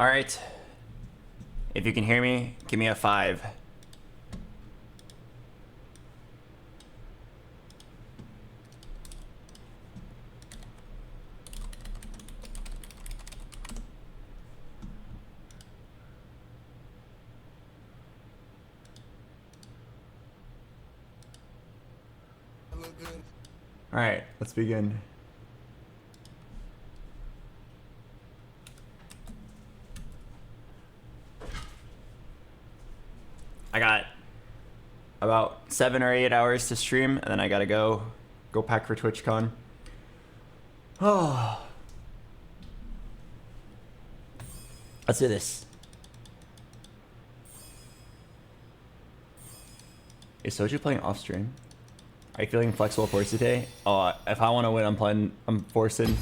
All right. If you can hear me, give me a 5. All right, let's begin. I got about 7 or 8 hours to stream, and then I gotta go pack for TwitchCon. Oh, let's do this. Is Soju playing off stream? Are you feeling flexible for today? Oh, if I want to win, I'm forcing.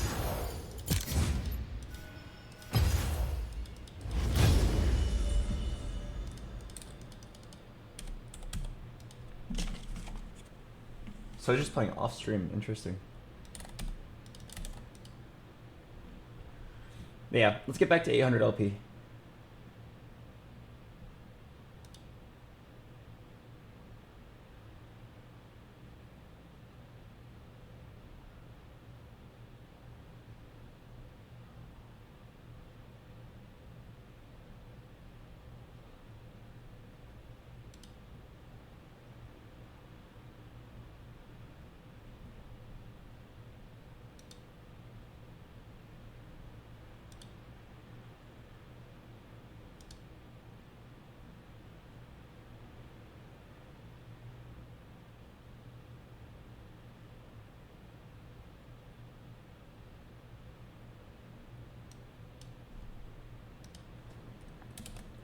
So just playing off stream, interesting. Yeah, let's get back to 800 LP.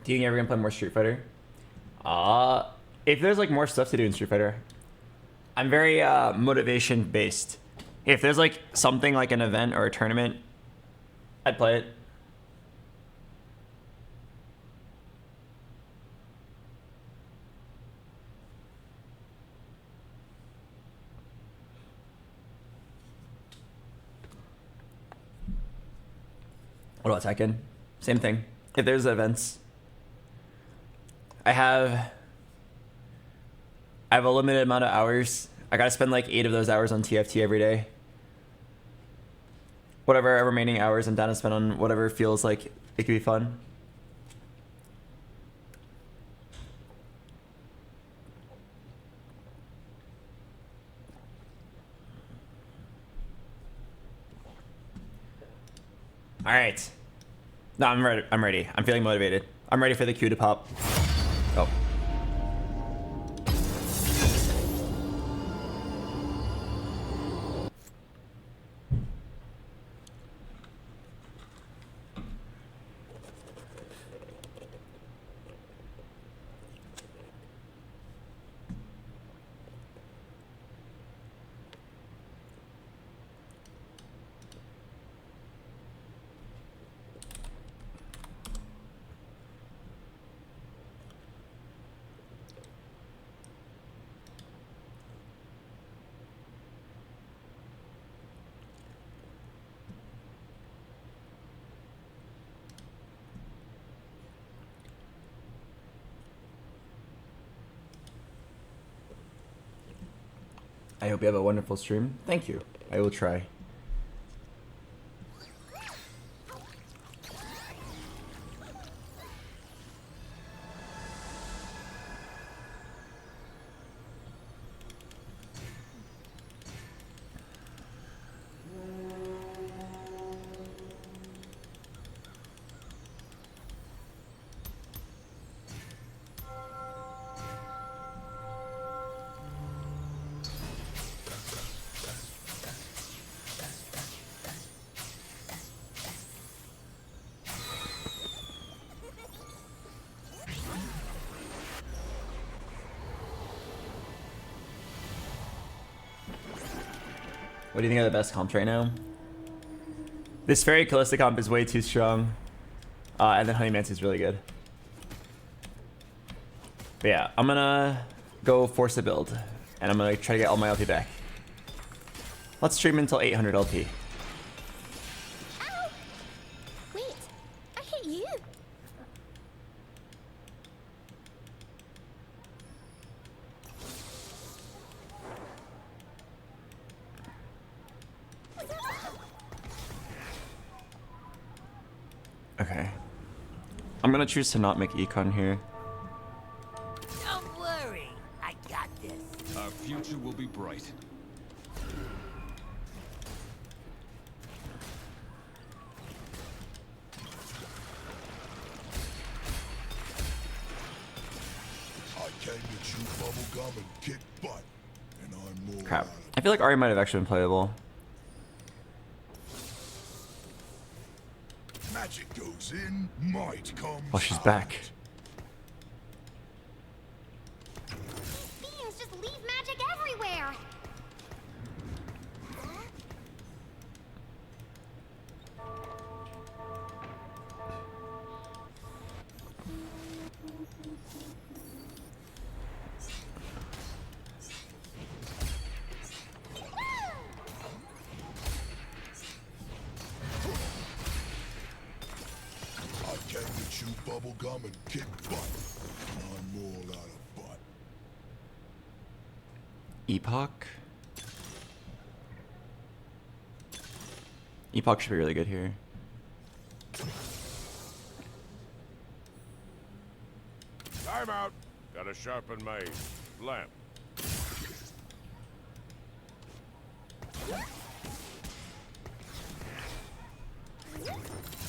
Do you think you're ever gonna play more Street Fighter? If there's like more stuff to do in Street Fighter, I'm very motivation based. If there's like something like an event or a tournament, I'd play it. What about Tekken? Same thing. If there's events. I have a limited amount of hours. I gotta spend like 8 of those hours on TFT every day. Whatever remaining hours I'm down to spend on whatever feels like it could be fun. All right. No, I'm ready. I'm ready. I'm feeling motivated. I'm ready for the cue to pop. Oh. I hope you have a wonderful stream. Thank you. I will try. What do you think are the best comps right now? This Fairy Callista comp is way too strong. And then Honeymancy is really good. But yeah, I'm gonna go force a build. And I'm gonna try to get all my LP back. Let's stream until 800 LP. Ow! Wait, I hit you. Okay. I'm gonna choose to not make econ here. Don't worry, I got this. Our future will be bright. I came to chew bubble gum and kick butt, and I'm more Crap. out of I feel like Ari might have actually been playable. magic goes in, might comes Oh, she's out. back. Beings just leave magic everywhere. I came to chew bubble gum and kick butt, and I'm more out of butt. Epoch? Epoch should be really good here. Time out. Gotta sharpen my lamp.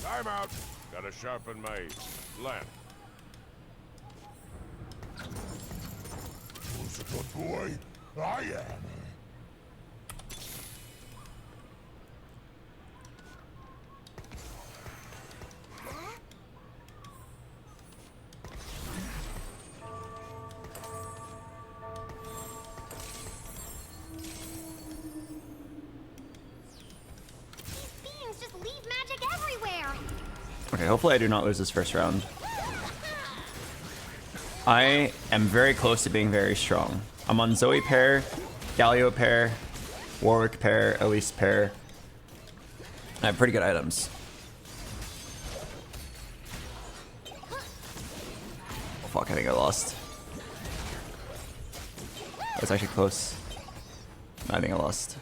Time out. Gotta sharpen my lamp. Who's a good boy? I am. Beings just leave magic everywhere. Okay, hopefully I do not lose this first round. I am very close to being very strong. I'm on Zoe pair, Galio pair, Warwick pair, Elise pair. I have pretty good items. Oh fuck, I think I lost. That was actually close. I think I lost.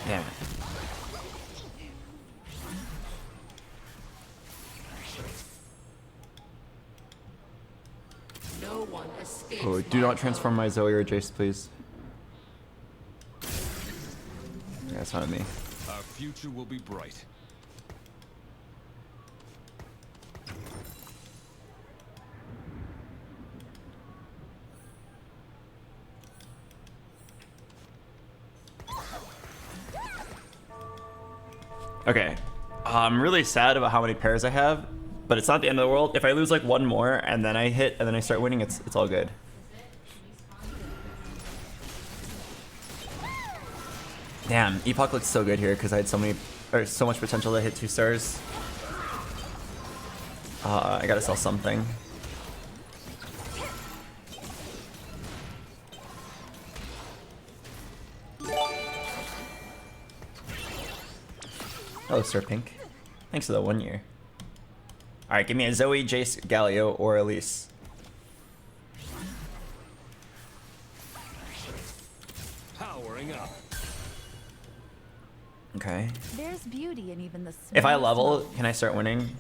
Damn it. No one escapes. Oh, do not transform my Zoe or Jace, please. Yeah, that's fine with me. Our future will be bright. Okay, I'm really sad about how many pairs I have, but it's not the end of the world. If I lose like one more and then I hit and then I start winning, it's all good. Damn, Epoch looks so good here because I had so much potential to hit 2 stars. I gotta sell something. Hello, Sir Pink. Thanks for the 1 year. Alright, give me a Zoe, Jace, Galio, or Elise. Powering up. Okay. There's beauty in even the If I smallest level, moment. can I start winning?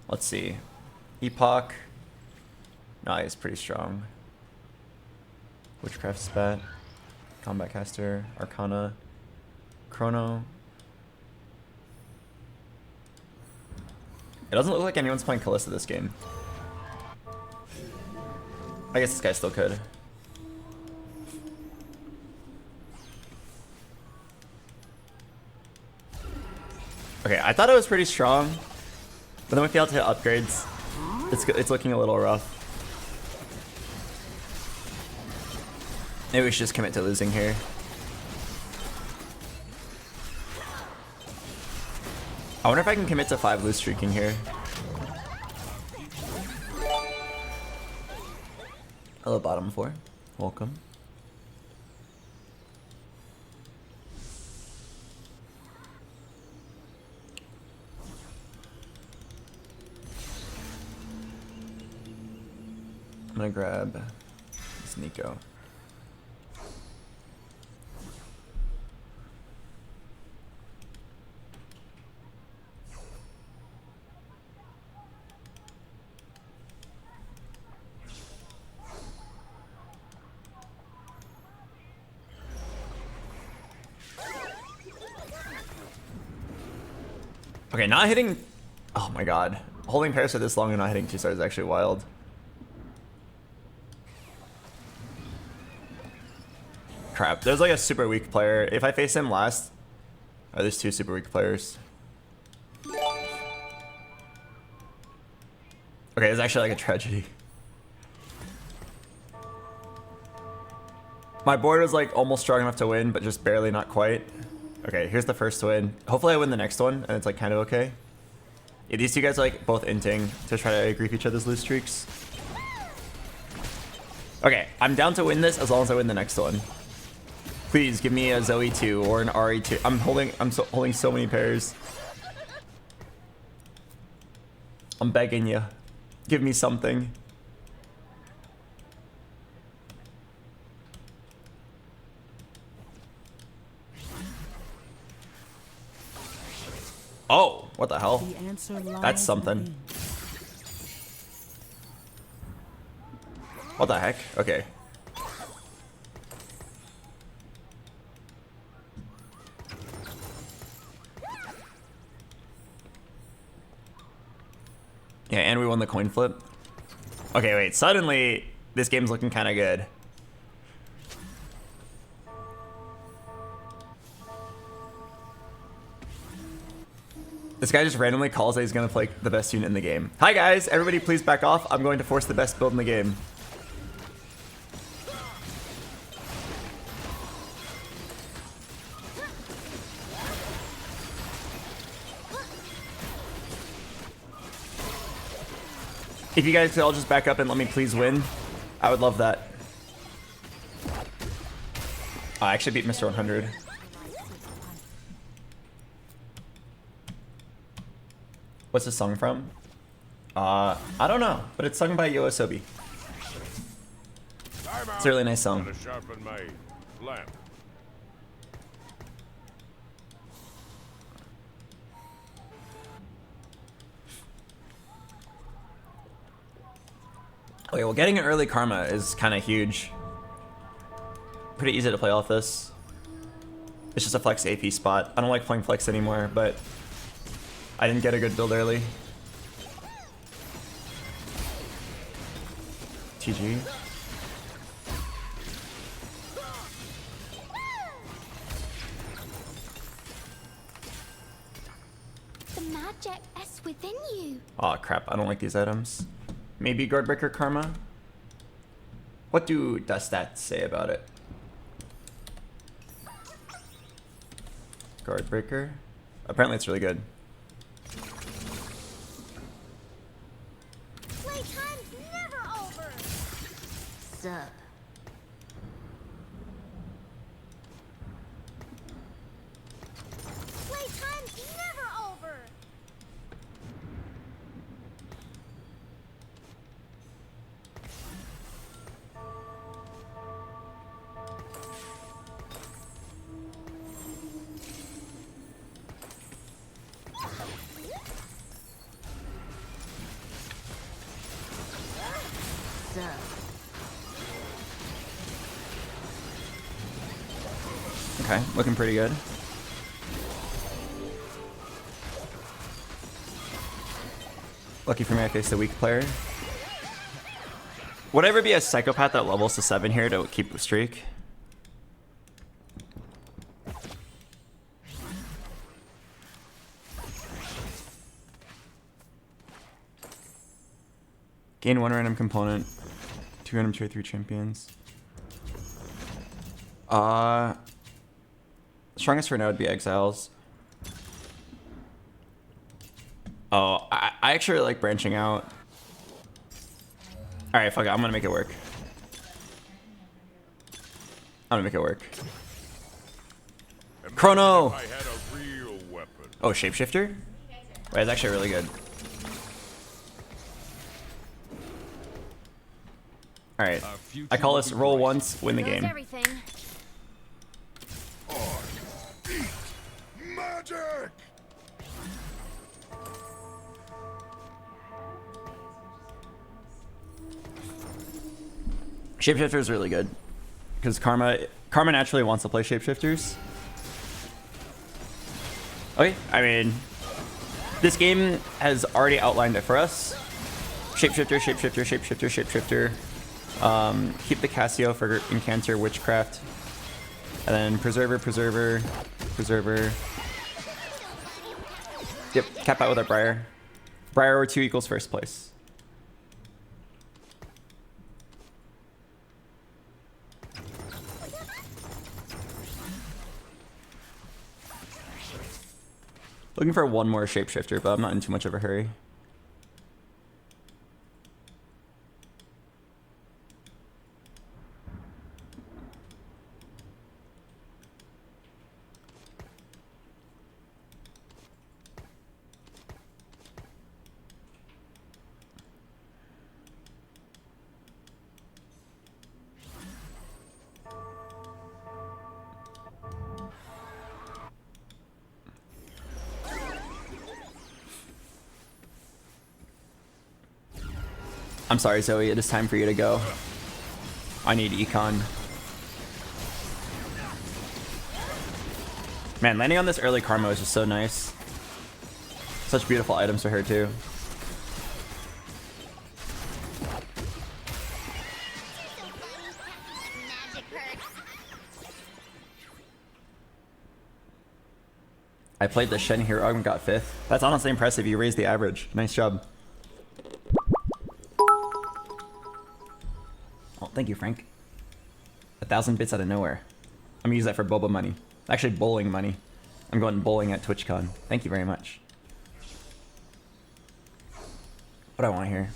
Let's see. Epoch. Nah, he's pretty strong. Witchcraft Spat. Combat Caster. Arcana. Chrono. It doesn't look like anyone's playing Kalista this game. I guess this guy still could. Okay, I thought it was pretty strong, but then we failed to hit upgrades. It's looking a little rough. Maybe we should just commit to losing here. I wonder if I can commit to 5 lose streaking here. Hello, bottom 4. Welcome. I'm gonna grab this Nico. Okay, not hitting... Oh my god. Holding pairs for this long and not hitting 2 stars is actually wild. Crap. There's like a super weak player. If I face him last... Oh, there's 2 super weak players. Okay, it's actually like a tragedy. My board was like almost strong enough to win, but just barely, not quite. Okay, here's the first win. Hopefully I win the next one, and it's like kind of okay. Yeah, these two guys are like both inting to try to grief each other's lose streaks. Okay, I'm down to win this as long as I win the next one. Please give me a Zoe 2 or an RE 2. I'm holding so many pairs. I'm begging you. Give me something. Oh, what the hell? The answer lies That's something. within. What the heck? Okay. Yeah, and we won the coin flip. Okay, wait. Suddenly, this game's looking kind of good. This guy just randomly calls that he's going to play the best unit in the game. Hi, guys. Everybody please back off. I'm going to force the best build in the game. If you guys could all just back up and let me please win, I would love that. I actually beat Mr. 100. What's this song from? I don't know, but it's sung by Yoasobi. It's a really nice song. Gotta sharpen my lamp. Okay, well, getting an early karma is kind of huge. Pretty easy to play off this. It's just a flex AP spot. I don't like playing flex anymore, but I didn't get a good build early. TG. The magic is within you. Aw, crap. I don't like these items. Maybe Guardbreaker Karma? What do the stats say about it? Guardbreaker? Apparently it's really good. Playtime's never over. Sup? Playtime's never over. Sup? Okay, looking pretty good. Lucky for me, I faced a weak player. Would I ever be a psychopath that levels to 7 here to keep the streak? Gain 1 random component, 2 random tier 3 champions. Strongest for now would be Exiles. Oh, I actually like branching out. Alright, fuck it, I'm gonna make it work. I'm gonna make it work. Chrono! If I had a real weapon. Oh, Shapeshifter? Wait, it's actually really good. Alright, Our future I call will this be roll bright. once, win the Knows game. everything. Magic! Shapeshifter is really good because Karma naturally wants to play Shapeshifters. Okay, I mean, This game has already outlined it for us. Shapeshifter, shapeshifter, shapeshifter, shapeshifter. Keep the Casio for Incanter, Witchcraft. And then Preserver, Preserver, Preserver. Yep, cap out with our Briar. Briar or 2 equals first place. Looking for one more shapeshifter, but I'm not in too much of a hurry. I'm sorry, Zoe. It is time for you to go. I need econ. Man, landing on this early Karma is just so nice. Such beautiful items for her, too. Magic hurts. I played the Shen Hero and got 5th. That's honestly impressive. You raised the average. Nice job. Oh, thank you, Frank. 1,000 bits out of nowhere. I'm gonna use that for boba money. Actually, bowling money. I'm going bowling at TwitchCon. Thank you very much. What do I want here?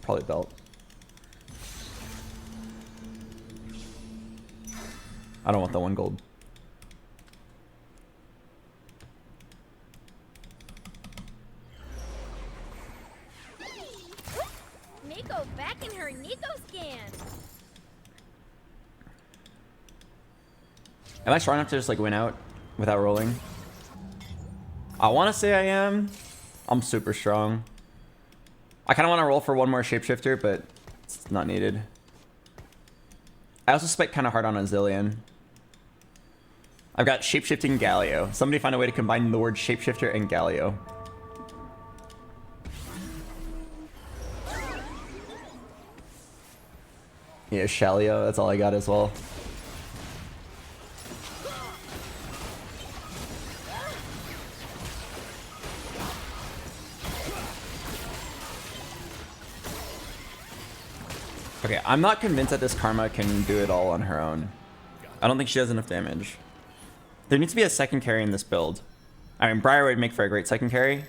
Probably belt. I don't want the 1 gold. Nico back in her Nico scan. Am I strong enough to just like win out without rolling? I want to say I am. I'm super strong. I kind of want to roll for 1 more shapeshifter, but it's not needed. I also spec kind of hard on a Zillion. I've got shapeshifting Galio. Somebody find a way to combine the word shapeshifter and Galio. Yeah, Shalio, that's all I got as well. Okay, I'm not convinced that this Karma can do it all on her own. I don't think she does enough damage. There needs to be a second carry in this build. I mean, Briar would make for a great second carry.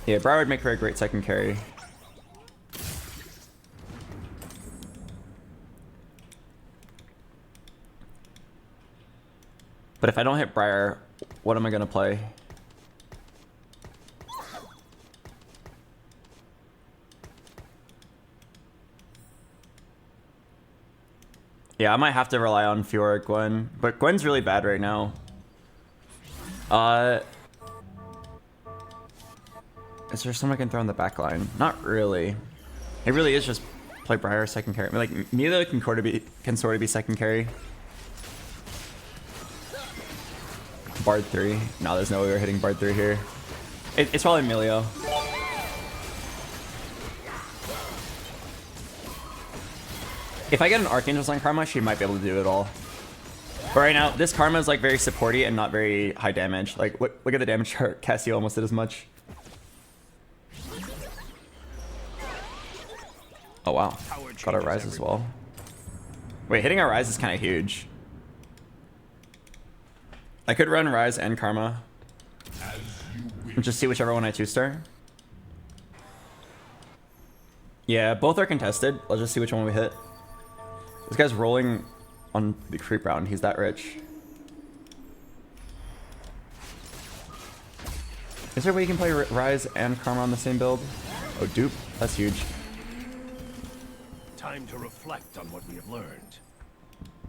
Yeah, Briar would make for a great second carry. But if I don't hit Briar, what am I gonna play? Yeah, I might have to rely on Fiora Gwen, but Gwen's really bad right now. Is there someone I can throw in the back line? Not really. It really is just play Briar second carry. I mean, like, Mila can sort of be second carry. Bard 3. No, there's no way we're hitting Bard 3 here. It's probably Emilio. If I get an Archangel's on Karma, she might be able to do it all. But right now, this Karma is like very supporty and not very high damage. Like, look at the damage chart. Cassio almost did as much. Oh wow, got our Rise as well. Wait, hitting our Rise is kind of huge. I could run Rise and Karma. And just see whichever one I 2-star. Yeah, both are contested. Let's just see which one we hit. This guy's rolling on the creep round. He's that rich. Is there a way you can play Rise and Karma on the same build? Oh, dupe. That's huge. Time to reflect on what we have learned.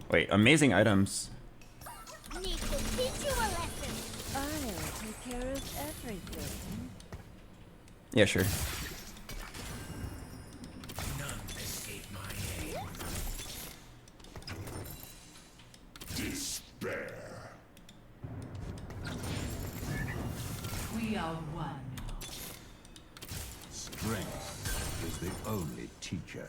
Wait, amazing items. Need to teach you a lesson. I'll take care of everything. Yeah, sure. only teacher.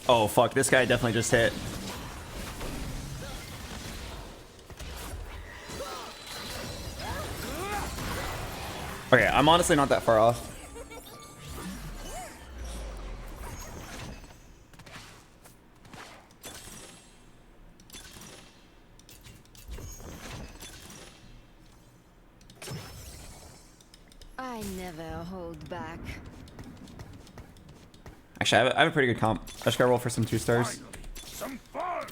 Oh fuck, this guy definitely just hit. Okay, I'm honestly not that far off. I never hold back. Actually, I have a pretty good comp. I just gotta roll for some 2 stars. Finally, some fun.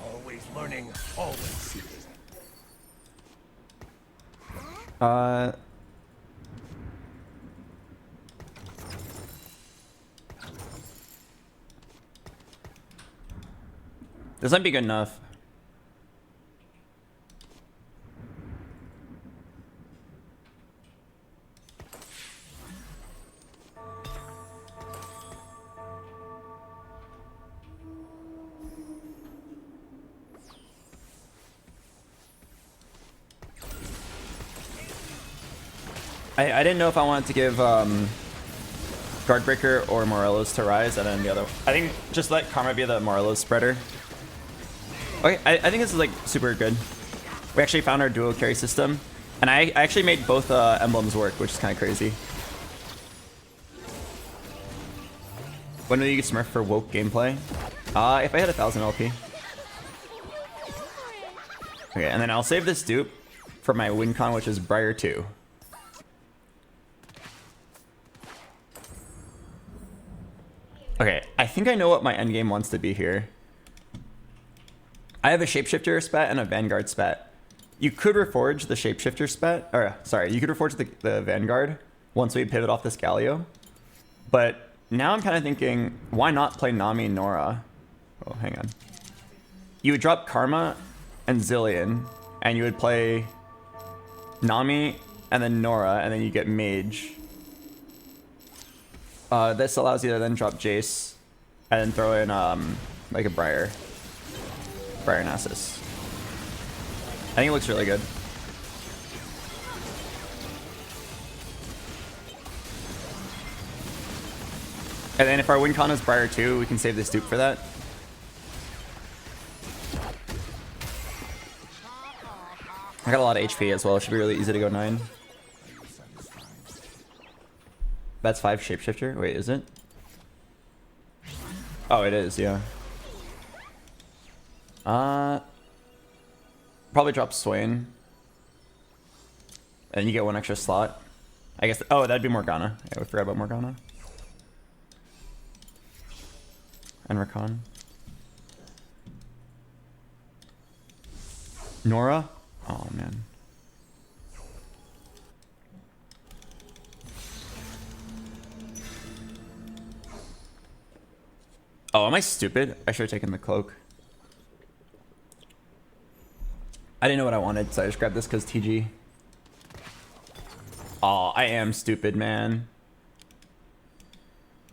Always learning, always seeking. This might be good enough. I didn't know if I wanted to give Guardbreaker or Morelos to Rise, and then the other. I think just let Karma be the Morelos spreader. Okay, I think this is like super good. We actually found our duo carry system, and I actually made both emblems work, which is kind of crazy. When do you get Smurf for woke gameplay? If I had 1,000 LP. Okay, and then I'll save this dupe for my win con, which is Briar 2. Okay, I think I know what my endgame wants to be here. I have a Shapeshifter spat and a Vanguard spat. You could reforge the Shapeshifter spat, or sorry, you could reforge the Vanguard once we pivot off this Galio. But now I'm kind of thinking, why not play Nami and Nora? Oh, hang on. You would drop Karma and Zillion, and you would play Nami and then Nora, and then you get Mage. This allows you to then drop Jace and then throw in like a Briar Nasus. I think it looks really good. And then if our win con is Briar 2, we can save this dupe for that. I got a lot of HP as well. It should be really easy to go 9. That's 5 Shapeshifter? Wait, is it? Oh, it is, yeah. Probably drop Swain. And you get 1 extra slot. I guess, oh, that'd be Morgana. Yeah, we forgot about Morgana. And Rakan. Nora? Oh, man. Oh, am I stupid? I should have taken the cloak. I didn't know what I wanted, so I just grabbed this because TG. Oh, I am stupid, man.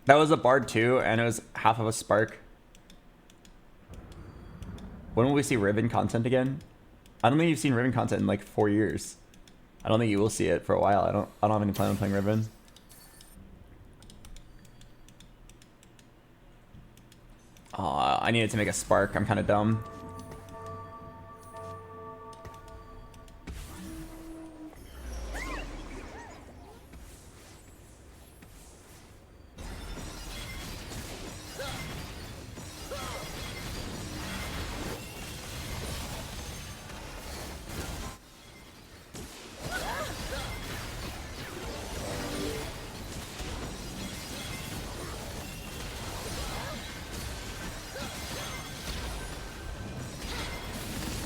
That was a Bard too, and it was half of a Spark. When will we see Riven content again? I don't think you've seen Riven content in like 4 years. I don't think you will see it for a while. I don't have any plan on playing Riven. I needed to make a Spark. I'm kind of dumb.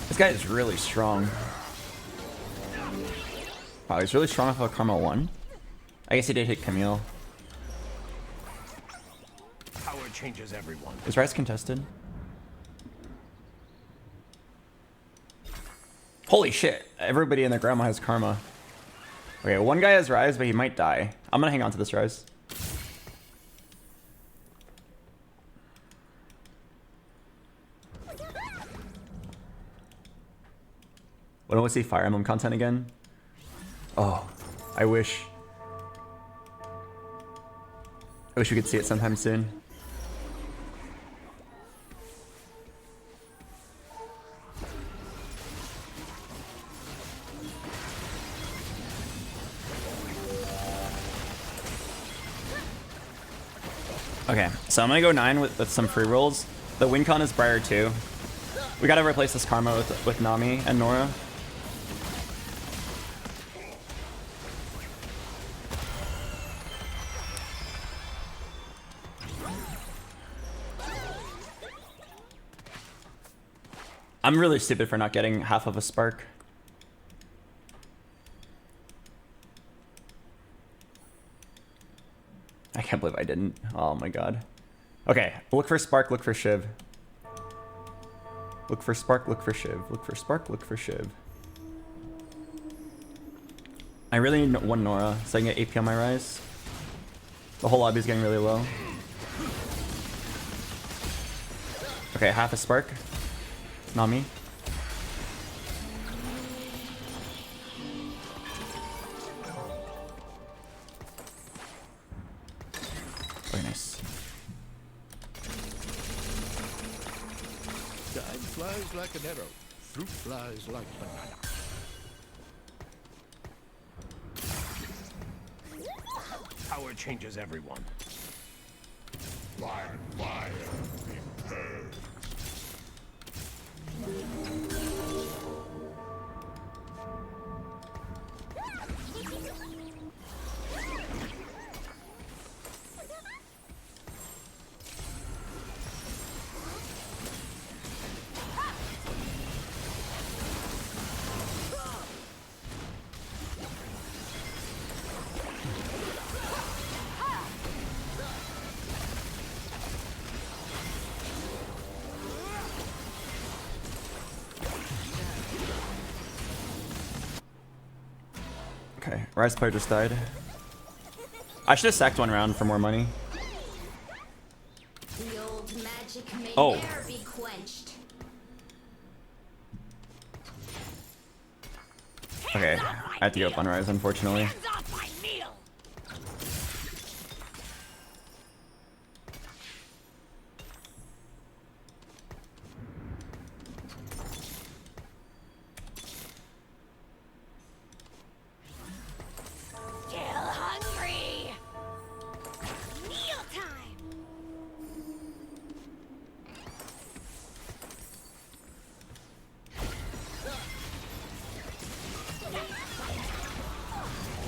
This guy is really strong. Wow, he's really strong off of Karma 1. I guess he did hit Camille. Power changes everyone. Is Rise contested? Holy shit. Everybody and their grandma has karma. Okay, one guy has Rise, but he might die. I'm gonna hang on to this Rise. When will we see Fire Emblem content again? Oh, I wish. I wish we could see it sometime soon. Okay, so I'm gonna go 9 with some free rolls. The win con is Briar too. We gotta replace this karma with Nami and Nora. I'm really stupid for not getting half of a spark. I can't believe I didn't. Oh my god. Okay, look for spark, look for Shiv. Look for spark, look for Shiv. Look for spark, look for Shiv. I really need one Nora so I can get AP on my Rise. The whole lobby is getting really low. Okay, half a spark. Nami. Very nice. Time flies like an arrow. Fruit flies like banana. Power changes everyone. Like fire, it burns. Okay, Rise player just died. I should have sacked one round for more money. The old magic may Oh. never be quenched. Okay, I have to go up on Rise, unfortunately. Hands off my meal! Still hungry! Meal time!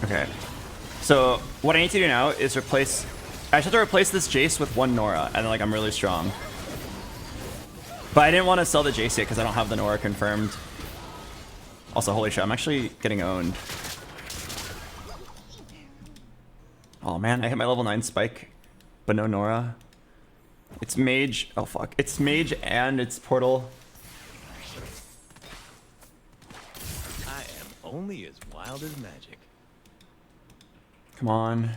Okay. So what I need to do now is replace. I just have to replace this Jace with one Nora, and then like I'm really strong. But I didn't want to sell the Jace yet because I don't have the Nora confirmed. Also, holy shit, I'm actually getting owned. Oh man, I hit my level 9 spike, but no Nora. It's Mage. Oh fuck. It's Mage and it's Portal. I am only as wild as magic. Come on.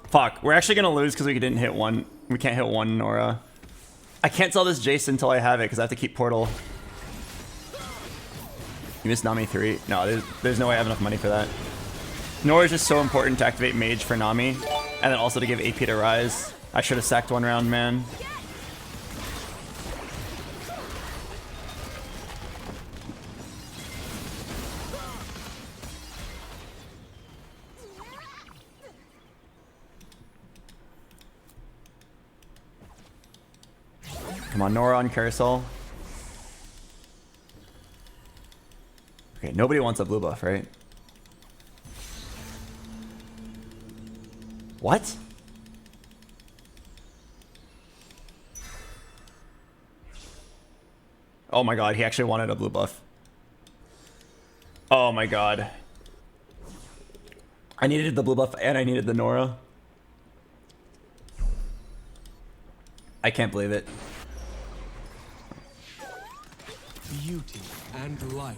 Fuck, we're actually gonna lose because we didn't hit one. We can't hit one Nora. I can't sell this Jace until I have it because I have to keep Portal. You missed Nami 3. No, there's no way I have enough money for that. Nora is just so important to activate Mage for Nami, and then also to give AP to Rise. I should have sacked one round, man. Come on, Nora on Carousel. Okay, nobody wants a blue buff, right? What? Oh my god, he actually wanted a blue buff. Oh my god. I needed the blue buff and I needed the Nora. I can't believe it. Beauty and life.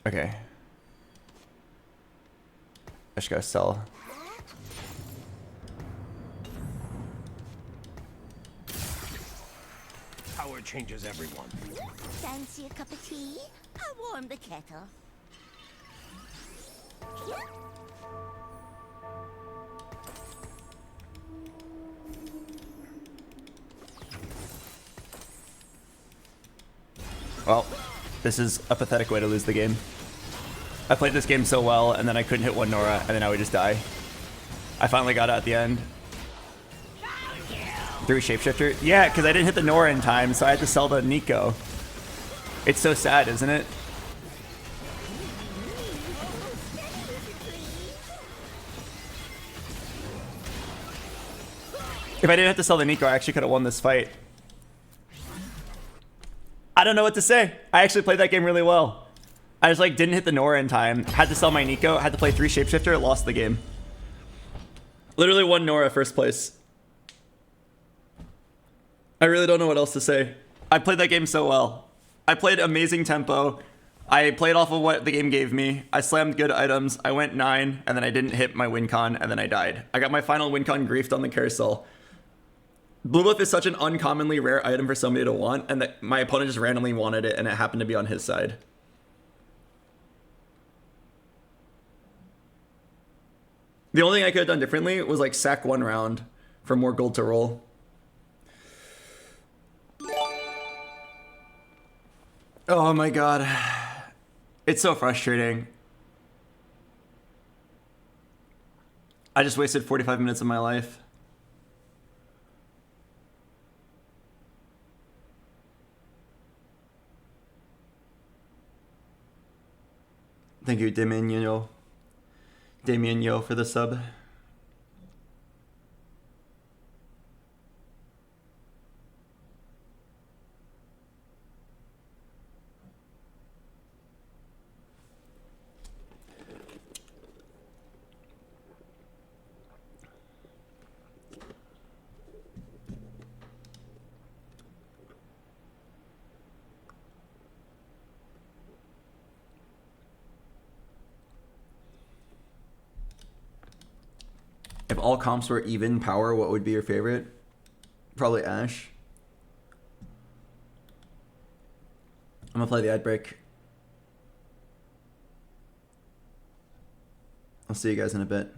Okay. I just gotta sell. Power changes everyone. Fancy a cup of tea? I'll warm the kettle. Well, this is a pathetic way to lose the game. I played this game so well, and then I couldn't hit one Nora, and then I would just die. I finally got it at the end. 3 shapeshifter? Yeah, because I didn't hit the Nora in time, so I had to sell the Nico. It's so sad, isn't it? If I didn't have to sell the Nico, I actually could have won this fight. I don't know what to say. I actually played that game really well. I just like didn't hit the Nora in time. Had to sell my Nico. Had to play 3 shapeshifter. Lost the game. Literally won Nora first place. I really don't know what else to say. I played that game so well. I played amazing tempo. I played off of what the game gave me. I slammed good items. I went 9, and then I didn't hit my win con, and then I died. I got my final win con griefed on the carousel. Blue buff is such an uncommonly rare item for somebody to want, and that my opponent just randomly wanted it, and it happened to be on his side. The only thing I could have done differently was like sack 1 round for more gold to roll. Oh my god. It's so frustrating. I just wasted 45 minutes of my life. Thank you, Damien Yo, for the sub. If all comps were even power, what would be your favorite? Probably Ash. I'm gonna play the ad break. I'll see you guys in a bit.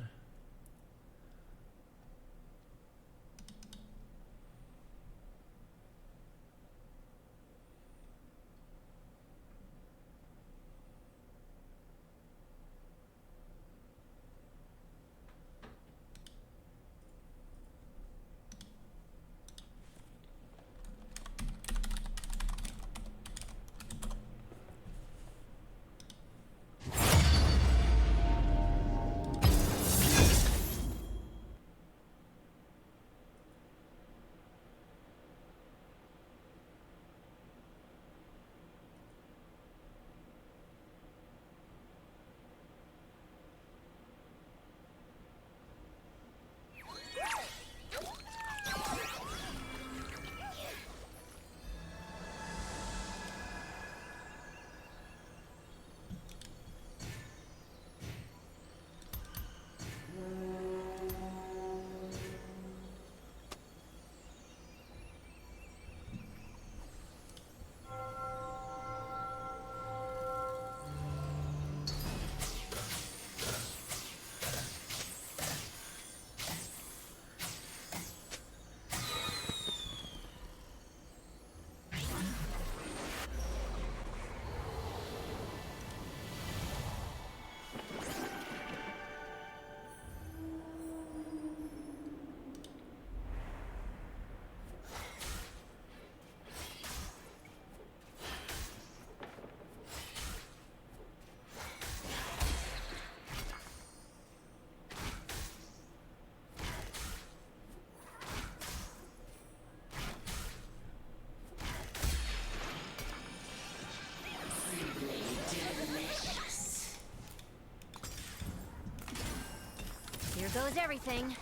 goes everything.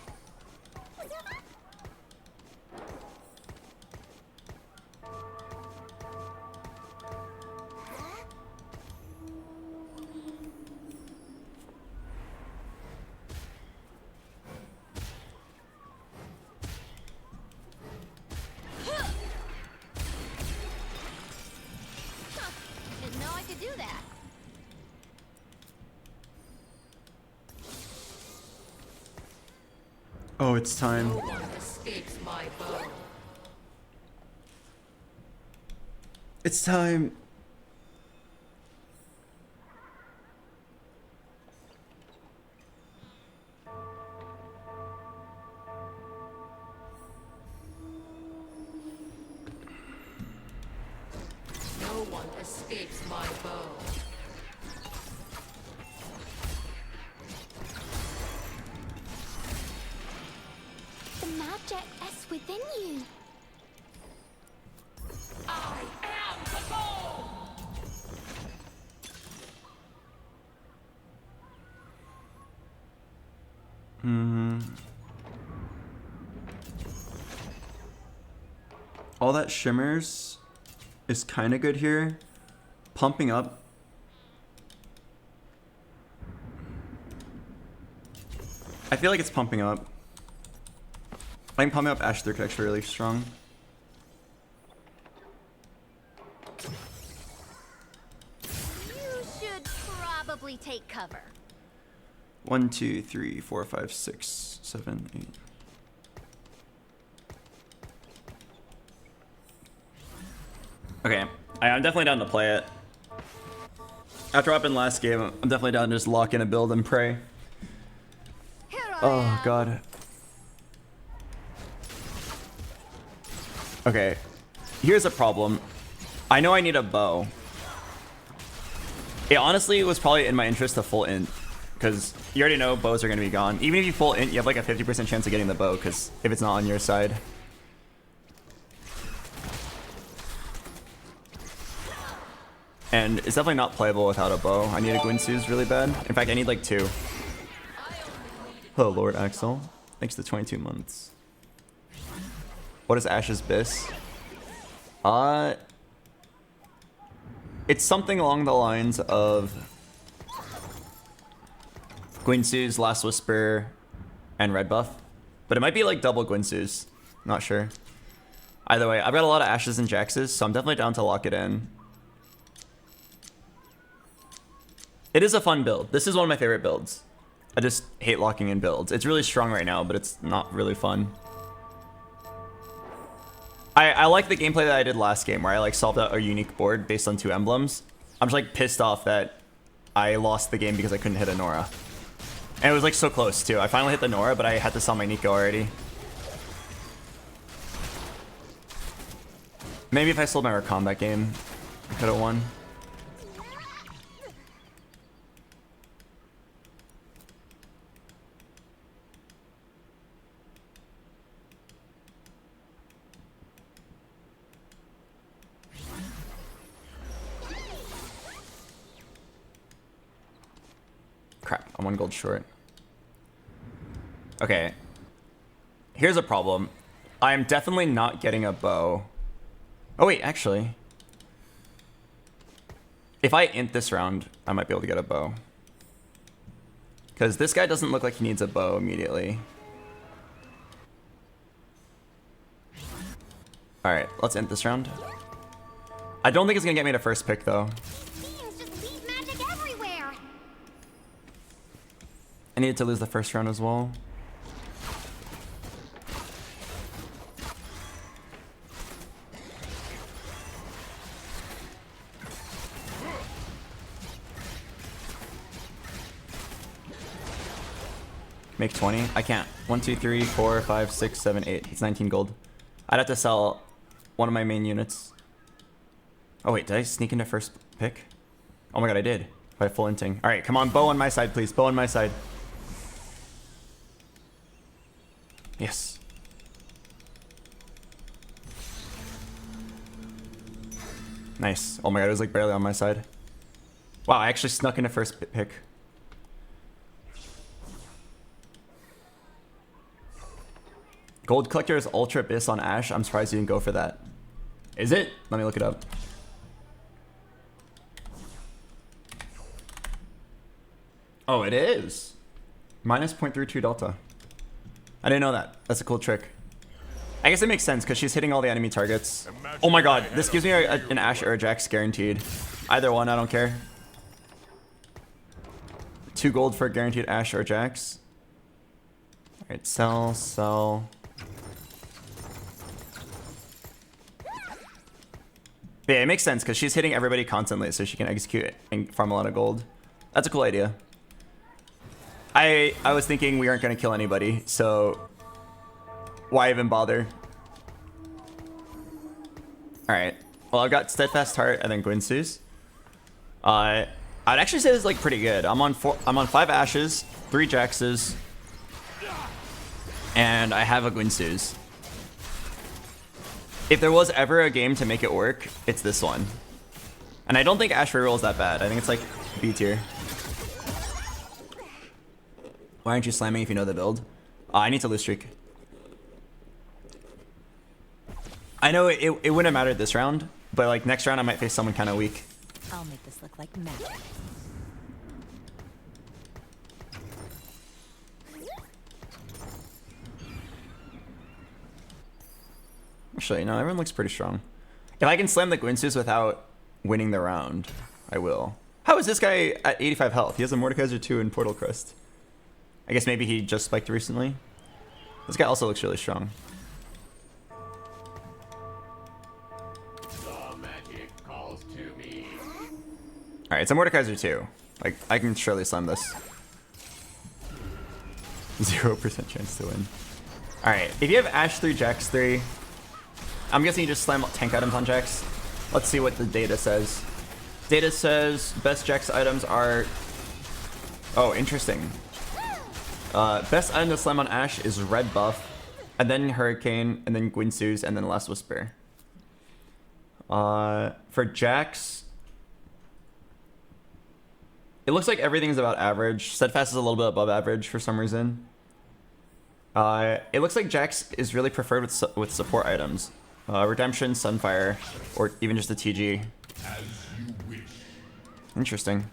Didn't know I could do that. Oh, it's time. Escapes my bow. It's time. No one escapes my bow. The magic is within you. I am the bow. All that shimmers is kind of good here. Pumping up. I feel like it's pumping up. I think pumping up Ash 3 could actually really strong. You should probably take cover. 1, 2, 3, 4, 5, 6, 7, 8. Okay, I'm definitely down to play it. After what happened last game, I'm definitely down to just lock in a build and pray. Here I Oh am. god. Okay, here's a problem. I know I need a bow. It honestly was probably in my interest to full int, because you already know bows are going to be gone. Even if you full int, you have like a 50% chance of getting the bow, because if it's not on your side. And it's definitely not playable without a bow. I need a Gwynsu's really bad. In fact, I need like 2. Oh, Lord Axel. Thanks to 22 months. What is Ash's Biss? It's something along the lines of Gwynsu's, Last Whisper, and Red Buff. But it might be like double Gwynsu's. Not sure. Either way, I've got a lot of Ashes and Jaxes, so I'm definitely down to lock it in. It is a fun build. This is one of my favorite builds. I just hate locking in builds. It's really strong right now, but it's not really fun. I like the gameplay that I did last game, where I like solved out a unique board based on 2 emblems. I'm just like pissed off that I lost the game because I couldn't hit a Nora. And it was like so close too. I finally hit the Nora, but I had to sell my Nico already. Maybe if I sold my combat game, I could have won. Crap, I'm 1 gold short. Okay. Here's a problem. I'm definitely not getting a bow. Oh wait, actually. If I int this round, I might be able to get a bow. Because this guy doesn't look like he needs a bow immediately. Alright, let's int this round. I don't think it's going to get me to first pick though. Beings just leave magic everywhere. I needed to lose the first round as well. Make 20? I can't. 1, 2, 3, 4, 5, 6, 7, 8. It's 19 gold. I'd have to sell one of my main units. Oh wait, did I sneak into first pick? Oh my god, I did. By full inting. Alright, come on, bow on my side, please. Bow on my side. Yes. Nice. Oh my god, it was like barely on my side. Wow, I actually snuck into first pick. Gold Collector is Ultra Abyss on Ashe. I'm surprised you didn't go for that. Is it? Let me look it up. Oh, it is. Minus 0.32 delta. I didn't know that. That's a cool trick. I guess it makes sense because she's hitting all the enemy targets. Oh my god, this gives me an Ashe or a Jax guaranteed. Either one, I don't care. 2 gold for a guaranteed Ashe or Jax. Alright, sell, sell. But yeah, it makes sense because she's hitting everybody constantly so she can execute and farm a lot of gold. That's a cool idea. I was thinking we aren't going to kill anybody, so why even bother? Alright. Well, I've got Steadfast Heart and then Gwynsu's. I'd actually say this is like pretty good. I'm on 5 Ashes, 3 Jaxes, and I have a Gwynsu's. If there was ever a game to make it work, it's this one. And I don't think Ashe reroll is that bad. I think it's like B tier. Why aren't you slamming if you know the build? I need to lose streak. I know it wouldn't have mattered this round, but like next round I might face someone kind of weak. I'll make this look like magic. Actually, no, everyone looks pretty strong. If I can slam the Gwynsu's without winning the round, I will. How is this guy at 85 health? He has a Mordekaiser 2 and Portal Crest. I guess maybe he just spiked recently. This guy also looks really strong. Alright, it's a Mordekaiser 2. Like, I can surely slam this. 0% chance to win. Alright, if you have Ashe 3, Jax 3, I'm guessing you just slam tank items on Jax. Let's see what the data says. Data says best Jax items are... Oh, interesting. Best item to slam on Ashe is Red Buff, and then Hurricane, and then Gwynsu's, and then Last Whisper. For Jax, it looks like everything's about average. Steadfast is a little bit above average for some reason. It looks like Jax is really preferred with support items. Redemption, Sunfire, or even just a TG. As you wish. Interesting.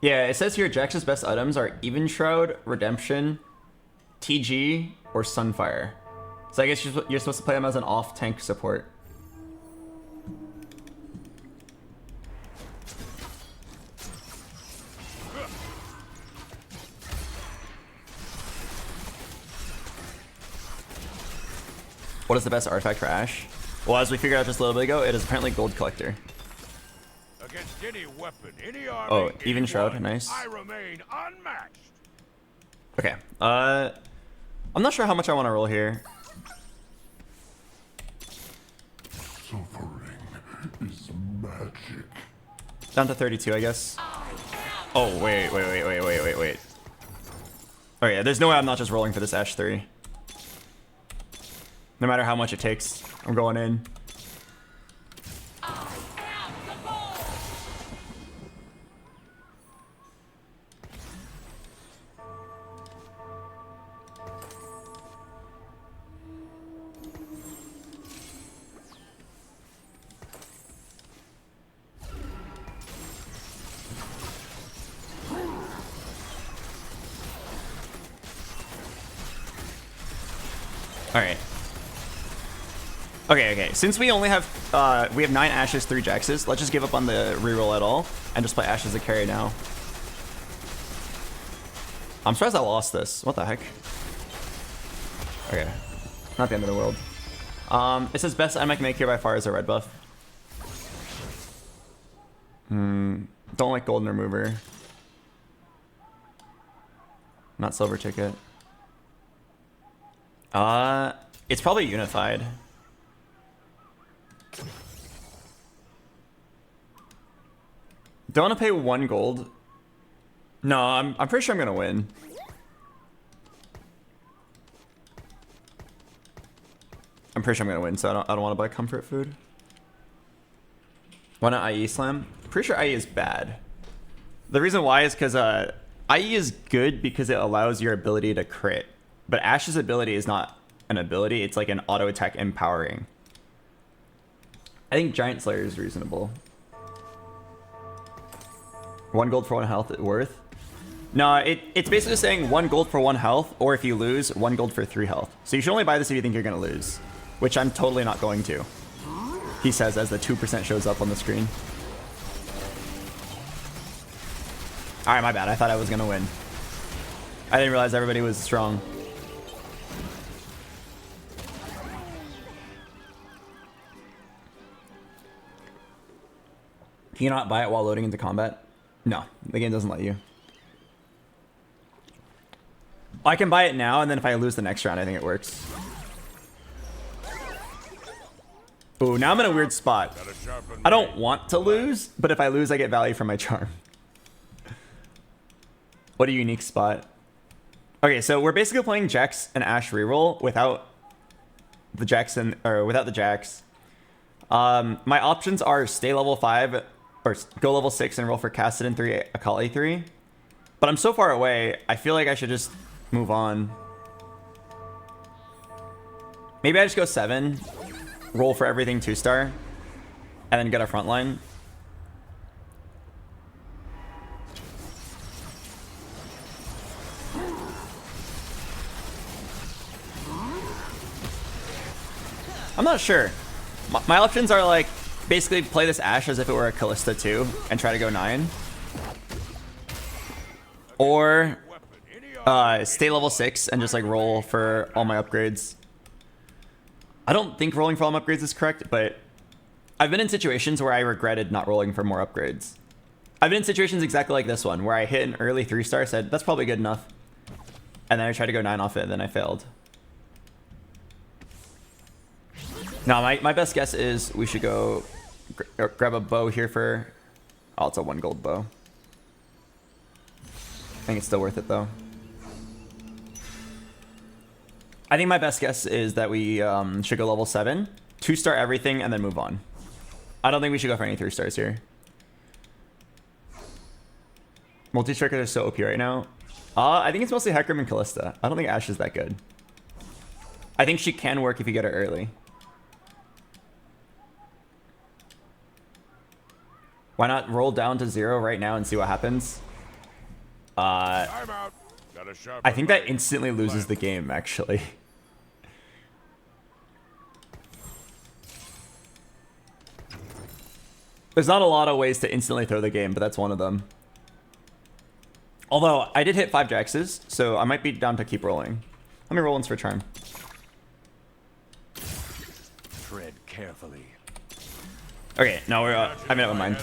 Yeah, it says here Jax's best items are Even Shroud, Redemption, TG, or Sunfire. So I guess you're supposed to play him as an off-tank support. What is the best artifact for Ashe? Well, as we figured out just a little bit ago, it is apparently Gold Collector. Against any weapon, any army, Oh, Even anyone, Shroud, nice. I remain unmatched. Okay, I'm not sure how much I want to roll here. Suffering is magic. Down to 32, I guess. Oh, wait. Oh yeah, there's no way I'm not just rolling for this Ashe 3. No matter how much it takes, I'm going in. Alright. Okay. Since we only have we have 9 Ashes, 3 Jaxes, let's just give up on the reroll at all and just play Ashe as a carry now. I'm surprised I lost this. What the heck? Okay. Not the end of the world. It says best item I can make here by far is a red buff. Don't like golden remover. Not silver ticket. It's probably unified. Don't want to pay 1 gold. No, I'm pretty sure I'm gonna win. I'm pretty sure I'm gonna win, so I don't want to buy comfort food. Why not IE slam? Pretty sure IE is bad. The reason why is because IE is good because it allows your ability to crit. But Ashe's ability is not an ability. It's like an auto attack empowering. I think Giant Slayer is reasonable. 1 gold for 1 health worth? No, it's basically saying 1 gold for 1 health, or if you lose, 1 gold for 3 health. So you should only buy this if you think you're going to lose, which I'm totally not going to. He says as the 2% shows up on the screen. Alright, my bad. I thought I was going to win. I didn't realize everybody was strong. Can you not buy it while loading into combat? No, the game doesn't let you. I can buy it now, and then if I lose the next round, I think it works. Ooh, now I'm in a weird spot. I don't want to lose, but if I lose, I get value from my charm. What a unique spot. Okay, so we're basically playing Jax and Ashe reroll without the Jackson or without the Jax. My options are stay level 5 or go level 6 and roll for Kassadin 3, Akali 3. But I'm so far away, I feel like I should just move on. Maybe I just go 7, roll for everything 2-star, and then get a frontline. I'm not sure. My options are like basically play this Ashe as if it were a Callista 2 and try to go 9. Or stay level 6 and just like roll for all my upgrades. I don't think rolling for all my upgrades is correct, but I've been in situations where I regretted not rolling for more upgrades. I've been in situations exactly like this one where I hit an early 3-star, said that's probably good enough, and then I tried to go 9 off it and then I failed. Now, my best guess is we should go grab a bow here for... Oh, it's a 1 gold bow. I think it's still worth it, though. I think my best guess is that we should go level 7, 2-star everything, and then move on. I don't think we should go for any 3-stars here. Multi-strikers are so OP right now. I think it's mostly Hecarim and Callista. I don't think Ashe is that good. I think she can work if you get her early. Why not roll down to 0 right now and see what happens? I think that instantly loses the game, actually. There's not a lot of ways to instantly throw the game, but that's one of them. Although, I did hit 5 Jaxes, so I might be down to keep rolling. Let me roll once for charm. Tread carefully. Okay, no, I made up my mind.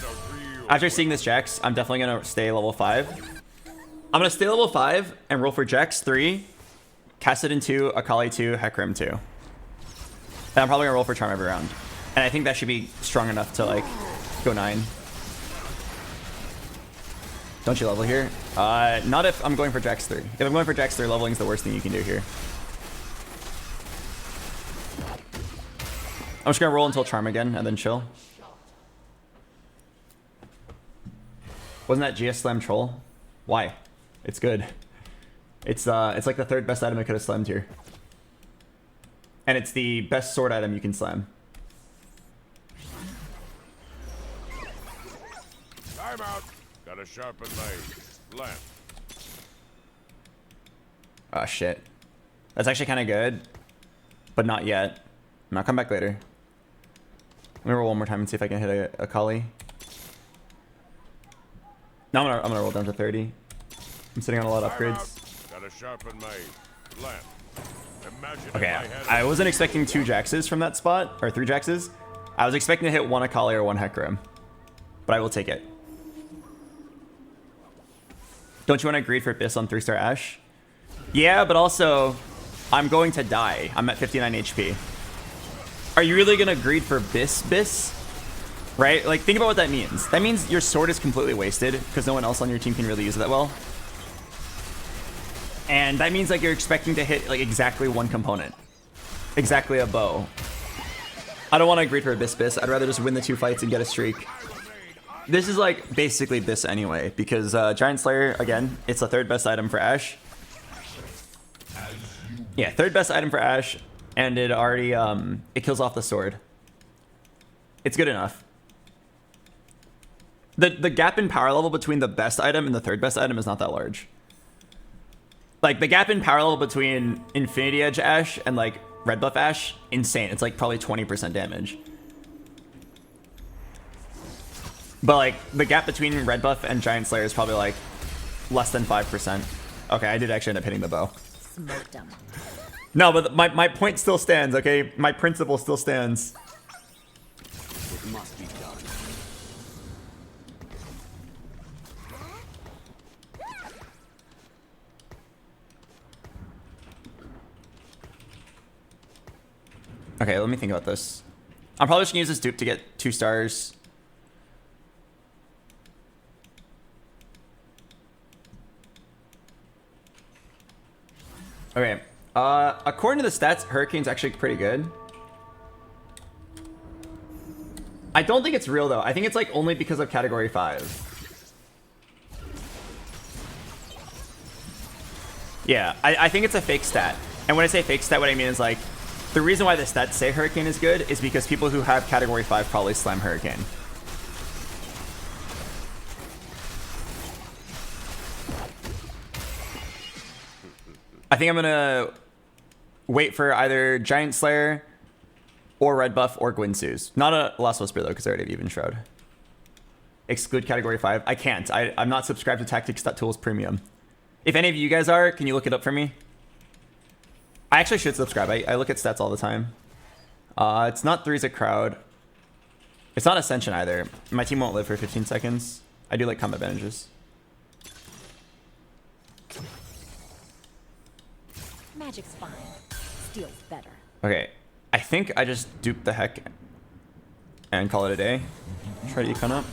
After seeing this Jax, I'm definitely going to stay level 5. I'm going to stay level 5 and roll for Jax 3, Kassadin 2, Akali 2, Hecarim 2. And I'm probably going to roll for charm every round. And I think that should be strong enough to, like, go 9. Don't you level here? Not if I'm going for Jax 3. If I'm going for Jax 3, leveling is the worst thing you can do here. I'm just going to roll until charm again and then chill. Wasn't that GS Slam Troll? Why? It's good. It's like the 3rd best item I could have slammed here. And it's the best sword item you can slam. Time out. Gotta sharpen my left. Oh shit. That's actually kind of good, but not yet. I'll come back later. Let me roll one more time and see if I can hit a Kali. No, I'm gonna roll down to 30. I'm sitting on a lot of upgrades. Gotta sharpen my left. Imagine Okay, I wasn't expecting 2 Jaxes from that spot, or 3 Jaxes. I was expecting to hit 1 Akali or 1 Hecarim, but I will take it. Don't you want to greed for Biss on 3-star Ashe? Yeah, but also, I'm going to die. I'm at 59 HP. Are you really gonna greed for Biss? Right? Like, think about what that means. That means your sword is completely wasted because no one else on your team can really use it that well. And that means like you're expecting to hit like exactly 1 component. Exactly a bow. I don't want to greed for Biss. I'd rather just win the 2 fights and get a streak. This is like basically this anyway, because Giant Slayer, again, it's the third best item for Ashe. Yeah, third best item for Ashe, and it already it kills off the sword. It's good enough. The gap in power level between the best item and the third best item is not that large. Like the gap in power level between Infinity Edge Ashe and like Red Buff Ashe, insane. It's like probably 20% damage. But like the gap between Red Buff and Giant Slayer is probably like less than 5%. Okay, I did actually end up hitting the bow. Smoked 'em. No, but my point still stands, okay? My principle still stands. It must be done. Okay, let me think about this. I'm probably just gonna use this dupe to get 2 stars. Okay, according to the stats, Hurricane's actually pretty good. I don't think it's real though. I think it's like only because of category 5. Yeah, I think it's a fake stat. And when I say fake stat, what I mean is like, the reason why the stats say Hurricane is good is because people who have category 5 probably slam Hurricane. I think I'm gonna wait for either Giant Slayer or Red Buff or Gwynsu's. Not a Last Whisper though, because I already have Even Shroud. Exclude category 5. I can't. I'm not subscribed to Tactics.Tools Premium. If any of you guys are, can you look it up for me? I actually should subscribe. I look at stats all the time. It's not 3's a crowd. It's not Ascension either. My team won't live for 15 seconds. I do like combat advantages. Magic's fine. Steel's better. Okay. I think I just dupe the heck and call it a day. Try to econ up.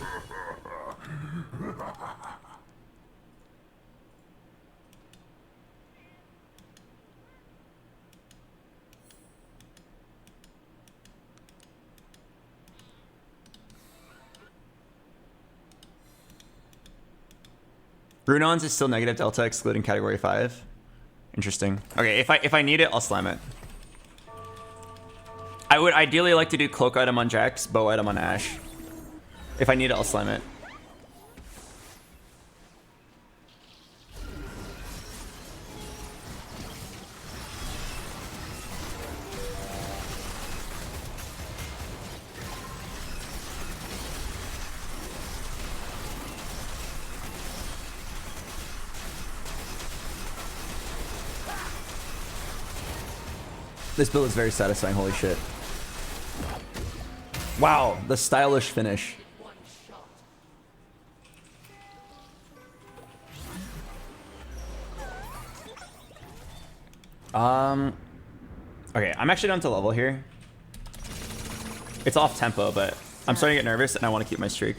Runons is still negative delta excluding category 5. Interesting. Okay, if I need it, I'll slam it. I would ideally like to do cloak item on Jax, bow item on Ashe. If I need it, I'll slam it. This build is very satisfying, holy shit. Wow, the stylish finish. Okay, I'm actually down to level here. It's off tempo, but I'm starting to get nervous and I want to keep my streak.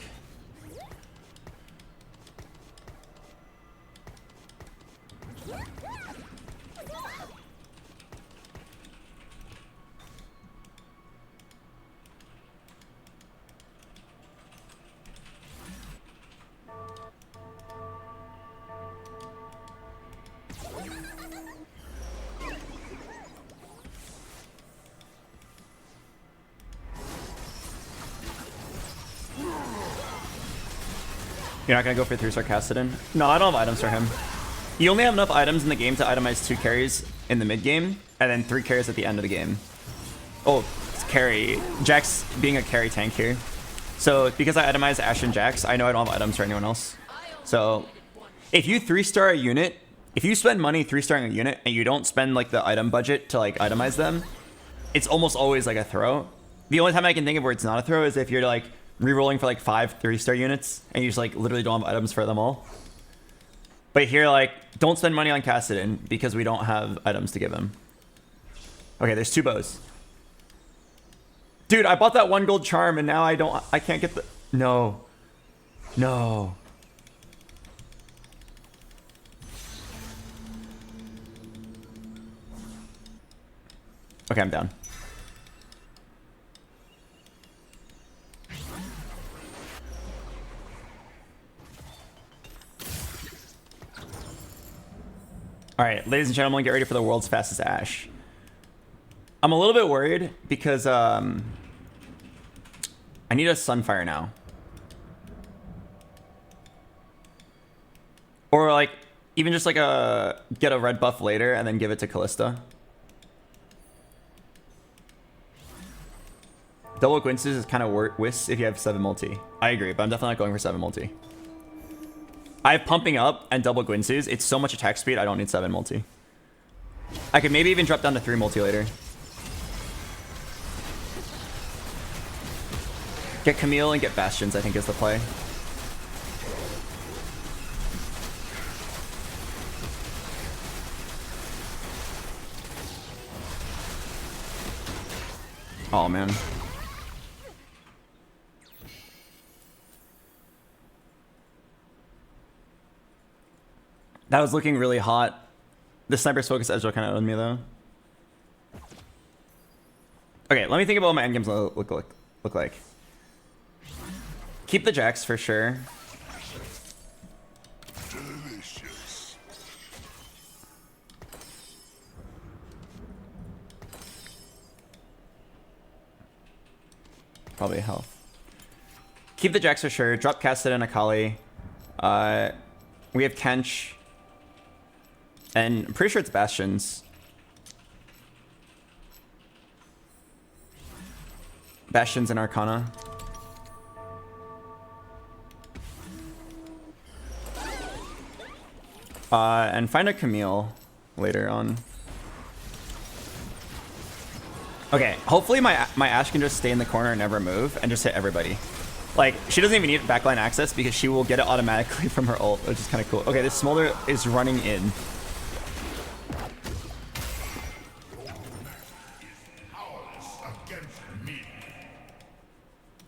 You're not gonna go for 3-star Cassidon? No, I don't have items for him. You only have enough items in the game to itemize 2 carries in the mid game, and then 3 carries at the end of the game. Oh, it's carry. Jax being a carry tank here. So because I itemize Ashe and Jax, I know I don't have items for anyone else. So if you 3-star a unit, if you spend money 3-starring a unit and you don't spend like the item budget to like itemize them, it's almost always like a throw. The only time I can think of where it's not a throw is if you're like rerolling for like 5 3-star units and you just like literally don't have items for them all. But here, like, don't spend money on Cassidon because we don't have items to give him. Okay, there's 2 bows. Dude, I bought that 1 gold charm and now I can't get the... No. No. Okay, I'm down. All right, ladies and gentlemen, get ready for the world's fastest Ashe. I'm a little bit worried because I need a Sunfire now. Or like, even just like get a red buff later and then give it to Callista. Double Quinces is kind of whis if you have 7 multi. I agree, but I'm definitely not going for 7 multi. I have pumping up and double Quinces. It's so much attack speed, I don't need 7 multi. I could maybe even drop down to 3 multi later. Get Camille and get Bastions, I think is the play. Oh man. That was looking really hot. The sniper's focus edge kind of owned me though. Okay, let me think about what my endgames look like. Keep the Jax for sure. Delicious. Probably health. Keep the Jax for sure. Drop Casted and Akali. We have Kench. And I'm pretty sure it's Bastions. Bastions and Arcana. And find a Camille later on. Okay, hopefully my Ashe can just stay in the corner and never move and just hit everybody. Like, she doesn't even need backline access because she will get it automatically from her ult, which is kind of cool. Okay, this Smolder is running in.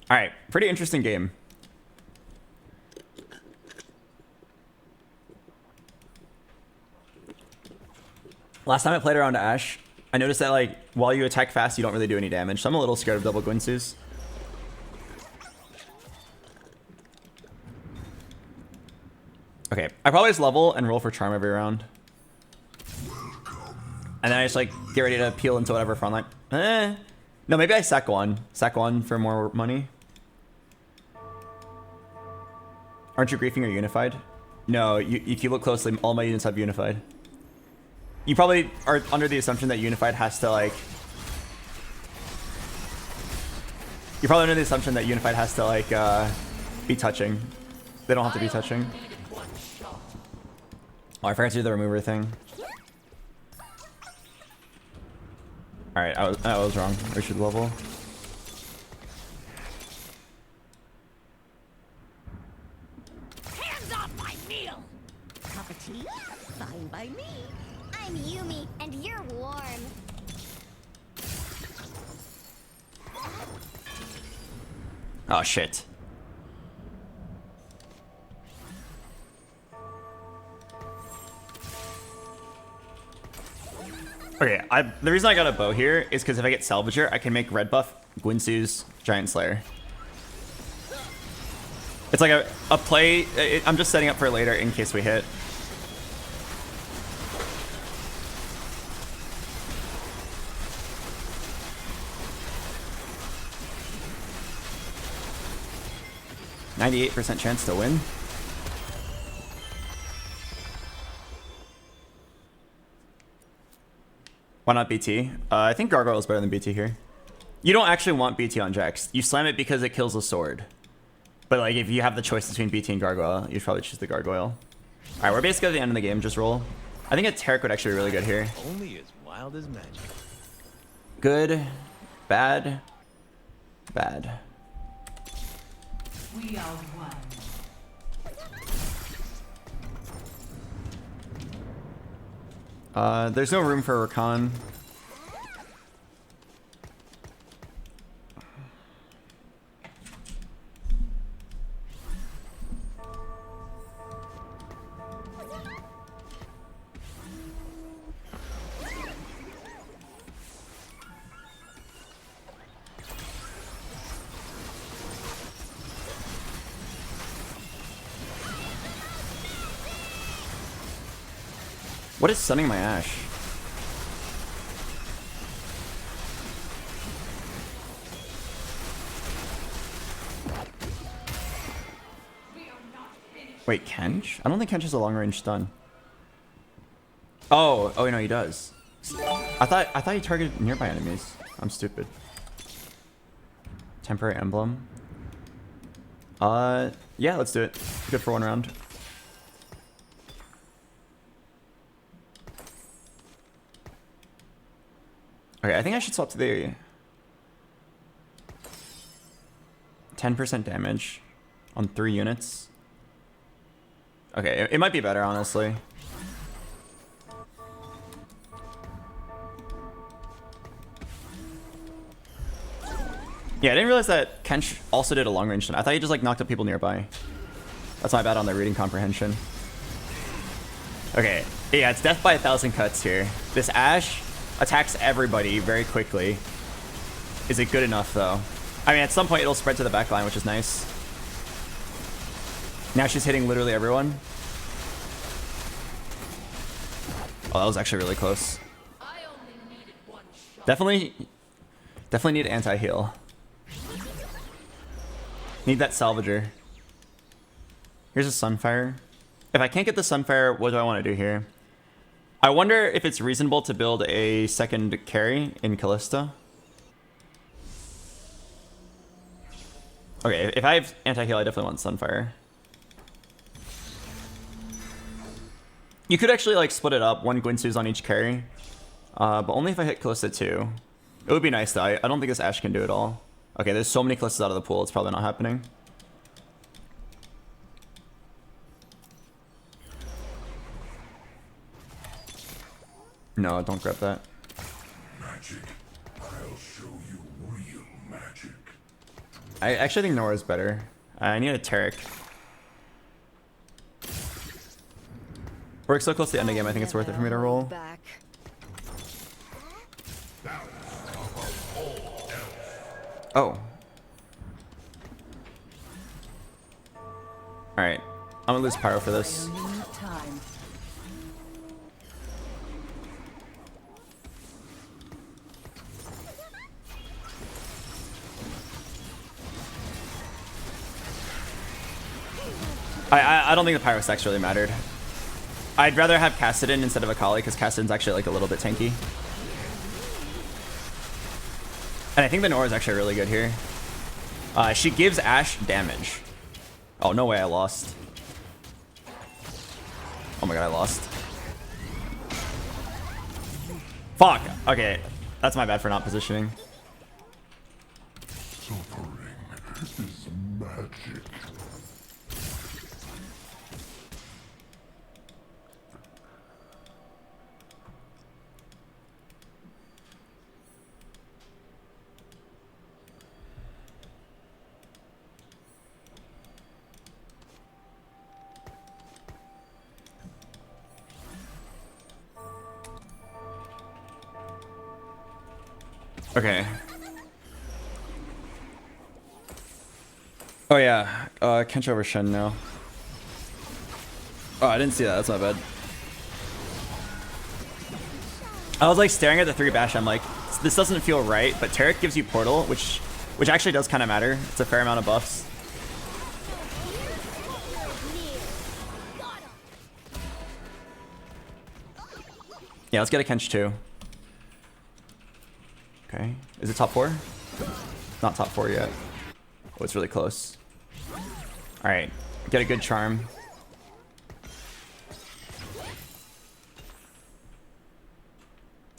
Alright, pretty interesting game. Last time I played around Ashe, I noticed that like while you attack fast, you don't really do any damage. So I'm a little scared of double Guinsus. Okay, I probably just level and roll for charm every round. And then I just like get ready to peel into whatever front line. No, maybe I sack one. Sack one for more money. Aren't you griefing or unified? No, if you look closely, all my units have unified. You probably are under the assumption that unified has to like... You're probably under the assumption that unified has to like be touching. They don't have to be touching. Oh, I forgot to do the remover thing. Alright, I was wrong. I should level. Hands off my meal! Cup of tea? Fine by me. I'm Yumi, and you're warm. Oh shit. Okay, the reason I got a bow here is because if I get Salvager, I can make red buff Guinsu's Giant Slayer. It's like a play. I'm just setting up for later in case we hit. %98 chance to win. Why not BT? I think Gargoyle is better than BT here. You don't actually want BT on Jax. You slam it because it kills a sword. But like, if you have the choice between BT and Gargoyle, you'd probably choose the Gargoyle. All right, we're basically at the end of the game. Just roll. I think a Taric would actually be really good here. Only as wild as magic. Good, bad, bad. We are one. There's no room for Rakan. What is stunning my Ashe? Wait, Kench? I don't think Kench has a long range stun. Oh, no, he does. I thought he targeted nearby enemies. I'm stupid. Temporary emblem. Yeah, let's do it. Good for one round. Okay, I think I should swap to the 10% damage on 3 units. Okay, it might be better, honestly. Yeah, I didn't realize that Kench also did a long range stun. I thought he just like knocked up people nearby. That's my bad on the reading comprehension. Okay, yeah, it's death by 1,000 cuts here. This Ashe attacks everybody very quickly. Is it good enough though? I mean, at some point it'll spread to the back line, which is nice. Now she's hitting literally everyone. Oh, that was actually really close. I only needed one shot. Definitely need anti-heal. Need that salvager. Here's a Sunfire. If I can't get the Sunfire, what do I want to do here? I wonder if it's reasonable to build a second carry in Callista. Okay, if I have anti-heal, I definitely want Sunfire. You could actually like split it up, 1 Guinsu's on each carry. But only if I hit Callista too. It would be nice though. I don't think this Ashe can do it all. Okay, there's so many Callistas out of the pool, it's probably not happening. No, don't grab that. Magic. I'll show you real magic. I actually think Nora's better. I need a Taric. We're so close to the end of the game, I think it's worth it for me to roll. Back. Oh. Alright. I'm gonna lose Pyro for this. Time. I don't think the Pyro stacks really mattered. I'd rather have Kassadin instead of Akali because Kassadin's actually like a little bit tanky. And I think the Nora is actually really good here. She gives Ashe damage. Oh, no way I lost. Oh my god, I lost. Fuck. Okay, that's my bad for not positioning. Suffering is magic. Okay. Oh yeah, Kench over Shen now. Oh, I didn't see that, that's my bad. I was like staring at the 3 bash, I'm like, this doesn't feel right, but Taric gives you Portal, which actually does kind of matter. It's a fair amount of buffs. Yeah, let's get a Kench too. Okay, is it top 4? Not top 4 yet. Oh, it's really close. Alright, get a good charm.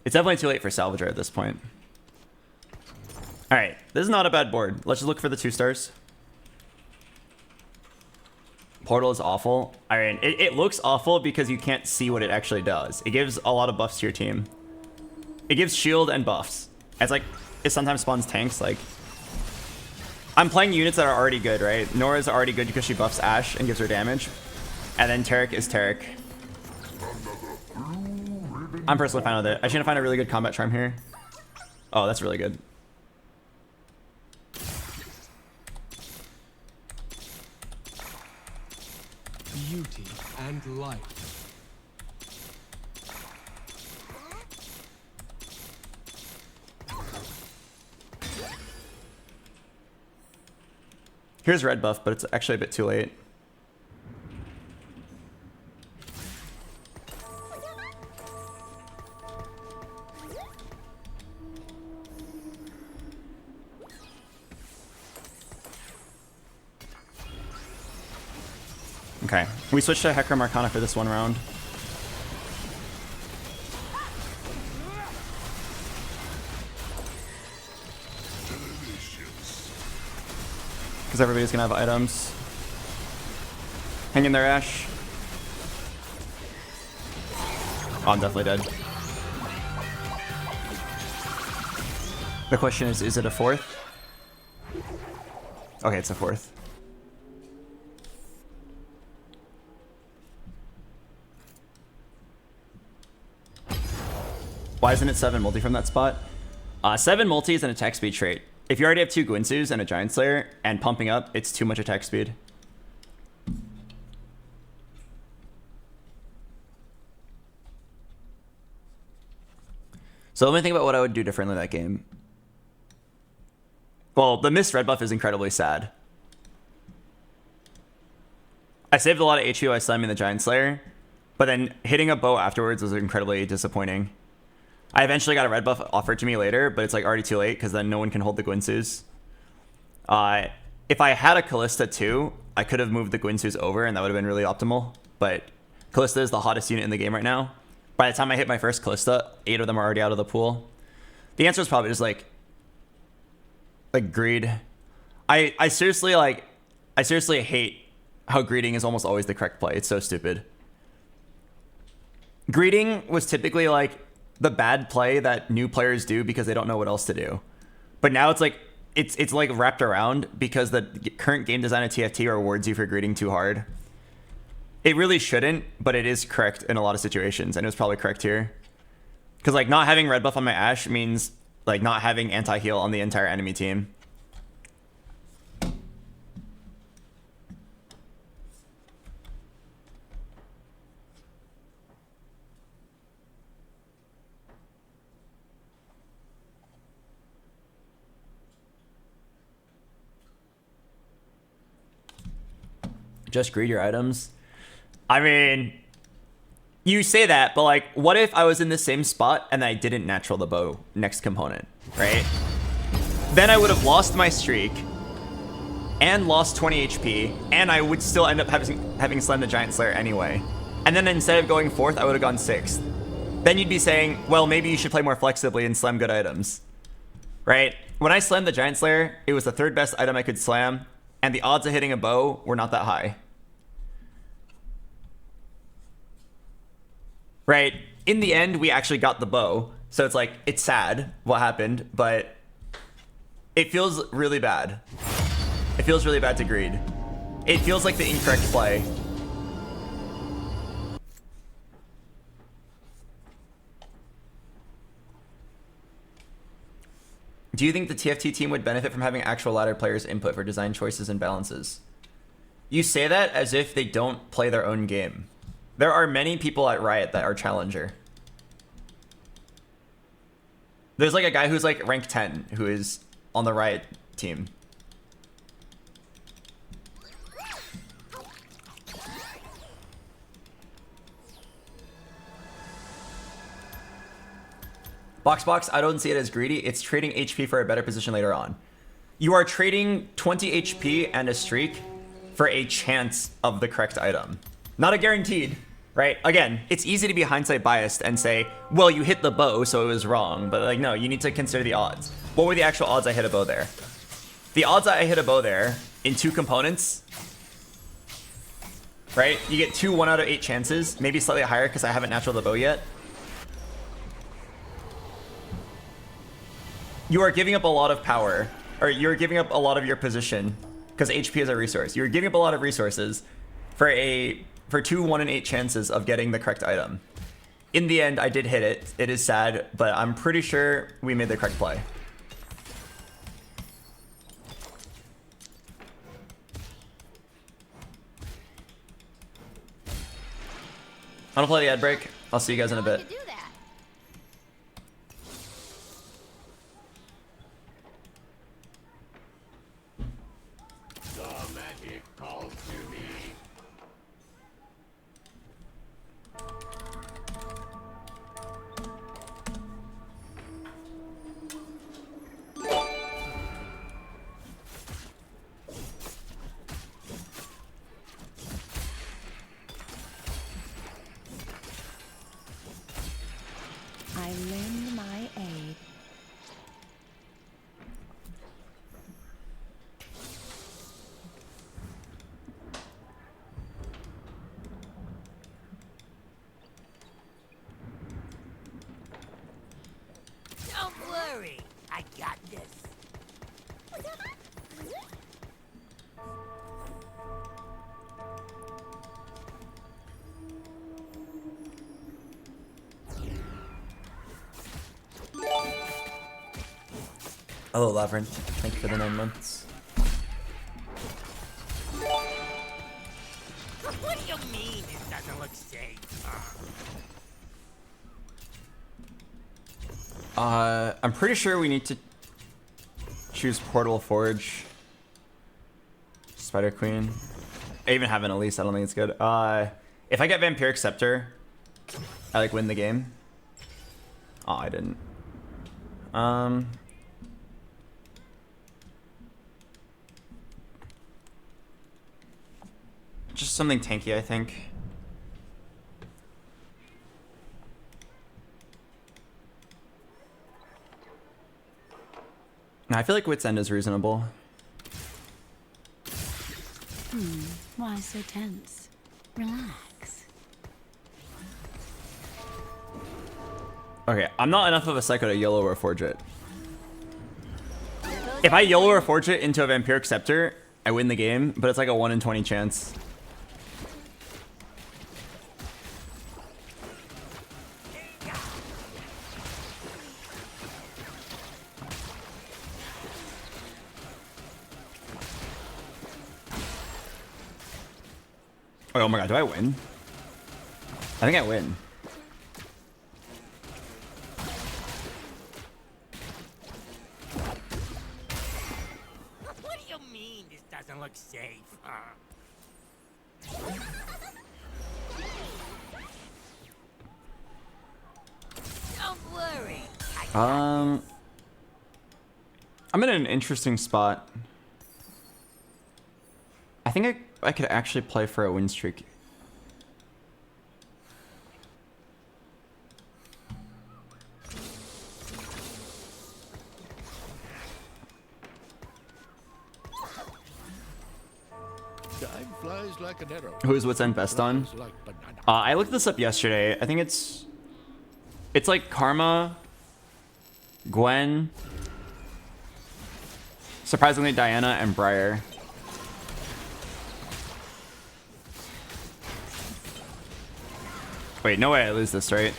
It's definitely too late for Salvager at this point. Alright, this is not a bad board. Let's just look for the 2 stars. Portal is awful. I mean, it looks awful because you can't see what it actually does. It gives a lot of buffs to your team. It gives shield and buffs. It's like, it sometimes spawns tanks, like... I'm playing units that are already good, right? Nora's already good because she buffs Ashe and gives her damage. And then Taric is Taric. I'm personally fine with it. I should find a really good combat charm here. Oh, that's really good. Beauty and light. Here's red buff, but it's actually a bit too late. Okay, we switched to Hecarim Arcana for this one round. Because everybody's gonna have items. Hang in there, Ash. Oh, I'm definitely dead. The question is it a fourth? Okay, it's a fourth. Why isn't it 7 multi from that spot? 7 multi is an attack speed trait. If you already have 2 Gwinsus and a Giant Slayer and pumping up, it's too much attack speed. So let me think about what I would do differently in that game. Well, the missed red buff is incredibly sad. I saved a lot of HP by slamming the Giant Slayer, but then hitting a bow afterwards was incredibly disappointing. I eventually got a red buff offered to me later, but it's like already too late because then no one can hold the Gwinsus. If I had a Callista too, I could have moved the Gwinsus over and that would have been really optimal. But Callista is the hottest unit in the game right now. By the time I hit my first Callista, 8 of them are already out of the pool. The answer is probably just like greed. I seriously hate how greeting is almost always the correct play. It's so stupid. Greeting was typically like the bad play that new players do because they don't know what else to do. But now it's like it's like wrapped around because the current game design of TFT rewards you for greeting too hard. It really shouldn't, but it is correct in a lot of situations, and it was probably correct here. Because like not having red buff on my Ashe means like not having anti-heal on the entire enemy team. Just greed your items. I mean, you say that, but like, what if I was in the same spot and I didn't natural the bow next component, right? Then I would have lost my streak and lost 20 HP, and I would still end up having slammed the Giant Slayer anyway. And then instead of going 4th, I would have gone 6th. Then you'd be saying, well, maybe you should play more flexibly and slam good items, right? When I slammed the Giant Slayer, it was the 3rd best item I could slam, and the odds of hitting a bow were not that high. Right? In the end, we actually got the bow. So it's like, it's sad what happened, but it feels really bad. It feels really bad to greed. It feels like the incorrect play. Do you think the TFT team would benefit from having actual ladder players' input for design choices and balances? You say that as if they don't play their own game. There are many people at Riot that are Challenger. There's like a guy who's like rank 10 who is on the Riot team. BoxBox, I don't see it as greedy. It's trading HP for a better position later on. You are trading 20 HP and a streak for a chance of the correct item. Not a guaranteed, right? Again, it's easy to be hindsight biased and say, well, you hit the bow, so it was wrong. But like, no, you need to consider the odds. What were the actual odds I hit a bow there? The odds I hit a bow there in 2 components, right? You get 2 1 out of 8 chances, maybe slightly higher because I haven't naturaled the bow yet. You are giving up a lot of power, or you're giving up a lot of your position because HP is a resource. You're giving up a lot of resources for 2 1 in 8 chances of getting the correct item. In the end, I did hit it. It is sad, but I'm pretty sure we made the correct play. I'm gonna play the ad break. I'll see you guys in a bit. You do that. I lend my aid. Don't worry, I got this. Hello, Labyrinth. Thank you for the 9 months. What do you mean it doesn't look safe? I'm pretty sure we need to choose Portable Forge. Spider Queen. I even have an Elise. I don't think it's good. If I get Vampiric Scepter, I like win the game. Oh, I didn't. Just something tanky, I think. I feel like Wit's End is reasonable. Why so tense? Relax. Okay, I'm not enough of a psycho to YOLO or Forge it. If I YOLO or Forge it into a Vampiric Scepter, I win the game, but it's like a 1 in 20 chance. Oh my god, do I win? I think I win. What do you mean this doesn't look safe? Don't worry. I'm in an interesting spot. I think I could actually play for a win streak. Time flies like an arrow. Who is What's End best on? Flies like banana. I looked this up yesterday. I think it's like Karma, Gwen, surprisingly Diana, and Briar. Wait, no way I lose this, right?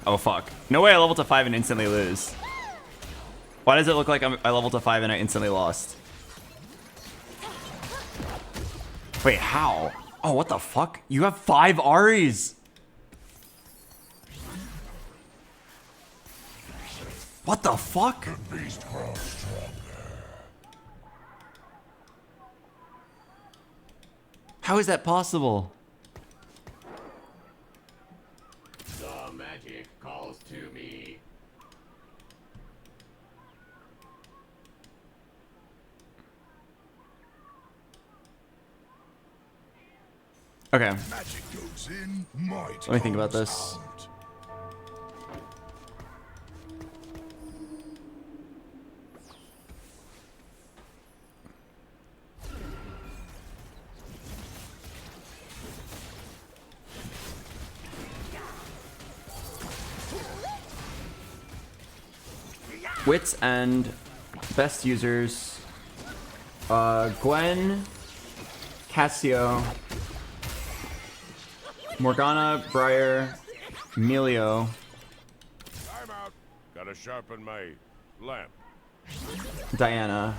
Oh fuck. No way I level to 5 and instantly lose. Why does it look like I leveled to 5 and I instantly lost? Wait, how? Oh, what the fuck? You have 5 Aries! What the fuck? Beast grows stronger. How is that possible? The magic calls to me. Okay, Magic goes in, might let me think about comes this. out. Wits and best users. Gwen, Cassio, Morgana, Briar, Emilio, Time out. Gotta sharpen my lamp. Diana.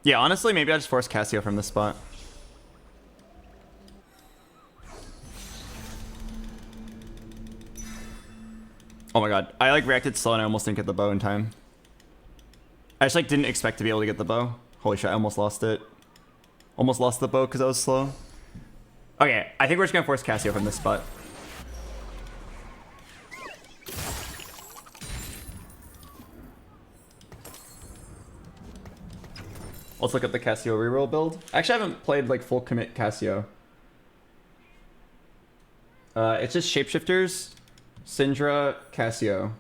Yeah, honestly, maybe I just force Cassio from this spot. Oh my god, I like reacted slow and I almost didn't get the bow in time. I just like didn't expect to be able to get the bow. Holy shit, I almost lost it. Almost lost the bow because I was slow. Okay, I think we're just gonna force Cassio from this spot. Let's look up the Cassio reroll build. Actually, I haven't played like full commit Cassio. It's just shapeshifters, Syndra, Cassio.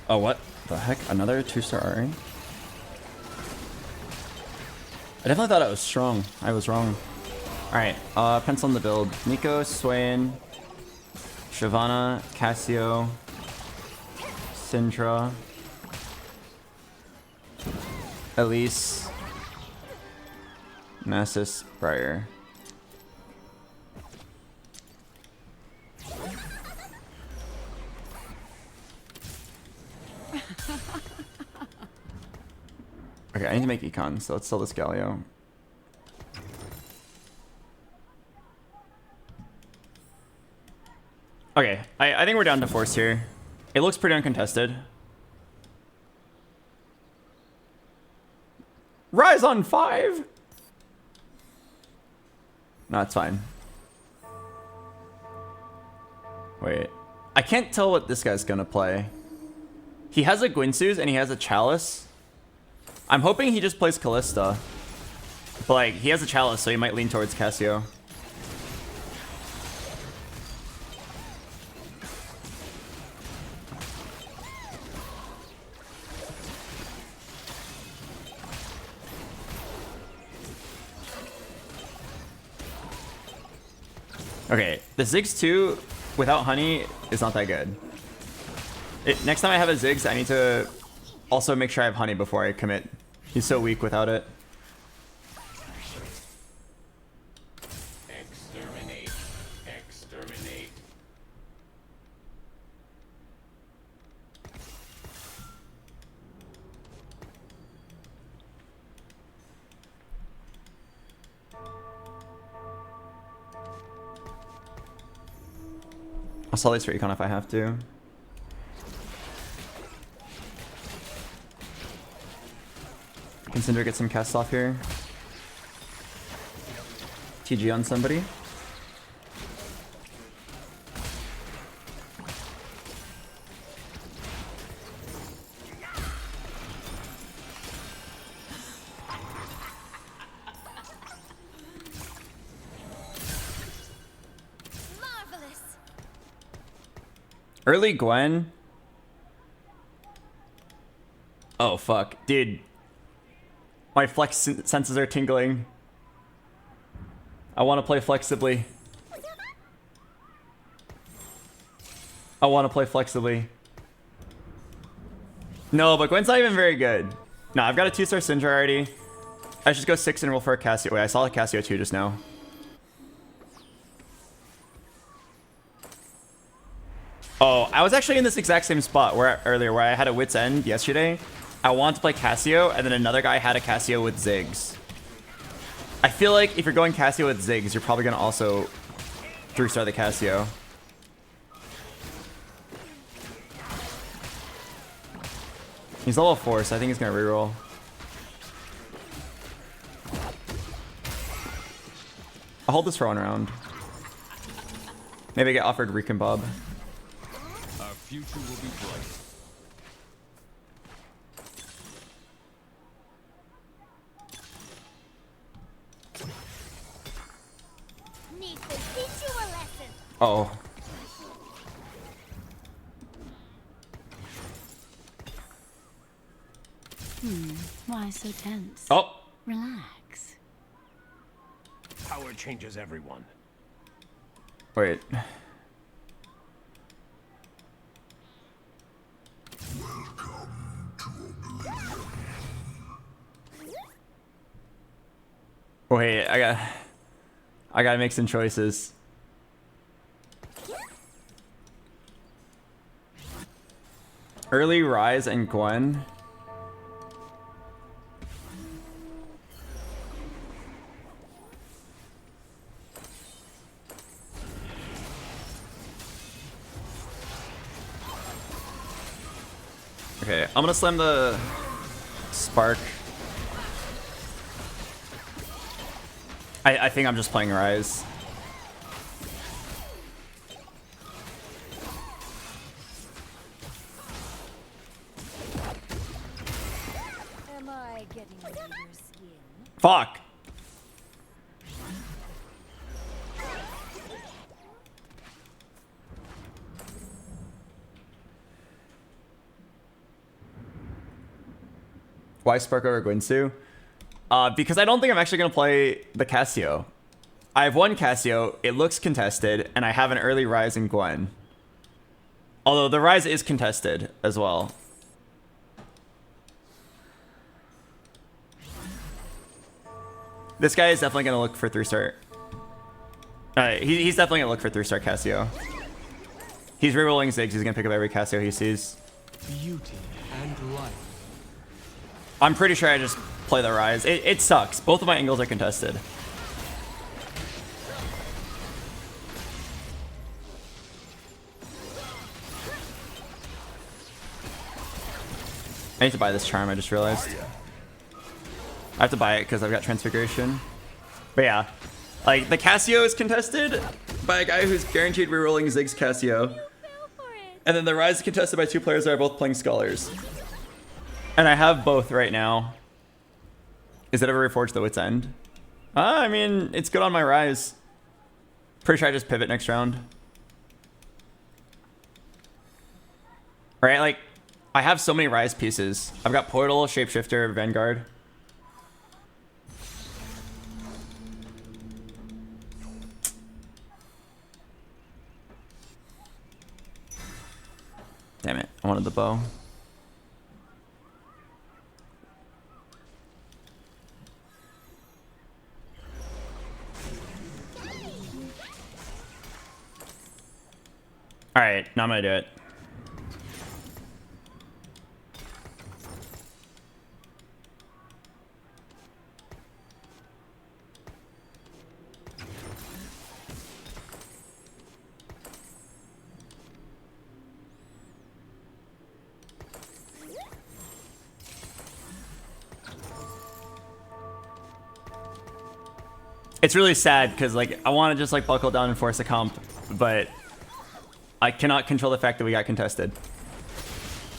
Oh, what the heck? Another 2-star RA? I definitely thought it was strong. I was wrong. Alright, pencil in the build. Nico, Swain, Shyvana, Cassio, Syndra, Elise, Nasus, Briar. Okay, I need to make econ, so let's sell this Galio. Okay, I think we're down to force here. It looks pretty uncontested. Rise on 5! No, it's fine. Wait. I can't tell what this guy's gonna play. He has a Guinsoo's and he has a Chalice. I'm hoping he just plays Callista. But like, he has a Chalice, so he might lean towards Cassio. Okay, the Ziggs 2 without Honey is not that good. Next time I have a Ziggs, I need to also make sure I have Honey before I commit. He's so weak without it. Exterminate. Exterminate. I'll sell these for econ if I have to. Can Cinder get some casts off here? TG on somebody. Marvelous. Early Gwen. Oh fuck, dude. My flex senses are tingling. I want to play flexibly. I want to play flexibly. No, but Gwen's not even very good. No, I've got a 2-star Syndra already. I should just go 6 and roll for a Cassio. Wait, I saw a Cassio 2 just now. Oh, I was actually in this exact same spot earlier where I had a Wit's End yesterday. I wanted to play Cassio, and then another guy had a Cassio with Ziggs. I feel like if you're going Cassio with Ziggs, you're probably going to also 3-star the Cassio. He's level 4, so I think he's going to reroll. I'll hold this for 1 round. Maybe I get offered Recon Bob. Our future will be bright. Need to teach you a lesson. Oh. Why so tense? Oh. Relax. Power changes everyone. Wait. Wait, I gotta make some choices. Early Rise and Gwen. Okay, I'm gonna slam the Spark. I think I'm just playing Rise. Am I getting under your skin? Fuck. Why Spark over Guinsu? Because I don't think I'm actually going to play the Cassio. I have one Cassio, it looks contested, and I have an early Rise in Gwen. Although the Rise is contested as well. This guy is definitely going to look for 3-star. He's definitely going to look for 3-star Cassio. He's rerolling Ziggs, he's going to pick up every Cassio he sees. Beauty and life. I'm pretty sure I just play the Rise. It sucks. Both of my angles are contested. I need to buy this charm, I just realized. I have to buy it because I've got Transfiguration. But yeah, like the Cassio is contested by a guy who's guaranteed rerolling Ziggs Cassio. And then the Rise is contested by 2 players that are both playing Scholars. And I have both right now. Is it ever reforged the Wit's End? I mean, it's good on my Rise. Pretty sure I just pivot next round. Right, like, I have so many Rise pieces. I've got Portal, Shapeshifter, Vanguard. Damn it, I wanted the bow. Alright, now I'm gonna do it. It's really sad because like I want to just like buckle down and force a comp, but I cannot control the fact that we got contested.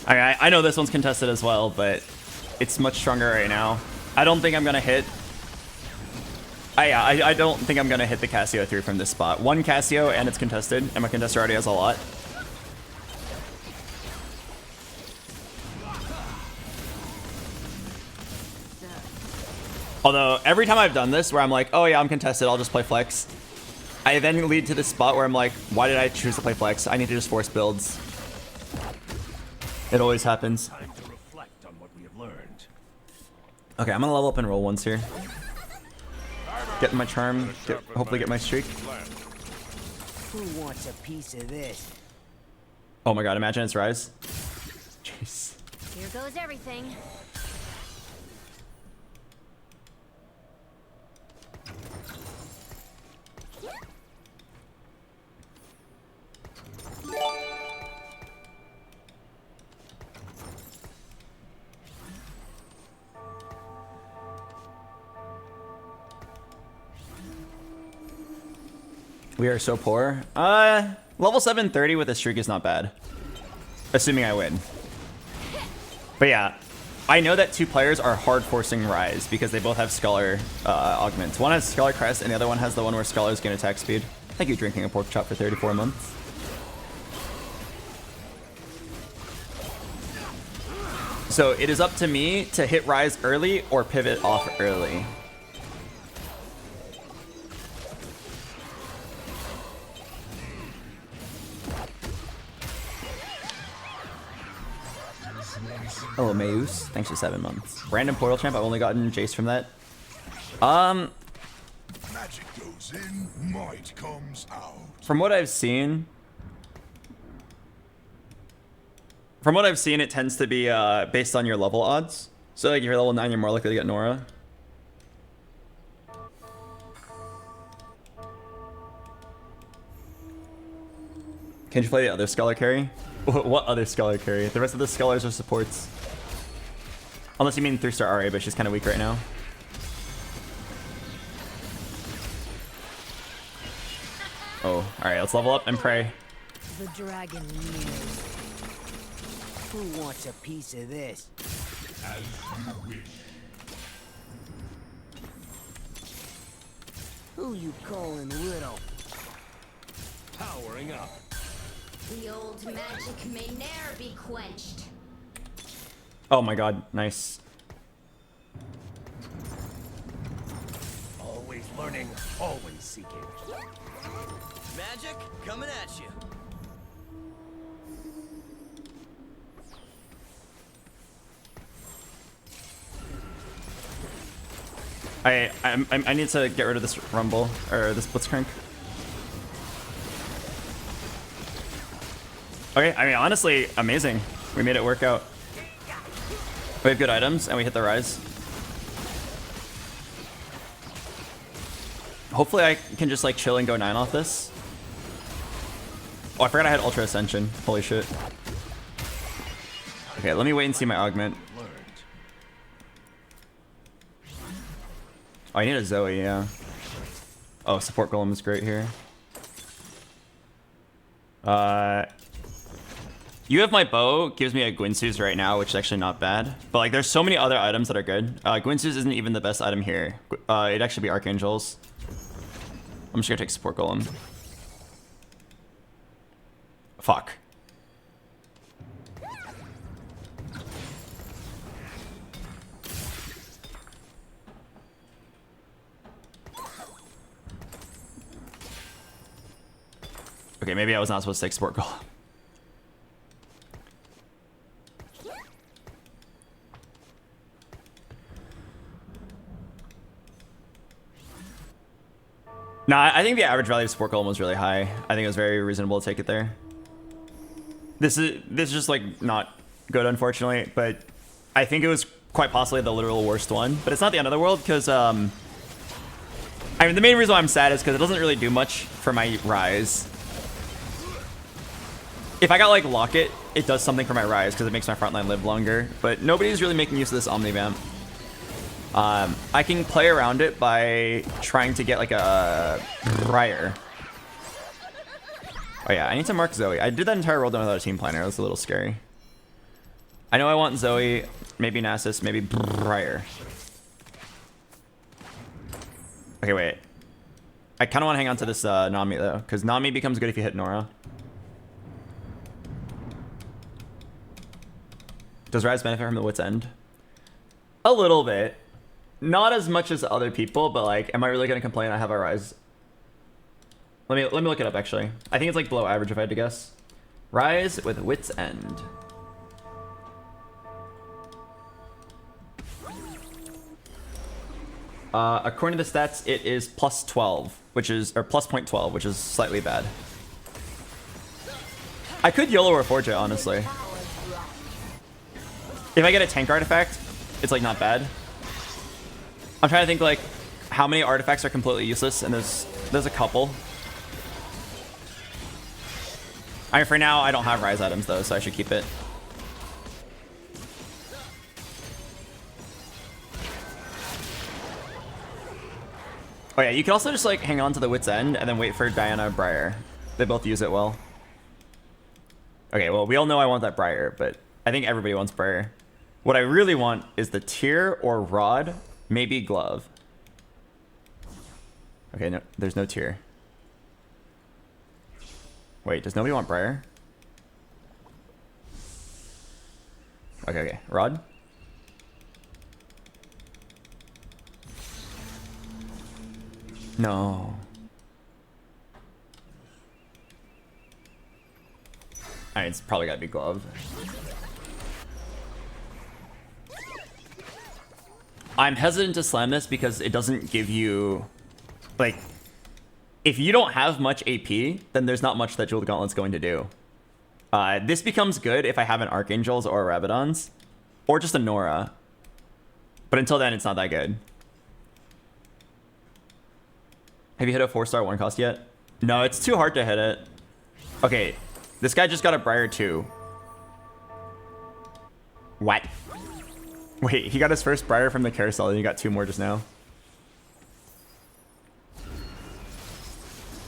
I know this one's contested as well, but it's much stronger right now. I don't think I'm gonna hit. I don't think I'm gonna hit the Cassio 3 from this spot. One Cassio and it's contested, and my contester already has a lot. Although every time I've done this where I'm like, oh yeah, I'm contested, I'll just play flex, I then lead to this spot where I'm like, why did I choose to play flex? I need to just force builds. It always happens. Time to reflect on what we have learned. Okay, I'm gonna level up and roll once here. Get my charm, hopefully get my streak. Who wants a piece of this? Oh my god, imagine it's Rise. Jeez. Here goes everything. We are so poor. Level 730 with a streak is not bad. Assuming I win. But yeah, I know that 2 players are hard forcing Rise because they both have Scholar augments. One has Scholar Crest and the other one has the one where Scholars gain attack speed. Thank you, drinking a pork chop for 34 months. So it is up to me to hit Rise early or pivot off early. Hello, Mayus. Thanks for 7 months. Random portal champ. I've only gotten Jace from that. Magic goes in, might comes out. From what I've seen, it tends to be based on your level odds. So like if you're level 9, you're more likely to get Nora. Can you play the other Scholar carry? What other Scholar carry? The rest of the Scholars are supports. Unless you mean 3-star RA, but she's kind of weak right now. Oh, alright, let's level up and pray. The dragon nears. Who wants a piece of this? As you wish. Who you calling little? Powering up. The old magic may ne'er be quenched. Oh my god, nice. Always learning, always seeking. Magic coming at you. I need to get rid of this rumble or this blitzcrank. Okay, I mean honestly, amazing. We made it work out. We have good items and we hit the rise. Hopefully I can just like chill and go 9 off this. Oh, I forgot I had Ultra Ascension. Holy shit. Okay, let me wait and see my augment. Oh, I need a Zoe, yeah. Oh, support golem is great here. You have my bow gives me a Gwynsu's right now, which is actually not bad. But like, there's so many other items that are good. Gwynsu's isn't even the best item here. It'd actually be Archangels. I'm just gonna take support golem. Fuck. Okay, maybe I was not supposed to take support golem. Nah, I think the average value of support golem was really high. I think it was very reasonable to take it there. This is just like not good, unfortunately, but I think it was quite possibly the literal worst one. But it's not the end of the world because I mean the main reason why I'm sad is because it doesn't really do much for my rise. If I got like Locket, it does something for my rise because it makes my frontline live longer. But nobody's really making use of this Omnivamp. I can play around it by trying to get like a Briar. Oh yeah, I need to mark Zoe. I did that entire roll down without a team planner. It was a little scary. I know I want Zoe, maybe Nasus, maybe Briar. Okay, wait. I kind of want to hang on to this Nami though, because Nami becomes good if you hit Nora. Does Rise benefit from the Wit's End? A little bit. Not as much as other people, but like, am I really gonna complain I have a Rise? Let me look it up actually. I think it's like below average if I had to guess. Rise with Wit's End. According to the stats, it is plus 12, which is, or plus 0.12, which is slightly bad. I could YOLO or Forge it, honestly. If I get a tank artifact, it's like not bad. I'm trying to think like how many artifacts are completely useless, and there's a couple. I mean, for now, I don't have Rise items though, so I should keep it. Oh yeah, you can also just like hang on to the Wit's End and then wait for Diana Briar. They both use it well. Okay, well, we all know I want that Briar, but I think everybody wants Briar. What I really want is the Tear or Rod, maybe Glove. Okay, no, there's no Tear. Wait, does nobody want Briar? Okay, Rod? No. Alright, it's probably gotta be Glove. I'm hesitant to slam this because it doesn't give you, like, if you don't have much AP, then there's not much that Jeweled Gauntlet's going to do. This becomes good if I have an Archangels or a Rabadons, or just a Nora. But until then, it's not that good. Have you hit a 4-star 1 cost yet? No, it's too hard to hit it. Okay, this guy just got a Briar too. What? Wait, he got his first Briar from the carousel and he got 2 more just now.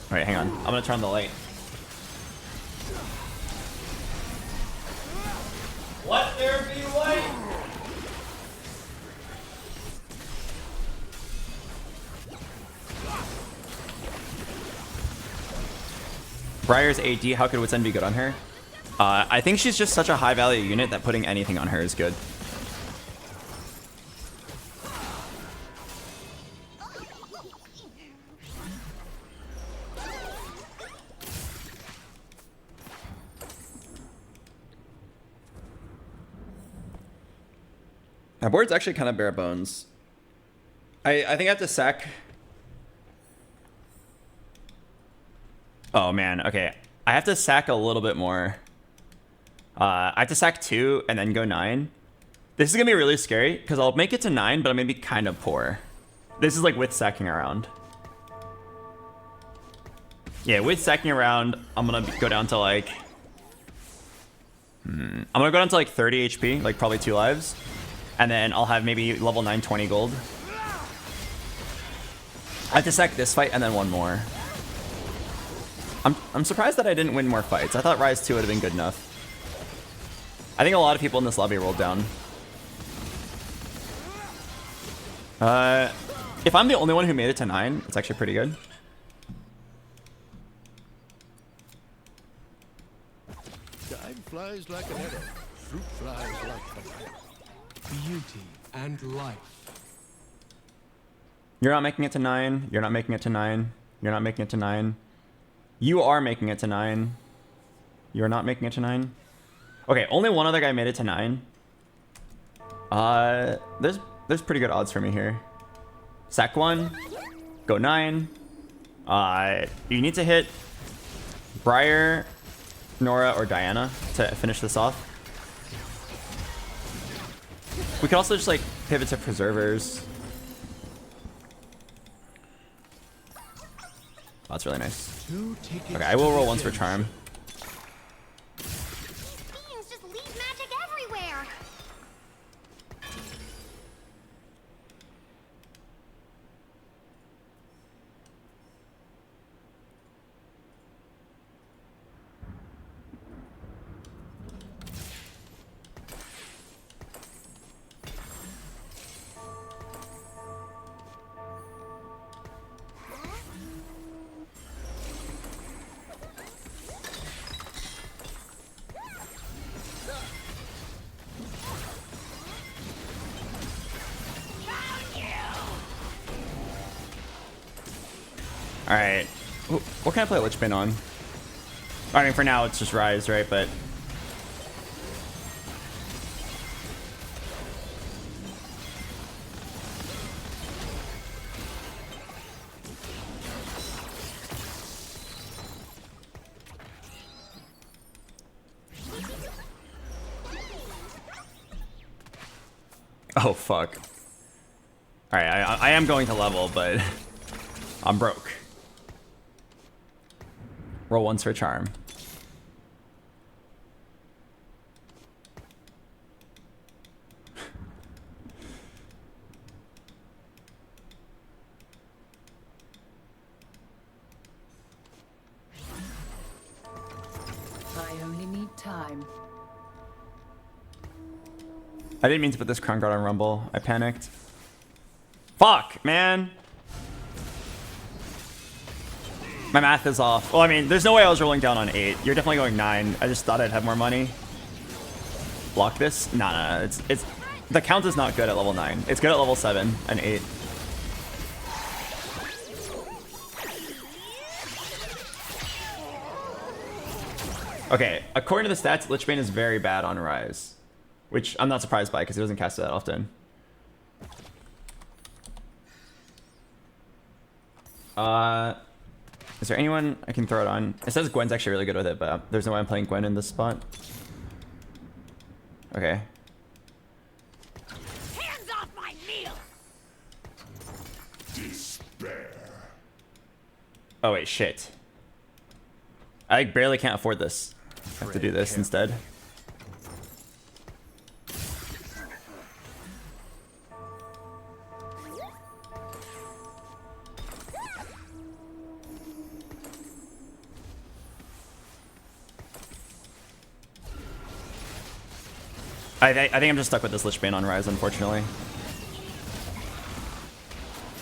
Alright, hang on. I'm gonna turn on the light. Let there be light! Briar's AD, how could Wits End be good on her? I think she's just such a high value unit that putting anything on her is good. My board's actually kind of bare bones. I think I have to sack. Oh man, okay. I have to sack a little bit more. I have to sack 2 and then go 9. This is gonna be really scary because I'll make it to 9, but I'm gonna be kind of poor. This is like with sacking around. Yeah, with sacking around, I'm gonna go down to like... I'm gonna go down to like 30 HP, like probably 2 lives. And then I'll have maybe level 9, 20 gold. I have to sack this fight and then 1 more. I'm surprised that I didn't win more fights. I thought Rise 2 would have been good enough. I think a lot of people in this lobby rolled down. If I'm the only one who made it to 9, it's actually pretty good. Time flies like an arrow. Fruit flies like a kite. Beauty and life. You're not making it to 9. You're not making it to 9. You're not making it to 9. You are making it to 9. You're not making it to 9. Okay, only one other guy made it to 9. There's pretty good odds for me here. Sack 1. Go 9. You need to hit Briar, Nora, or Diana to finish this off. We could also just like pivot to Preservers. Oh, that's really nice. Okay, I will roll once for Charm. Beings just leave magic everywhere. Alright. What can I play Lich Bane on? I mean, for now, it's just Rise, right? But... oh, fuck. Alright, I am going to level, but... I'm broke. Roll once for Charm. I only need time. I didn't mean to put this Crown Guard on Rumble. I panicked. Fuck, man. My math is off. Well, I mean, there's no way I was rolling down on 8. You're definitely going 9. I just thought I'd have more money. Block this? Nah. It's the count is not good at level 9. It's good at level 7 and 8. Okay, according to the stats, Lich Bane is very bad on Rise. Which I'm not surprised by because he doesn't cast it that often. Is there anyone I can throw it on? It says Gwen's actually really good with it, but there's no way I'm playing Gwen in this spot. Okay. Hands off my meal! Despair. Oh wait, shit. I barely can't afford this. I have to do this instead. I think I'm just stuck with this Lich Bane on Rise, unfortunately.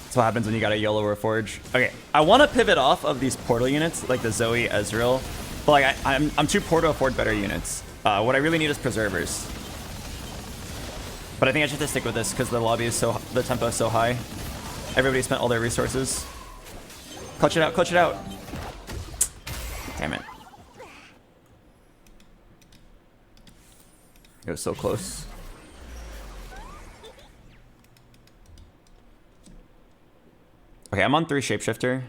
That's what happens when you got a YOLO or a Forge. Okay, I want to pivot off of these portal units, like the Zoe, Ezreal. But like, I'm too poor to afford better units. What I really need is Preservers. But I think I should have to stick with this because the lobby is the tempo is so high. Everybody spent all their resources. Clutch it out, clutch it out. Damn it. It was so close. Okay, I'm on 3 Shapeshifter.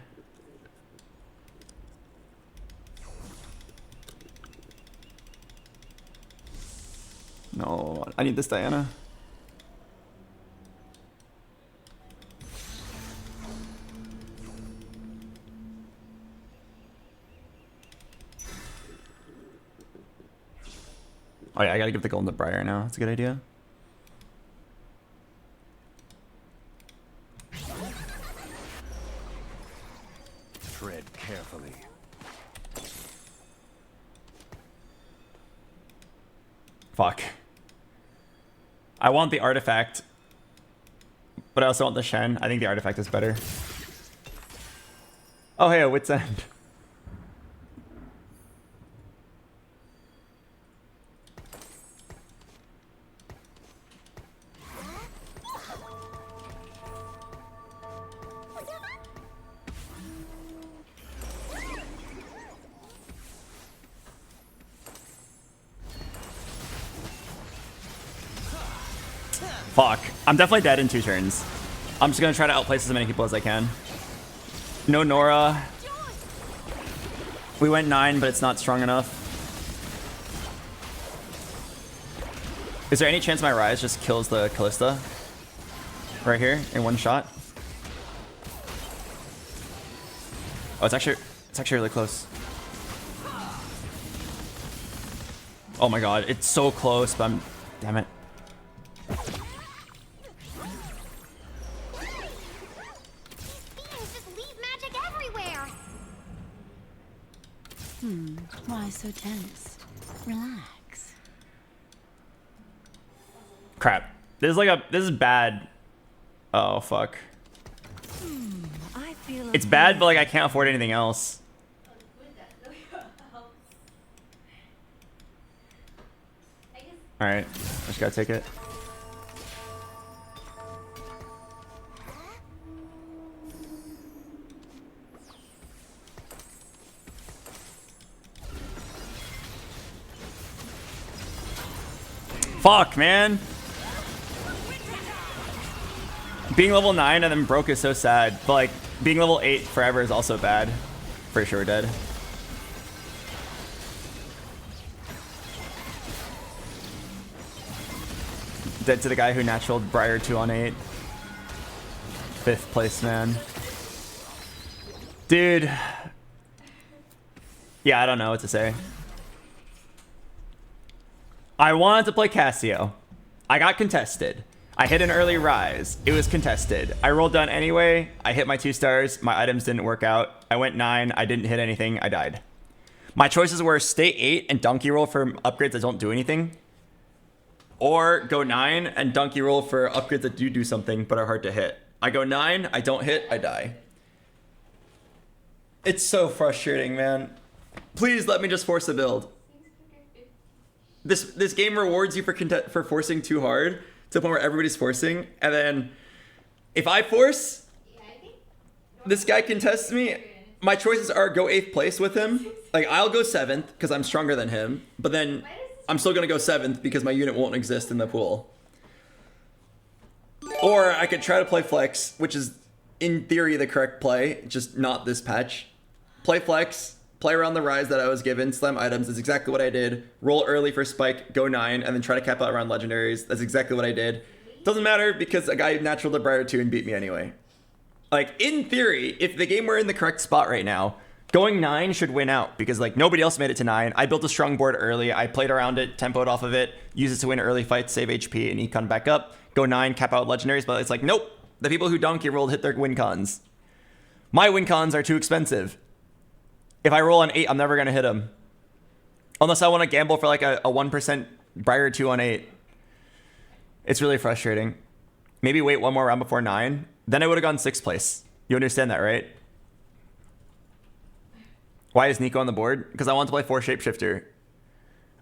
No, I need this Diana. Oh yeah, I gotta give the golden to Briar now. That's a good idea. Tread carefully. Fuck. I want the artifact, but I also want the Shen. I think the artifact is better. Oh hey, a Wit's End. Fuck. I'm definitely dead in 2 turns. I'm just gonna try to outplace as many people as I can. No Nora. We went 9, but it's not strong enough. Is there any chance my Rise just kills the Callista? Right here, in 1 shot? Oh, it's actually really close. Oh my god, it's so close, but I'm... Damn it. Why so tense? Relax. Crap. This is bad. Oh, fuck. I feel It's bad, but like I can't afford anything else. Alright, I just gotta take it. Fuck, man. Being level 9 and then broke is so sad. But like, being level 8 forever is also bad. For sure dead. Dead to the guy who naturaled Briar 2 on 8. 5th place, man. Dude. Yeah, I don't know what to say. I wanted to play Cassio. I got contested. I hit an early Rise. It was contested. I rolled down anyway. I hit my 2 stars. My items didn't work out. I went 9. I didn't hit anything. I died. My choices were stay 8 and donkey roll for upgrades that don't do anything. Or go 9 and donkey roll for upgrades that do something but are hard to hit. I go 9. I don't hit. I die. It's so frustrating, man. Please let me just force a build. This game rewards you for forcing too hard to the point where everybody's forcing, and then if I force, this guy contests me. My choices are go 8th place with him. Like I'll go 7th because I'm stronger than him, but then I'm still gonna go 7th because my unit won't exist in the pool. Or I could try to play flex, which is in theory the correct play, just not this patch. Play flex. Play around the Rise that I was given, slam items is exactly what I did. Roll early for spike, go 9, and then try to cap out around legendaries. That's exactly what I did. Doesn't matter because a guy naturaled the Briar 2 and beat me anyway. Like, in theory, if the game were in the correct spot right now, going 9 should win out because like nobody else made it to 9. I built a strong board early. I played around it, tempoed off of it, used it to win early fights, save HP, and econ back up. Go 9, cap out legendaries, but it's like, nope. The people who donkey rolled hit their win cons. My win cons are too expensive. If I roll on 8, I'm never going to hit him. Unless I want to gamble for like a 1% Briar 2 on 8. It's really frustrating. Maybe wait one more round before 9. Then I would have gone 6th place. You understand that, right? Why is Nico on the board? Because I want to play 4 Shapeshifter.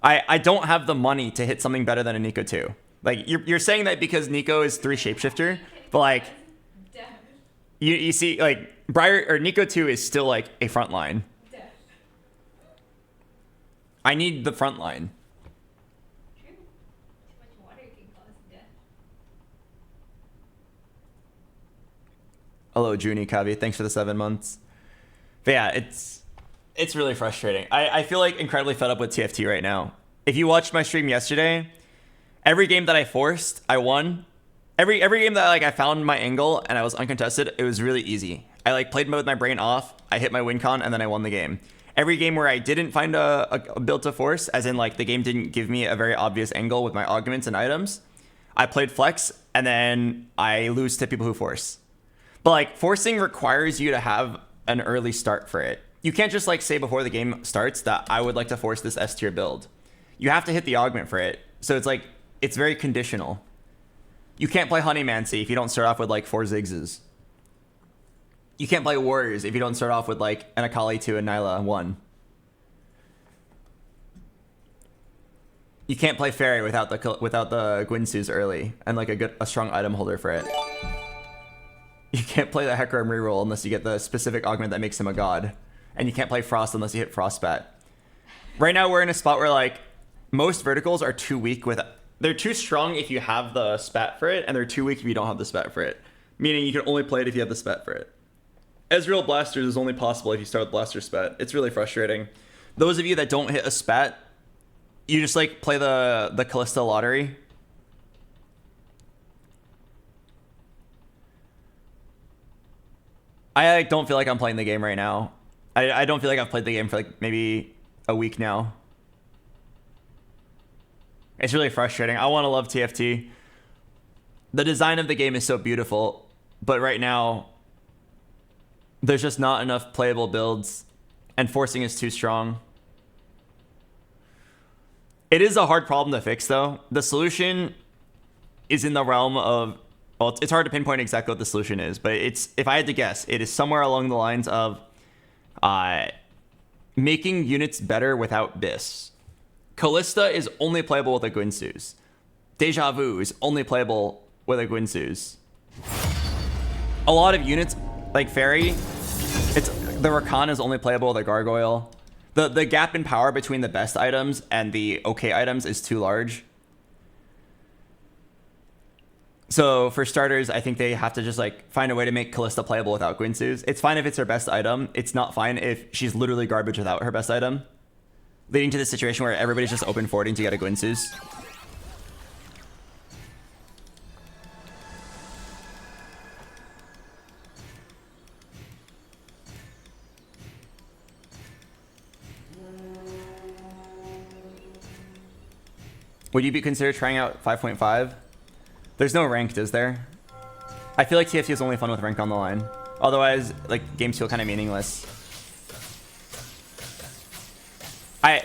I don't have the money to hit something better than a Nico 2. Like, you're saying that because Nico is 3 Shapeshifter, but like, you see, like, Nico 2 is still like a front line. I need the front line. Hello, Junie Kavi. Thanks for the 7 months. But yeah, it's really frustrating. I feel like incredibly fed up with TFT right now. If you watched my stream yesterday, every game that I forced, I won. Every game that like I found my angle and I was uncontested, it was really easy. I like played with my brain off. I hit my win con and then I won the game. Every game where I didn't find a build to force, as in like the game didn't give me a very obvious angle with my augments and items, I played flex and then I lose to people who force. But like forcing requires you to have an early start for it. You can't just like say before the game starts that I would like to force this S tier build. You have to hit the augment for it. So it's like, it's very conditional. You can't play Honeymancy if you don't start off with like 4 Ziggs. You can't play Warriors if you don't start off with like an Akali 2 and Nyla 1. You can't play Fairy without the Gwynsu's early and like a strong item holder for it. You can't play the Hecarim reroll unless you get the specific augment that makes him a god. And you can't play Frost unless you hit Frostbat. Right now we're in a spot where like most verticals are too weak with... They're too strong if you have the spat for it, and they're too weak if you don't have the spat for it. Meaning you can only play it if you have the spat for it. Ezreal Blasters is only possible if you start with Blaster Spat. It's really frustrating. Those of you that don't hit a spat, you just like play the Callista Lottery. I don't feel like I'm playing the game right now. I don't feel like I've played the game for like maybe a week now. It's really frustrating. I want to love TFT. The design of the game is so beautiful, but right now there's just not enough playable builds and forcing is too strong. It is a hard problem to fix though. The solution is in the realm of, well, it's hard to pinpoint exactly what the solution is, but it's, if I had to guess, it is somewhere along the lines of making units better without Bis. Callista is only playable with a Gwynsu's. Deja Vu is only playable with a Gwynsu's. A lot of units, like Fairy, the Rakan is only playable with a Gargoyle. The gap in power between the best items and the okay items is too large. So for starters, I think they have to just like find a way to make Callista playable without Gwynsu's. It's fine if it's her best item. It's not fine if she's literally garbage without her best item. Leading to this situation where everybody's just open forwarding to get a Gwynsu's. Would you be considered trying out 5.5? There's no ranked, is there? I feel like TFT is only fun with rank on the line. Otherwise, like, games feel kind of meaningless.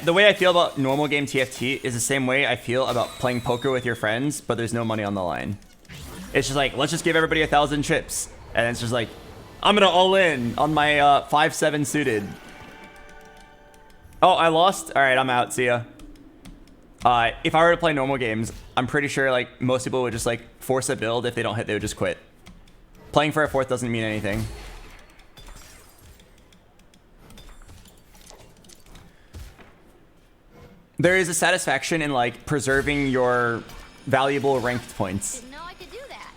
The way I feel about normal game TFT is the same way I feel about playing poker with your friends, but there's no money on the line. It's just like, let's just give everybody 1,000 chips. And it's just like, I'm gonna all in on my 5-7 suited. Oh, I lost? Alright, I'm out. See ya. If I were to play normal games, I'm pretty sure like most people would just like force a build. If they don't hit, they would just quit. Playing for a 4th doesn't mean anything. There is a satisfaction in like preserving your valuable ranked points. Didn't know I could do that.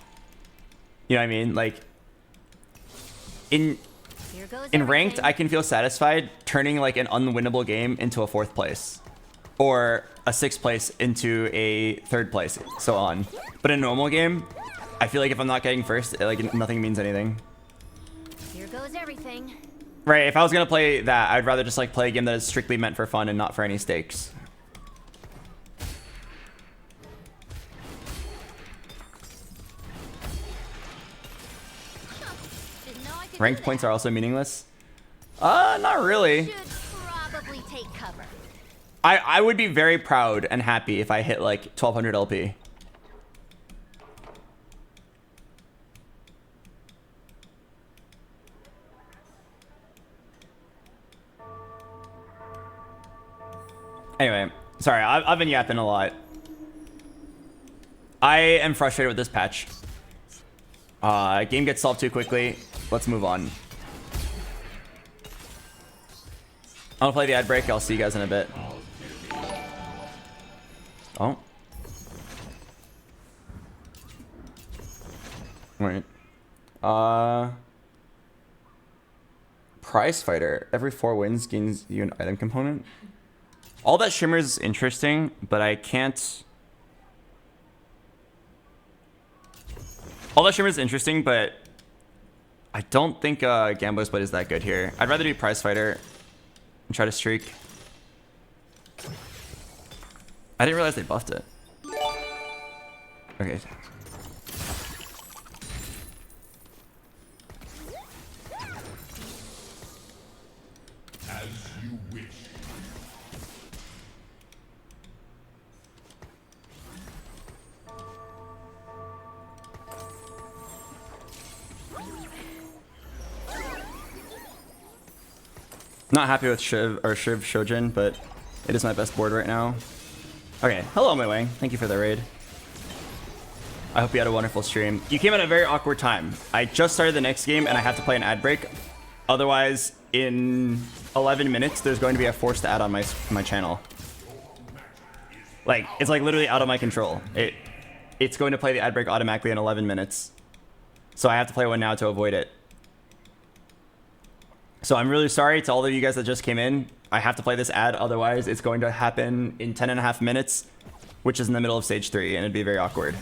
You know what I mean? Like in ranked, I can feel satisfied turning like an unwinnable game into a 4th place. Or a 6th place into a 3rd place, so on. But in a normal game, I feel like if I'm not getting first, like nothing means anything. Here goes everything. Right, if I was gonna play that, I'd rather just like play a game that is strictly meant for fun and not for any stakes. Ranked points are also meaningless? Not really. Should probably take cover. I would be very proud and happy if I hit like 1200 LP. Anyway, sorry, I've been yapping a lot. I am frustrated with this patch. Game gets solved too quickly. Let's move on. I'll play the ad break. I'll see you guys in a bit. Oh. Wait. Prize fighter. Every 4 wins gains you an item component. All that shimmer is interesting, but I can't. All that shimmer is interesting, but I don't think Gambo's Blade is that good here. I'd rather do prize fighter and try to streak. I didn't realize they buffed it. Okay. As you wish. Not happy with Shiv Shojin, but it is my best board right now. Okay, hello my wing. Thank you for the raid. I hope you had a wonderful stream. You came at a very awkward time. I just started the next game and I have to play an ad break. Otherwise, in 11 minutes, there's going to be a forced ad on my channel. Like, it's like literally out of my control. It's going to play the ad break automatically in 11 minutes. So I have to play one now to avoid it. So I'm really sorry to all of you guys that just came in. I have to play this ad, otherwise it's going to happen in 10.5 minutes, which is in the middle of stage 3, and it'd be very awkward.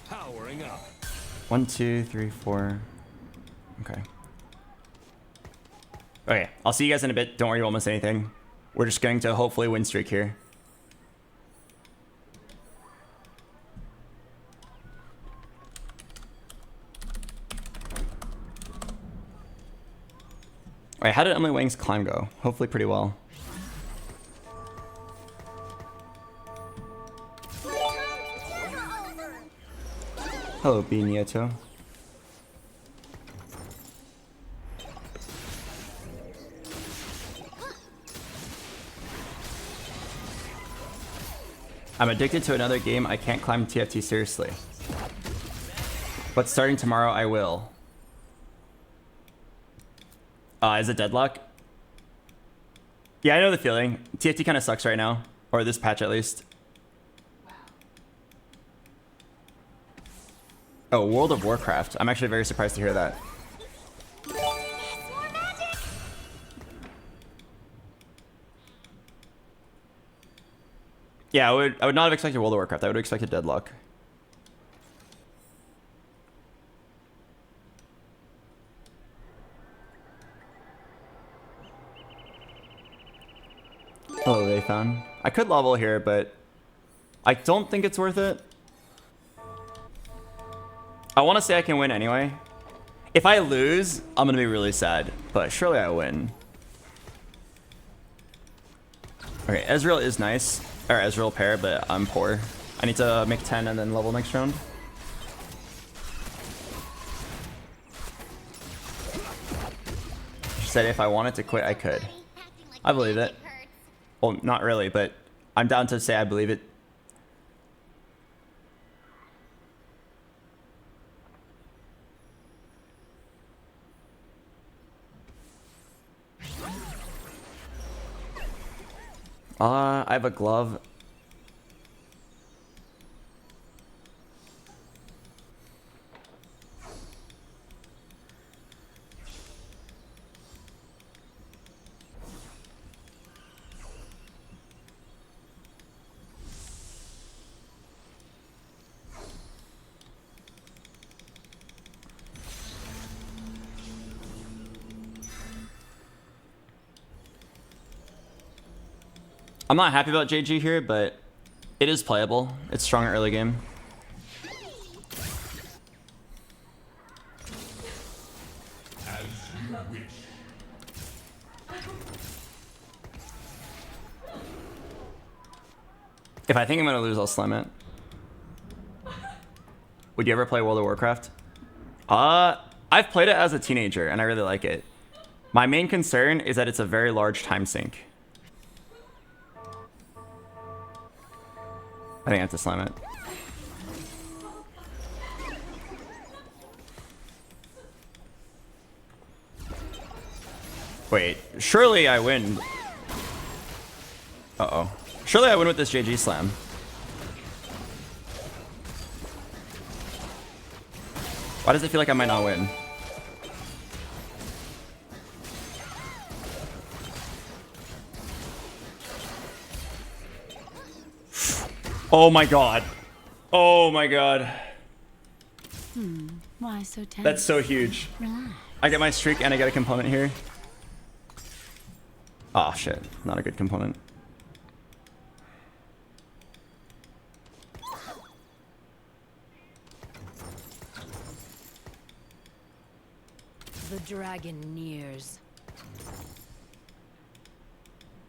Powering up. 1, 2, 3, 4. Okay. Okay, I'll see you guys in a bit. Don't worry, you won't miss anything. We're just going to hopefully win streak here. Alright, how did Emily Wang's climb go? Hopefully pretty well. Hello, B Nieto. I'm addicted to another game. I can't climb TFT seriously. But starting tomorrow, I will. Is it deadlock? Yeah, I know the feeling. TFT kind of sucks right now. Or this patch, at least. Oh, World of Warcraft. I'm actually very surprised to hear that. Yeah, I would not have expected World of Warcraft. I would have expected deadlock. Hello, Lathan. I could level here, but I don't think it's worth it. I want to say I can win anyway. If I lose, I'm going to be really sad, but surely I win. Okay, Ezreal is nice. Or Ezreal pair, but I'm poor. I need to make 10 and then level next round. She said if I wanted to quit, I could. I believe it. Well, not really, but I'm down to say I believe it. I have a glove. I'm not happy about JG here, but it is playable. It's strong early game. As you wish. If I think I'm gonna lose, I'll slam it. Would you ever play World of Warcraft? I've played it as a teenager, and I really like it. My main concern is that it's a very large time sink. I think I have to slam it. Wait, surely I win. Uh-oh. Surely I win with this JG slam. Why does it feel like I might not win? Oh my god. Oh my god. Why so tense? That's so huge. Relax. I get my streak and I get a component here. Oh shit, not a good component. The dragon nears.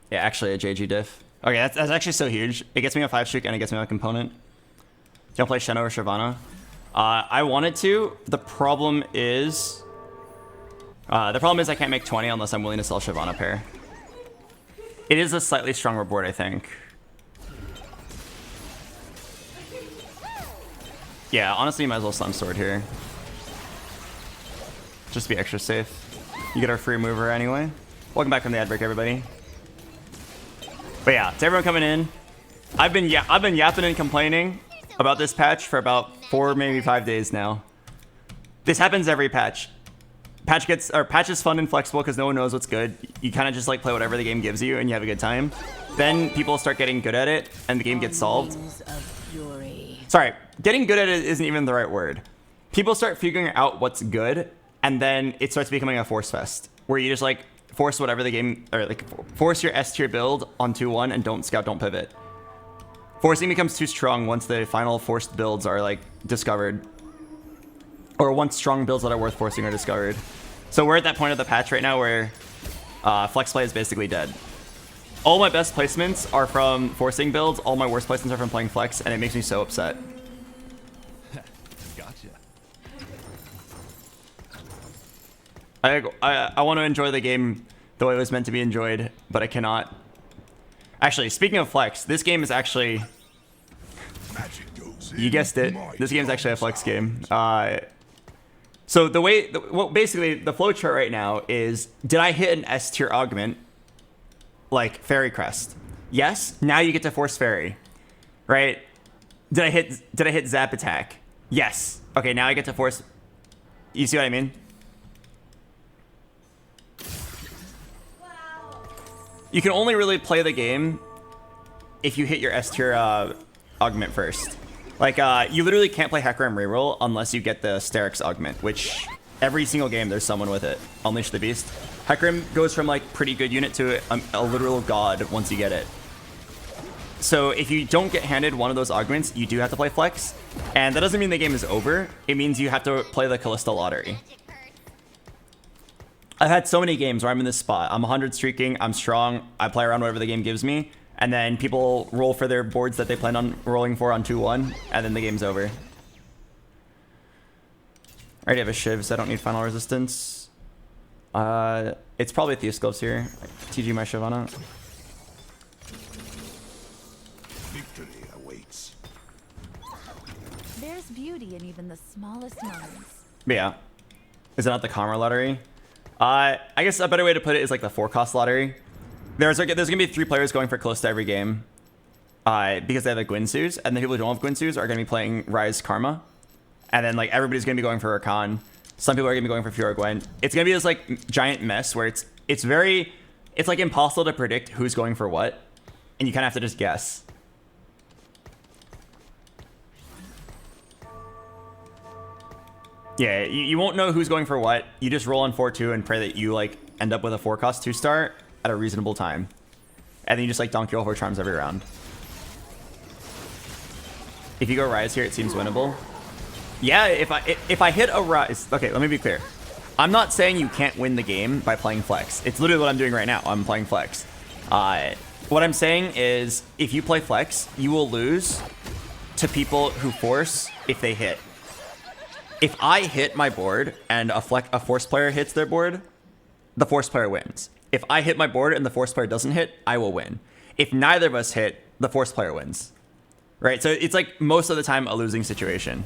Yeah, actually a JG diff. Okay, that's actually so huge. It gets me a 5 streak and it gets me a component. Don't play Shen or Shyvana. I wanted to. The problem is I can't make 20 unless I'm willing to sell Shyvana pair. It is a slightly stronger board, I think. Yeah, honestly, you might as well slam sword here. Just to be extra safe. You get our free mover anyway. Welcome back from the ad break, everybody. But yeah, to everyone coming in, I've been yapping and complaining about this patch for about 4, maybe 5 days now. This happens every patch. Patch is fun and flexible because no one knows what's good. You kind of just like play whatever the game gives you and you have a good time. Then people start getting good at it and the game gets solved. Sorry, getting good at it isn't even the right word. People start figuring out what's good and then it starts becoming a force fest where you just like force whatever the game, or like force your S tier build on 2-1 and don't scout, don't pivot. Forcing becomes too strong once the final forced builds are like discovered. Or once strong builds that are worth forcing are discovered. So we're at that point of the patch right now where flex play is basically dead. All my best placements are from forcing builds, all my worst placements are from playing flex, and it makes me so upset. Gotcha. I want to enjoy the game the way it was meant to be enjoyed, but I cannot. Actually, speaking of flex, this game is actually... You guessed it. This game is actually a flex game. So the way... Well, basically, the flowchart right now is, did I hit an S tier augment, like Fairy Crest? Yes. Now you get to force Fairy, right? Did I hit Zap Attack? Yes. Okay, now I get to force... You see what I mean? You can only really play the game if you hit your S tier augment first. Like, you literally can't play Hecarim reroll unless you get the Sterix augment, which every single game there's someone with it. Unleash the Beast. Hecarim goes from like pretty good unit to a literal god once you get it. So if you don't get handed one of those augments, you do have to play flex. And that doesn't mean the game is over. It means you have to play the Callista lottery. I've had so many games where I'm in this spot. I'm 100 streaking, I'm strong, I play around whatever the game gives me, and then people roll for their boards that they plan on rolling for on 2-1, and then the game's over. I already have a Shiv, so I don't need final resistance. It's probably Theus Gloves here. TG my Shyvana. Victory awaits. There's beauty in even the smallest moments. But yeah. Is it not the Commer lottery? I guess a better way to put it is like the 4-cost lottery. There's gonna be 3 players going for close to every game, because they have a Gwynsu's, and the people who don't have Gwynsu's are gonna be playing Rise Karma, and then like everybody's gonna be going for Rakan. Some people are gonna be going for Fiora Gwen. It's gonna be this like giant mess where it's like impossible to predict who's going for what, and you kind of have to just guess. Yeah, you won't know who's going for what. You just roll on 4-2 and pray that you like end up with a 4-cost 2-star at a reasonable time. And then you just like donkey roll for charms every round. If you go Rise here, it seems winnable. Yeah, if I hit a Rise... Okay, let me be clear. I'm not saying you can't win the game by playing flex. It's literally what I'm doing right now. I'm playing flex. What I'm saying is if you play flex, you will lose to people who force if they hit. If I hit my board and a force player hits their board, the force player wins. If I hit my board and the force player doesn't hit, I will win. If neither of us hit, the force player wins. Right? So it's like most of the time a losing situation.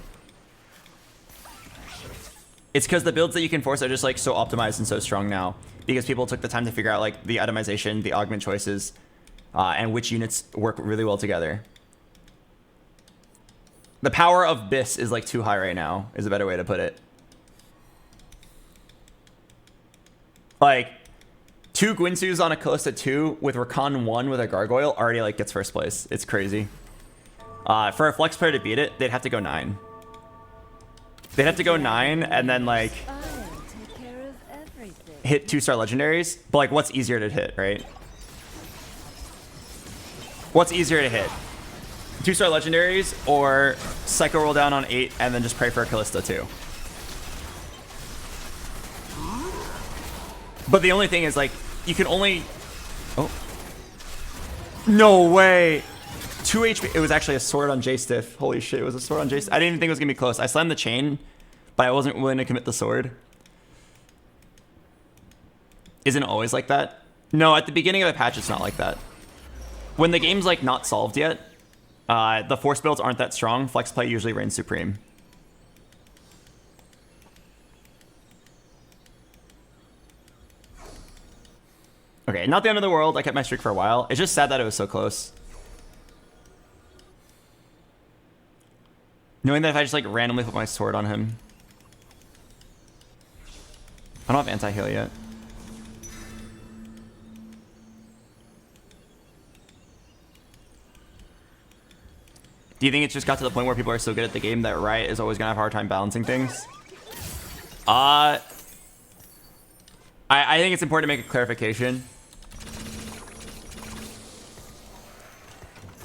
It's because the builds that you can force are just like so optimized and so strong now because people took the time to figure out like the itemization, the augment choices, and which units work really well together. The power of BIS is like too high right now, is a better way to put it. Like, 2 Guinsus on a Callista 2 with Rakan 1 with a Gargoyle already like gets first place. It's crazy. For a flex player to beat it, they'd have to go 9. They'd have to go 9 and then like hit 2-star legendaries. But like, what's easier to hit, right? What's easier to hit? 2-star legendaries or Psycho roll down on 8 and then just pray for a Callista 2. But the only thing is like, you can only... Oh. No way. 2 HP. It was actually a sword on J-Stiff. Holy shit, it was a sword on J-Stiff. I didn't even think it was going to be close. I slammed the chain, but I wasn't willing to commit the sword. Isn't it always like that? No, at the beginning of a patch, it's not like that. When the game's like not solved yet, the force builds aren't that strong. Flex play usually reigns supreme. Okay, not the end of the world. I kept my streak for a while. It's just sad that it was so close. Knowing that if I just like randomly put my sword on him. I don't have anti-heal yet. Do you think it's just got to the point where people are so good at the game that Riot is always gonna have a hard time balancing things? I think it's important to make a clarification.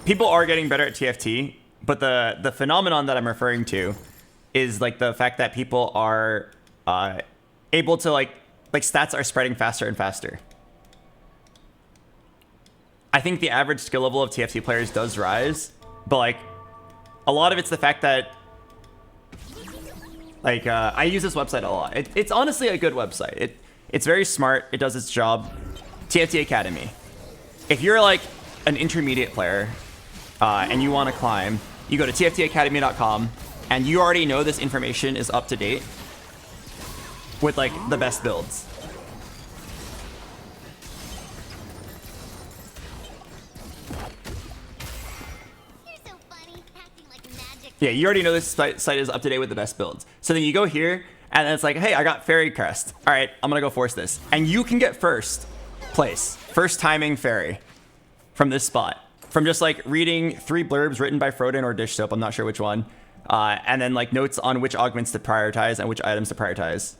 People are getting better at TFT, but the phenomenon that I'm referring to is like the fact that people are able to like stats are spreading faster and faster. I think the average skill level of TFT players does rise, but like a lot of it's the fact that like I use this website a lot. It's honestly a good website. It's very smart. It does its job. TFT Academy. If you're like an intermediate player and you want to climb, you go to tftacademy.com and you already know this information is up to date with like the best builds. Yeah, you already know this site is up to date with the best builds. So then you go here, and then it's like, hey, I got Fairy Crest. All right, I'm going to go force this. And you can get first place, first timing Fairy from this spot. From just like reading 3 blurbs written by Froden or Dish Soap, I'm not sure which one. And then like notes on which augments to prioritize and which items to prioritize.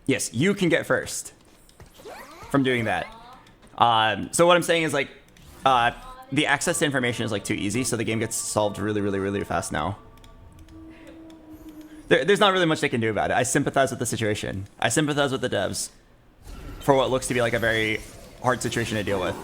Yes, you can get first from doing that. So what I'm saying is like, the access to information is like too easy, so the game gets solved really, really, really fast now. There's not really much they can do about it. I sympathize with the situation. I sympathize with the devs for what looks to be like a very hard situation to deal with.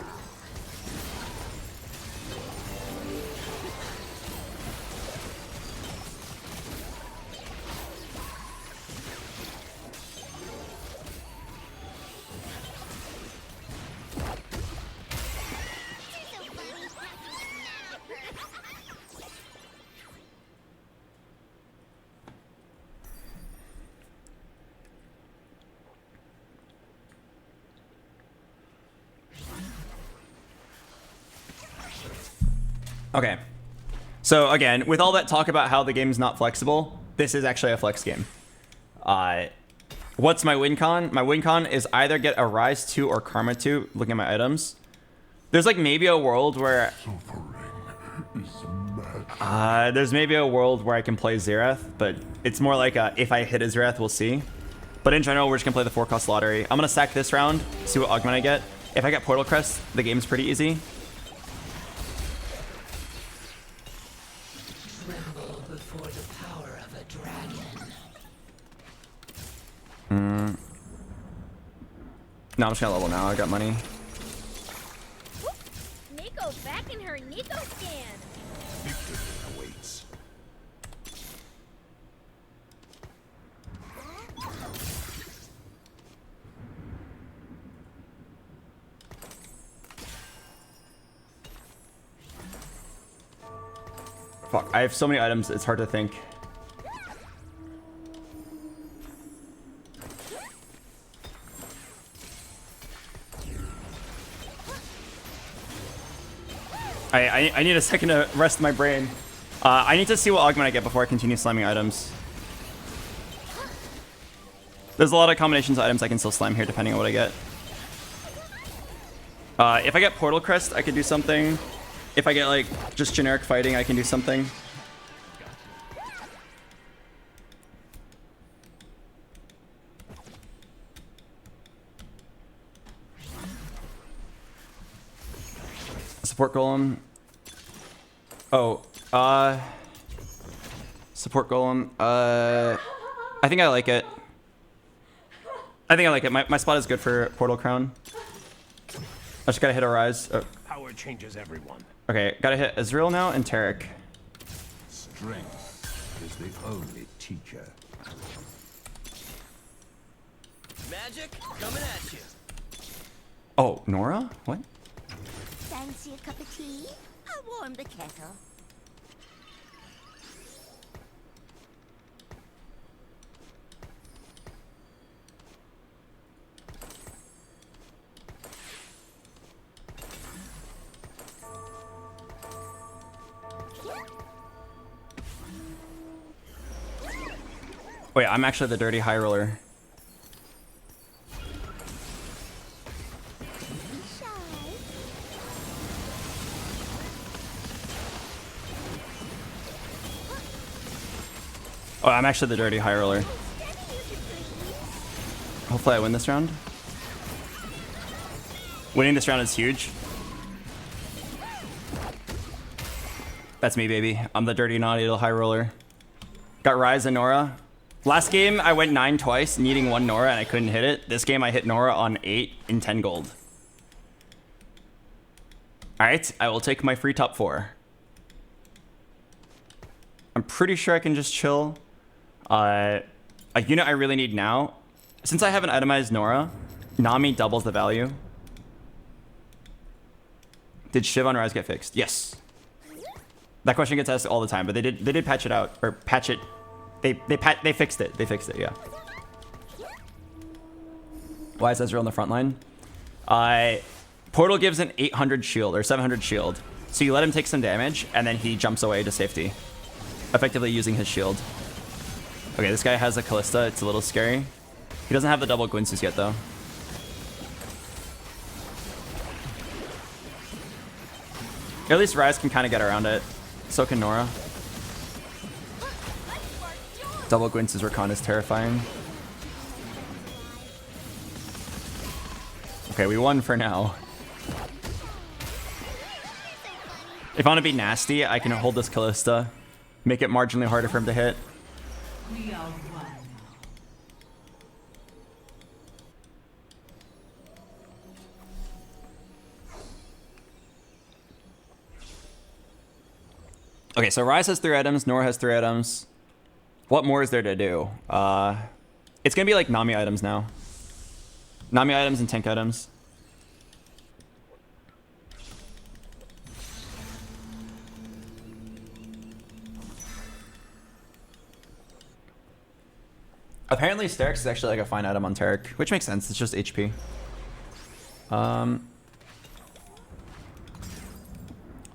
Okay, so again, with all that talk about how the game's not flexible, this is actually a flex game. What's my win con? My win con is either get a Rise 2 or Karma 2, looking at my items. There's like maybe a world where... there's maybe a world where I can play Xerath, but it's more like if I hit a Xerath, we'll see. But in general, we're just gonna play the 4-cost lottery. I'm gonna sack this round, see what augment I get. If I get Portal Crest, the game's pretty easy. No, I'm just gonna level now. I got money. Nico back in her Nico scan. Fuck, I have so many items, it's hard to think. I need a second to rest my brain. I need to see what augment I get before I continue slamming items. There's a lot of combinations of items I can still slam here depending on what I get. If I get Portal Crest, I could do something. If I get like just generic fighting, I can do something. Support Golem. Oh, Support Golem. I think I like it. I think I like it. My spot is good for Portal Crown. I just gotta hit a Rise. Oh. Power changes everyone. Okay, gotta hit Ezreal now and Taric. Strength is the only teacher. Magic coming at you. Oh, Nora? What? Fancy a cup of tea? I'll warm the kettle. Wait, I'm actually the dirty high roller. Oh, I'm actually the dirty high roller. Hopefully I win this round. Winning this round is huge. That's me, baby. I'm the dirty, naughty little high roller. Got Ryze and Nora. Last game, I went 9 twice, needing 1 Nora, and I couldn't hit it. This game, I hit Nora on 8 in 10 gold. Alright, I will take my free top 4. I'm pretty sure I can just chill. A unit I really need now. Since I have an itemized Nora, Nami doubles the value. Did Shiv on Ryze get fixed? Yes. That question gets asked all the time, but they did patch it out, or patch it. They fixed it. They fixed it, yeah. Why is Ezreal on the front line? Portal gives an 800 shield or 700 shield. So you let him take some damage, and then he jumps away to safety, effectively using his shield. Okay, this guy has a Callista. It's a little scary. He doesn't have the double Gwynsus yet, though. At least Ryze can kind of get around it. So can Nora. Double Gwynsus Rakan is terrifying. Okay, we won for now. If I want to be nasty, I can hold this Callista. Make it marginally harder for him to hit. We are one. Okay, so Ryze has 3 items, Nora has 3 items. What more is there to do? It's gonna be like Nami items now. Nami items and tank items. Apparently Sterix is actually like a fine item on Taric, which makes sense. It's just HP. Oh,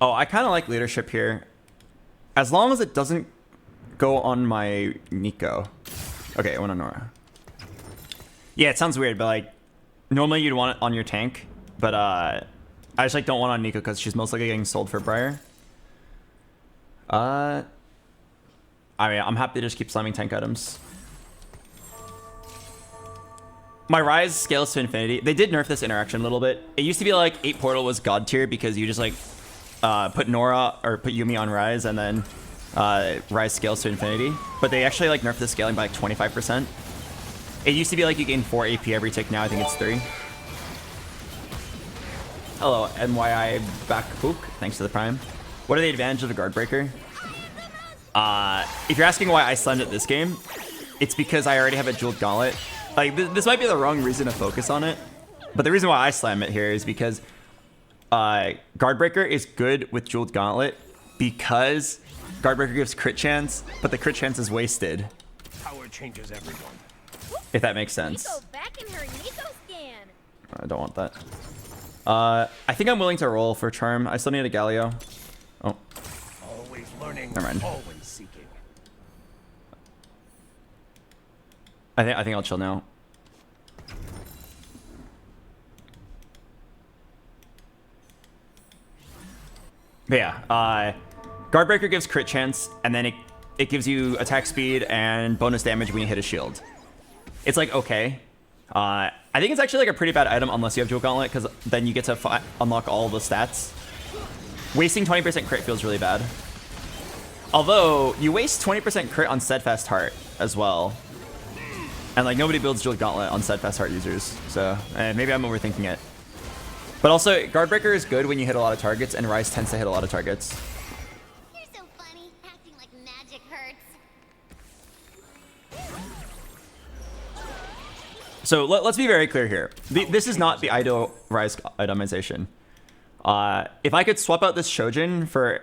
I kind of like leadership here. As long as it doesn't go on my Nico. Okay, I want a Nora. Yeah, it sounds weird, but like normally you'd want it on your tank, but I just like don't want it on Nico because she's most likely getting sold for Briar. I mean, I'm happy to just keep slamming tank items. My Ryze scales to infinity. They did nerf this interaction a little bit. It used to be like 8 Portal was god tier because you just like put Nora or put Yuumi on Ryze and then Ryze scales to infinity. But they actually like nerfed the scaling by like 25%. It used to be like you gain 4 AP every tick. Now I think it's 3. Hello, NYI Backhook. Thanks to the Prime. What are the advantages of a guard breaker? If you're asking why I slammed it this game, it's because I already have a jeweled gauntlet. Like, this might be the wrong reason to focus on it, but the reason why I slam it here is because Guardbreaker is good with Jeweled Gauntlet because Guardbreaker gives crit chance, but the crit chance is wasted. Power changes everyone. If that makes sense. Nico back in her Nico scan. I don't want that. I think I'm willing to roll for charm. I still need a Galio. Oh, Always learning, never mind. always seeking. I think I'll chill now. But yeah, Guardbreaker gives crit chance, and then it gives you attack speed and bonus damage when you hit a shield. It's like okay. I think it's actually like a pretty bad item unless you have Jewel Gauntlet, because then you get to unlock all the stats. Wasting 20% crit feels really bad. Although you waste 20% crit on Steadfast Heart as well. And like nobody builds Jewel Gauntlet on Steadfast Heart users, so maybe I'm overthinking it. But also, Guardbreaker is good when you hit a lot of targets, and Rise tends to hit a lot of targets. You're so funny, acting like magic hurts. So let's be very clear here. This is not the ideal Rise itemization. If I could swap out this Shojin for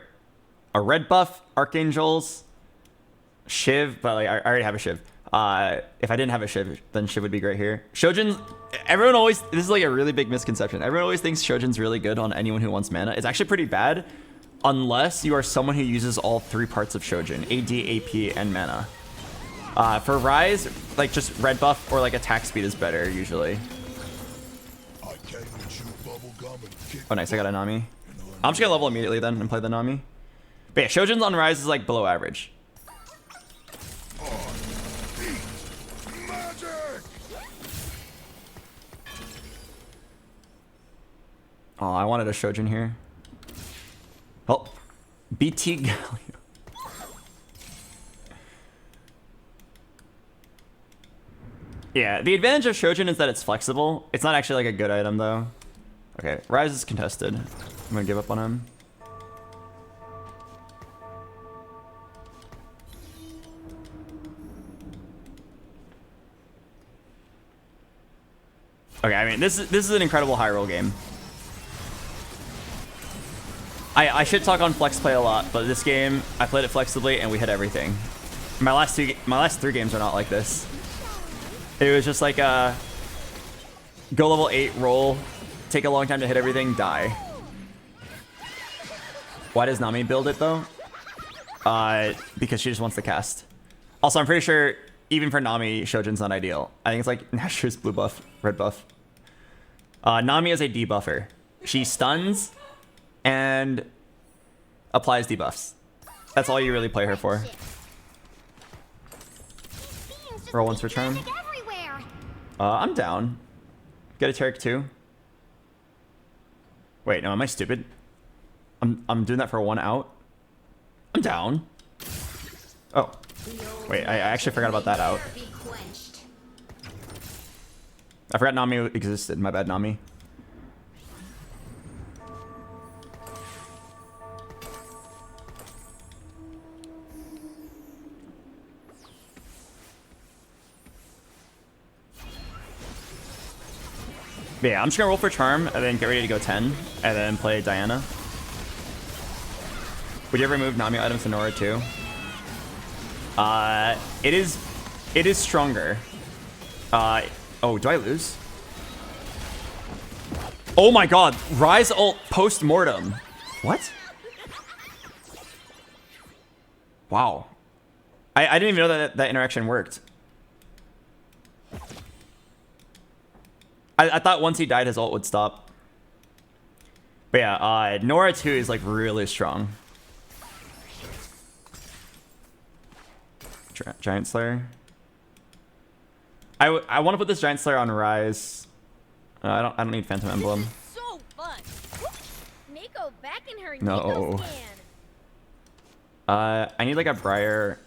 a red buff, Archangels, Shiv, but like I already have a Shiv. If I didn't have a Shiv, then Shiv would be great here. Shojin, everyone always, this is like a really big misconception. Everyone always thinks Shojin's really good on anyone who wants mana. It's actually pretty bad unless you are someone who uses all three parts of Shojin, AD, AP, and mana. For Rise, like just red buff or like attack speed is better usually. I came to chew bubble gum and kick Oh nice, I got a Nami. I'm just gonna level immediately then and play the Nami. But yeah, Shojin's on Rise is like below average. Oh, I wanted a Shojin here. Oh, BT Galio. Yeah, the advantage of Shojin is that it's flexible. It's not actually like a good item though. Okay, Rise is contested. I'm gonna give up on him. Okay, I mean this is an incredible high roll game. I should talk on flex play a lot, but this game I played it flexibly and we hit everything. My last three games are not like this. It was just like go level 8, roll, take a long time to hit everything, die. Why does Nami build it though? Because she just wants to cast. Also, I'm pretty sure even for Nami, Shojin's not ideal. I think it's like Nashor's blue buff, red buff. Nami is a debuffer. She stuns and applies debuffs. That's all you really play her for. Roll once for charm. I'm down. Get a Taric too. Wait, no, am I stupid? I'm doing that for 1 out. I'm down. Oh. Wait, I actually forgot about that out. I forgot Nami existed. My bad, Nami. But yeah, I'm just gonna roll for charm and then get ready to go 10 and then play Diana. Would you ever move Nami items to Nora too? It is stronger. Oh, do I lose? Oh my god, Rise ult post-mortem. What? Wow. I didn't even know that interaction worked. I thought once he died, his ult would stop. But yeah, Nora 2 is like really strong. Giant Slayer. I want to put this Giant Slayer on Rise. I don't need Phantom Emblem. So fun. Nico back in her No. Nico scan. I need like a Briar.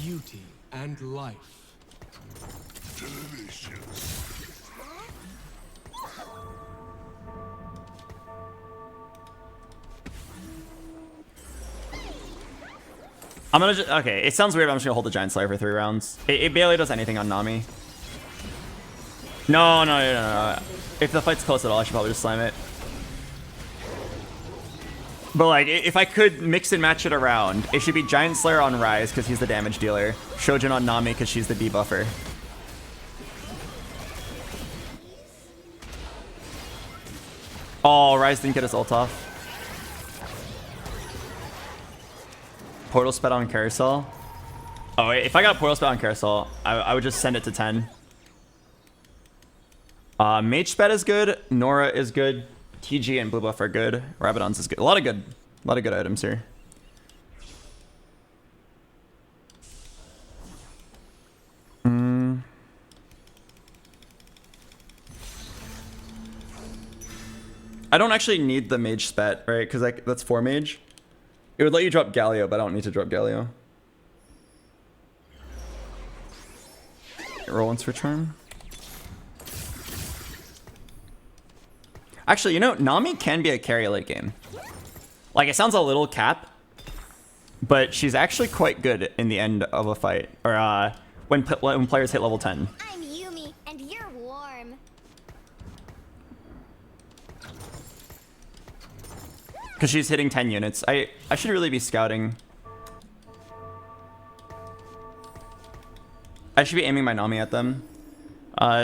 Beauty and life. delicious. I'm gonna just, okay, it sounds weird, but I'm just gonna hold the Giant Slayer for 3 rounds. It barely does anything on Nami. No. If the fight's close at all, I should probably just slam it. But like, if I could mix and match it around, it should be Giant Slayer on Ryze because he's the damage dealer, Shojin on Nami because she's the debuffer. Oh, Ryze didn't get his ult off. Portal sped on Carousel. Oh, wait, if I got Portal sped on Carousel, I would just send it to 10. Mage sped is good. Nora is good. TG and blue buff are good. Rabadon's is good. A lot of good items here. I don't actually need the mage spat, right? Because that's 4 mage. It would let you drop Galio, but I don't need to drop Galio. Roll once for charm. Actually, you know, Nami can be a carry late game. Like, it sounds a little cap, but she's actually quite good in the end of a fight, or when players hit level 10. I'm Yumi, and you're warm. Because she's hitting 10 units. I should really be scouting. I should be aiming my Nami at them.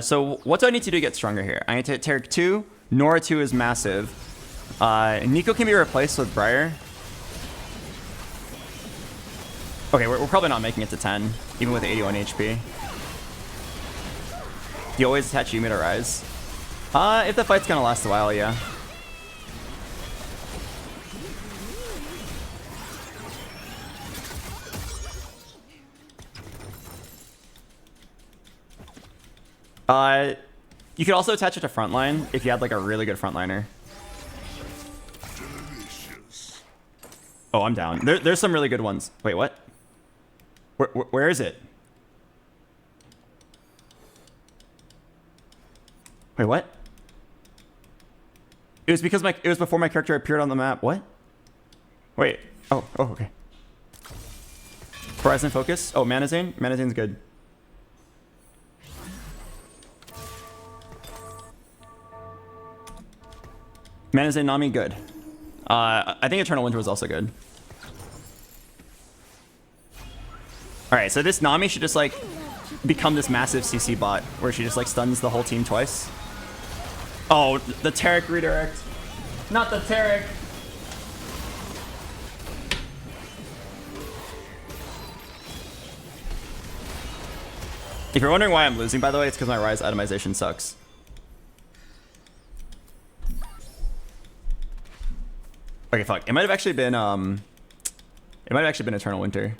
So what do I need to do to get stronger here? I need to hit Taric 2. Nora 2 is massive. Nico can be replaced with Briar. Okay, we're probably not making it to 10, even with 81 HP. You always attach Yumi to Ryze. If the fight's gonna last a while, yeah. You could also attach it to frontline if you had like a really good frontliner. Delicious. Oh, I'm down. There's some really good ones. Wait, what? Where is it? Wait, what? It was because it was before my character appeared on the map. What? Wait. Oh, okay. Horizon Focus. Oh, Manazane. Manazane's good. Manazane Nami, good. I think Eternal Winter was also good. Alright, so this Nami should just like become this massive CC bot where she just like stuns the whole team twice. Oh, the Taric redirect. Not the Taric. If you're wondering why I'm losing, by the way, it's because my Ryze itemization sucks. Okay, fuck. It might have actually been Eternal Winter.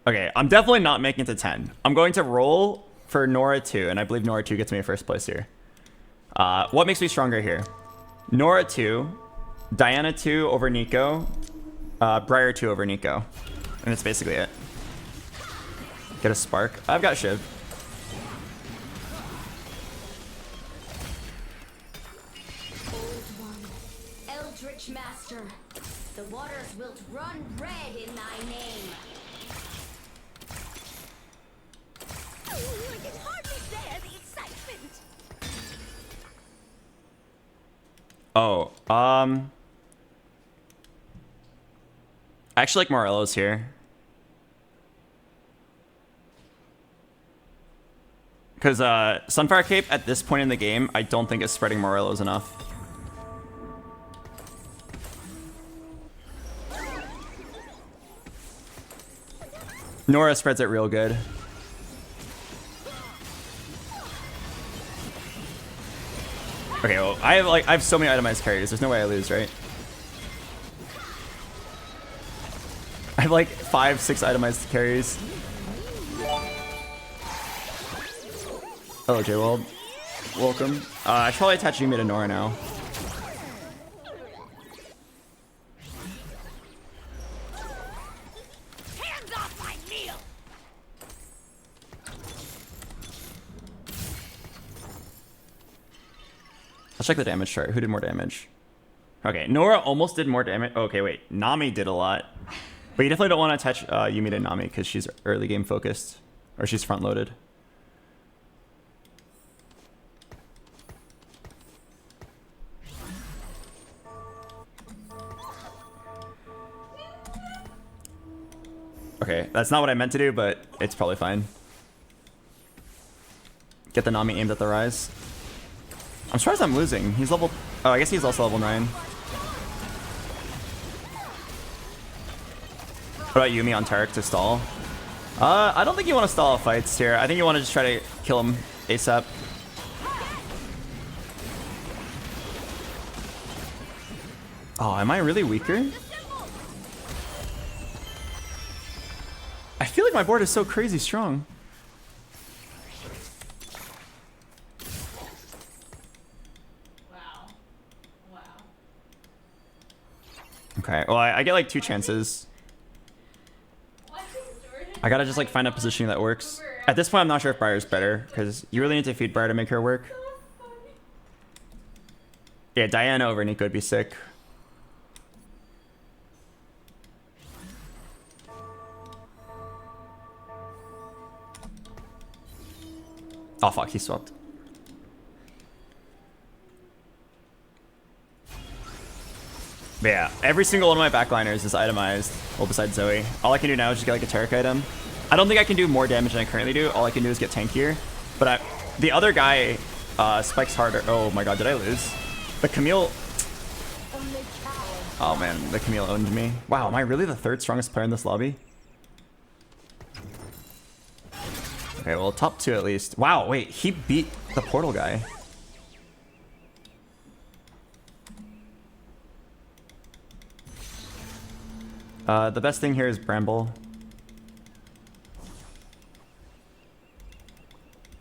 Okay, I'm definitely not making it to 10. I'm going to roll for Nora 2, and I believe Nora 2 gets me a first place here. What makes me stronger here? Nora 2, Diana 2 over Nico, Briar 2 over Nico. And that's basically it. Get a spark. I've got Shiv. Eldritch Master, the waters wilt run red in thy name. I can hardly bear the excitement. Oh, I actually like Morello's here. Because Sunfire Cape at this point in the game, I don't think is spreading Morello's enough. Nora spreads it real good. Okay, well, I have so many itemized carries. There's no way I lose, right? I have like 5, 6 itemized carries. Hello, J-World. Welcome. I should probably attach Yumi to Nora now. Hands off my meal. Let's check the damage chart. Who did more damage? Okay, Nora almost did more damage. Okay, wait. Nami did a lot. But you definitely don't want to attach Yumi to Nami because she's early game focused. Or she's front loaded. Okay, that's not what I meant to do, but it's probably fine. Get the Nami aimed at the Rise. I'm surprised I'm losing. He's level... Oh, I guess he's also level 9. What about Yumi on Tarek to stall? I don't think you want to stall fights here. I think you want to just try to kill him ASAP. Oh, am I really weaker? I feel like my board is so crazy strong. Wow. Wow. Okay, well, I get like 2 chances. I gotta just like find a positioning that works. At this point, I'm not sure if Briar's better, because you really need to feed Briar to make her work. Yeah, Diana over Nico would be sick. Oh fuck, he swapped. But yeah, every single one of my backliners is itemized. Well, besides Zoe. All I can do now is just get like a Tarek item. I don't think I can do more damage than I currently do. All I can do is get tankier. But the other guy spikes harder. Oh my god, did I lose? The Camille... Oh man, the Camille owned me. Wow, am I really the 3rd strongest player in this lobby? Okay, well, top 2 at least. Wow, wait, he beat the portal guy. The best thing here is Bramble.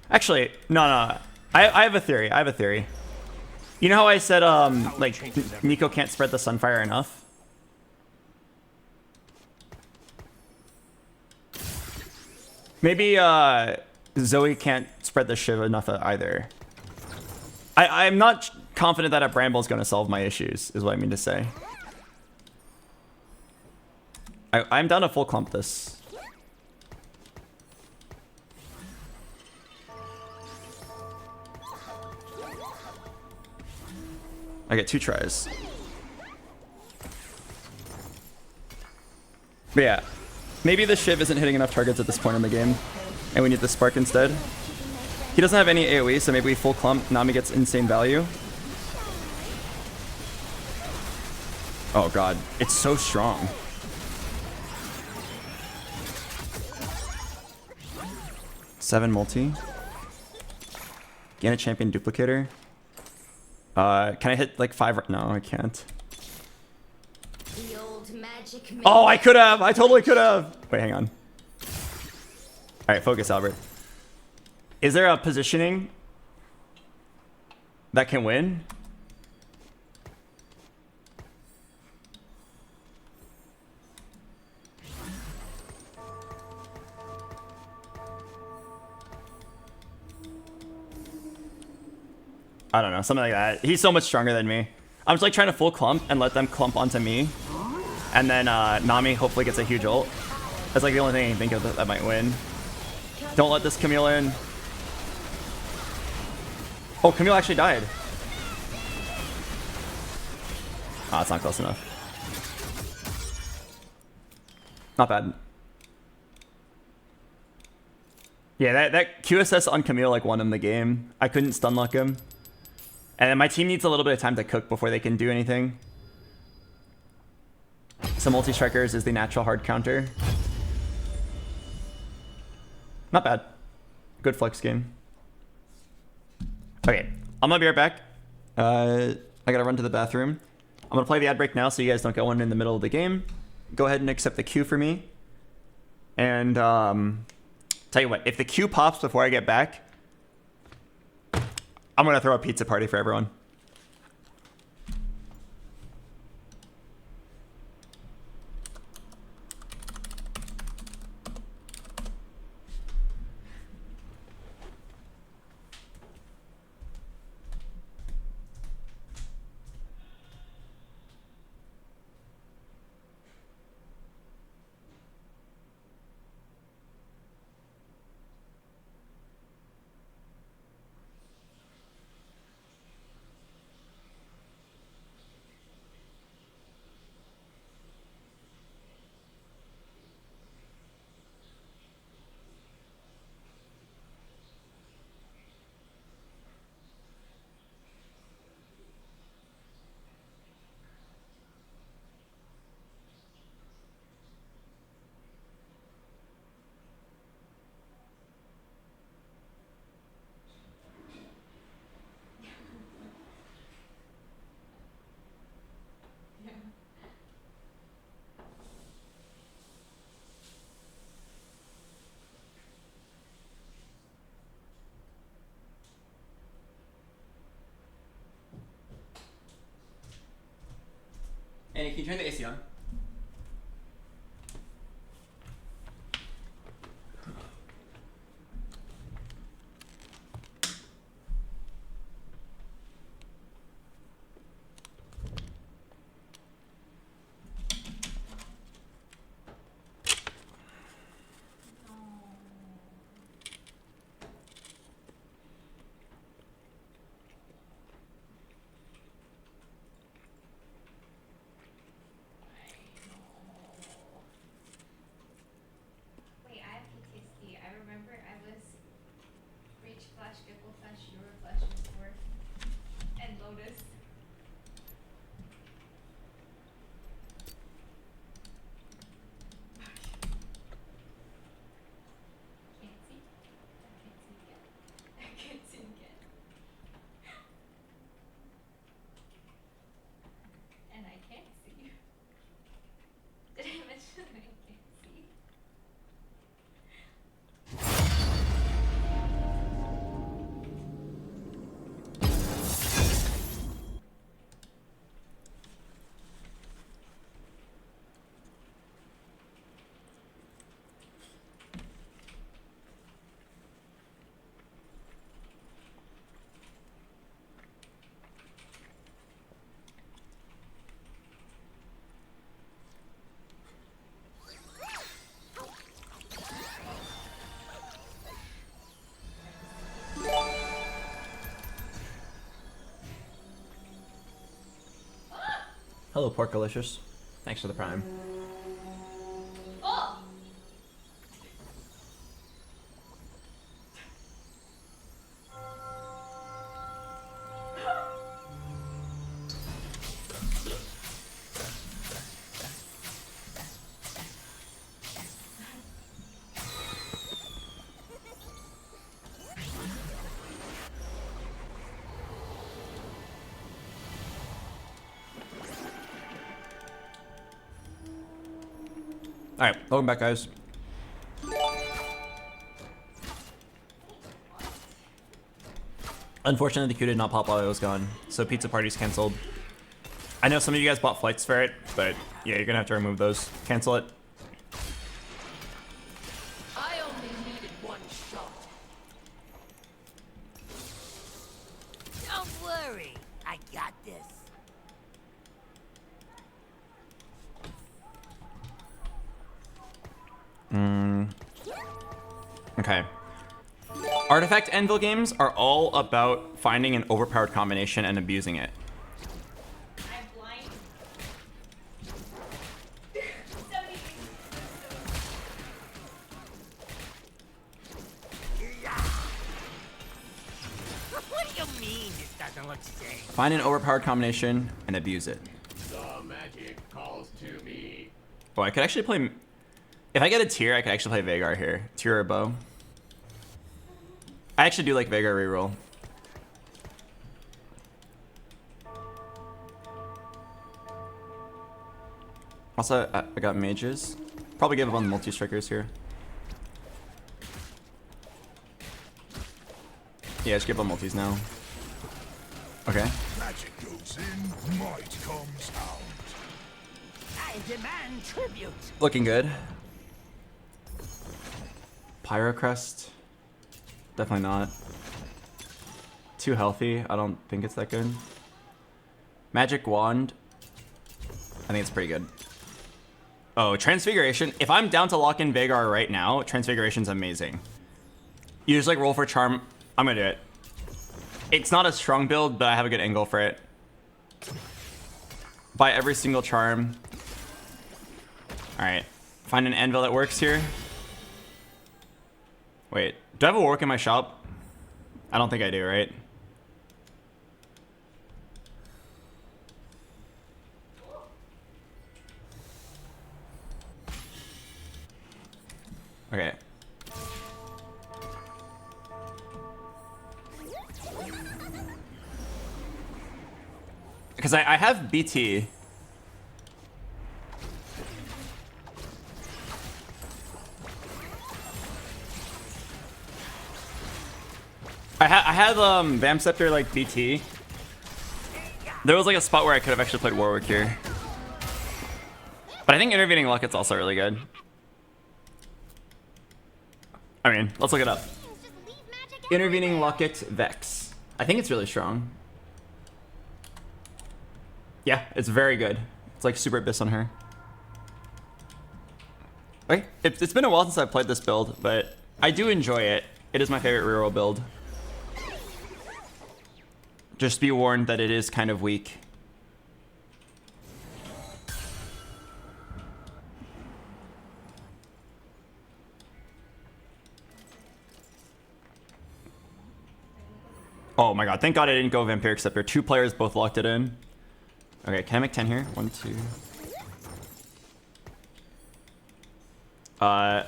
Actually, no. I have a theory. I have a theory. You know how I said, like, Nico can't spread the Sunfire enough? Maybe, Zoe can't spread the Shiv enough either. I'm not confident that a Bramble is going to solve my issues, is what I mean to say. I'm down to full clump this. I get 2 tries. But yeah, maybe the Shiv isn't hitting enough targets at this point in the game, and we need the Spark instead. He doesn't have any AoE, so maybe we full clump. Nami gets insane value. Oh god, it's so strong. Seven multi. Gain a champion duplicator. Can I hit like 5? No, I can't. The old magic. Oh, I could have. I totally could have. Wait, hang on. All right, focus, Albert. Is there a positioning that can win? I don't know, something like that. He's so much stronger than me. I'm just like trying to full clump and let them clump onto me. And then Nami hopefully gets a huge ult. That's like the only thing I can think of that might win. Don't let this Camille in. Oh, Camille actually died. Ah, it's not close enough. Not bad. Yeah, that QSS on Camille like won him the game. I couldn't stun lock him. And then my team needs a little bit of time to cook before they can do anything. So multi-strikers is the natural hard counter. Not bad. Good flex game. Okay, I'm gonna be right back. I gotta run to the bathroom. I'm gonna play the ad break now so you guys don't get one in the middle of the game. Go ahead and accept the queue for me. And tell you what, if the queue pops before I get back, I'm gonna throw a pizza party for everyone. Hey, can you turn the AC on? Wait, I have PTSD. I remember I was Breach Flash, Gipple Flash, Euro Flash before, and Lotus. Can't see. I can't see again. And I can't see. Did I mention that I can't see? Hello, Porkalicious. Thanks for the prime. Oh! Alright, welcome back, guys. Unfortunately, the queue did not pop while I was gone, so pizza party's canceled. I know some of you guys bought flights for it, but yeah, you're gonna have to remove those. Cancel it. I only needed one shot. Don't worry, I got this. Okay. Artifact Anvil games are all about finding an overpowered combination and abusing it. I'm blind. What do you mean this doesn't look safe? Find an overpowered combination and abuse it. The magic calls to me. Oh, I could actually play... If I get a tier, I could actually play Veigar here. Tier or bow. I actually do like Veigar reroll. Also, I got mages. Probably give up on the multi-strikers here. Yeah, just give up multis now. Okay. Magic goes in, might comes out. I demand tribute. Looking good. Pyrocrest. Definitely not. Too healthy. I don't think it's that good. Magic Wand. I think it's pretty good. Oh, Transfiguration. If I'm down to lock in Veigar right now, Transfiguration's amazing. You just like roll for charm. I'm gonna do it. It's not a strong build, but I have a good angle for it. Buy every single charm. Alright. Find an anvil that works here. Wait. Do I have a work in my shop? I don't think I do, right? Okay. Because I have BT. I have Vamp Scepter like BT. There was like a spot where I could have actually played Warwick here. But I think intervening Locket's also really good. I mean, let's look it up. Intervening Locket Vex. I think it's really strong. Yeah, it's very good. It's like super Abyss on her. Okay, it's been a while since I've played this build, but I do enjoy it. It is my favorite reroll build. Just be warned that it is kind of weak. Oh my god, thank god I didn't go Vampiric Scepter. 2 players both locked it in. Okay, can I make 10 here? 1, 2. I'm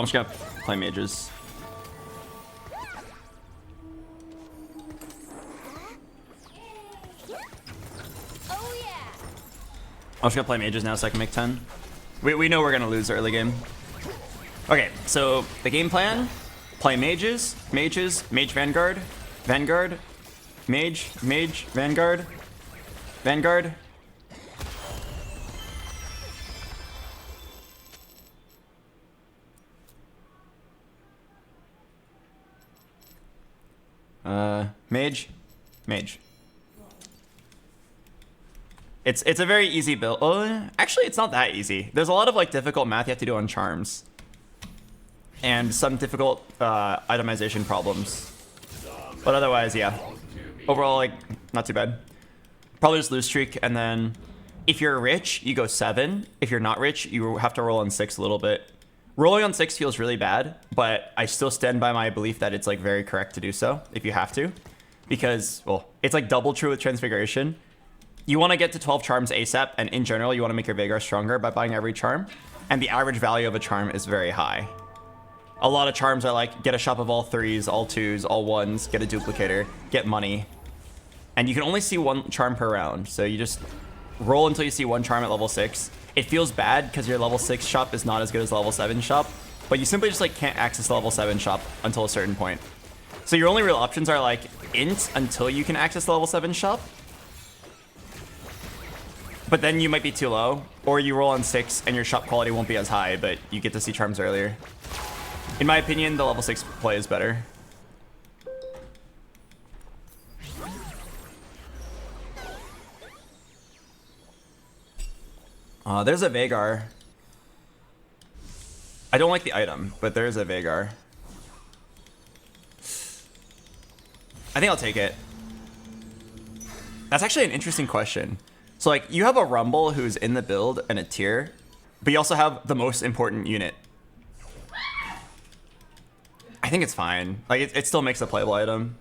just gonna play mages. Oh yeah. I'm just gonna play mages now so I can make 10. We know we're gonna lose the early game. Okay, so the game plan: play mages, mage Vanguard, Vanguard, mage, Vanguard, Vanguard. Mage. It's a very easy build. Oh, actually, it's not that easy. There's a lot of like difficult math you have to do on charms, and some difficult itemization problems. But otherwise, yeah. Overall, like, not too bad. Probably just lose streak, and then if you're rich, you go 7. If you're not rich, you have to roll on 6 a little bit. Rolling on 6 feels really bad, but I still stand by my belief that it's like very correct to do so if you have to. Because, well, it's like double true with Transfiguration. You want to get to 12 charms ASAP, and in general, you want to make your Vagar stronger by buying every charm. And the average value of a charm is very high. A lot of charms are like, get a shop of all 3s, all 2s, all 1s, get a duplicator, get money. And you can only see 1 charm per round, so you just roll until you see 1 charm at level 6. It feels bad because your level 6 shop is not as good as the level 7 shop, but you simply just like can't access the level 7 shop until a certain point. So your only real options are like int until you can access the level 7 shop, but then you might be too low, or you roll on 6 and your shop quality won't be as high, but you get to see charms earlier. In my opinion, the level 6 play is better. There's a Vagar. I don't like the item, but there's a Vagar. I think I'll take it. That's actually an interesting question. So like, you have a Rumble who's in the build and a tier, but you also have the most important unit. I think it's fine. Like, it still makes a playable item.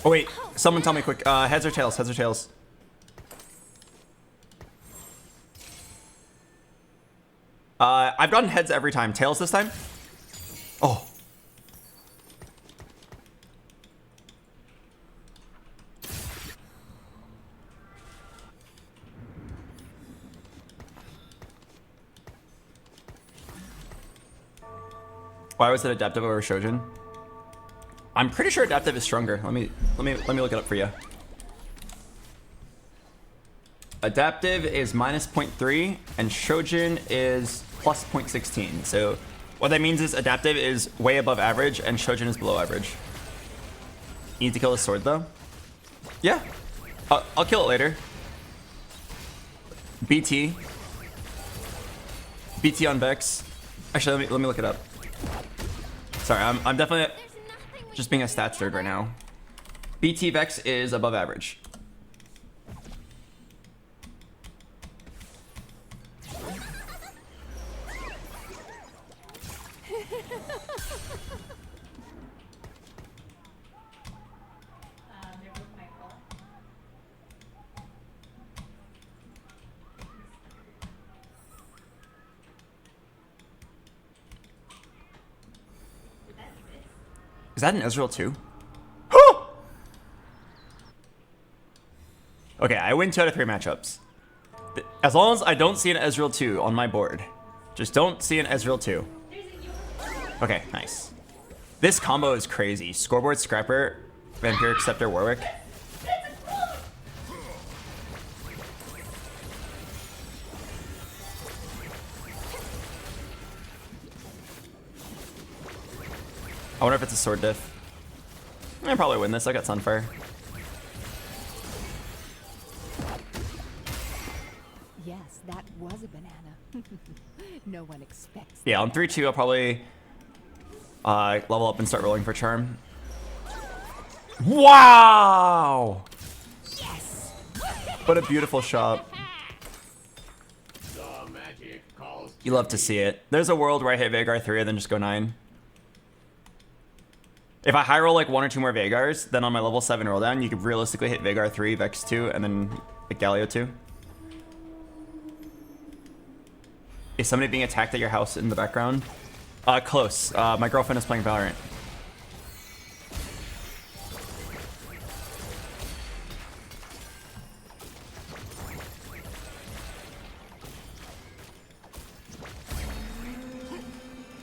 Oh wait, someone tell me quick, heads or tails, heads or tails? I've gotten heads every time. Tails this time? Oh. Why was it adaptive over Shojin? I'm pretty sure adaptive is stronger. Let me look it up for you. Adaptive is minus 0.3 and Shojin is plus 0.16. So what that means is adaptive is way above average and Shojin is below average. You need to kill the sword though? Yeah. I'll kill it later. BT. BT on Vex. Actually, let me look it up. Sorry, I'm definitely just being a stats nerd right now. BT Vex is above average. Is that an Ezreal too? Okay, I win 2 out of 3 matchups. As long as I don't see an Ezreal 2 on my board. Just don't see an Ezreal 2. Okay, nice. This combo is crazy. Scoreboard, Scrapper, Vampiric Scepter, Warwick. I wonder if it's a sword diff. I probably win this. I got Sunfire. Yes, that was a banana. No one expects. Yeah, on 3-2, I'll probably level up and start rolling for Charm. Wow! Yes. What a beautiful shot. The magic calls You love to see it. There's a world where I hit Vagar 3 and then just go 9. If I high roll like 1 or 2 more Vagars, then on my level 7 roll down, you could realistically hit Vagar 3, Vex 2, and then like Galio 2. Is somebody being attacked at your house in the background? Close. My girlfriend is playing Valorant.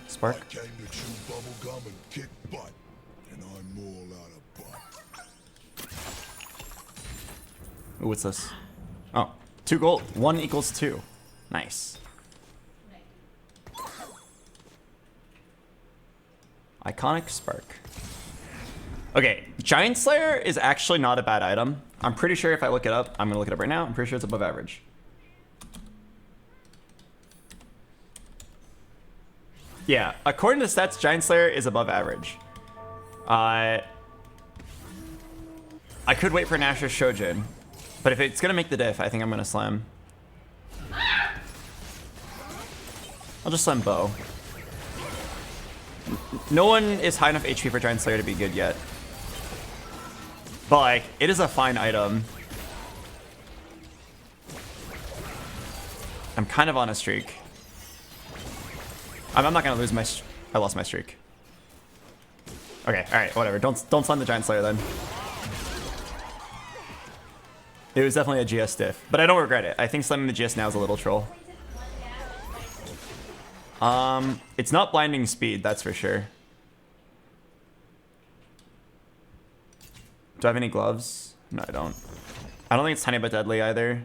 Spark? I came to chew bubble gum and kick butt, and I'm all out of butt. Ooh, what's this? Oh, 2 gold. 1 equals 2. Nice. Iconic Spark. Okay, Giant Slayer is actually not a bad item. I'm pretty sure if I look it up, I'm gonna look it up right now. I'm pretty sure it's above average. Yeah, according to stats, Giant Slayer is above average. I could wait for Nashor's Shojin, but if it's gonna make the diff, I think I'm gonna slam. I'll just slam Bow. No one is high enough HP for Giant Slayer to be good yet. But like, it is a fine item. I'm kind of on a streak. I'm not gonna lose my. I lost my streak. Okay, all right, whatever. Don't slam the Giant Slayer then. It was definitely a GS diff, but I don't regret it. I think slamming the GS now is a little troll. It's not blinding speed, that's for sure. Do I have any gloves? No, I don't. I don't think it's tiny but deadly either.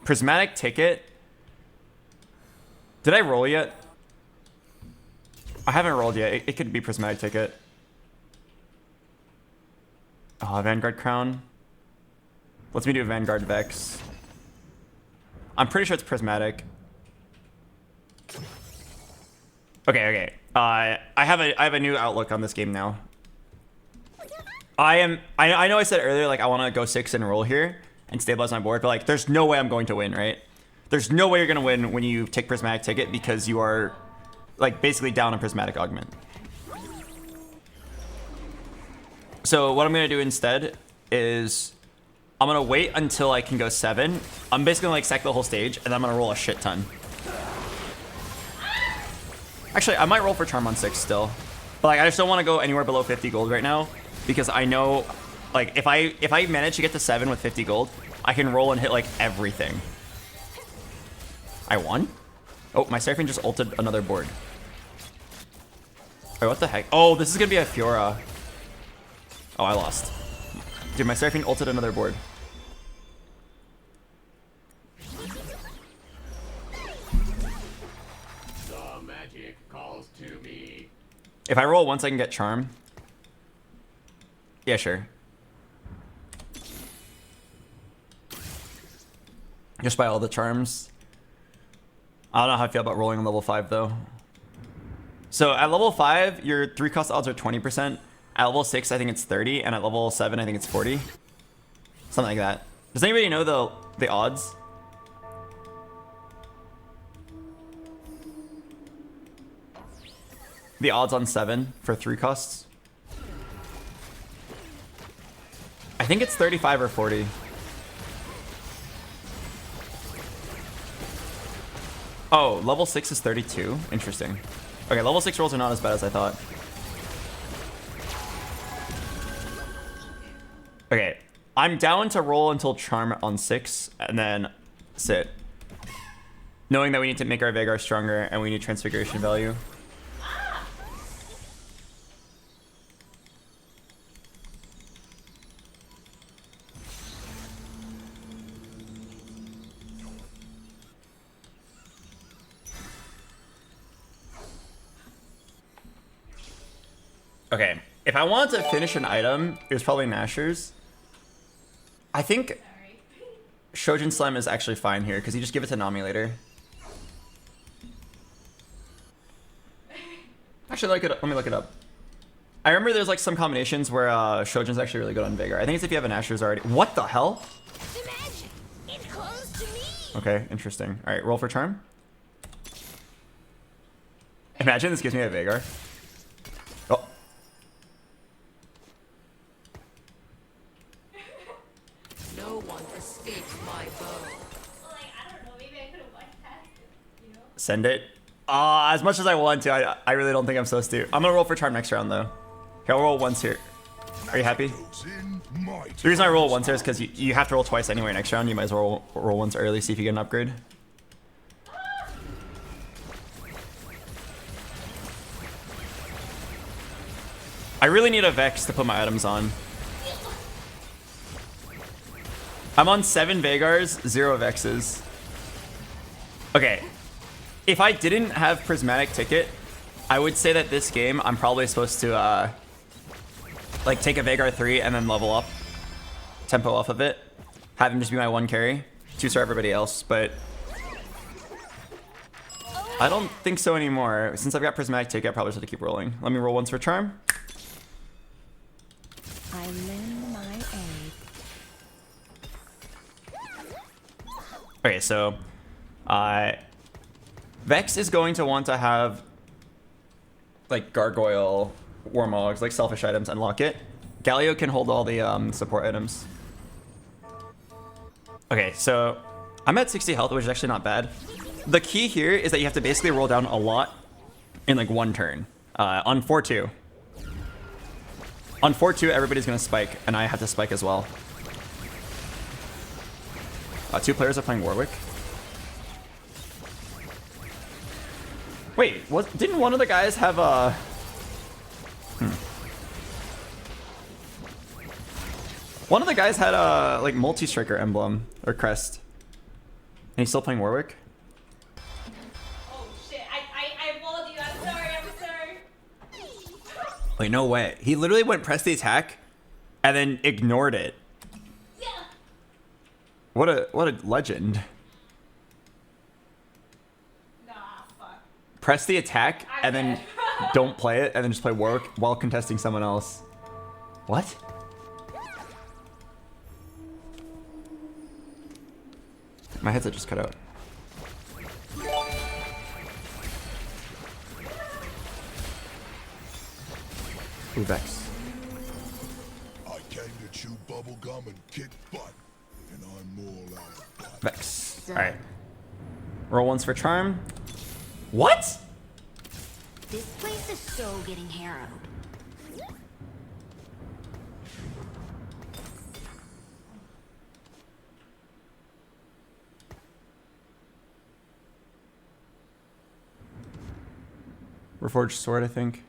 Prismatic Ticket. Did I roll yet? I haven't rolled yet. It could be Prismatic Ticket. Vanguard Crown. Let's me do Vanguard Vex. I'm pretty sure it's Prismatic. Okay. I have a new outlook on this game now. I know I said earlier like I want to go 6 and roll here and stabilize my board, but like there's no way I'm going to win, right? There's no way you're gonna win when you take Prismatic Ticket because you are like basically down on Prismatic Augment. So what I'm gonna do instead is I'm gonna wait until I can go 7. I'm basically gonna like sack the whole stage and then I'm gonna roll a shit ton. Actually, I might roll for Charm on 6 still. But like I just don't want to go anywhere below 50 gold right now because I know like if I manage to get to 7 with 50 gold, I can roll and hit like everything. I won? Oh, my Seraphine just ulted another board. Wait, what the heck? Oh, this is gonna be a Fiora. Oh, I lost. Dude, my Seraphine ulted another board. The magic calls to me. If I roll once, I can get Charm. Yeah, sure. Just buy all the charms. I don't know how I feel about rolling on level 5 though. So at level 5, your 3-cost odds are 20%. At level 6, I think it's 30, and at level 7, I think it's 40. Something like that. Does anybody know the odds? The odds on 7 for 3 costs? I think it's 35 or 40. Oh, level 6 is 32? Interesting. Okay, level 6 rolls are not as bad as I thought. Okay, I'm down to roll until Charm on 6, and then sit. Knowing that we need to make our Vagar stronger, and we need Transfiguration value. Okay, if I wanted to finish an item, it was probably Nashor's. I think Shojin Slam is actually fine here because you just give it to Nami later. Actually, let me look it up. I remember there's like some combinations where Shojin's actually really good on Veigar. I think it's if you have an Nashor's already. What the hell? Imagine it close to me. Okay, interesting. All right, roll for charm. Imagine this gives me a Veigar. Oh. No one escapes my bow. Like, I don't know, maybe I could have went past it, you know? Send it. As much as I want to, I really don't think I'm supposed to. I'm gonna roll for charm next round though. Okay, I'll roll once here. Are you happy? The reason I roll once here is because you have to roll twice anyway next round. You might as well roll once early, see if you get an upgrade. I really need a Vex to put my items on. I'm on 7 Veigars, 0 Vexes. Okay. If I didn't have Prismatic Ticket, I would say that this game, I'm probably supposed to, like, take a Veigar 3 and then level up. Tempo off of it. Have him just be my 1 carry. 2-star everybody else, but I don't think so anymore. Since I've got Prismatic Ticket, I probably just have to keep rolling. Let me roll once for charm. I lend my aid. Okay, so Vex is going to want to have like Gargoyle, Warmogs, like selfish items, unlock it. Galio can hold all the support items. Okay, so I'm at 60 health, which is actually not bad. The key here is that you have to basically roll down a lot in like 1 turn. On 4-2. On 4-2, everybody's gonna spike, and I have to spike as well. 2 players are playing Warwick. Wait, didn't one of the guys have a... One of the guys had a like multi-striker emblem or crest. And he's still playing Warwick? Oh shit, I rolled you, I'm sorry. Wait, no way. He literally went press the attack and then ignored it. Yeah. What a legend. Nah, fuck. Press the attack and then don't play it and then just play Warwick while contesting someone else. What? My headset just cut out. Ooh, Vex. I came to chew bubble gum and kick butt, and I'm all out of butt. Vex. Alright. Roll once for charm. What? This place is so getting harrowed. Reforged sword, I think.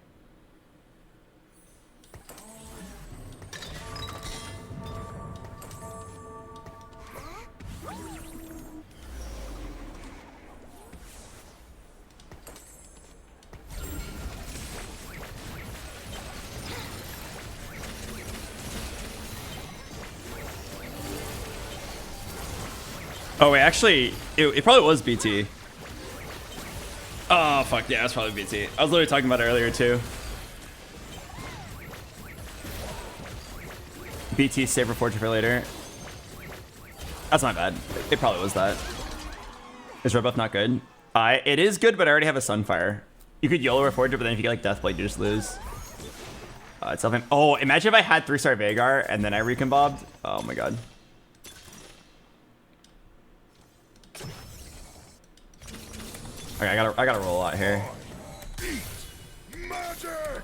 Oh wait, actually, it probably was BT. Oh fuck, yeah, that's probably BT. I was literally talking about it earlier too. BT save Reforger for later. That's not bad. It probably was that. Is red buff not good? It is good, but I already have a Sunfire. You could YOLO Reforger, but then if you get like Deathblade, you just lose. It's something. Oh, imagine if I had 3-star Veigar and then I recombobbed. Oh my god. Okay, I gotta roll a lot here. Magic!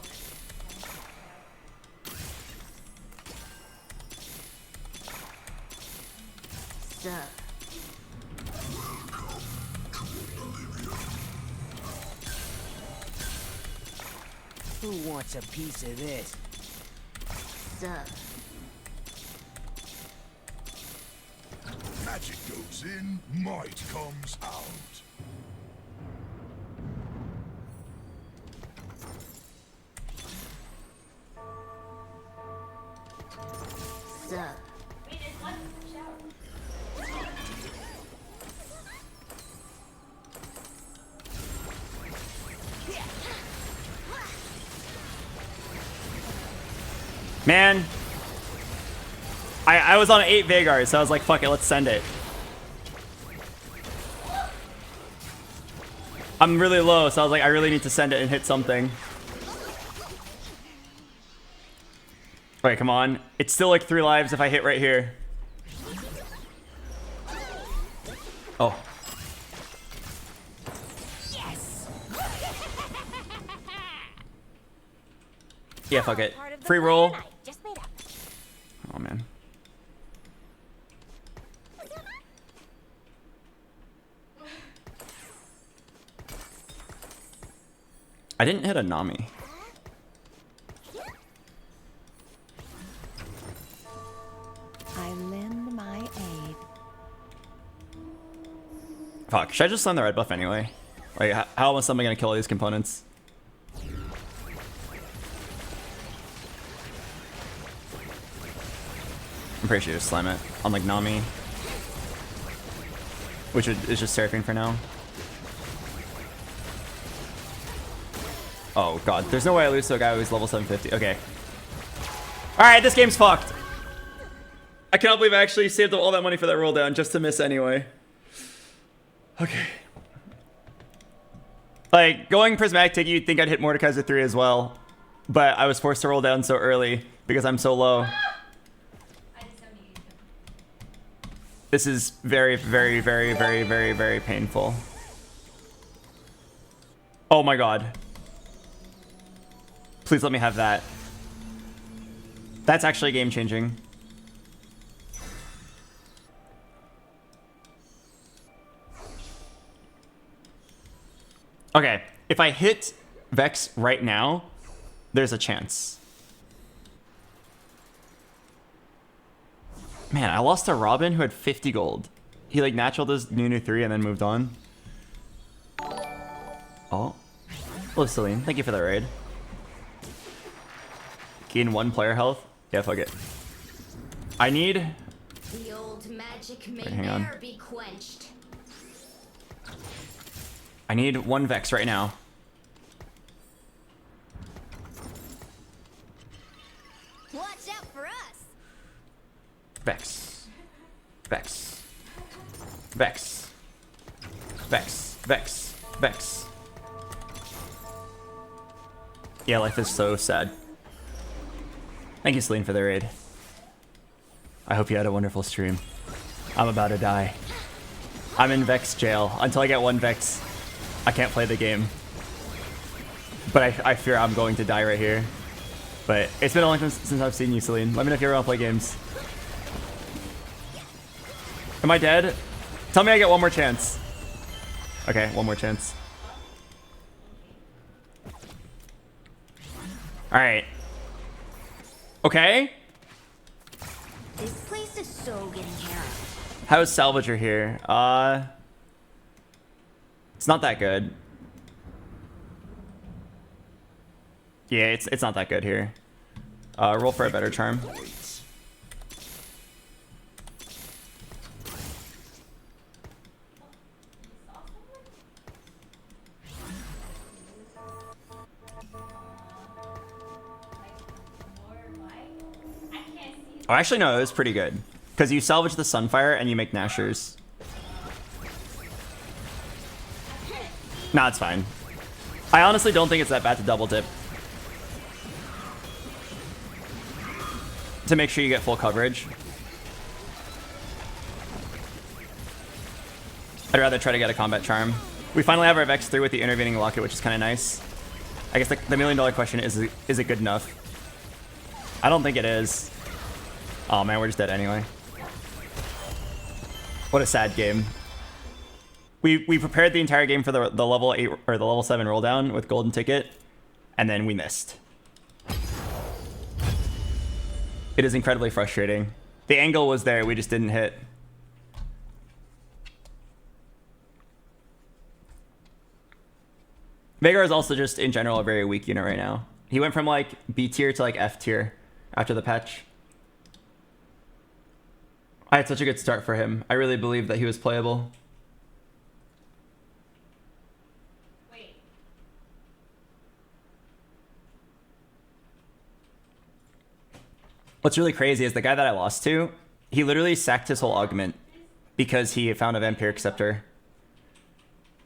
Sup. Who wants a piece of this? Sup. Magic goes in, might comes out. What's up? Wait, there's one shower. Man. I was on 8 Veigar, so I was like, fuck it, let's send it. I'm really low, so I was like, I really need to send it and hit something. Wait, come on. It's still like 3 lives if I hit right here. Oh. Yes. Yeah, fuck it. Free roll. Just made up. Oh, man. I didn't hit a Nami. I lend my aid. Fuck, should I just send the red buff anyway? Like, how am I gonna kill all these components? I'm pretty sure just slam it on like Nami. Which is just surfing for now. Oh god, there's no way I lose to a guy who's level 750. Okay. Alright, this game's fucked. I cannot believe I actually saved up all that money for that roll down just to miss anyway. Okay. Like, going Prismatic Tiki, you'd think I'd hit Mordekaiser 3 as well. But I was forced to roll down so early because I'm so low. This is very, very, very, very, very, very painful. Oh my god. Please let me have that. That's actually game-changing. Okay, if I hit Vex right now, there's a chance. Man, I lost to Robin who had 50 gold. He like naturaled his Nunu 3 and then moved on. Oh. Hello, Celine. Thank you for the raid. Gain 1 player health? Yeah, fuck it. I need... The old magic may hang on. never be quenched. I need 1 Vex right now. Watch out for us. Vex. Vex. Vex. Vex. Vex. Vex. Yeah, life is so sad. Thank you, Celine, for the raid. I hope you had a wonderful stream. I'm about to die. I'm in Vex jail. Until I get 1 Vex, I can't play the game. But I fear I'm going to die right here. But it's been a long time since I've seen you, Celine. Let me know if you ever want to play games. Am I dead? Tell me I get 1 more chance. Okay, 1 more chance. Alright. Okay. This place is so getting care of. How's Salvager here? It's not that good. Yeah, it's not that good here. Roll for a better charm. Oh, actually, no, it was pretty good. Because you salvage the Sunfire and you make Nashers. Nah, it's fine. I honestly don't think it's that bad to double dip. To make sure you get full coverage. I'd rather try to get a combat charm. We finally have our Vex 3 with the intervening locket, which is kind of nice. I guess the $1 million question is it good enough? I don't think it is. Oh man, we're just dead anyway. What a sad game. We prepared the entire game for the level 8 or the level 7 roll down with golden ticket, and then we missed. It is incredibly frustrating. The angle was there, we just didn't hit. Veigar is also just in general a very weak unit right now. He went from like B tier to like F tier after the patch. I had such a good start for him. I really believed that he was playable. Wait. What's really crazy is the guy that I lost to, he literally sacked his whole augment because he found a Vampiric Scepter.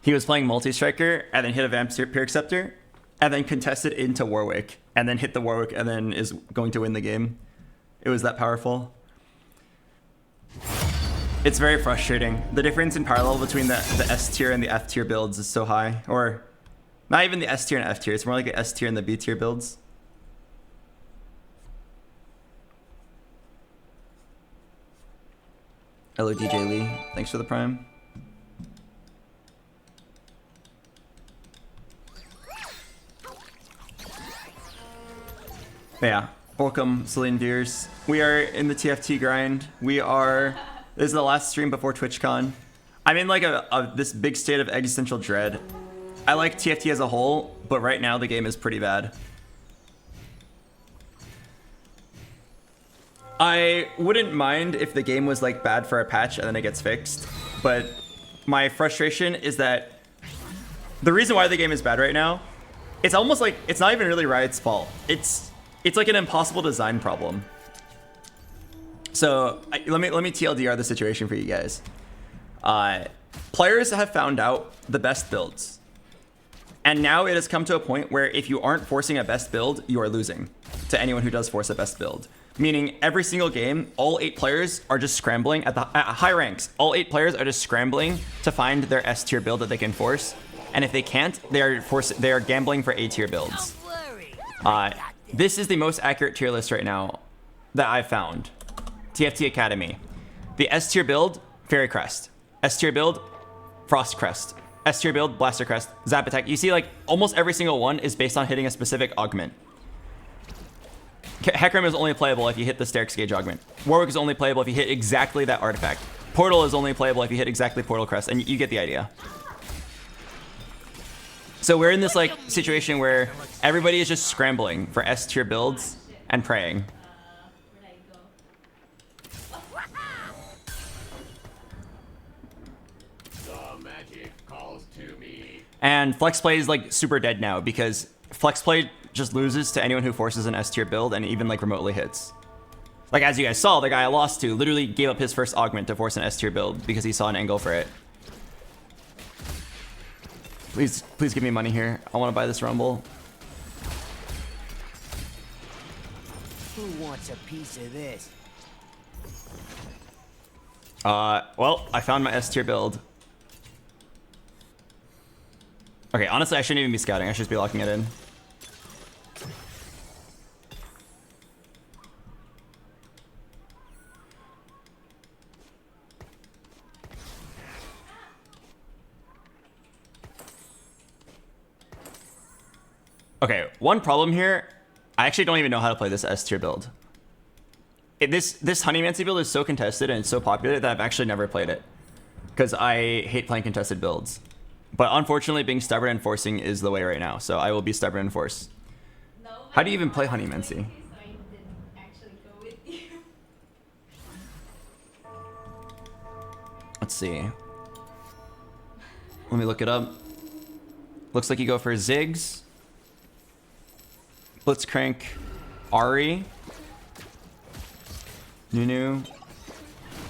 He was playing multi-striker and then hit a Vampiric Scepter and then contested into Warwick and then hit the Warwick and then is going to win the game. It was that powerful. It's very frustrating. The difference in power level between the S tier and the F tier builds is so high. Or not even the S tier and F tier. It's more like the S tier and the B tier builds. Hello, DJ Lee. Thanks for the prime. Yeah. Welcome, Celine Deers. We are in the TFT grind. This is the last stream before TwitchCon. I'm in like this big state of existential dread. I like TFT as a whole, but right now the game is pretty bad. I wouldn't mind if the game was like bad for a patch and then it gets fixed, but my frustration is that the reason why the game is bad right now, it's almost like it's not even really Riot's fault. It's like an impossible design problem. So let me TLDR the situation for you guys. Players have found out the best builds. And now it has come to a point where if you aren't forcing a best build, you are losing to anyone who does force a best build. Meaning every single game, all 8 players are just scrambling at high ranks. All 8 players are just scrambling to find their S tier build that they can force. And if they can't, they are gambling for A tier builds. This is the most accurate tier list right now that I've found. TFT Academy. The S tier build, Fairy Crest. S tier build, Frost Crest. S tier build, Blaster Crest. Zap Attack. You see like almost every single one is based on hitting a specific augment. Hecarim is only playable if you hit the Sterix Gauge augment. Warwick is only playable if you hit exactly that artifact. Portal is only playable if you hit exactly Portal Crest, and you get the idea. So we're in this like situation where everybody is just scrambling for S tier builds and praying. The magic calls to me. And Flex Play is like super dead now because Flex Play just loses to anyone who forces an S tier build and even like remotely hits. Like as you guys saw, the guy I lost to literally gave up his first augment to force an S tier build because he saw an angle for it. Please give me money here. I want to buy this Rumble. Who wants a piece of this? Well, I found my S tier build. Okay, honestly, I shouldn't even be scouting. I should just be locking it in. Okay, one problem here, I actually don't even know how to play this S tier build. This Honeymancy build is so contested and it's so popular that I've actually never played it. Because I hate playing contested builds. But unfortunately, being stubborn and forcing is the way right now, so I will be stubborn and force. No, How do you even play Honeymancy? Let's see. Let me look it up. Looks like you go for Ziggs, Blitzcrank, Ari, Nunu.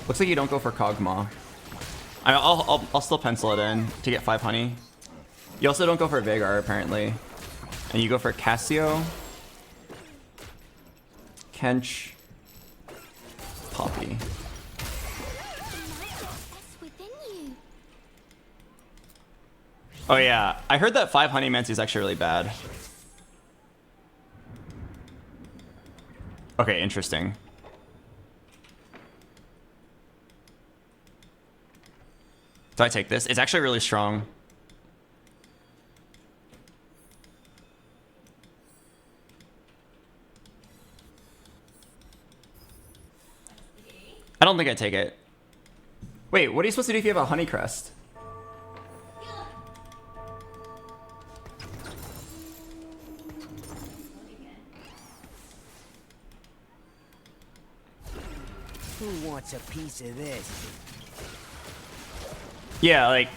Looks like you don't go for Kog'Maw. I'll still pencil it in to get 5 honey. You also don't go for Veigar apparently, and you go for Cassio, Kench, Poppy. Oh yeah, I heard that 5 Honeymancy is actually really bad. Okay, interesting. Do I take this? It's actually really strong. I don't think I take it. Wait, what are you supposed to do if you have a Honey Crest? Who wants a piece of this? Yeah, like,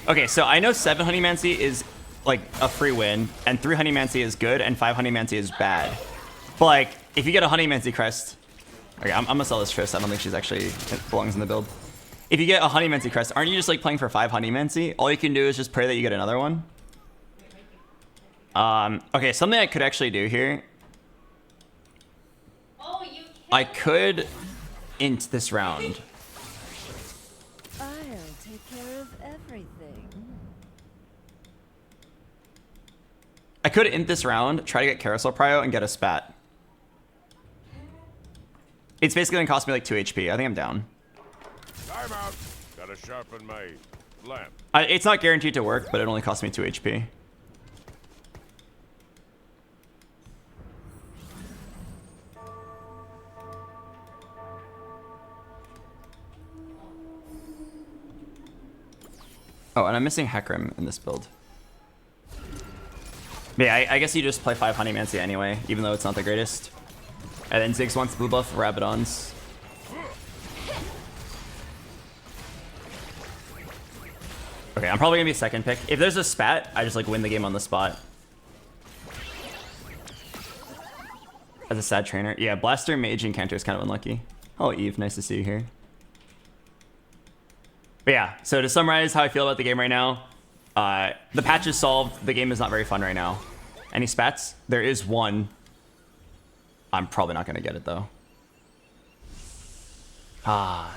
okay, so I know 7 Honeymancy is like a free win, and 3 Honeymancy is good, and 5 Honeymancy is bad. But like, if you get a Honeymancy crest, okay, I'm gonna sell this Triss. I don't think she's actually belongs in the build. If you get a Honeymancy crest, aren't you just like playing for 5 Honeymancy? All you can do is just pray that you get another one. Okay, something I could actually do here. Oh, you I could int this round. I'll take care of everything. I could int this round, try to get Carousel Prio, and get a spat. It's basically gonna cost me like 2 HP. I think I'm down. Time out. Gotta sharpen my lamp. It's not guaranteed to work, but it only costs me 2 HP. Oh, and I'm missing Hecarim in this build. But yeah, I guess you just play 5 Honeymancy anyway, even though it's not the greatest. And then Ziggs wants blue buff Rabadons. Okay, I'm probably gonna be second pick. If there's a spat, I just like win the game on the spot. As a sad trainer. Yeah, Blaster, Mage, and Cantor is kind of unlucky. Oh, Eve, nice to see you here. But yeah, so to summarize how I feel about the game right now, the patch is solved. The game is not very fun right now. Any spats? There is one. I'm probably not going to get it, though.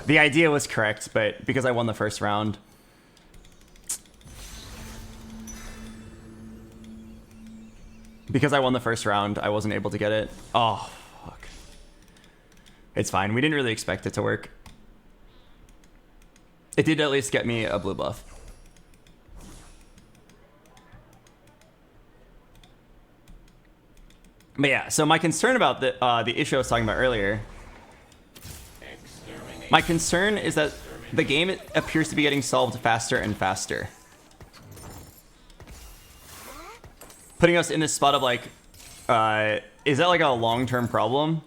The idea was correct, but because I won the first round... Because I won the first round, I wasn't able to get it. Oh, fuck. It's fine. We didn't really expect it to work. It did at least get me a blue buff. But yeah, so my concern about the issue I was talking about earlier, my concern is that the game appears to be getting solved faster and faster. Putting us in this spot of like, is that like a long-term problem?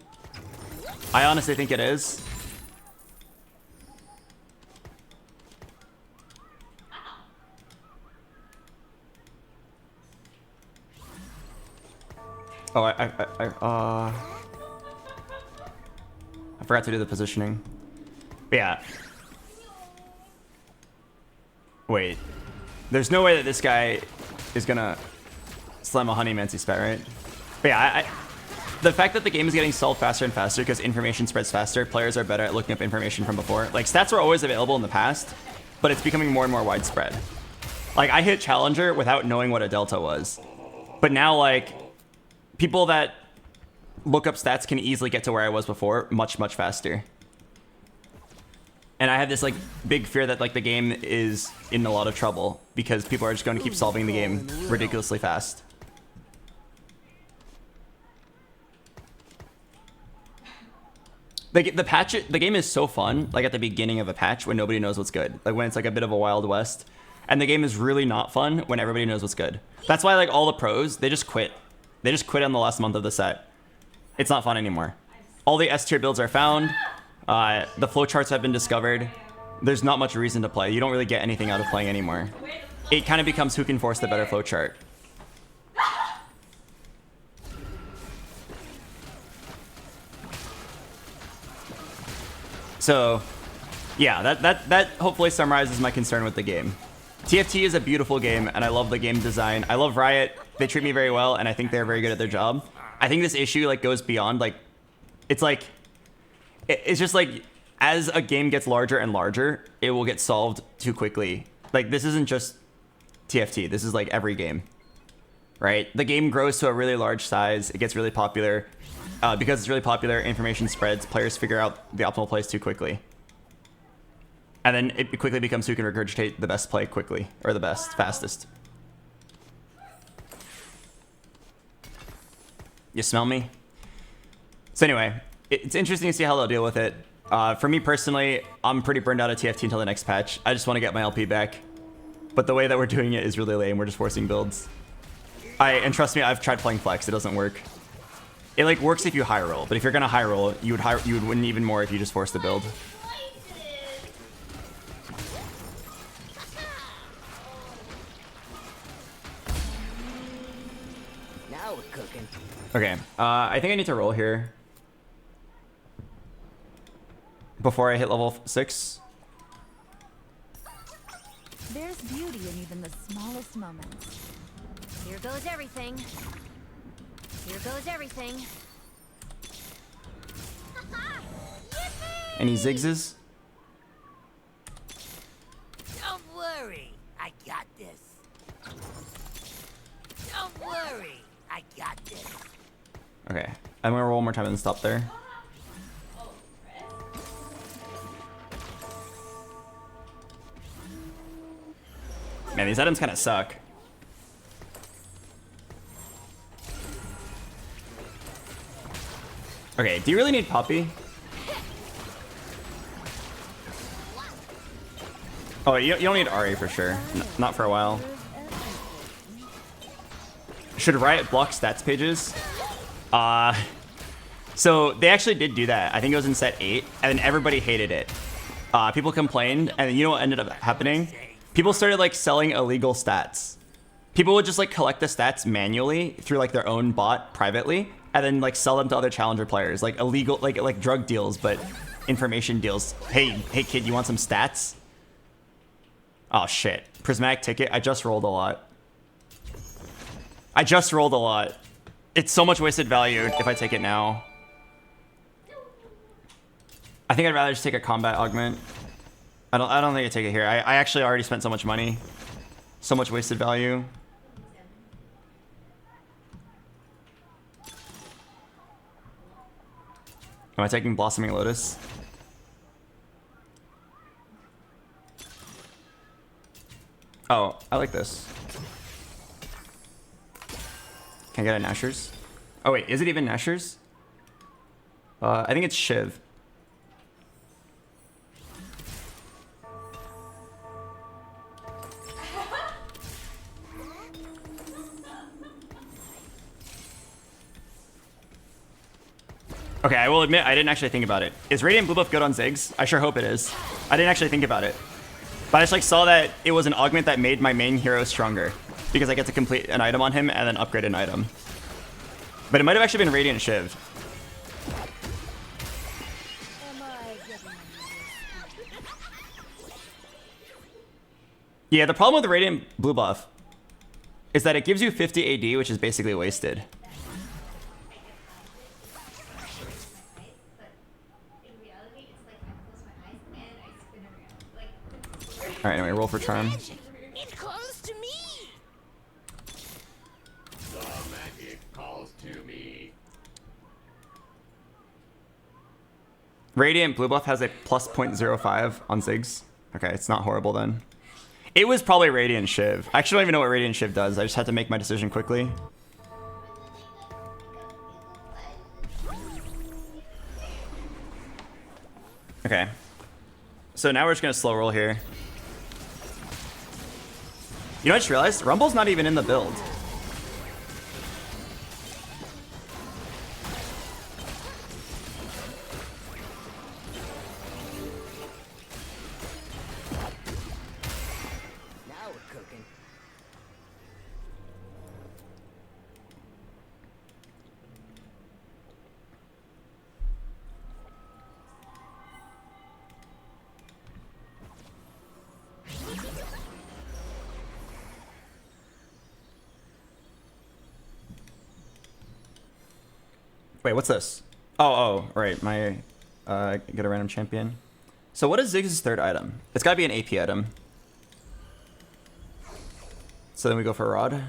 I honestly think it is. Oh, I forgot to do the positioning. But yeah. Wait. There's no way that this guy is gonna slam a Honeymancy spat, right? But yeah, the fact that the game is getting solved faster and faster because information spreads faster, players are better at looking up information from before. Like, stats were always available in the past, but it's becoming more and more widespread. Like, I hit Challenger without knowing what a Delta was. But now, like, people that look up stats can easily get to where I was before much, much faster. And I have this, like, big fear that, like, the game is in a lot of trouble because people are just going to keep solving the game ridiculously fast. The game is so fun, like, at the beginning of a patch when nobody knows what's good. Like, when it's, like, a bit of a Wild West. And the game is really not fun when everybody knows what's good. That's why, like, all the pros, they just quit. They just quit on the last month of the set. It's not fun anymore. All the S tier builds are found. The flowcharts have been discovered. There's not much reason to play. You don't really get anything out of playing anymore. It kind of becomes who can force the better flowchart. So, yeah, that hopefully summarizes my concern with the game. TFT is a beautiful game, and I love the game design. I love Riot. They treat me very well, and I think they're very good at their job. I think this issue, like, goes beyond, like, it's like, it's just like, as a game gets larger and larger, it will get solved too quickly. Like, this isn't just TFT. This is, like, every game, right? The game grows to a really large size. It gets really popular. Because it's really popular, information spreads. Players figure out the optimal plays too quickly. And then it quickly becomes who can regurgitate the best play quickly, or the best, fastest. You smell me? So anyway, it's interesting to see how they'll deal with it. For me personally, I'm pretty burned out of TFT until the next patch. I just want to get my LP back. But the way that we're doing it is really lame. We're just forcing builds. And trust me, I've tried playing Flex. It doesn't work. It like works if you high roll, but if you're gonna high roll, you would win even more if you just force the build. Now we're cooking. Okay, I think I need to roll here before I hit level 6. There's beauty in even the smallest moments. Here goes everything. Here goes everything. Any zigzags? Don't worry, I got this. Don't worry, I got this. Okay, I'm gonna roll one more time and then stop there. Man, these items kind of suck. Okay, do you really need Poppy? Oh, you don't need Ari for sure. Not for a while. Should Riot block stats pages? So they actually did do that. I think it was in set 8, and then everybody hated it. People complained, and you know what ended up happening? People started like selling illegal stats. People would just like collect the stats manually through like their own bot privately, and then like sell them to other challenger players, like illegal, like drug deals, but information deals. Hey kid, you want some stats? Oh shit, prismatic ticket. I just rolled a lot. It's so much wasted value if I take it now. I think I'd rather just take a combat augment. I don't think I take it here. I actually already spent so much money. So much wasted value. Am I taking Blossoming Lotus? Oh, I like this. Can I get a Nashor's? Oh wait, is it even Nashor's? I think it's Shiv. Okay, I will admit I didn't actually think about it. Is Radiant Blue Buff good on Ziggs? I sure hope it is. I didn't actually think about it. But I just like saw that it was an augment that made my main hero stronger because I get to complete an item on him and then upgrade an item. But it might have actually been Radiant Shiv. Yeah, the problem with the Radiant Blue Buff is that it gives you 50 AD, which is basically wasted. All right, anyway, roll for charm. It calls to me. The magic calls to me. Radiant Blue Buff has a plus 0.05 on Ziggs. Okay, it's not horrible then. It was probably Radiant Shiv. I actually don't even know what Radiant Shiv does. I just had to make my decision quickly. Okay. So now we're just gonna slow roll here. You know, I just realized Rumble's not even in the build. Now we're cooking. Wait, what's this? Oh, right. My get a random champion. So what is Ziggs' third item? It's gotta be an AP item. So then we go for Rod.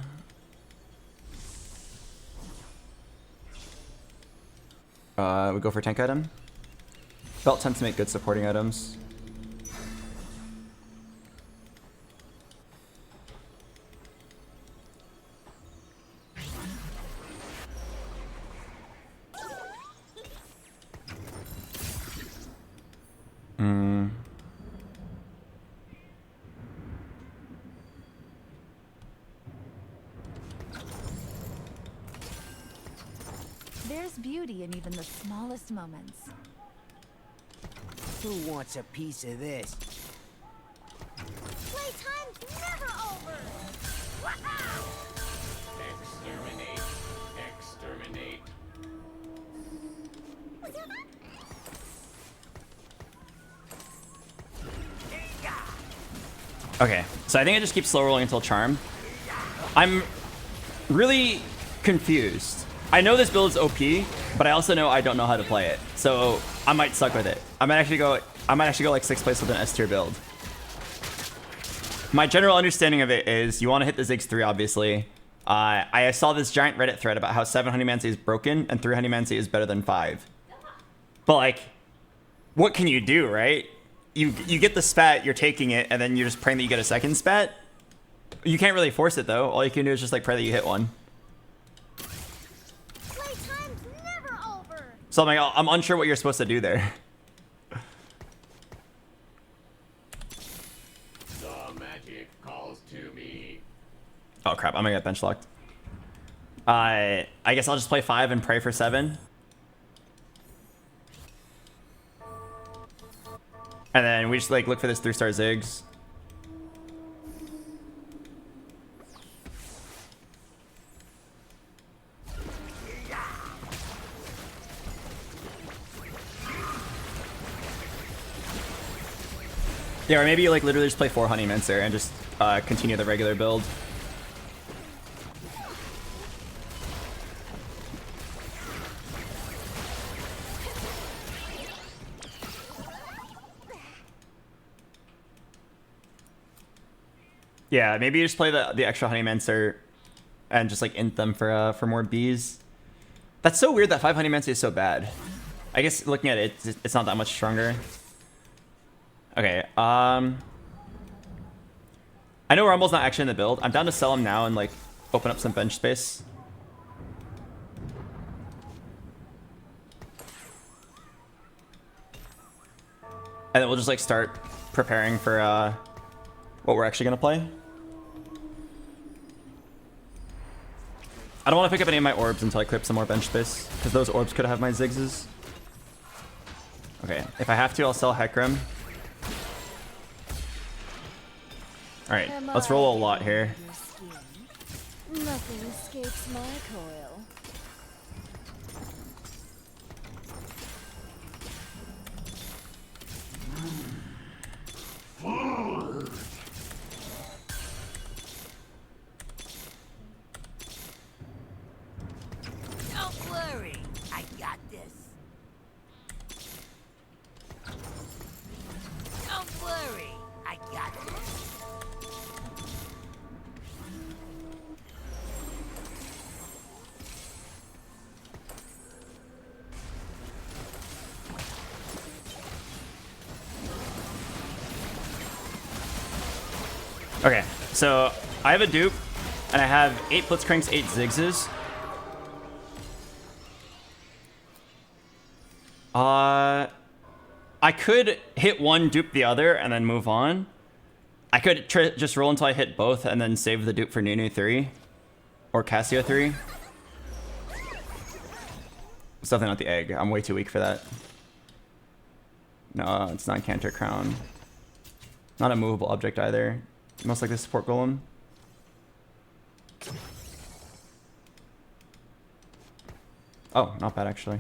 We go for tank item. Belt tends to make good supporting items. There's beauty in even the smallest moments. Who wants a piece of this? Playtime's never over! Exterminate. Exterminate. Okay, so I think I just keep slow rolling until charm. I'm really confused. I know this build is OP, but I also know I don't know how to play it. So I might suck with it. I might actually go like 6th place with an S tier build. My general understanding of it is you want to hit the Ziggs 3, obviously. I saw this giant Reddit thread about how 7 Honeymancy is broken and 3 Honeymancy is better than 5. But like, what can you do, right? You get the spat, you're taking it, and then you're just praying that you get a second spat. You can't really force it though. All you can do is just like pray that you hit one. Playtime's never over! So I'm like, I'm unsure what you're supposed to do there. The magic calls to me. Oh crap, I'm gonna get bench locked. I guess I'll just play 5 and pray for 7. And then we just like look for this 3-star Ziggs. Yeah, or maybe you like literally just play 4 Honeymancer and just continue the regular build. Yeah, maybe you just play the extra Honeymancer and just like int them for more bees. That's so weird that 5 Honeymancer is so bad. I guess looking at it, it's not that much stronger. Okay, I know Rumble's not actually in the build. I'm down to sell him now and like open up some bench space. And then we'll just like start preparing for what we're actually gonna play. I don't want to pick up any of my orbs until I clear up some more bench space, because those orbs could have my Ziggses. Okay, if I have to, I'll sell Hecarim. Alright, let's roll a lot here. Nothing escapes my coil. Don't worry, I got this. Don't worry, I got this. Okay, so I have a dupe, and I have 8 Blitzcranks, 8 Ziggses. I could hit one, dupe the other, and then move on. I could just roll until I hit both, and then save the dupe for Nunu 3. Or Cassio 3. It's definitely not the egg. I'm way too weak for that. No, it's not Cantor Crown. Not a movable object either. Most like the support golem. Oh, not bad actually.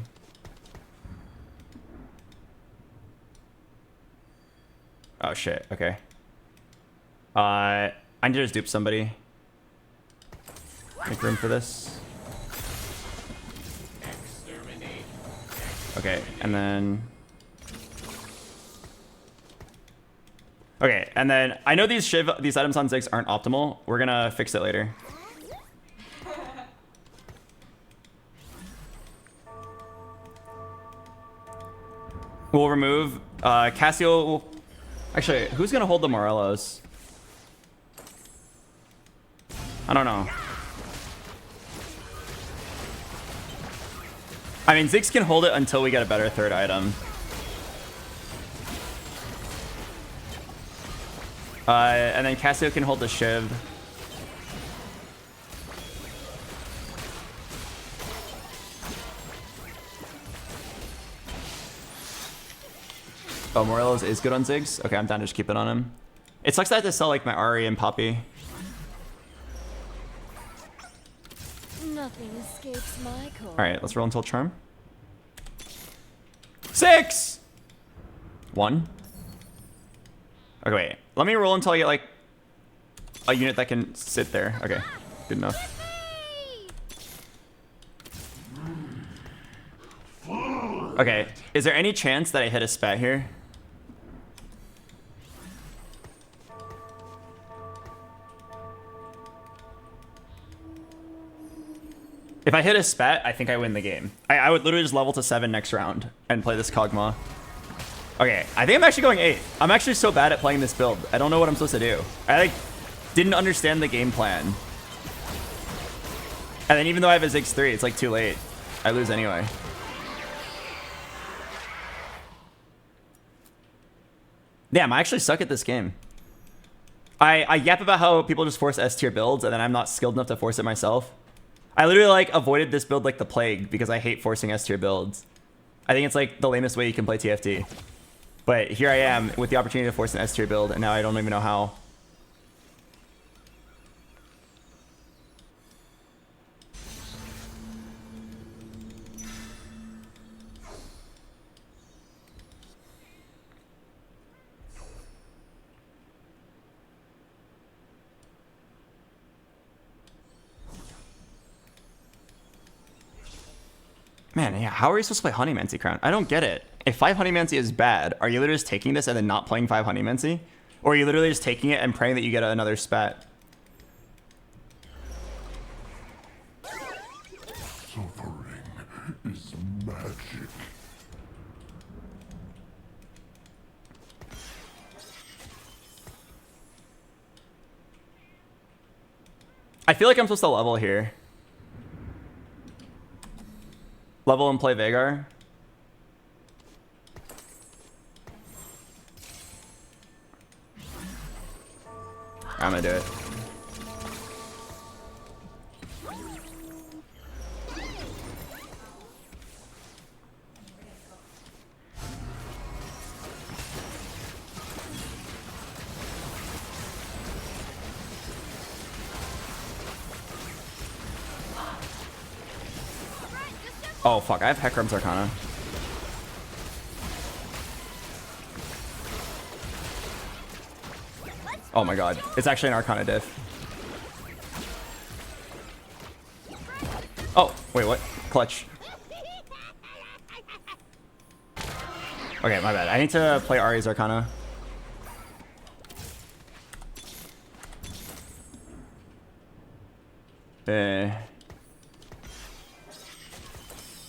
Oh shit, okay. I need to just dupe somebody. Make room for this. Okay, and then... Okay, and then I know these items on Ziggs aren't optimal. We're gonna fix it later. We'll remove Cassio. Actually, who's gonna hold the Morellos? I don't know. I mean, Ziggs can hold it until we get a better third item. And then Cassio can hold the Shiv. Oh, Morelos is good on Ziggs. Okay, I'm down to just keep it on him. It sucks that I have to sell like my Ari and Poppy. Nothing escapes my core. All right, let's roll until Charm. 6! 1. Okay, wait. Let me roll until I get like a unit that can sit there. Okay, good enough. Okay, is there any chance that I hit a spat here? If I hit a spat, I think I win the game. I would literally just level to 7 next round and play this Kog'Maw. Okay, I think I'm actually going 8. I'm actually so bad at playing this build. I don't know what I'm supposed to do. I like didn't understand the game plan. And then even though I have a Ziggs 3, it's like too late. I lose anyway. Damn, I actually suck at this game. I yap about how people just force S tier builds and then I'm not skilled enough to force it myself. I literally like avoided this build like the plague because I hate forcing S tier builds. I think it's like the lamest way you can play TFT. But here I am with the opportunity to force an S tier build and now I don't even know how. Man, yeah, how are you supposed to play Honeymancy Crown? I don't get it. If 5 Honeymancy is bad, are you literally just taking this and then not playing 5 Honeymancy? Or are you literally just taking it and praying that you get another spat? Suffering is magic. I feel like I'm supposed to level here. Level and play Veigar. I'm gonna do it. Oh fuck, I have Hecarim's Arcana. Oh my god, it's actually an Arcana diff. Oh, wait, what? Clutch. Okay, my bad. I need to play Ari's Arcana.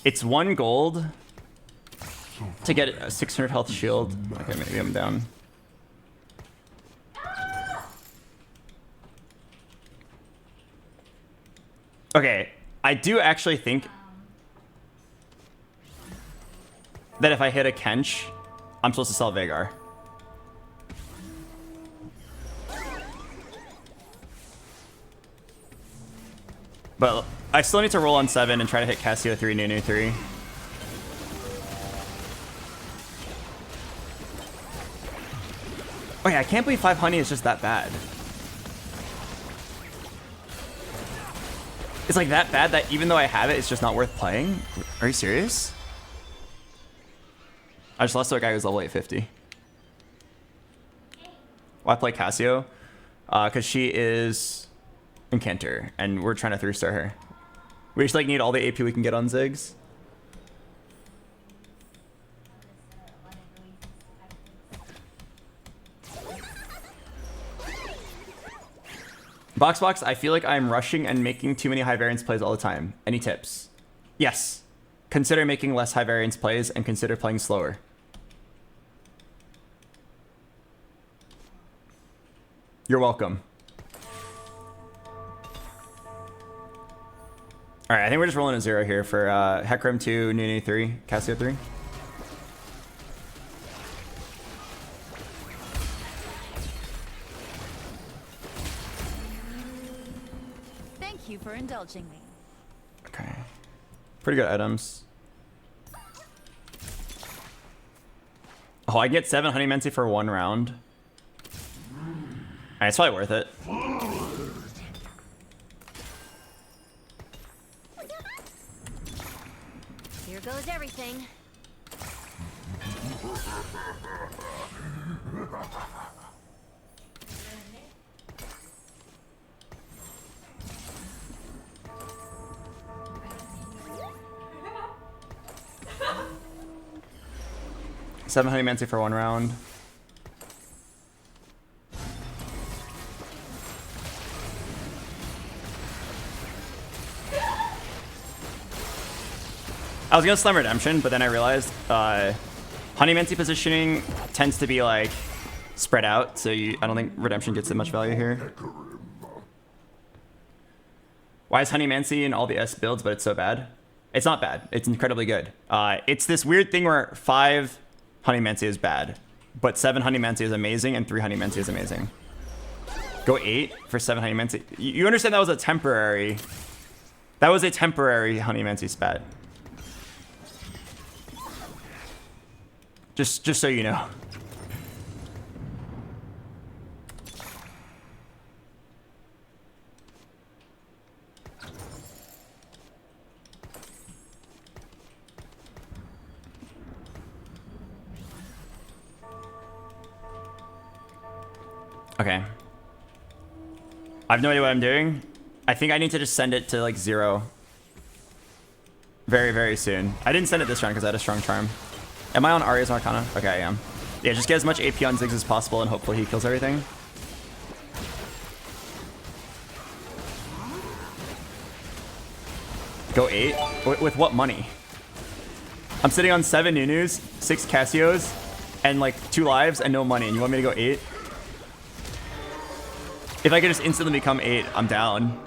It's 1 gold to get a 600 health shield. Okay, maybe I'm down. Okay, I do actually think that if I hit a Kench, I'm supposed to sell Veigar. But I still need to roll on 7 and try to hit Cassio 3, Nunu 3. Oh yeah, I can't believe 5 honey is just that bad. It's like that bad that even though I have it, it's just not worth playing? Are you serious? I just lost to a guy who's level 850. Why play Cassio? Because she is Incanter, and we're trying to 3-star her. We just like need all the AP we can get on Ziggs. BoxBox, I feel like I'm rushing and making too many high variance plays all the time. Any tips? Yes. Consider making less high variance plays and consider playing slower. You're welcome. All right, I think we're just rolling a 0 here for Hecarim 2, Nunu 3, Cassio 3. Thank you for indulging me. Okay. Pretty good items. Oh, I get 7 Honey Mancy for 1 round. Alright, it's probably worth it. Here goes everything. Seven Honey Mancy for 1 round. I was gonna slam Redemption, but then I realized Honey Mancy positioning tends to be like spread out, so I don't think Redemption gets that much value here. Why is Honey Mancy in all the S builds, but it's so bad? It's not bad. It's incredibly good. It's this weird thing where 5 Honey Mancy is bad, but 7 Honey Mancy is amazing, and 3 Honey Mancy is amazing. Go 8 for 7 Honey Mancy. You understand that was a temporary... That was a temporary Honey Mancy spat. Just so you know. Okay. I have no idea what I'm doing. I think I need to just send it to like 0. Very, very soon. I didn't send it this round because I had a strong charm. Am I on Arya's Arcana? Okay, I am. Yeah, just get as much AP on Ziggs as possible and hopefully he kills everything. Go 8? With what money? I'm sitting on 7 Nunus, 6 Cassios, and like 2 lives and no money. And you want me to go 8? If I could just instantly become 8, I'm down.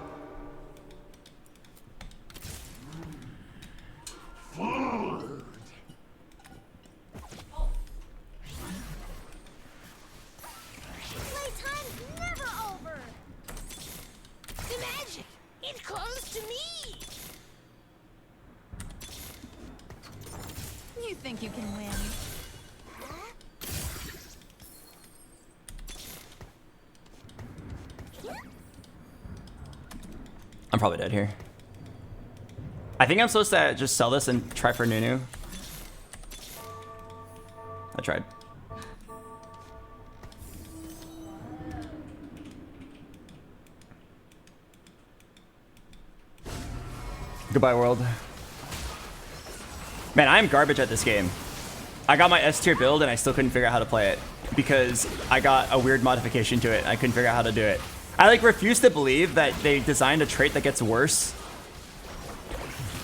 Playtime's never over. The magic, it comes to me. You think you can win? I'm probably dead here. I think I'm supposed to just sell this and try for Nunu. I tried. Goodbye, world. Man, I'm garbage at this game. I got my S tier build and I still couldn't figure out how to play it because I got a weird modification to it and I couldn't figure out how to do it. I like refuse to believe that they designed a trait that gets worse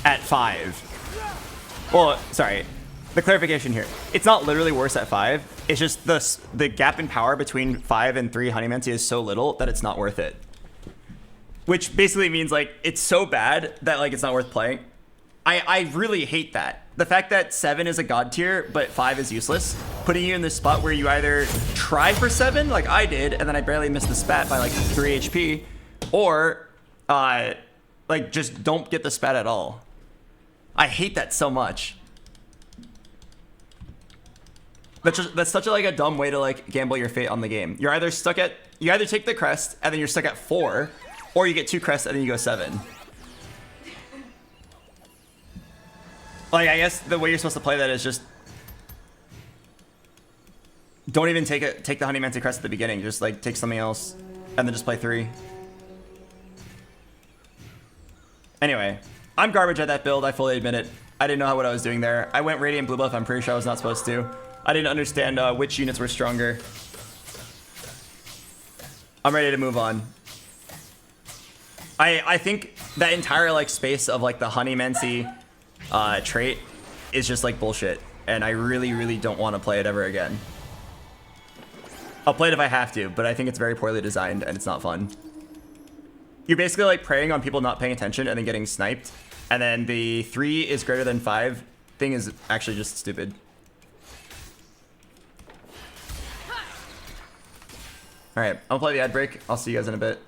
at 5. Well, sorry. The clarification here. It's not literally worse at 5. It's just the gap in power between 5 and 3 Honey Mancy is so little that it's not worth it. Which basically means like it's so bad that like it's not worth playing. I really hate that. The fact that 7 is a god tier, but 5 is useless, putting you in this spot where you either try for 7, like I did, and then I barely missed the spat by like 3 HP, or like just don't get the spat at all. I hate that so much. That's such a, like a dumb way to like gamble your fate on the game. You either take the crest and then you're stuck at 4, or you get 2 crests and then you go 7. Like, I guess the way you're supposed to play that is just don't even take the Honey Mancy crest at the beginning. Just like take something else and then just play 3. Anyway, I'm garbage at that build. I fully admit it. I didn't know what I was doing there. I went Radiant Blue Buff. I'm pretty sure I was not supposed to. I didn't understand which units were stronger. I'm ready to move on. I think that entire like space of like the Honey Mancy trait is just like bullshit, and I really don't want to play it ever again. I'll play it if I have to, but I think it's very poorly designed and it's not fun. You're basically like preying on people not paying attention and then getting sniped, and then the 3 is greater than 5 thing is actually just stupid. Alright, I'll play the ad break. I'll see you guys in a bit.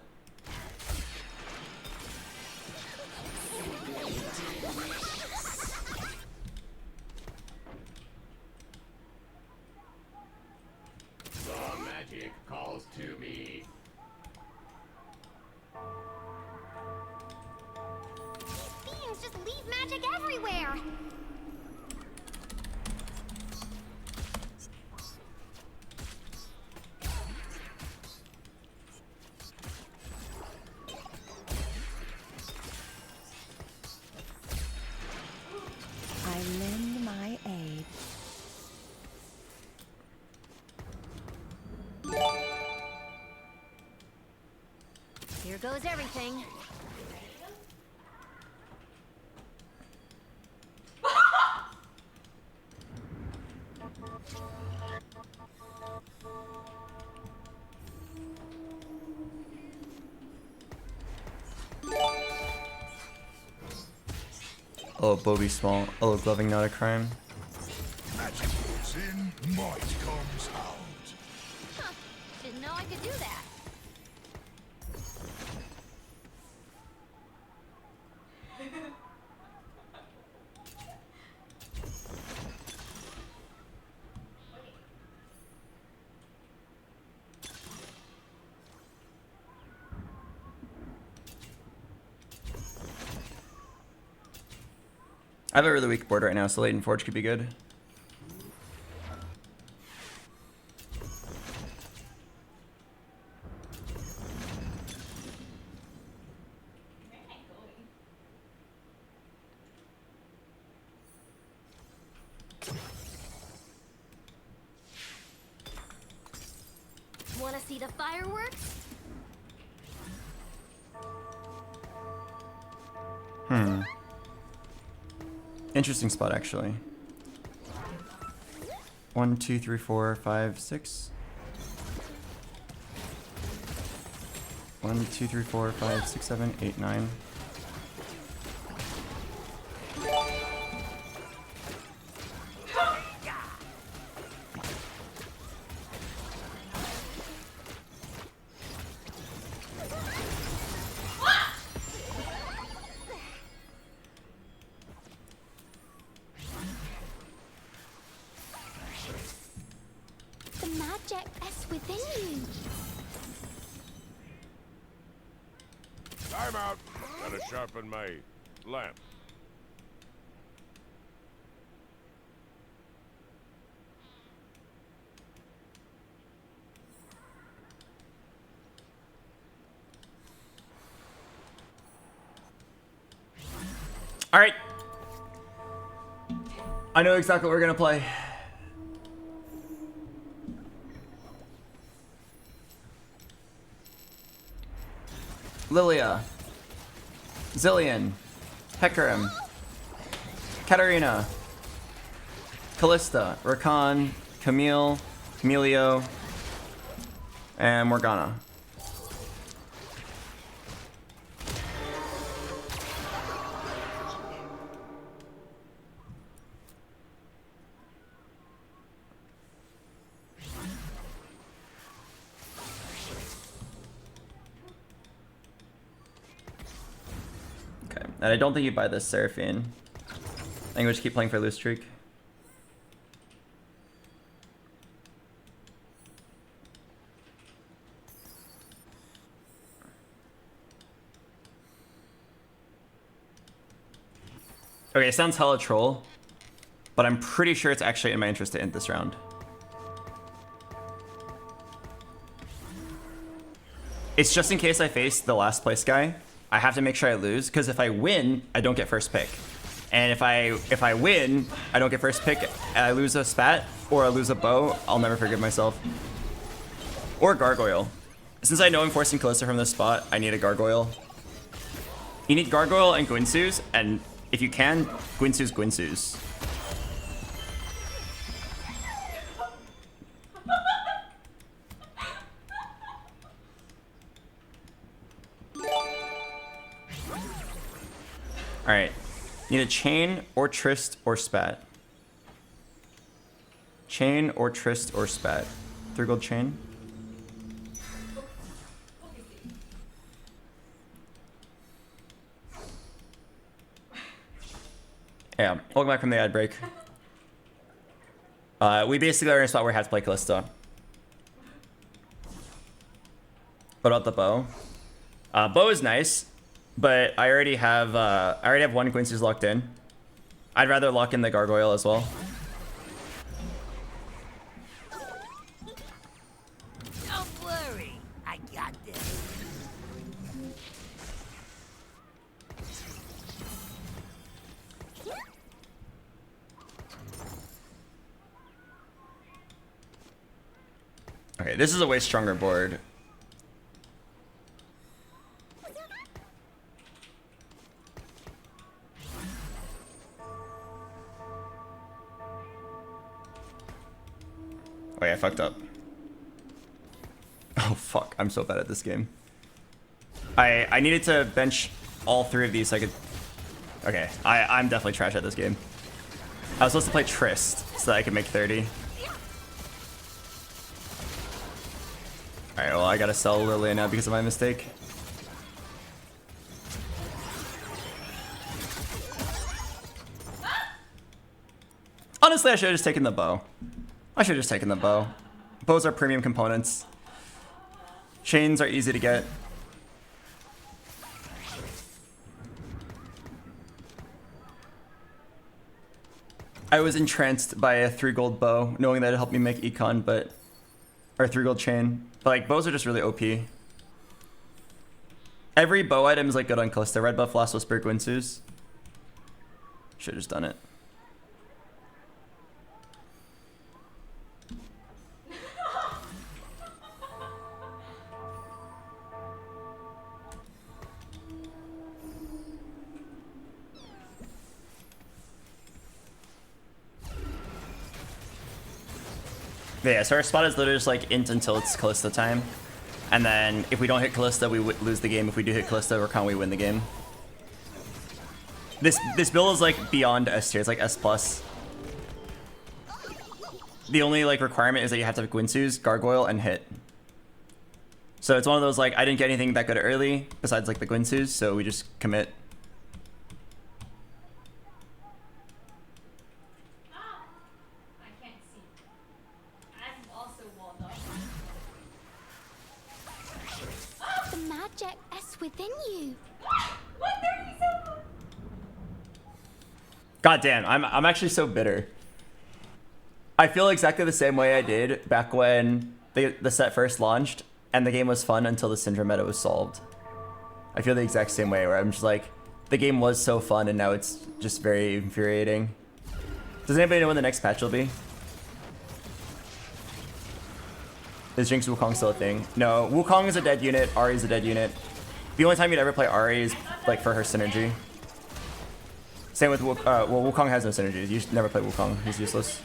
more. I lend my aid. Here goes everything. Oh, Bobby small. Oh, gloving not a crime. Magic goes in, might comes out. Huh. Didn't know I could do that. I have a really weak board right now, so Latent Forge could be good. Wanna see the fireworks? Interesting spot, actually. 1, 2, 3, 4, 5, 6. 1, 2, 3, 4, 5, 6, 7, 8, 9. The magic is within you. Time out. Gotta sharpen my lamp. All right. I know exactly what we're gonna play. Lilia, Zillion, Hecarim, Katarina, Callista, Rakan, Camille, Camilio, and Morgana. And I don't think you buy this Seraphine. I think we just keep playing for loose streak. Okay, it sounds hella troll, but I'm pretty sure it's actually in my interest to end this round. It's just in case I face the last place guy. I have to make sure I lose, because if I win, I don't get first pick. And if I win, I don't get first pick, and I lose a spat, or I lose a bow, I'll never forgive myself. Or gargoyle. Since I know I'm forcing Callista from this spot, I need a gargoyle. You need gargoyle and Gwynsu's, and if you can, Gwynsu's Gwynsu's. Alright. Need a chain or Trist or spat. Chain or Trist or spat. 3 gold chain. Yeah, welcome back from the ad break. We basically are in a spot where we have to play Callista. What about the bow? Bow is nice, but I already have 1 Quincy's locked in. I'd rather lock in the gargoyle as well. Don't worry, I got this. Okay, this is a way stronger board. Oh yeah, I fucked up. Oh fuck, I'm so bad at this game. I needed to bench all 3 of these so I could... Okay, I'm definitely trash at this game. I was supposed to play Trist so that I could make 30. Alright, well I gotta sell Lilia now because of my mistake. Honestly, I should have just taken the bow. I should have just taken the bow. Bows are premium components. Chains are easy to get. I was entranced by a 3 gold bow, knowing that it helped me make econ, but... Or 3 gold chain. But like, bows are just really OP. Every bow item is like good on Callista. Red buff, Last Whisper, Gwinsu's. Should have just done it. Yeah, so our spot is literally just like int until it's Callista time. And then if we don't hit Callista, we lose the game. If we do hit Callista or Con, we win the game. This build is like beyond S tier. It's like S+. The only like requirement is that you have to have Gwinsu's, Gargoyle, and hit. So it's one of those like, I didn't get anything that good early besides like the Gwinsu's, so we just commit. The magic is within you. God damn, I'm actually so bitter. I feel exactly the same way I did back when the set first launched and the game was fun until the Syndrome meta was solved. I feel the exact same way where I'm just like, the game was so fun and now it's just very infuriating. Does anybody know when the next patch will be? Is Jinx Wukong still a thing? No, Wukong is a dead unit, Ahri is a dead unit. The only time you'd ever play Ahri is like for her synergy. Same with well, Wukong has no synergies. You should never play Wukong. He's useless.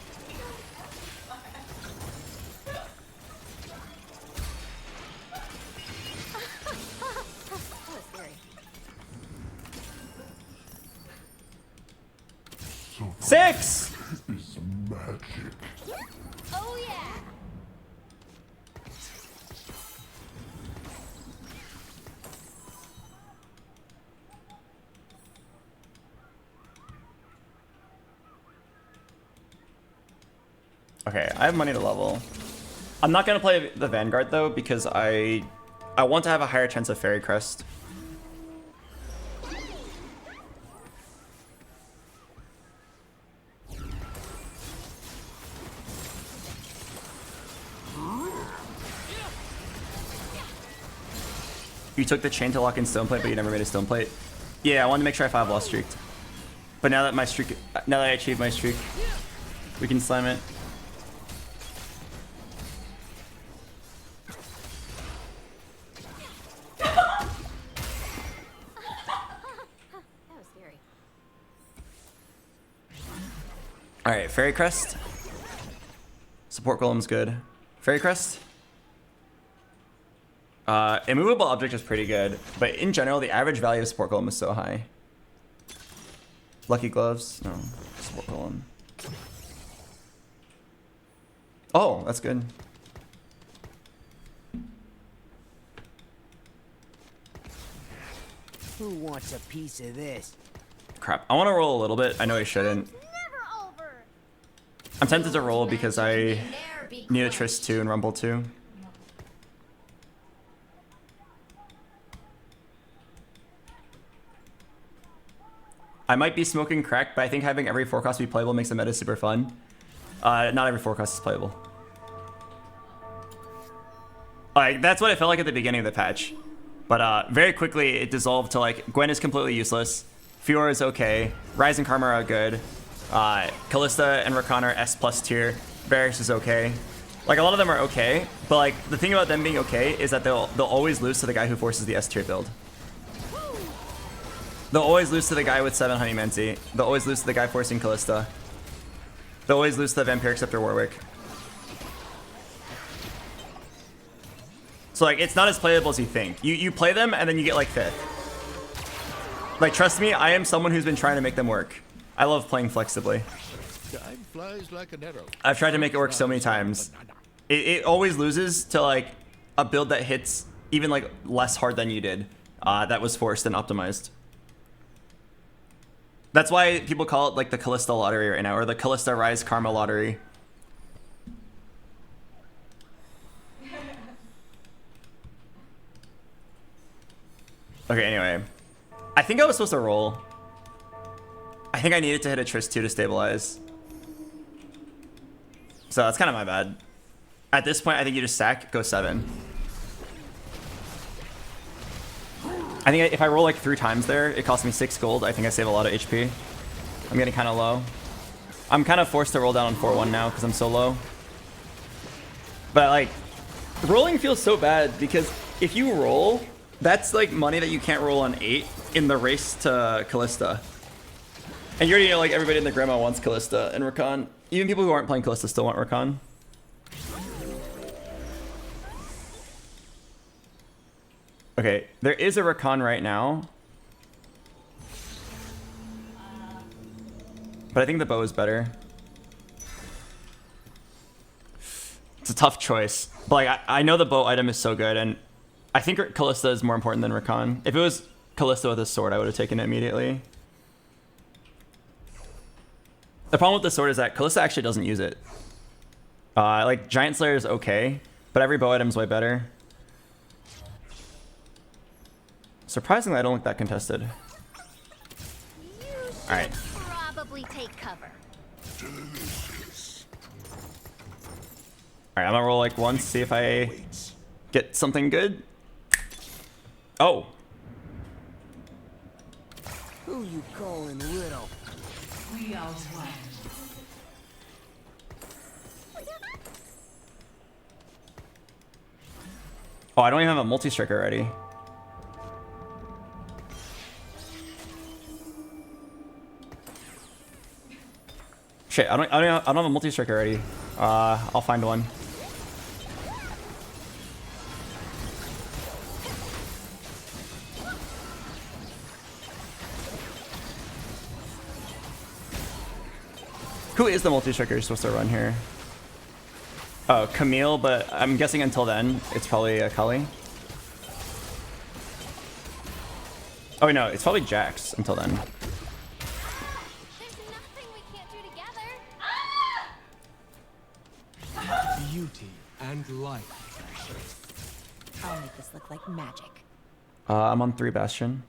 Six! It's magic. Oh yeah. Okay, I have money to level. I'm not gonna play the Vanguard though because I want to have a higher chance of Fairy Crest. You took the chain to lock in Stoneplate, but you never made a Stoneplate. Yeah, I wanted to make sure I 5 lost streaked. But now that I achieved my streak, we can slam it. That was scary. Alright, Fairy Crest. Support Golem's good. Fairy Crest. Immovable Object is pretty good, but in general, the average value of Support Golem is so high. Lucky Gloves? No. Support Golem. Oh, that's good. Who wants a piece of this? Crap. I want to roll a little bit. I know I shouldn't. Never over. I'm tempted to roll because I need a Trist 2 and Rumble 2. I might be smoking crack, but I think having every forecast be playable makes the meta super fun. Not every forecast is playable. Like, that's what it felt like at the beginning of the patch. But very quickly, it dissolved to, like, Gwen is completely useless. Fiora is okay. Ryze and Karma are good. Kalista and Rakan are S+ tier. Varus is okay. Like, a lot of them are okay. But, like, the thing about them being okay is that they'll always lose to the guy who forces the S tier build. They'll always lose to the guy with 7 Honey Mancy. They'll always lose to the guy forcing Kalista. They'll always lose to the Vampiric Scepter Warwick. So, like, it's not as playable as you think. You play them, and then you get, like, 5th. Like, trust me, I am someone who's been trying to make them work. I love playing flexibly. Time flies like an arrow. I've tried to make it work so many times. It always loses to, like, a build that hits even, like, less hard than you did. That was forced and optimized. That's why people call it, like, the Kalista lottery right now, or the Kalista Ryze Karma lottery. Okay, anyway. I think I was supposed to roll. I think I needed to hit a Triss 2 to stabilize. So that's kind of my bad. At this point, I think you just sack, go 7. I think if I roll like 3 times there, it costs me 6 gold. I think I save a lot of HP. I'm getting kind of low. I'm kind of forced to roll down on 4-1 now because I'm so low. But like, rolling feels so bad because if you roll, that's like money that you can't roll on 8 in the race to Kalista. And you already know, like, everybody in the grandma wants Kalista and Rakan. Even people who aren't playing Kalista still want Rakan. Okay, there is a Rakan right now. But I think the bow is better. It's a tough choice. But like, I know the bow item is so good, and I think Kalista is more important than Rakan. If it was Kalista with a sword, I would have taken it immediately. The problem with the sword is that Kalista actually doesn't use it. Like, Giant Slayer is okay, but every bow item is way better. Surprisingly, I don't look that contested. Alright. Probably take cover. Alright, I'm gonna roll like once, see if I get something good. Oh! Who you calling little? We are one. Oh, I don't even have a multi-strike already. Shit, I don't have a multi-strike already. I'll find one. Who is the multi-striker you're supposed to run here? Oh, Camille, but I'm guessing until then, it's probably Akali. Oh, no, it's probably Jax until then. Beauty and light. I'll make this look like magic. I'm on 3 Bastion.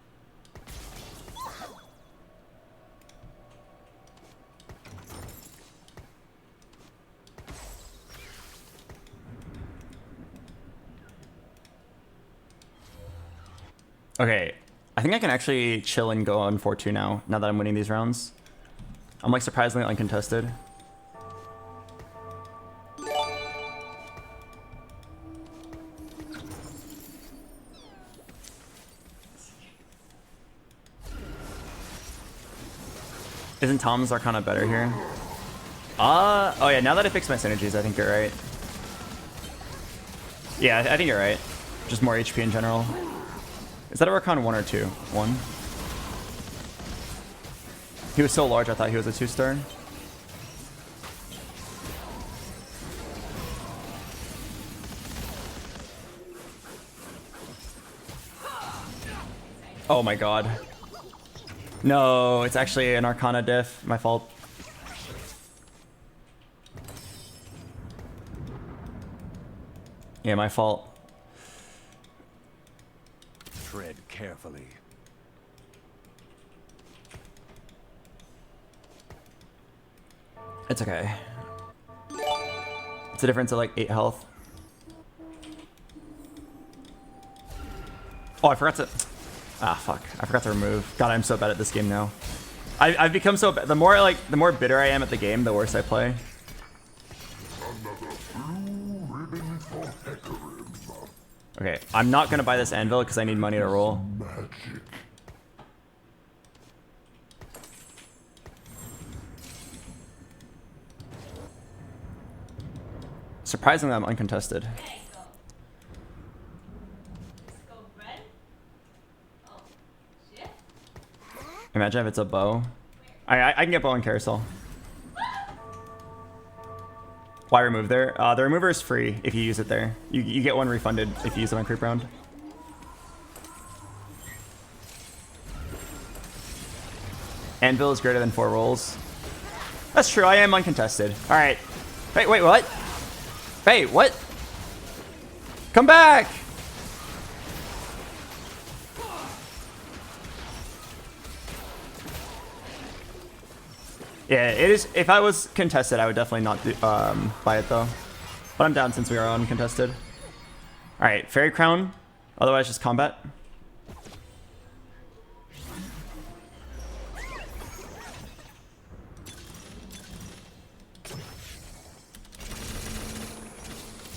Okay, I think I can actually chill and go on 4-2 now that I'm winning these rounds. I'm like surprisingly uncontested. Isn't Tom's Arcana better here? Oh yeah, now that I fixed my synergies, I think you're right. Yeah, I think you're right. Just more HP in general. Is that a Rakan 1 or 2? 1? He was so large, I thought he was a 2-star. Oh my god. No, it's actually an Arcana diff. My fault. Yeah, my fault. Tread carefully. It's okay. It's a difference of like 8 health. Oh, I forgot to... Ah, fuck. I forgot to remove. God, I'm so bad at this game now. I've become so bad. The more bitter I am at the game, the worse I play. Okay, I'm not gonna buy this anvil because I need money to roll. Surprisingly, I'm uncontested. Imagine if it's a bow. I can get bow and carousel. Why remove there? The remover is free if you use it there. You get one refunded if you use it on creep round. Anvil is greater than 4 rolls. That's true, I am uncontested. Alright. Wait, what? Wait, what? Come back! Yeah, it is. If I was contested, I would definitely not do, buy it though. But I'm down since we are uncontested. All right, fairy crown. Otherwise, just combat.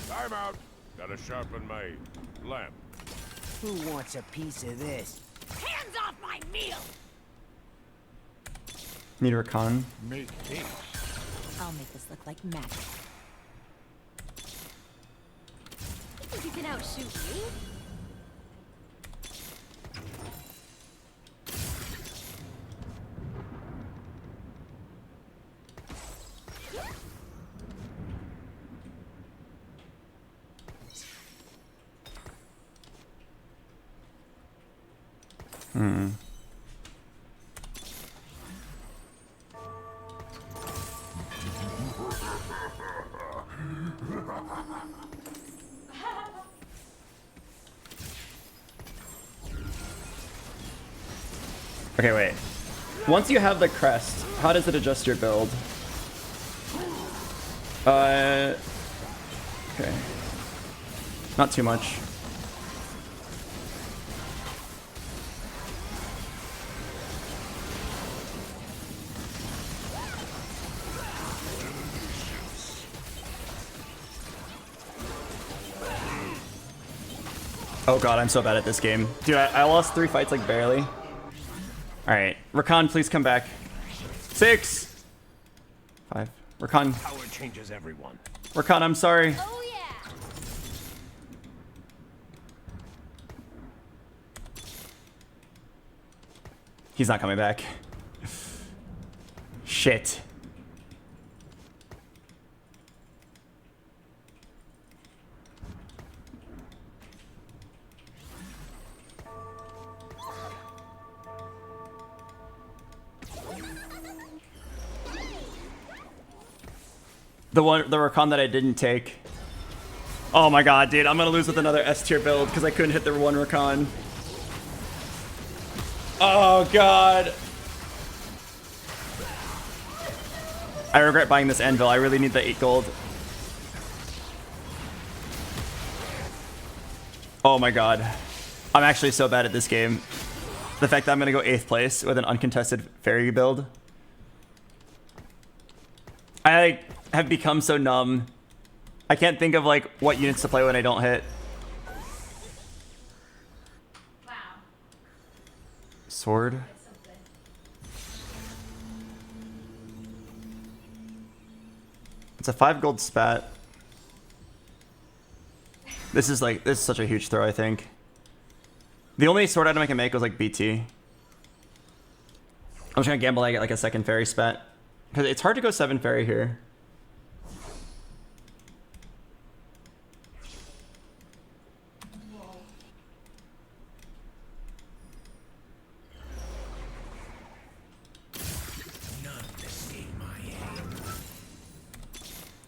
Time out. Gotta sharpen my lamp. Who wants a piece of this? Hands off my meal! Need a recon. Make haste. I'll make this look like magic. You think you can outshoot me? Okay, wait. Once you have the crest, how does it adjust your build? Okay. Not too much. Oh god, I'm so bad at this game. Dude, I lost 3 fights like barely. Alright, Rakan, please come back. 6! 5. Rakan. Power changes everyone. Rakan, I'm sorry. Oh yeah! He's not coming back. Shit. The Rakan that I didn't take. Oh my god, dude, I'm gonna lose with another S tier build because I couldn't hit the one Rakan. Oh god. I regret buying this anvil. I really need the 8 gold. Oh my god. I'm actually so bad at this game. The fact that I'm gonna go 8th place with an uncontested fairy build. I have become so numb. I can't think of like what units to play when I don't hit. Wow. Sword. That's so good. It's a 5 gold spat. This is such a huge throw, I think. The only sword item I can make was like BT. I'm just gonna gamble I get like a 2nd fairy spat. Because it's hard to go 7 fairy here.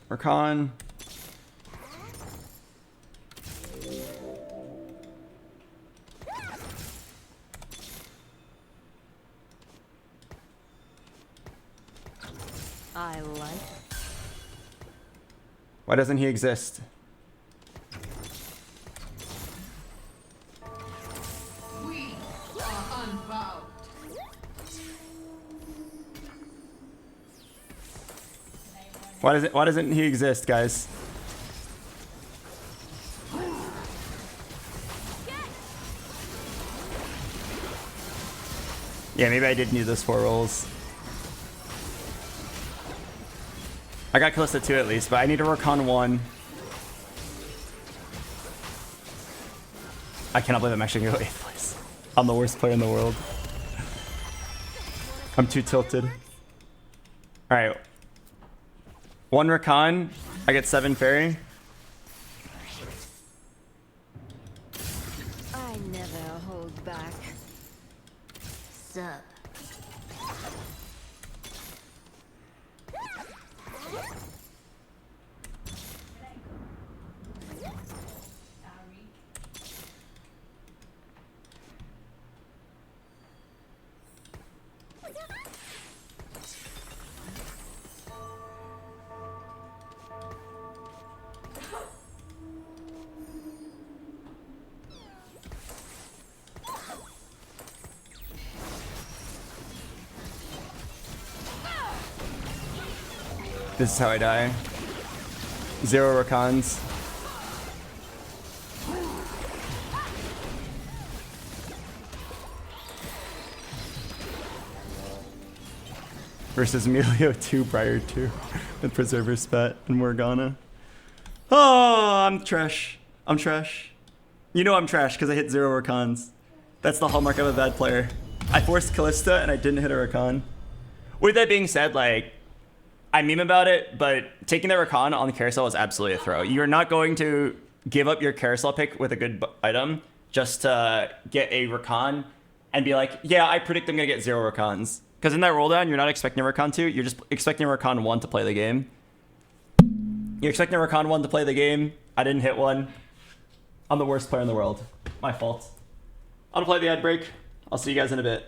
Rakan. I like. Why doesn't he exist? We are unbound. Why doesn't he exist, guys? Yeah, maybe I did need those 4 rolls. I got close to 2 at least, but I need to work on 1. I cannot believe I'm actually gonna go 8th place. I'm the worst player in the world. I'm too tilted. Alright. 1 Rakan. I get 7 fairy. I never hold back. Sup. This is how I die. 0 Rakans. Versus Emilio 2 prior to with Preserver Spat and Morgana. Oh, I'm trash. I'm trash. You know I'm trash because I hit 0 Rakans. That's the hallmark of a bad player. I forced Callista and I didn't hit a Rakan. With that being said, like, I meme about it, but taking the Rakan on the carousel is absolutely a throw. You're not going to give up your carousel pick with a good item just to get a Rakan and be like, yeah, I predict I'm going to get 0 Rakans. Because in that roll down, you're not expecting a Rakan 2, you're just expecting a Rakan 1 to play the game. You're expecting a Rakan 1 to play the game. I didn't hit one. I'm the worst player in the world. My fault. I'll play the ad break. I'll see you guys in a bit.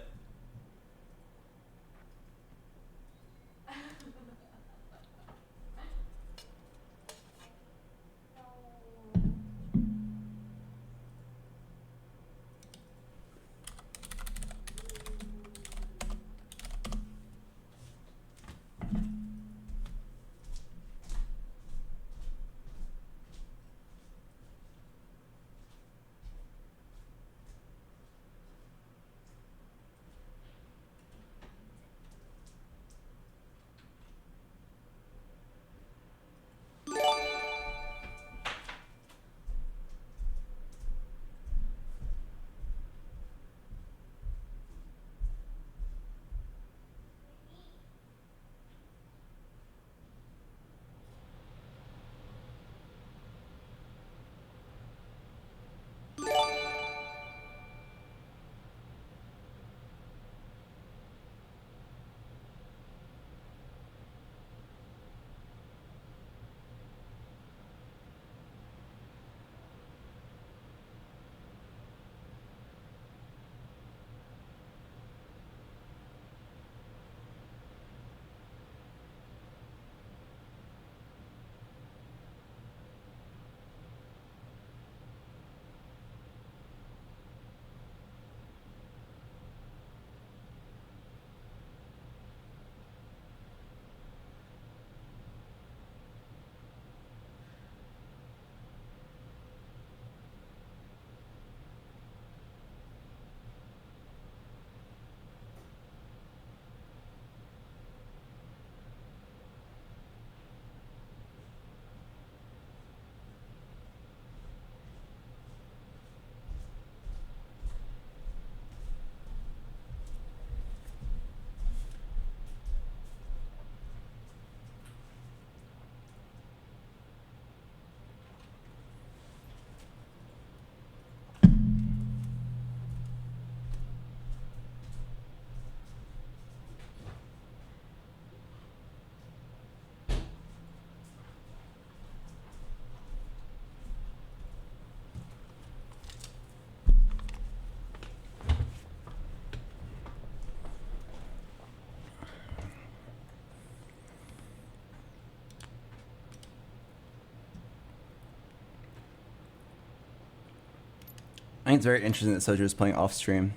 think it's very interesting that Soju is playing off stream.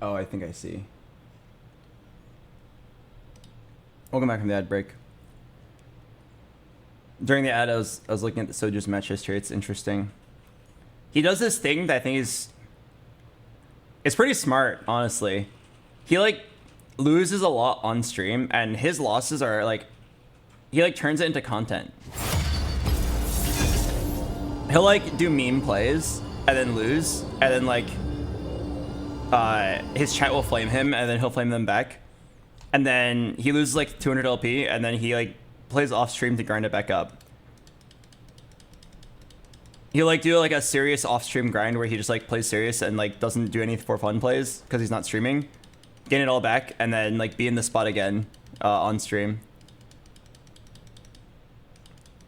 Oh, I think I see. Welcome back from the ad break. During the ad, I was looking at the Soju's match history. It's interesting. He does this thing that I think it's pretty smart, honestly. He like loses a lot on stream, and his losses are like he like turns it into content. He'll like do meme plays and then lose, and then like his chat will flame him, and then he'll flame them back, and then he loses like 200 LP, and then he like plays off stream to grind it back up. He'll like do like a serious off stream grind where he just like plays serious and like doesn't do any for fun plays because he's not streaming, gain it all back, and then like be in the spot again on stream.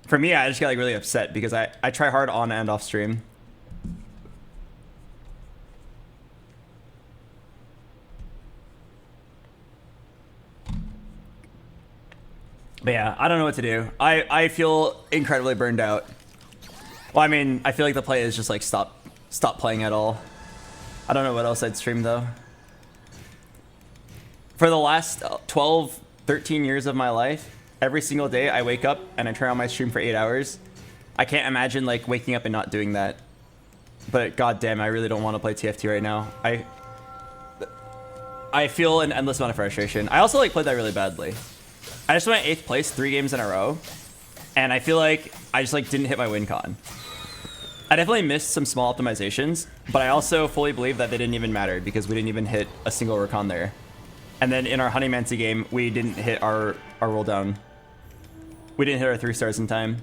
For me, I just get like really upset because I try hard on and off stream. But yeah, I don't know what to do. I feel incredibly burned out. Well, I mean, I feel like the play is just like stop playing at all. I don't know what else I'd stream though. For the last 12, 13 years of my life, every single day I wake up and I turn on my stream for 8 hours. I can't imagine like waking up and not doing that. But goddamn, I really don't want to play TFT right now. I feel an endless amount of frustration. I also like played that really badly. I just went 8th place 3 games in a row, and I feel like I just like didn't hit my win con. I definitely missed some small optimizations, but I also fully believe that they didn't even matter because we didn't even hit a single recon there. And then in our Honeymancy game, we didn't hit our roll down. We didn't hit our 3 stars in time.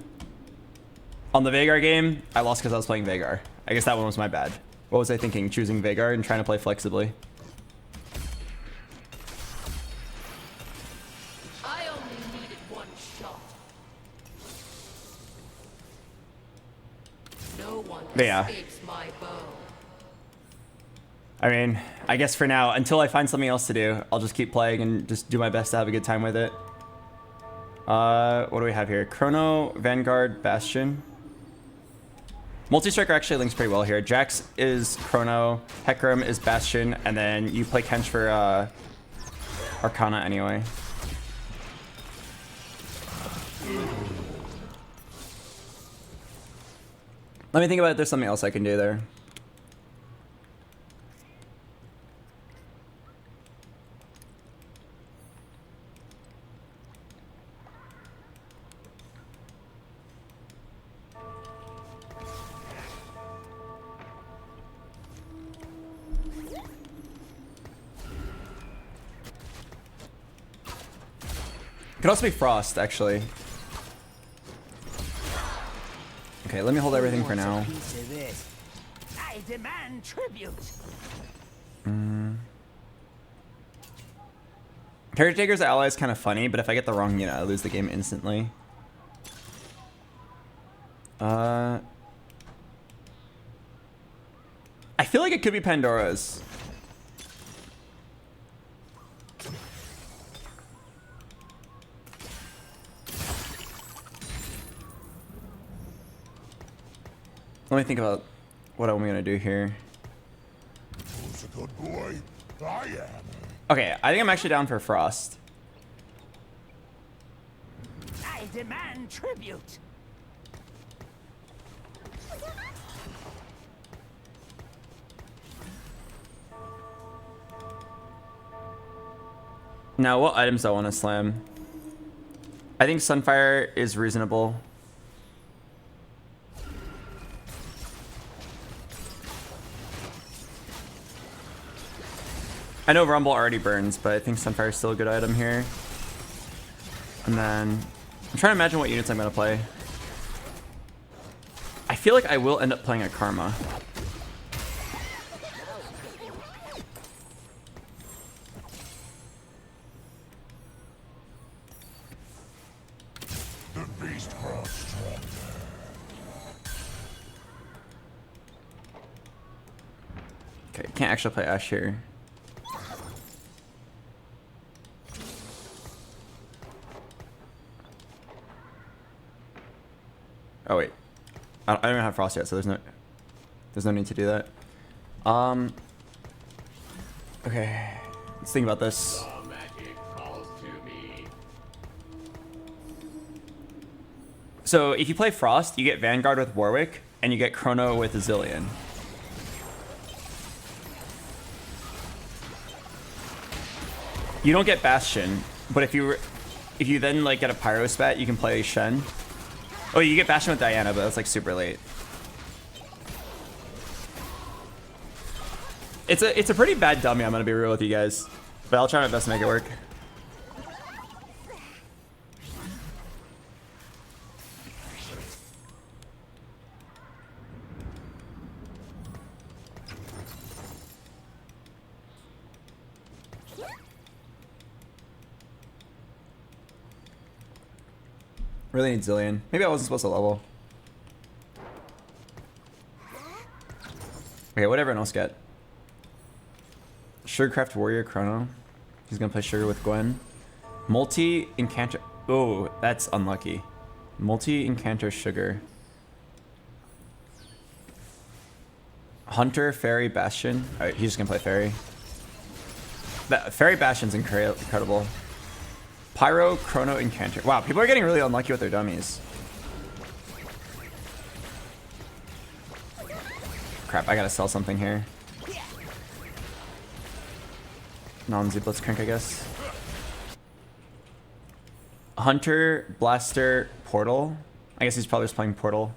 On the Veigar game, I lost because I was playing Veigar. I guess that one was my bad. What was I thinking? Choosing Veigar and trying to play flexibly. But yeah. I mean, I guess for now, until I find something else to do, I'll just keep playing and just do my best to have a good time with it. What do we have here? Chrono, Vanguard, Bastion. Multi-striker actually links pretty well here. Jax is Chrono, Hecarim is Bastion, and then you play Kench for Arcana anyway. Let me think about it. There's something else I can do there. Could also be Frost, actually. Okay, let me hold everything for now. I demand tribute. Caretaker's ally is kind of funny, but if I get the wrong unit, I lose the game instantly. I feel like it could be Pandora's. Let me think about what I'm gonna do here. Who's a good boy? I am. Okay, I think I'm actually down for Frost. I demand tribute. Now, what items do I want to slam? I think Sunfire is reasonable. I know Rumble already burns, but I think Sunfire is still a good item here. And then I'm trying to imagine what units I'm going to play. I feel like I will end up playing a Karma. The beast grows stronger. Okay, can't actually play Ashe here. Oh wait, I don't even have Frost yet, so there's no need to do that. Okay, let's think about this. The magic calls to me. So if you play Frost, you get Vanguard with Warwick, and you get Chrono with Zillion. You don't get Bastion, but if you then like get a Pyro Spat, you can play Shen. Oh, you get Bastion with Diana, but that's like super late. It's a pretty bad dummy, I'm gonna be real with you guys, but I'll try my best to make it work. Really need Zillion. Maybe I wasn't supposed to level. Okay, what everyone else get? Sugarcraft Warrior Chrono. He's gonna play Sugar with Gwen. Multi Incanter. Oh, that's unlucky. Multi Incanter Sugar. Hunter Fairy Bastion. Alright, he's just gonna play Fairy. Fairy Bastion's incredible. Pyro, Chrono, Incanter. Wow, people are getting really unlucky with their dummies. Crap, I gotta sell something here. Non-Z Blitzcrank, I guess. Hunter, Blaster, Portal. I guess he's probably just playing Portal.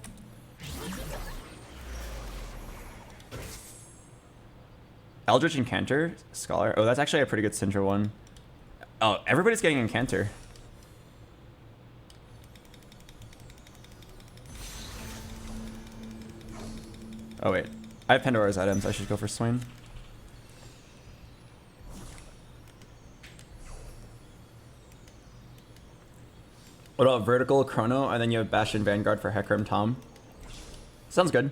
Eldritch Incanter, Scholar. Oh, that's actually a pretty good Syndra one. Oh, everybody's getting Incanter. Oh wait, I have Pandora's items. I should go for Swain. What about Vertical, Chrono, and then you have Bastion Vanguard for Hecarim Tom? Sounds good.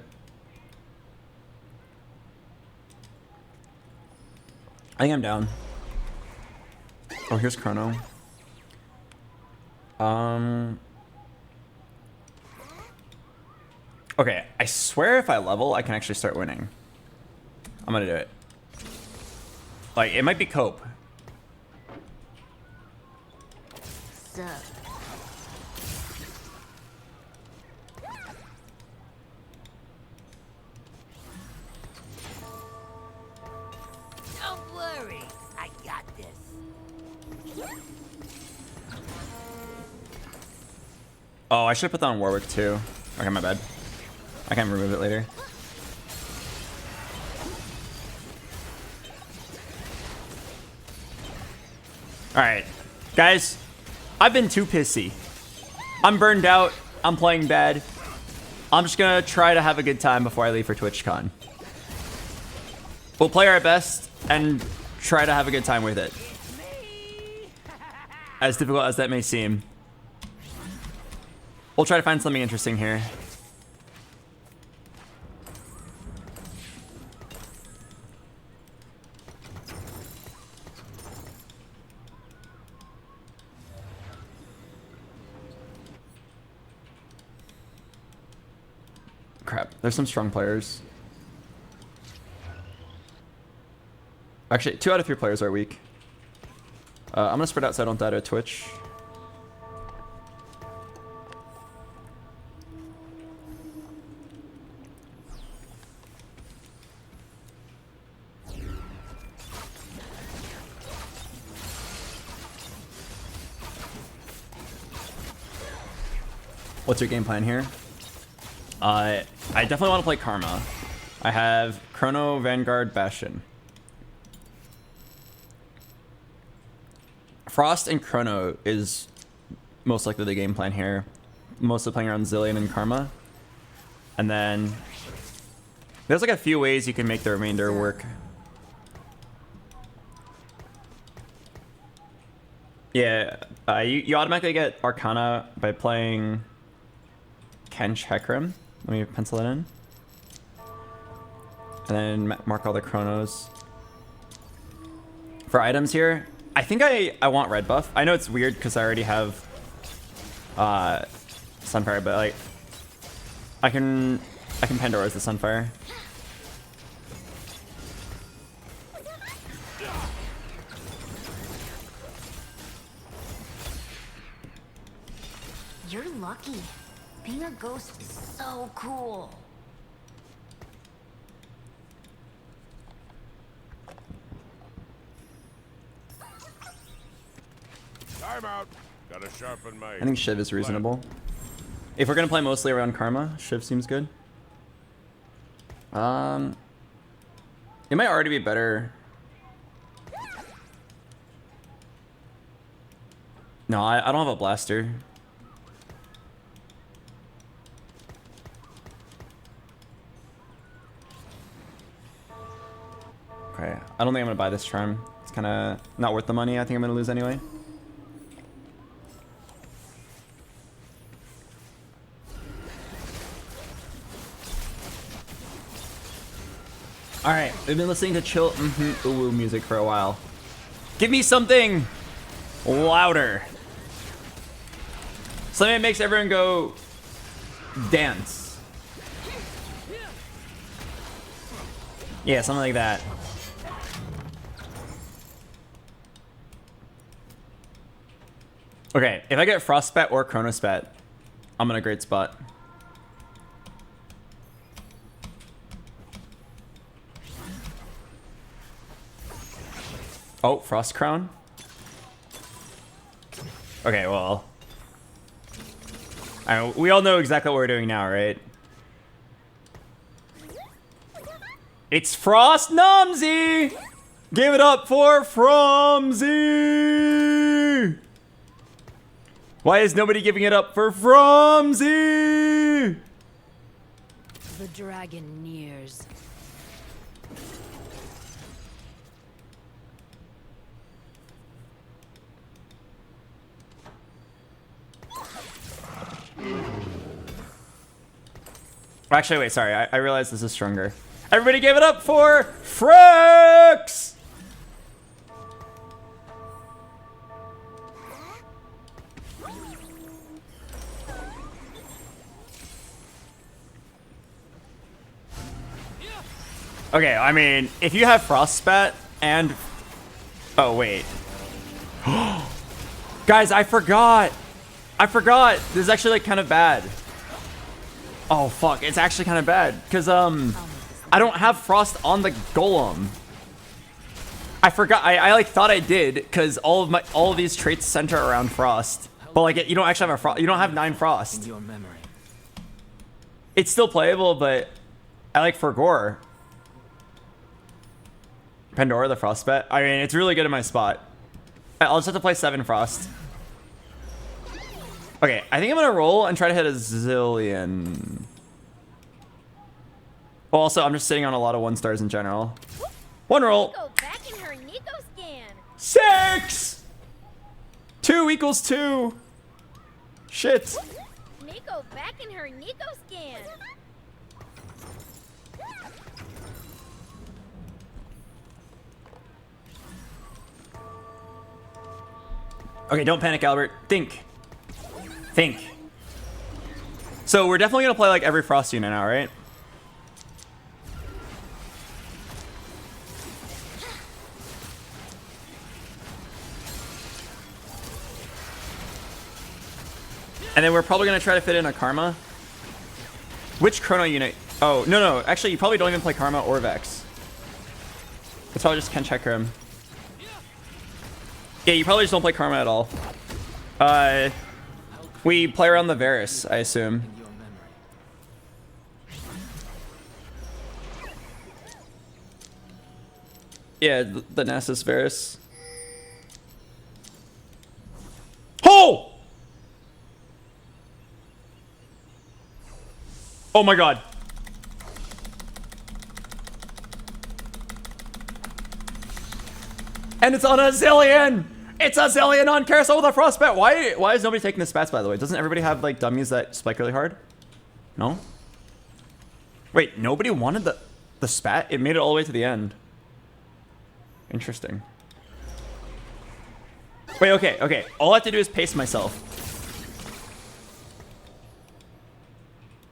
I think I'm down. Oh, here's Chrono. Okay, I swear if I level, I can actually start winning. I'm gonna do it. Like, it might be Cope. So. Don't worry, I got this. Oh, I should have put that on Warwick too. Okay, my bad. I can remove it later. Alright. Guys, I've been too pissy. I'm burned out. I'm playing bad. I'm just gonna try to have a good time before I leave for TwitchCon. We'll play our best and try to have a good time with it. As difficult as that may seem. We'll try to find something interesting here. Crap, there's some strong players. Actually, 2 out of 3 players are weak. I'm gonna spread out so I don't die to Twitch. What's your game plan here? I definitely want to play Karma. I have Chrono, Vanguard, Bastion. Frost and Chrono is most likely the game plan here. Mostly playing around Zillion and Karma. And then there's like a few ways you can make the remainder work. Yeah, you automatically get Arcana by playing Kench Hecarim. Let me pencil it in. And then mark all the Chronos. For items here, I think I want red buff. I know it's weird because I already have Sunfire, but like I can Pandora's the Sunfire. You're lucky. Being a ghost is so cool. Time out. Gotta sharpen my. I think Shiv is reasonable. If we're gonna play mostly around Karma, Shiv seems good. It might already be better. No, I don't have a blaster. Okay, I don't think I'm gonna buy this charm. It's kind of not worth the money. I think I'm gonna lose anyway. All right, we've been listening to chill ooh music for a while. Give me something louder. Something that makes everyone go dance. Yeah, something like that. Okay, if I get Frostbat or Chronospat, I'm in a great spot. Oh, Frost Crown? Okay, well. We all know exactly what we're doing now, right? It's Frost Nomsy! Give it up for Fromzy! Why is nobody giving it up for Fromzy? The dragon nears. Actually, wait, sorry. I realized this is stronger. Everybody give it up for Frex! Okay, I mean, if you have Frostspat and... Oh, wait. Guys, I forgot. This is actually, like, kind of bad. Oh, fuck. It's actually kind of bad. Because, I don't have Frost on the Golem. I forgot. I like, thought I did, because all of these traits center around Frost. But, like, you don't actually have a Frost. You don't have 9 Frost. In your memory. It's still playable, but I like Forgore. Pandora, the Frostbat. I mean, it's really good in my spot. I'll just have to play 7 Frost. Okay, I think I'm gonna roll and try to hit a Zillion. Well, also, I'm just sitting on a lot of 1-stars in general. 1 roll. Go back in her Nico scan. 6! 2 equals 2. Shit. Nico back in her Nico scan. Okay, don't panic, Albert. Think. So we're definitely gonna play like every Frost unit now, right? And then we're probably gonna try to fit in a Karma. Which Chrono unit? Oh, no. Actually, you probably don't even play Karma or Vex. It's probably just Kench Hecarim. Yeah, you probably just don't play Karma at all. We play around the Varus, I assume. In your memory. Yeah, the Nasus Varus. Oh! Oh my god. And it's on a Zillion! It's a Zillion on Carousel with a Frostbat! Why is nobody taking the spats, by the way? Doesn't everybody have, like, dummies that spike really hard? No? Wait, nobody wanted the spat? It made it all the way to the end. Interesting. Wait, okay. All I have to do is pace myself.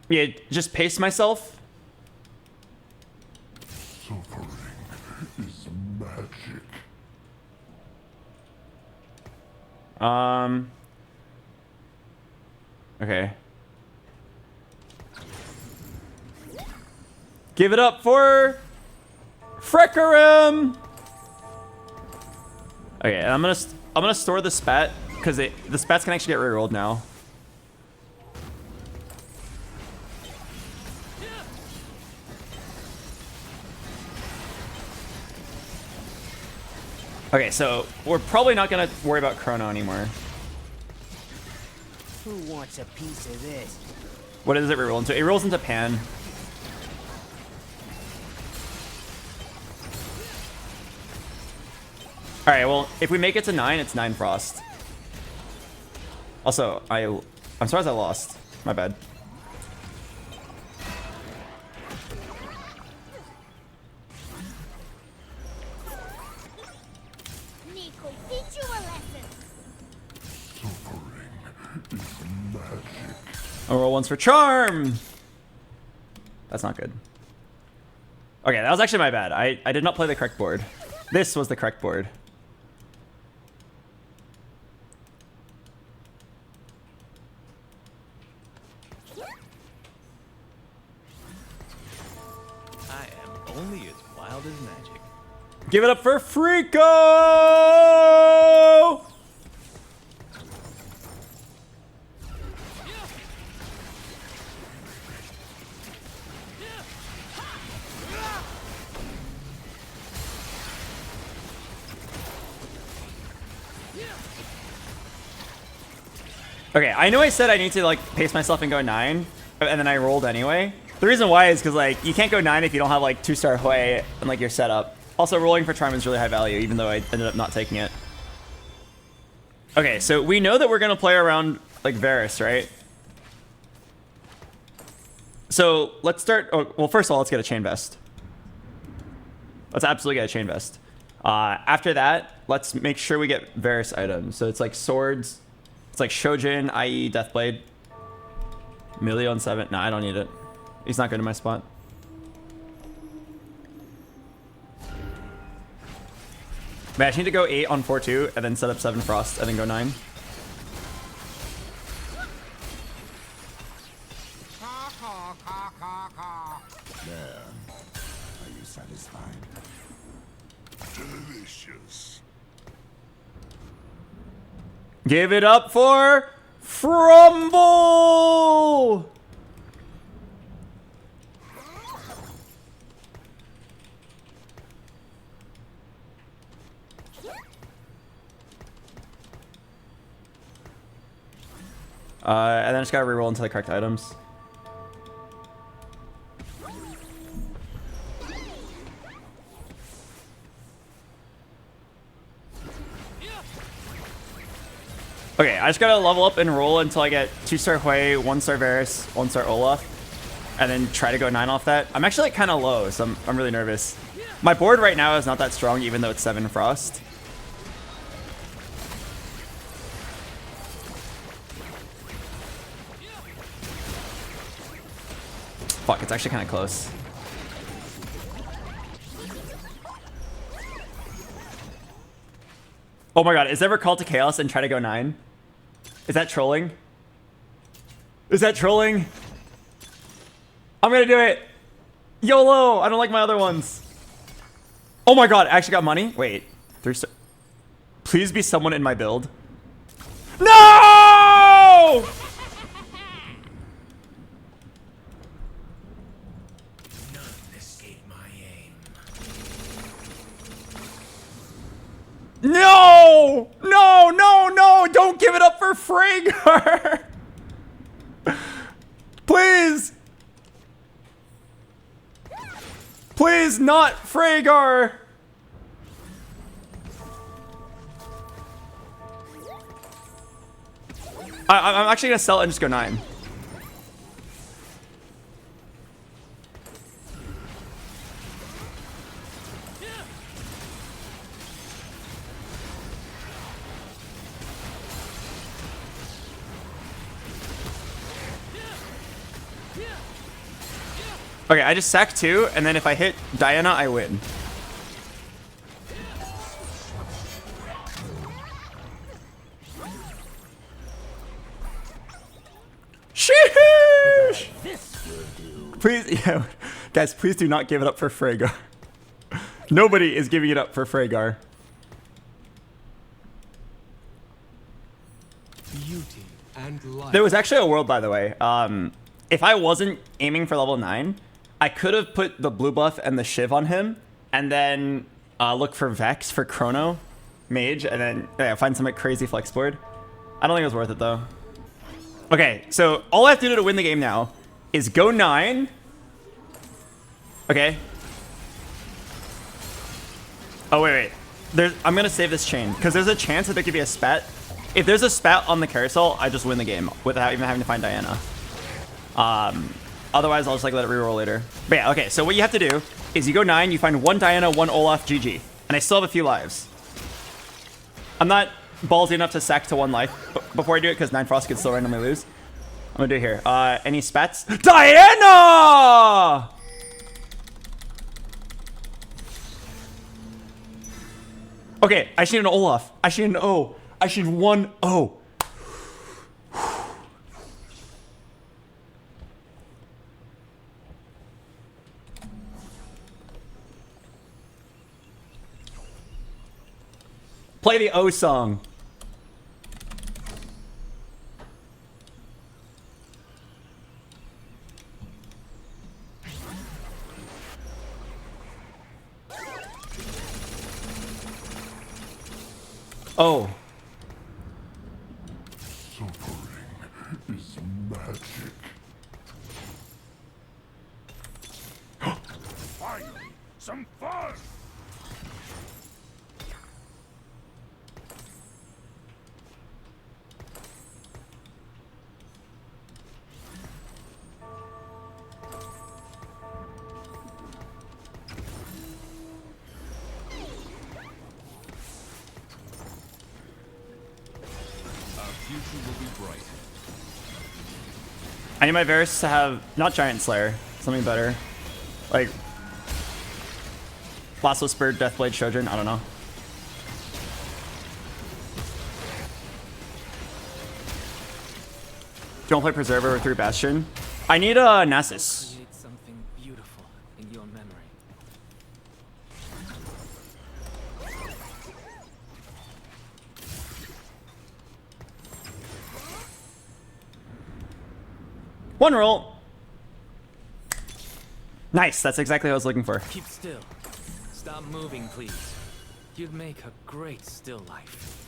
Yeah, just pace myself. Suffering is magic. Okay. Give it up for Frickerim. Okay, and I'm gonna store the spat because the spats can actually get rerolled now. Okay, so we're probably not gonna worry about Chrono anymore. Who wants a piece of this? What does it reroll into? It rolls into Pan. All right, well, if we make it to 9, it's 9 Frost. Also, I'm surprised I lost. My bad. Nico, teach you a lesson. Suffering is magic. I'll roll once for Charm. That's not good. Okay, that was actually my bad. I did not play the correct board. This was the correct board. I am only as wild as magic. Give it up for Freako! Okay, I know I said I need to like pace myself and go 9, and then I rolled anyway. The reason why is because like you can't go 9 if you don't have like 2-star Hui and like your setup. Also, rolling for Charm is really high value, even though I ended up not taking it. Okay, so we know that we're gonna play around like Varus, right? So let's start. Oh, well, first of all, let's get a Chain Vest. Let's absolutely get a Chain Vest. After that, let's make sure we get Varus items. So it's like swords. It's like Shojin, i.e. Deathblade. Melee on 7. Nah, I don't need it. He's not good in my spot. Man, I just need to go 8 on 4-2 and then set up 7 Frost and then go 9. There. Are you satisfied? Delicious. Give it up for Frumble! And then I just gotta reroll into the correct items. Okay, I just gotta level up and roll until I get 2-star Hui, 1-star Varus, 1-star Olaf, and then try to go 9 off that. I'm actually like kind of low, so I'm really nervous. My board right now is not that strong, even though it's 7 Frost. Fuck, it's actually kind of close. Oh my god, is there ever Call to Chaos and try to go 9? Is that trolling? Is that trolling? I'm gonna do it! YOLO! I don't like my other ones. Oh my god, I actually got money? Wait. 3-star. Please be someone in my build. No! No! No, no, no! Don't give it up for Please, not Freygar! I'm actually gonna sell it and just go 9. Okay, I just sack 2, and then if I hit Diana, I win. Sheesh! Please, yeah, guys, please do not give it up for Freygar. Nobody is giving it up for Freygar. Beauty and light. There was actually a world, by the way. If I wasn't aiming for level 9, I could have put the blue buff and the Shiv on him, and then look for Vex for Chrono Mage, and then find some like, crazy flex board. I don't think it was worth it, though. Okay, so all I have to do to win the game now is go 9. Okay. Oh, wait. I'm going to save this chain, because there's a chance that there could be a spat. If there's a spat on the carousel, I just win the game without even having to find Diana. Otherwise, I'll just like let it reroll later. But yeah, okay, so what you have to do is you go 9, you find 1 Diana, 1 Olaf, GG. And I still have a few lives. I'm not ballsy enough to sack to 1 life before I do it, because 9 Frost could still randomly lose. I'm gonna do it here. Any spats? Diana! Okay, I just need an Olaf. I just need an O. I just need 1 O. Play the O song. Oh. Suffering is magic. Finally, some fun! I need my Varus to have, not Giant Slayer, something better. Like, Blast Whisper, Deathblade, Children, I don't know. Don't play Preserver or 3 Bastion. I need a Nasus. Create something beautiful in your memory. One roll. Nice, that's exactly what I was looking for. Keep still. Stop moving, please. You'd make a great still life.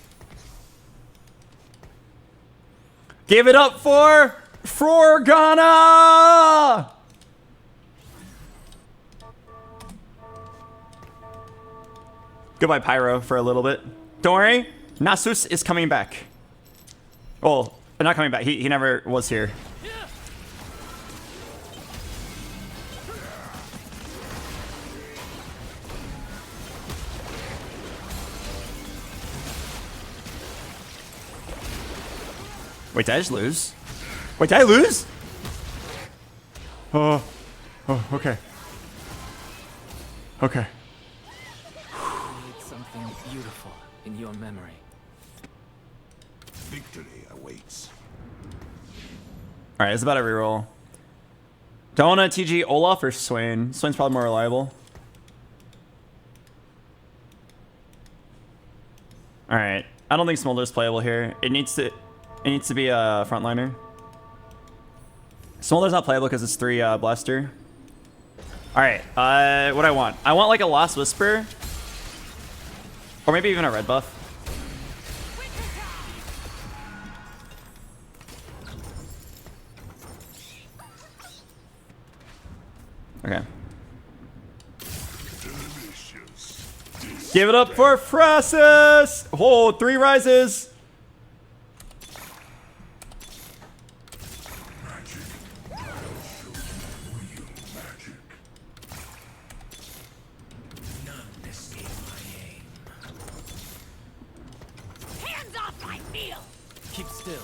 Give it up for Frorgana! Goodbye, Pyro, for a little bit. Don't worry, Nasus is coming back. Well, not coming back. He never was here. Wait, did I just lose? Wait, did I lose? Oh, okay. Okay. Create something beautiful in your memory. Victory awaits. All right, it's about a reroll. Do I want to TG Olaf or Swain? Swain's probably more reliable. All right, I don't think Smolder's playable here. It needs to be a frontliner. Smolder's not playable because it's 3 Blaster. All right, what do I want? I want like a Lost Whisper, or maybe even a red buff. Okay. Give it up for Frassus! Oh, 3 rises! Hands off my meal! Keep still.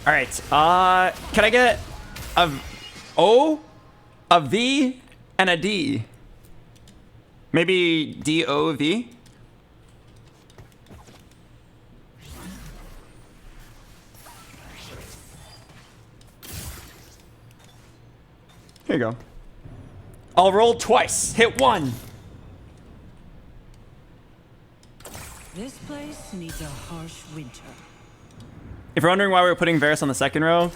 All right. Can I get a O, a V, and a D? Maybe D-O-V? Here you go. I'll roll twice. Hit 1. This place needs a harsh winter. If you're wondering why we're putting Varus on the second row,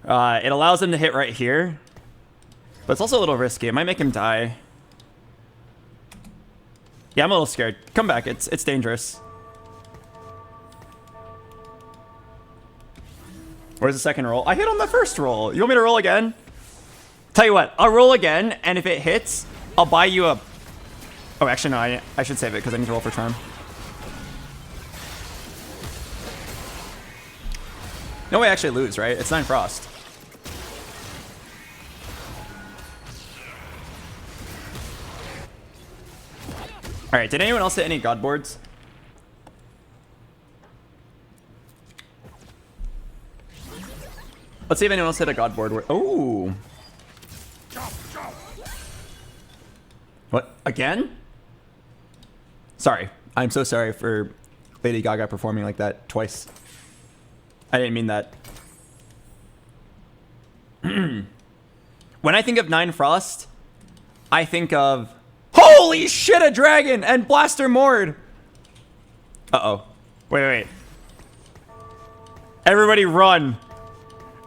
it allows him to hit right here. But it's also a little risky. It might make him die. Yeah, I'm a little scared. Come back. It's dangerous. Where's the second roll? I hit on the first roll. You want me to roll again? Tell you what, I'll roll again, and if it hits, I'll buy you a... Oh, actually, no, I should save it because I need to roll for charm. No way I actually lose, right? It's 9 Frost. Alright, did anyone else hit any god boards? Let's see if anyone else hit a god board. Oh! What? Again? Sorry. I'm so sorry for Lady Gaga performing like that twice. I didn't mean that. When I think of 9 Frost, I think of... Holy shit, a dragon! And Blaster Mord! Uh-oh. Wait. Everybody run!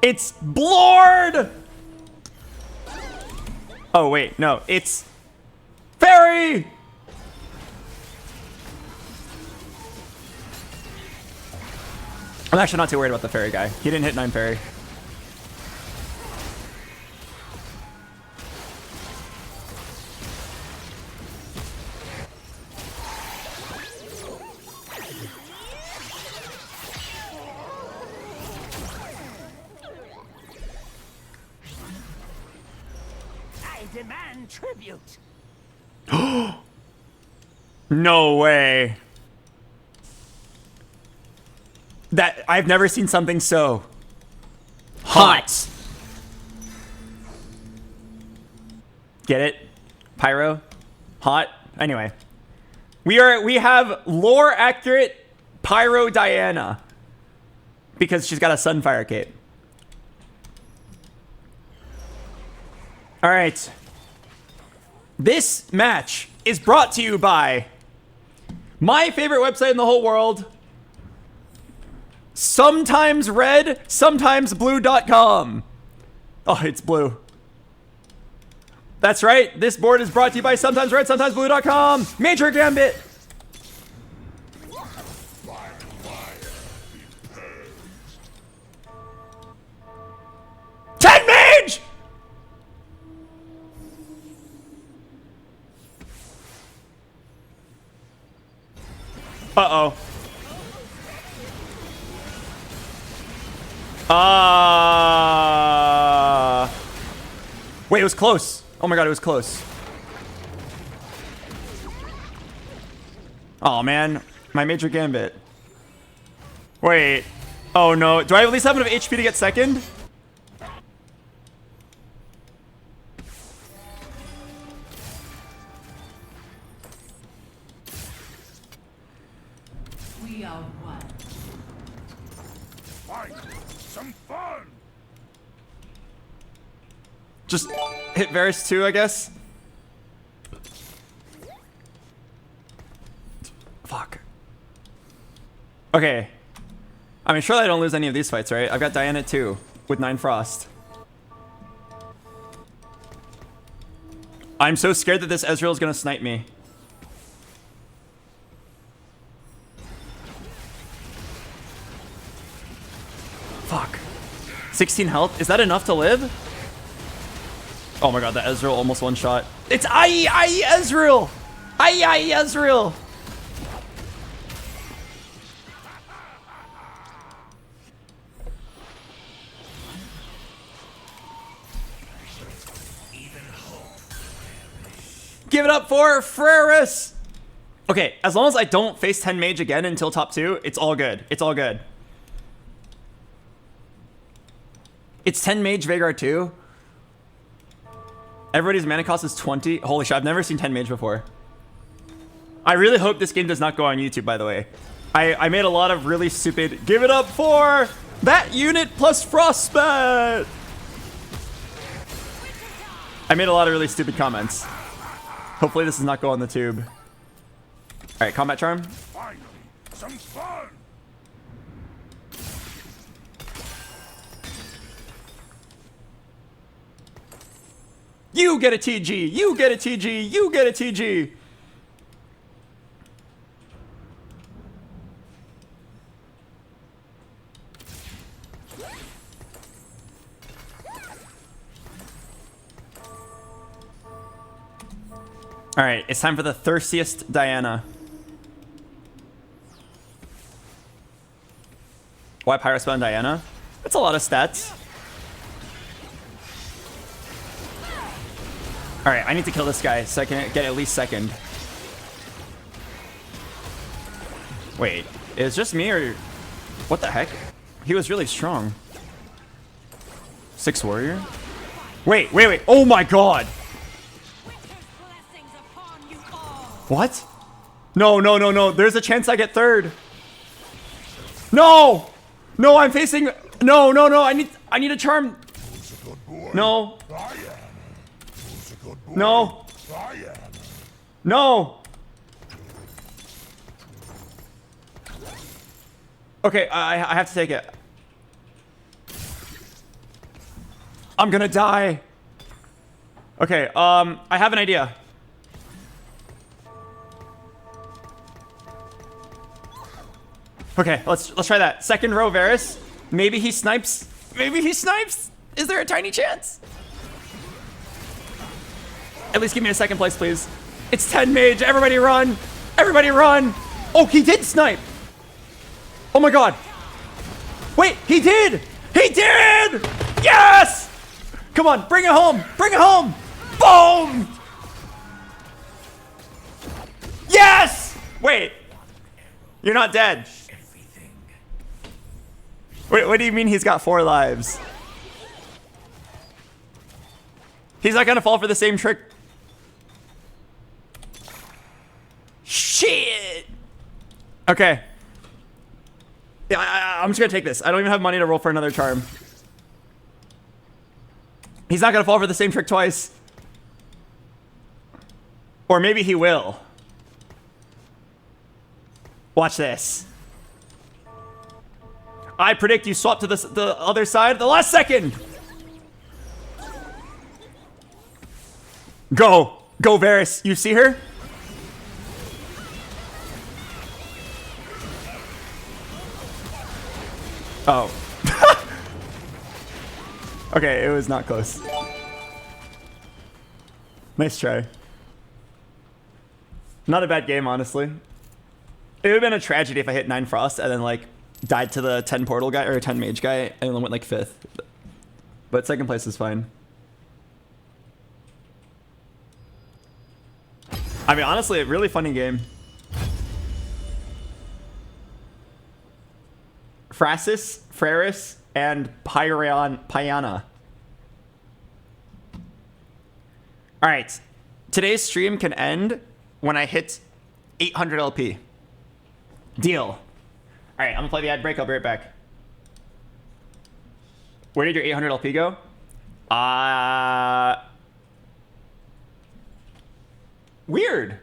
It's Blord! Oh, wait. No, it's... Fairy! I'm actually not too worried about the fairy guy. He didn't hit 9 fairy. I demand tribute. No way. That I've never seen something so hot. Get it? Pyro? Hot? Anyway. We have lore accurate Pyro Diana. Because she's got a Sunfire cape. Alright. This match is brought to you by my favorite website in the whole world. Sometimes red, sometimes blue.com. Oh, it's blue. That's right. This board is brought to you by sometimes red, sometimes blue.com. Major Gambit. Ten Mage! Uh-oh. Wait, it was close. Oh my god, it was close. Oh man, my Major Gambit. Wait. Oh no, do I at least have enough HP to get second? We are one. Fight! Some fun! Just hit Varus too, I guess. Fuck. Okay. I mean, surely I don't lose any of these fights, right? I've got Diana too, with 9 Frost. I'm so scared that this Ezreal is gonna snipe me. Fuck. 16 health. Is that enough to live? Oh my god, that Ezreal almost one shot. It's IE Ezreal! IE Ezreal! Give it up for Freris! Okay, as long as I don't face 10 mage again until top 2, it's all good. It's all good. It's 10 mage Veigar 2. Everybody's mana cost is 20. Holy shit, I've never seen 10 mage before. I really hope this game does not go on YouTube, by the way. I made a lot of really stupid... Give it up for that unit plus Frostbat! I made a lot of really stupid comments. Hopefully this does not go on the tube. Alright, combat charm. Finally, some fun. You get a TG! You get a TG! You get a TG! Alright, it's time for the thirstiest Diana. Why Pyrospell and Diana? That's a lot of stats. Alright, I need to kill this guy so I can get at least second. Wait, is it just me or... What the heck? He was really strong. 6 warrior? Wait. Oh my god! What? No. There's a chance I get third. No! No, I'm facing... No. I need a charm. No. No. No. Okay, I have to take it. I'm gonna die. Okay, I have an idea. Okay, let's try that. Second row Varus. Maybe he snipes. Maybe he snipes. Is there a tiny chance? At least give me a second place, please. It's 10 mage. Everybody run. Everybody run. Oh, he did snipe. Oh my god. Wait, he did. He did. Yes. Come on, bring it home. Bring it home. Boom. Yes. Wait. You're not dead. Wait, what do you mean he's got 4 lives? He's not gonna fall for the same trick. Shit! Okay. Yeah, I'm just gonna take this. I don't even have money to roll for another charm. He's not gonna fall for the same trick twice. Or maybe he will. Watch this. I predict you swap to the other side at the last second. Go. Go, Varus. You see her? Oh. Okay, it was not close. Nice try. Not a bad game, honestly. It would have been a tragedy if I hit 9 frost and then, like, died to the 10 portal guy or 10 mage guy and then went like 5th. But second place is fine. I mean, honestly, a really funny game. Frasis, Freris, and Pyana. Alright. Today's stream can end when I hit 800 LP. Deal. Alright, I'm gonna play the ad break. I'll be right back. Where did your 800 LP go? Weird.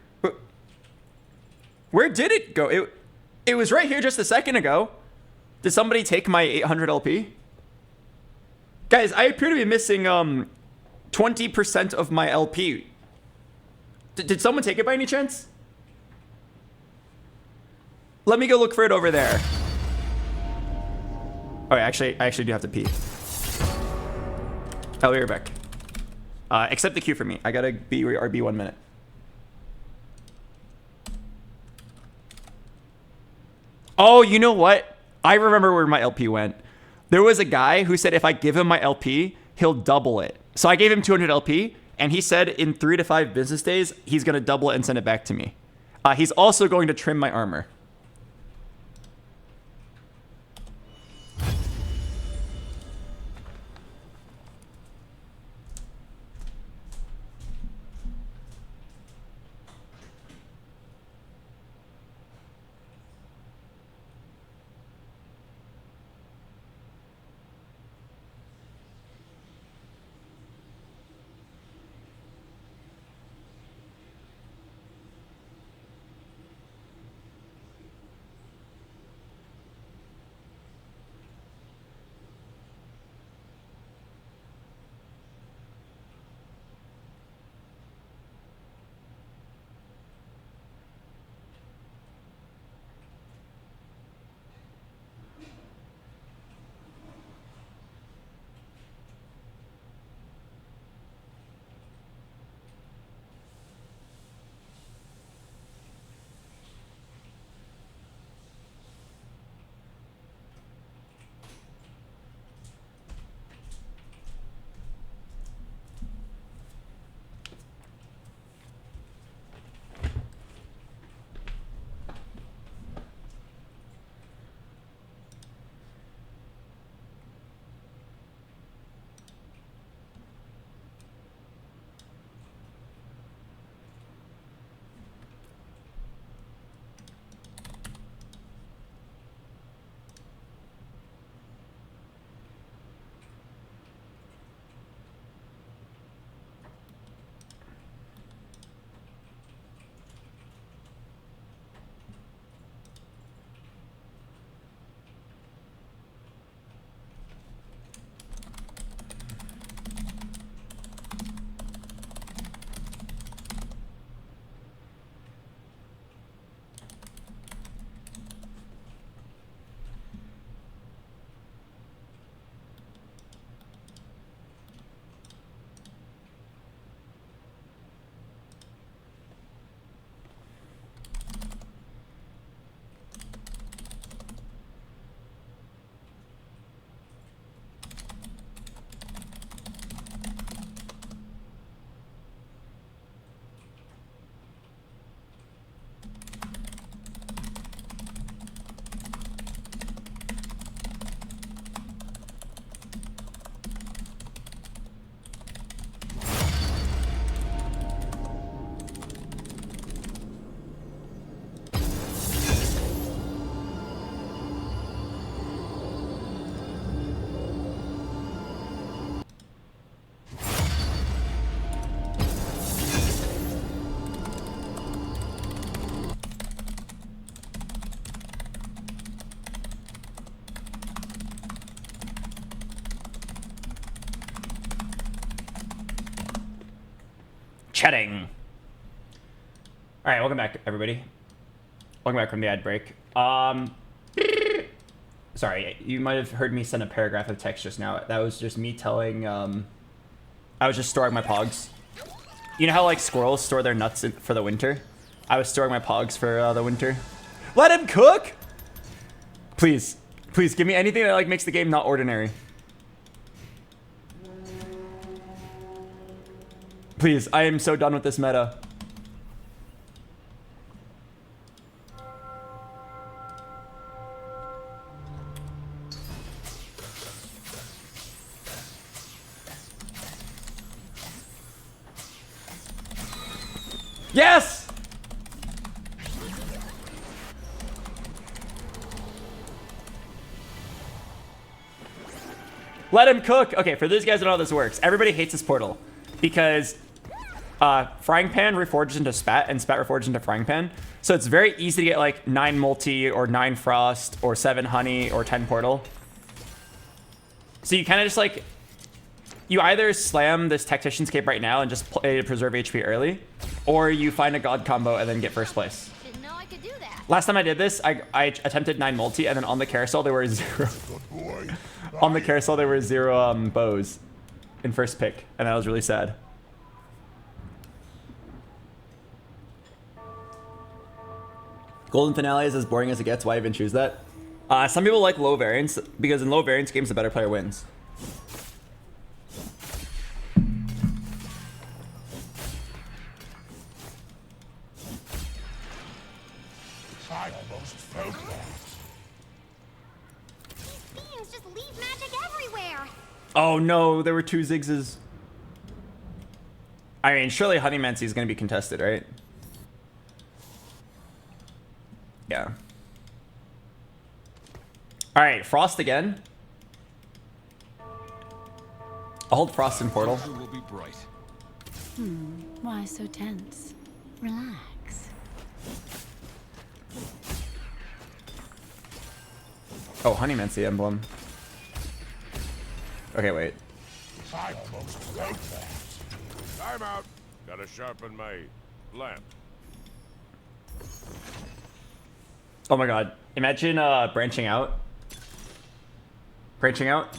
Where did it go? It was right here just a second ago. Did somebody take my 800 LP? Guys, I appear to be missing 20% of my LP. Did someone take it by any chance? Let me go look for it over there. Oh, I actually do have to pee. I'll be right back. Accept the queue for me. I gotta be RB 1 minute. Oh, you know what? I remember where my LP went. There was a guy who said if I give him my LP, he'll double it. So I gave him 200 LP, and he said in 3 to 5 business days, he's gonna double it and send it back to me. He's also going to trim my armor. Chatting. All right, welcome back, everybody. Welcome back from the ad break. Sorry, you might have heard me send a paragraph of text just now. That was just me telling, I was just storing my pogs. You know how, like, squirrels store their nuts for the winter? I was storing my pogs for the winter. Let him cook! Please. Please, give me anything that, like, makes the game not ordinary. Please, I am so done with this meta. Yes! Let him cook. Okay, for those guys that know how this works, everybody hates this portal because frying pan reforges into spat and spat reforges into frying pan. So it's very easy to get like 9 multi or 9 frost or 7 honey or 10 portal. So you kind of just like, you either slam this tactician's cape right now and just play to preserve HP early, or you find a god combo and then get first place. Didn't know I could do that. Last time I did this, I attempted 9 multi, and then on the carousel there were 0. On the carousel there were 0 bows in first pick, and that was really sad. Golden Finale is as boring as it gets. Why even choose that? Some people like low variance because in low variance games the better player wins. I almost felt that. These beings just leave magic everywhere. Oh no, there were 2 Ziggs. I mean, surely Honeymancy is going to be contested, right? Yeah. All right, Frost again. I'll hold Frost in Portal. Will be bright. Why so tense? Relax. Oh, Honeymancy emblem. Okay, wait. I almost felt that. Time out. Gotta sharpen my lamp. Oh my god. Imagine branching out. Branching out.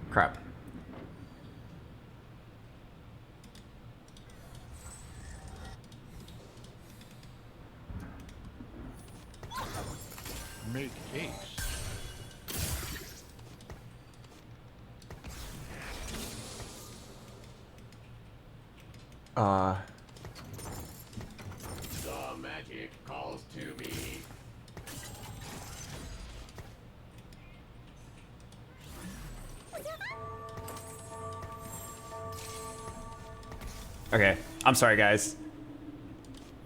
Crap. Make haste. The magic calls to me. Okay, I'm sorry guys.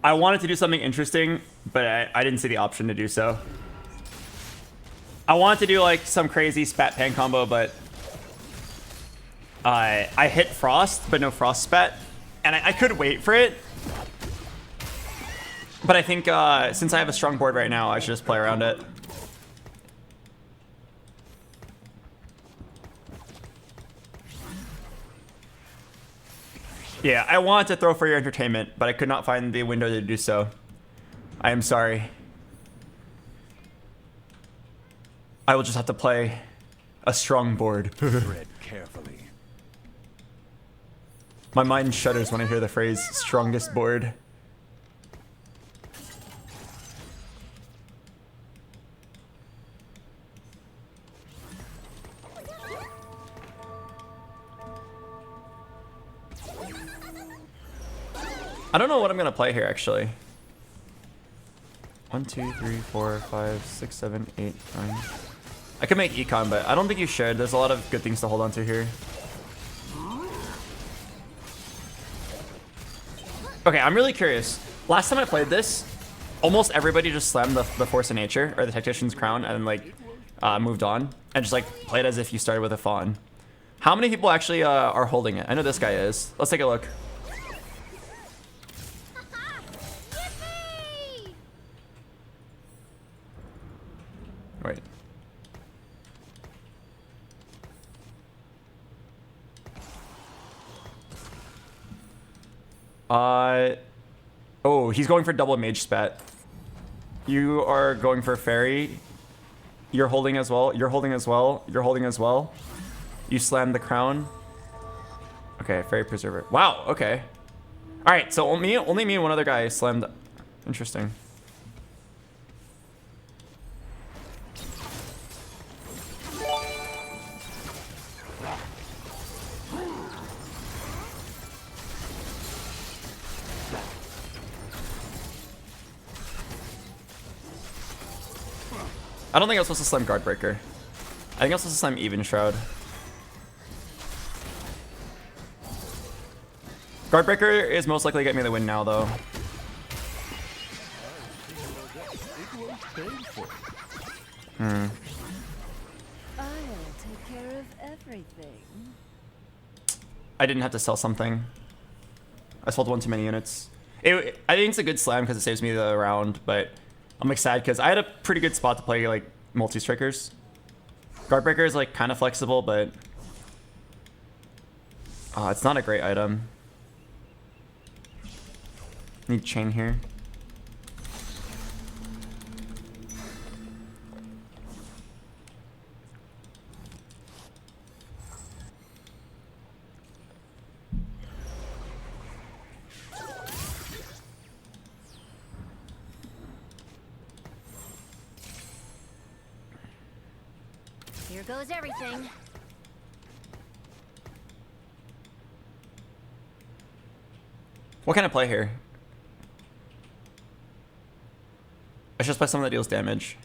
I wanted to do something interesting, but I didn't see the option to do so. I wanted to do like some crazy spat pan combo, but I hit Frost, but no Frost spat. And I could wait for it. But I think since I have a strong board right now, I should just play around it. Yeah, I wanted to throw for your entertainment, but I could not find the window to do so. I am sorry. I will just have to play a strong board. Tread carefully. My mind shudders when I hear the phrase strongest board. I don't know what I'm gonna play here actually. 1, 2, 3, 4, 5, 6, 7, 8, 9. I could make econ, but I don't think you should. There's a lot of good things to hold on to here. Okay, I'm really curious. Last time I played this, almost everybody just slammed the Force of Nature or the Tactician's Crown and then like moved on and just like played as if you started with a Fawn. How many people actually are holding it? I know this guy is. Let's take a look. Wait. Oh, he's going for double mage spat. You are going for fairy. You're holding as well. You're holding as well. You're holding as well. You slammed the crown. Okay, fairy preserver. Wow, okay. All right, so only me and one other guy slammed. Interesting. I don't think I was supposed to slam Guardbreaker. I think I was supposed to slam Even Shroud. Guardbreaker is most likely to get me the win now, though. I'll take care of everything. I didn't have to sell something. I sold one too many units. I think it's a good slam because it saves me the round, but I'm like sad because I had a pretty good spot to play like multi-strikers. Guard breaker is like kind of flexible, but it's not a great item. Need chain here. Here goes everything. What can I play here? I should just play something that deals damage.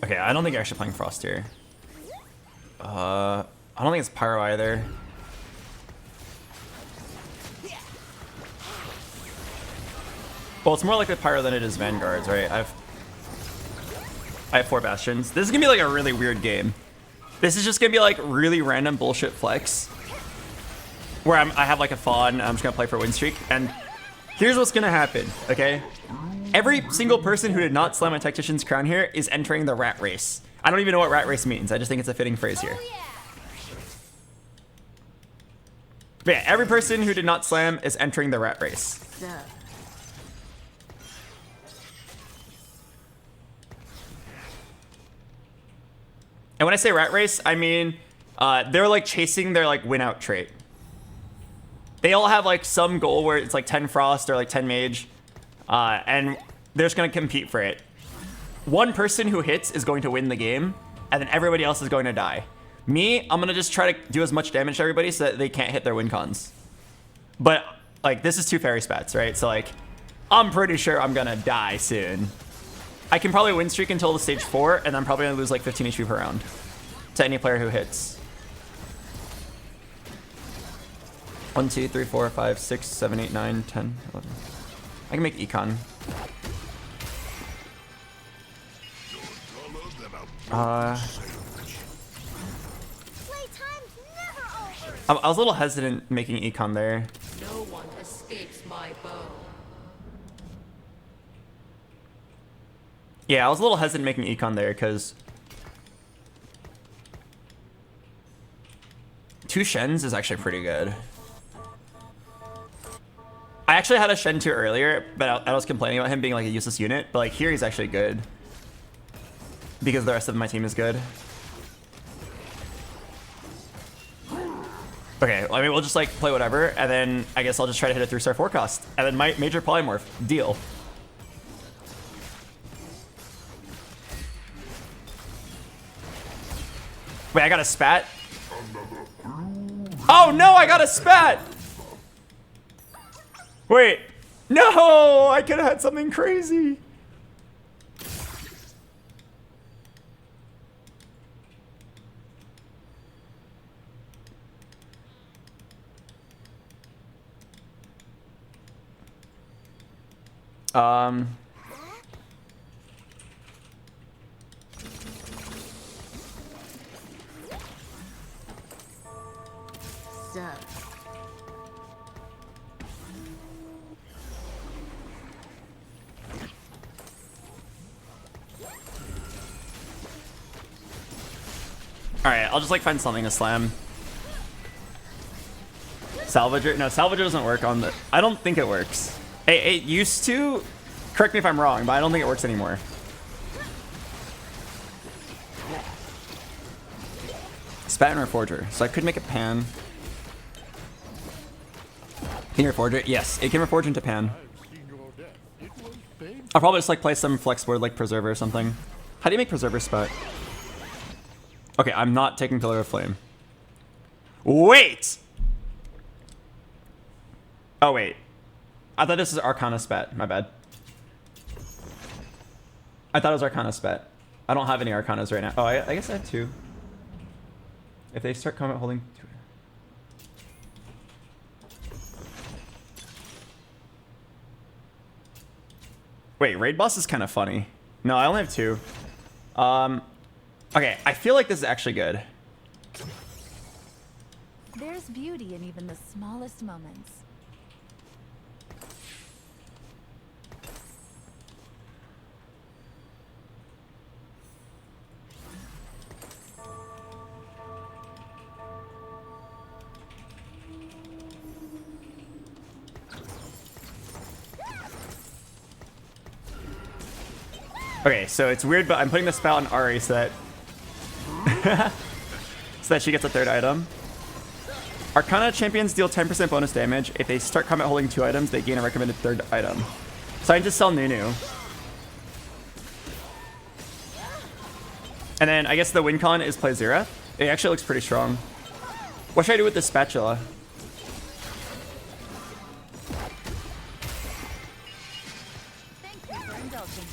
Okay, I don't think you're actually playing Frost here. I don't think it's Pyro either. Well, it's more likely Pyro than it is Vanguards, right? I have 4 Bastions. This is gonna be like a really weird game. This is just gonna be like really random bullshit flex. Where I have like a fawn, I'm just gonna play for win streak, and here's what's gonna happen, okay? Every single person who did not slam a Tactician's Crown here is entering the rat race. I don't even know what rat race means, I just think it's a fitting phrase here. But yeah, every person who did not slam is entering the rat race. And when I say rat race, I mean they're like chasing their like win out trait. They all have like some goal where it's like 10 Frost or like 10 Mage, and they're just gonna compete for it. One person who hits is going to win the game, and then everybody else is going to die. Me, I'm gonna just try to do as much damage to everybody so that they can't hit their win cons. But like this is 2 fairy spats, right? So like I'm pretty sure I'm gonna die soon. I can probably win streak until the stage 4, and I'm probably gonna lose like 15 HP per round to any player who hits. 1, 2, 3, 4, 5, 6, 7, 8, 9, 10, 11. I can make econ. I was a little hesitant making econ there. No one escapes my bow. Yeah, I was a little hesitant making econ there because 2 Shens is actually pretty good. I actually had a Shen 2 earlier, but I was complaining about him being like a useless unit, but like here he's actually good because the rest of my team is good. Okay, I mean we'll just like play whatever, and then I guess I'll just try to hit a 3-star forecast, and then my major polymorph deal. Wait, I got a spat? Oh no, I got a spat! Wait, no, I could have had something crazy. Alright, I'll just like find something to slam. Salvager? No, Salvager doesn't work on the... I don't think it works. It used to. Correct me if I'm wrong, but I don't think it works anymore. Spat and Reforger. So I could make a pan. Can you Reforge it? Yes, it can Reforge into pan. I'll probably just like play some flex board like Preserver or something. How do you make Preserver spat? Okay, I'm not taking Pillar of Flame. Wait! Oh, wait. I thought this is Arcana Spat. My bad. I thought it was Arcana Spat. I don't have any Arcanas right now. Oh, I guess I have 2. If they start coming holding... Wait, Raid Boss is kind of funny. No, I only have 2. Okay, I feel like this is actually good. There's beauty in even the smallest moments. Okay, so it's weird, but I'm putting the spout on Ari so that so that she gets a third item. Arcana champions deal 10% bonus damage. If they start combat holding 2 items, they gain a recommended third item. So I can just sell Nunu. And then I guess the win con is play Xerath. It actually looks pretty strong. What should I do with this spatula? Thank you for indulging.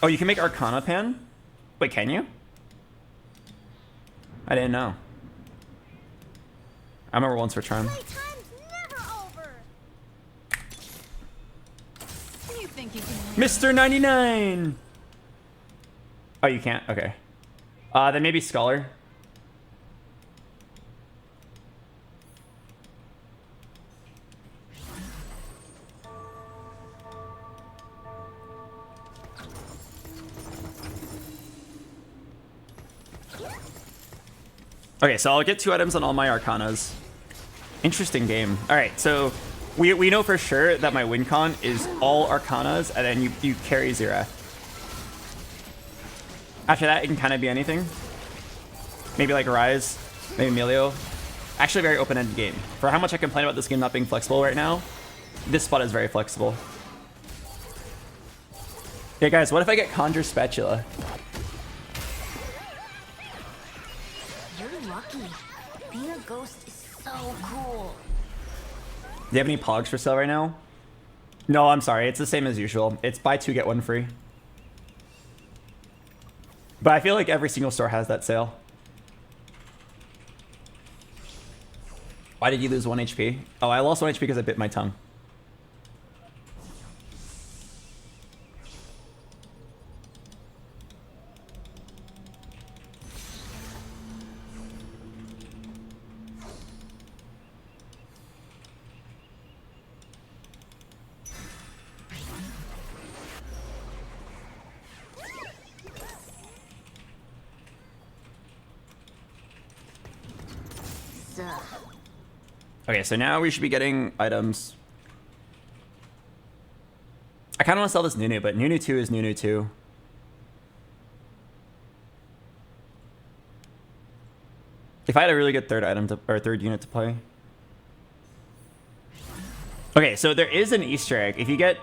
Oh, you can make Arcana pan? Wait, can you? I didn't know. I remember once for charm. Playtime's never over. You think you can Mr. 99! Oh, you can't? Okay. Then maybe Scholar. Okay, so I'll get 2 items on all my Arcanas. Interesting game. All right, so we know for sure that my win con is all Arcanas, and then you carry Xerath. After that, it can kind of be anything. Maybe like Rise, maybe Emilio. Actually, a very open-ended game. For how much I complain about this game not being flexible right now, this spot is very flexible. Yeah, guys, what if I get Conjure Spatula? You're lucky. Being a ghost is so cool. Do you have any Pogs for sale right now? No, I'm sorry. It's the same as usual. It's buy 2, get 1 free. But I feel like every single store has that sale. Why did you lose 1 HP? Oh, I lost 1 HP because I bit my tongue. Okay, so now we should be getting items. I kind of want to sell this Nunu, but Nunu 2 is Nunu 2. If I had a really good third item to, or third unit to play. Okay, so there is an Easter egg. If you get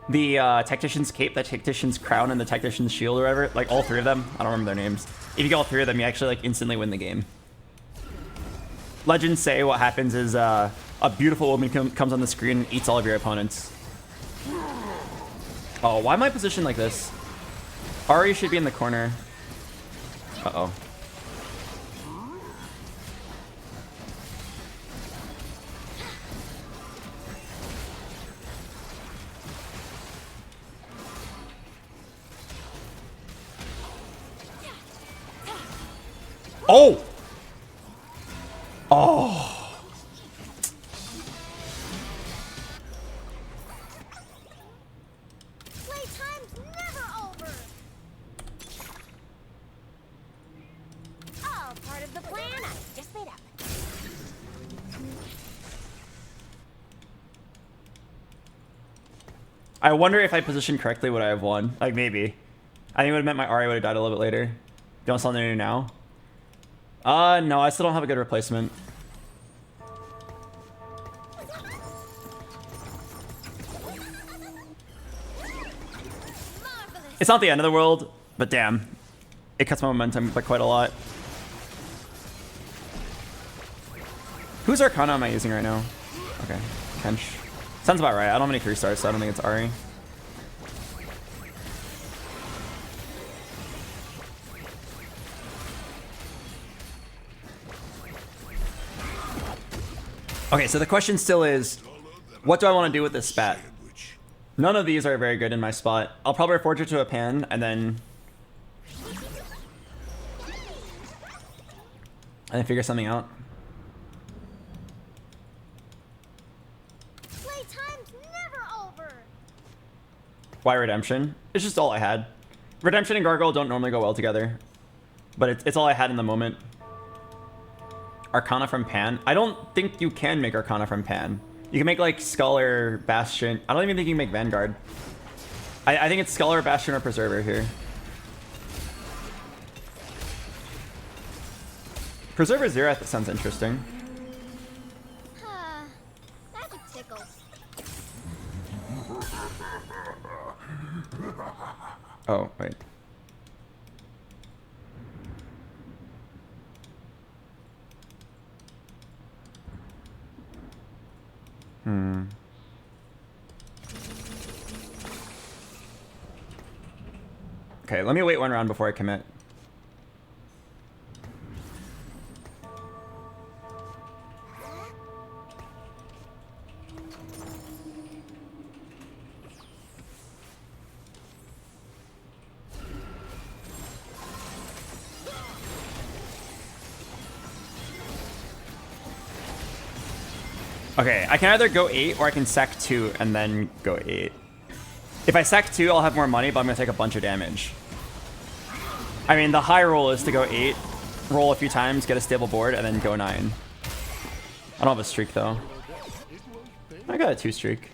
the Tactician's Cape, the Tactician's Crown, and the Tactician's Shield or whatever, like all 3 of them, I don't remember their names. If you get all 3 of them, you actually like instantly win the game. Legends say what happens is a beautiful woman comes on the screen and eats all of your opponents. Oh, why am I positioned like this? Ari should be in the corner. Uh-oh. Oh! Oh! Playtime's never over. All part of the plan I just made up. I wonder if I positioned correctly would I have won. Like maybe. I think it would have meant my Ari would have died a little bit later. You want to sell Nunu now? No, I still don't have a good replacement. It's not the end of the world, but damn. It cuts my momentum by quite a lot. Whose Arcana am I using right now? Okay, Kench. Sounds about right. I don't have any 3 stars, so I don't think it's Ari. Okay, so the question still is, what do I want to do with this spat? None of these are very good in my spot. I'll probably forge it to a pan, and then... and then figure something out. Playtime's never over. Why Redemption? It's just all I had. Redemption and Gargoyle don't normally go well together, but it's all I had in the moment. Arcana from Pan? I don't think you can make Arcana from Pan. You can make like Skull or Bastion. I don't even think you can make Vanguard. I think it's Skull or Bastion or Preserver here. Preserver Xerath sounds interesting. Magic tickles. Oh, wait. Okay, let me wait one round before I commit. Okay, I can either go 8 or I can sack 2 and then go 8. If I sack 2, I'll have more money, but I'm going to take a bunch of damage. I mean, the high roll is to go 8, roll a few times, get a stable board, and then go 9. I don't have a streak, though. I got a 2 streak.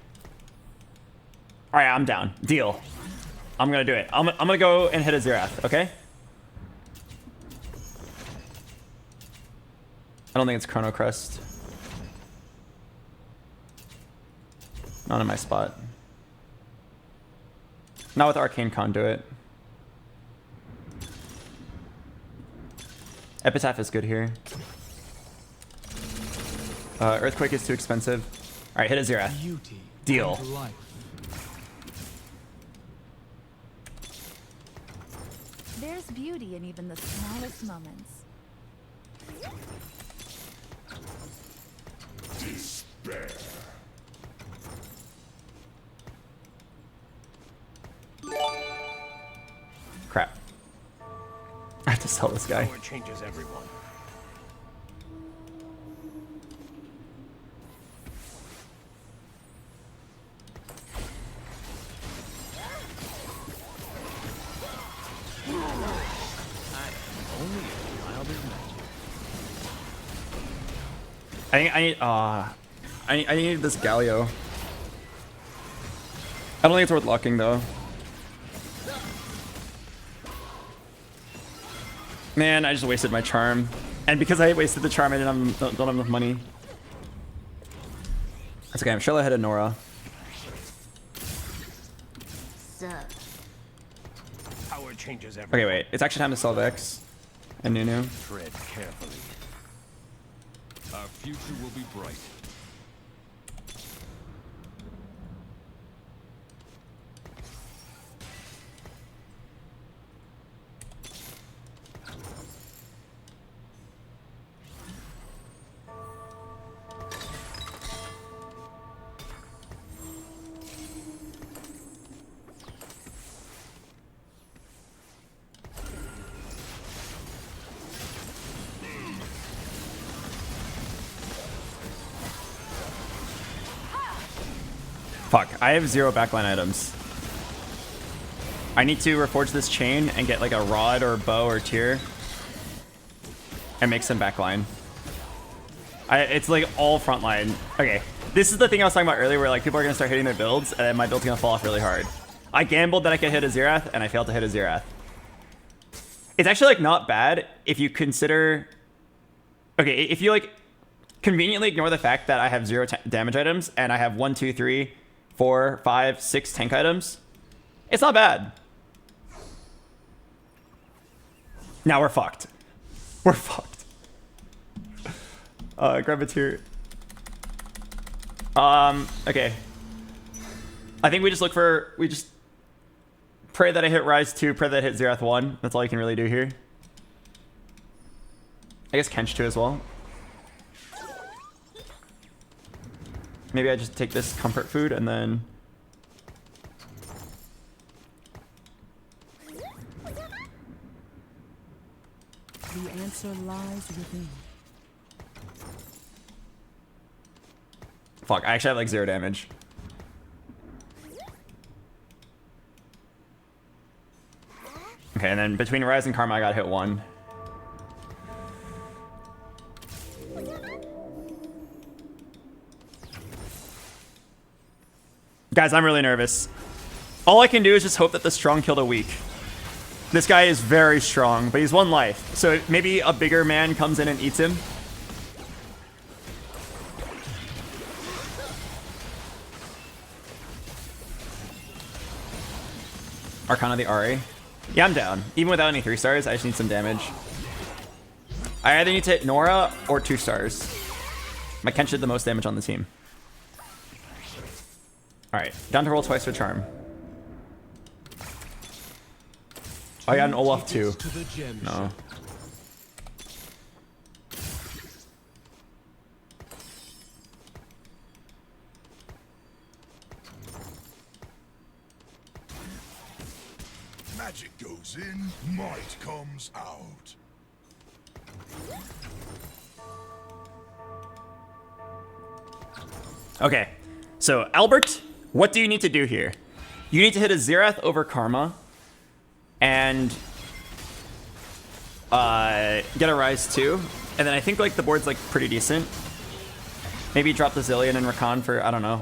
Alright, I'm down. Deal. I'm going to do it. I'm going to go and hit a Xerath, okay? I don't think it's Chrono Crest. Not in my spot. Not with Arcane Conduit. Epitaph is good here. Earthquake is too expensive. Alright, hit a Xerath. Deal. There's beauty in even the smallest moments. Despair. Crap. I have to sell this guy. Power changes everyone. I need this Galio. I don't think it's worth locking though. Man, I just wasted my charm. And because I wasted the charm, I don't have enough money. That's okay, I'm sure I had a Nora. Power changes everyone. Okay, wait. It's actually time to sell Vex and Nunu. Tread carefully. Our future will be bright. Fuck, I have 0 backline items. I need to reforge this chain and get like a rod or bow or tier and make some backline. It's like all frontline. Okay, this is the thing I was talking about earlier where like people are gonna start hitting their builds and then my build's gonna fall off really hard. I gambled that I could hit a Xerath and I failed to hit a Xerath. It's actually like not bad if you consider, okay, if you like conveniently ignore the fact that I have 0 damage items and I have 1, 2, 3, 4, 5, 6 tank items. It's not bad. Now we're fucked. We're fucked. Grab a tier. Okay. I think we just pray that I hit Rise 2, pray that I hit Xerath 1. That's all you can really do here. I guess Kench 2 as well. Maybe I just take this comfort food and then... The answer lies within. Fuck, I actually have like 0 damage. Okay, and then between Rise and Karma, I got hit 1. Guys, I'm really nervous. All I can do is just hope that the strong kill the weak. This guy is very strong, but he's 1 life. So maybe a bigger man comes in and eats him. Arcana the Ari. Yeah, I'm down. Even without any 3 stars, I just need some damage. I either need to hit Nora or 2 stars. My Kench did the most damage on the team. Alright, down to roll twice for charm. Oh, I got an Olaf too. No. Magic goes in, might comes out. Okay, so Albert, what do you need to do here? You need to hit a Xerath over Karma and get a Rise too. And then I think like the board's like pretty decent. Maybe drop the Zillion and Rakan for, I don't know.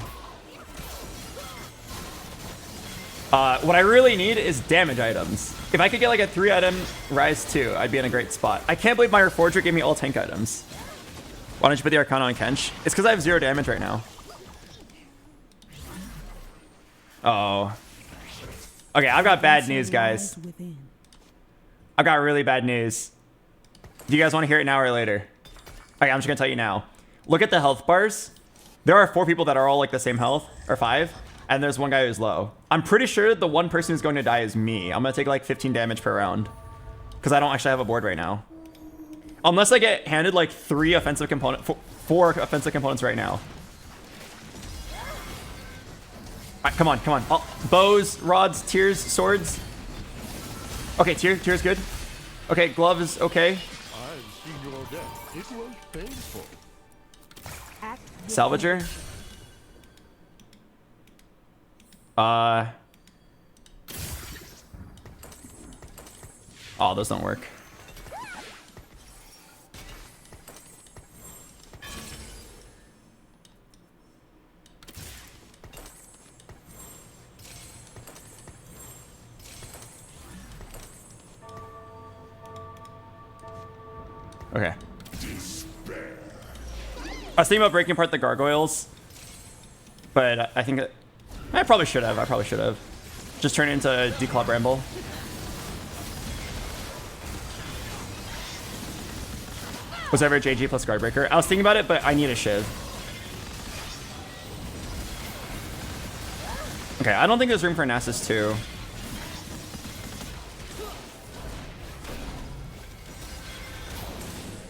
What I really need is damage items. If I could get like a 3-item Rise 2, I'd be in a great spot. I can't believe my Reforger gave me all tank items. Why don't you put the Arcana on Kench? It's because I have 0 damage right now. Oh. Okay, I've got bad news, guys. I've got really bad news. Do you guys want to hear it now or later? Okay, I'm just going to tell you now. Look at the health bars. There are 4 people that are all like the same health, or 5. And there's 1 guy who's low. I'm pretty sure the 1 person who's going to die is me. I'm going to take like 15 damage per round. Because I don't actually have a board right now. Unless I get handed like 3 offensive components, 4 offensive components right now. Alright, come on, come on. Oh, bows, rods, tears, swords. Okay, tear's good. Okay, glove is okay. I've seen your death. It was painful. Salvager. Oh, those don't work. Okay. I was thinking about breaking apart the gargoyles, but I think I probably should have. I probably should have. Just turn it into Declaw Bramble. Was ever JG plus Guardbreaker? I was thinking about it, but I need a Shiv. Okay, I don't think there's room for Nasus 2.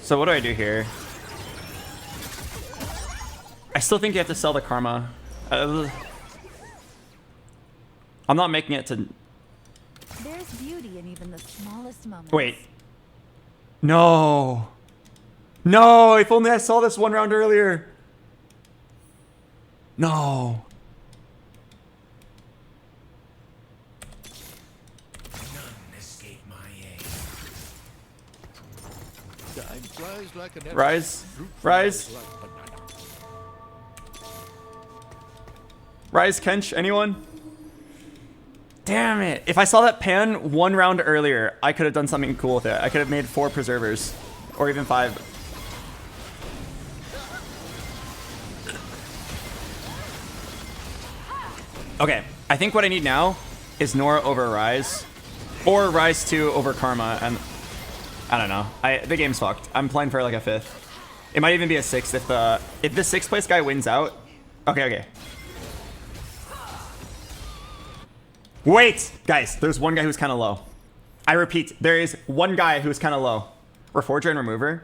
So what do I do here? I still think you have to sell the Karma. I'm not making it to... There's beauty in even the smallest moments. Wait. No. No, if only I saw this 1 round earlier. No. None escape my aim. Time flies like an Rise. Rise. Rise, Kench, anyone? Damn it. If I saw that pan 1 round earlier, I could have done something cool with it. I could have made 4 preservers. Or even 5. Okay, I think what I need now is Nora over Rise. Or Rise 2 over Karma, and I don't know. The game's fucked. I'm playing for like a 5th. It might even be a 6th if the 6th place guy wins out. Okay. Wait, guys, there's 1 guy who's kind of low. I repeat, there is 1 guy who's kind of low. Reforger and Remover.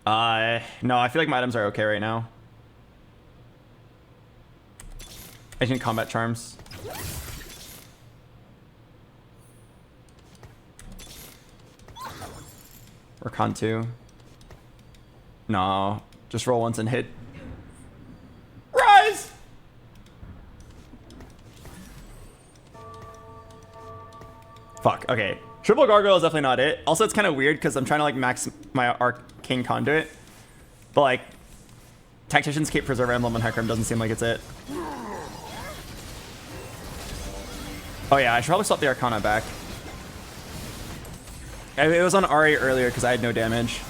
No, I feel like my items are okay right now. I can combat charms. Or con 2. No. Just roll once and hit. Rise! Fuck, okay. Triple Gargoyle is definitely not it. Also, it's kind of weird because I'm trying to like max my Arcane Conduit. But like, Tactician's Cape, Preserver Emblem, and Hecarim doesn't seem like it's it. Oh yeah, I should probably swap the Arcana back. It was on Ari earlier because I had no damage.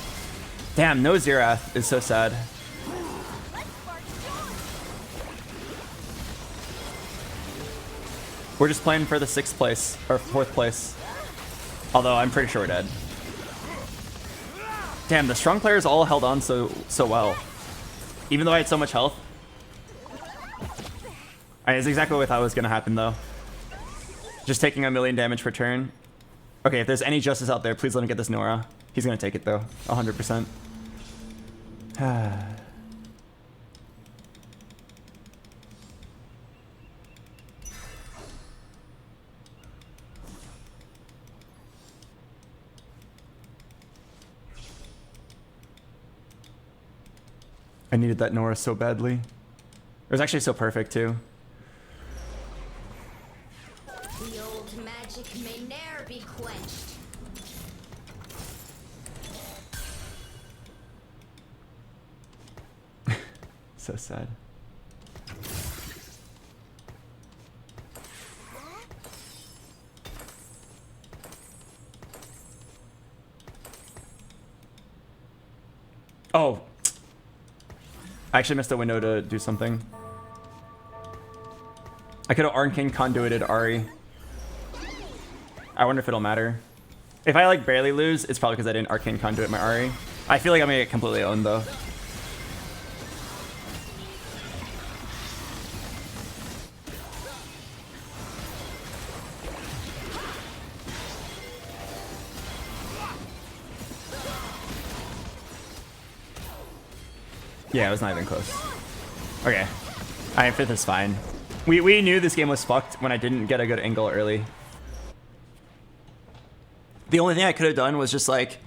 Damn, no Xerath is so sad. We're just playing for the 6th place, or 4th place. Although I'm pretty sure we're dead. Damn, the strong players all held on so well. Even though I had so much health. Alright, it's exactly what I thought was going to happen though. Just taking 1,000,000 damage per turn. Okay, if there's any justice out there, please let him get this Nora. He's going to take it though, 100%. I needed that Nora so badly. It was actually so perfect too. The old magic may ne'er be quenched. So sad. Oh. I actually missed a window to do something. I could have Arcane Conduited Ari. I wonder if it'll matter. If I like barely lose, it's probably because I didn't Arcane Conduit my Ari. I feel like I'm gonna get completely owned though. Yeah, it was not even close. Okay. Alright, 5th is fine. We knew this game was fucked when I didn't get a good angle early. The only thing I could have done was just like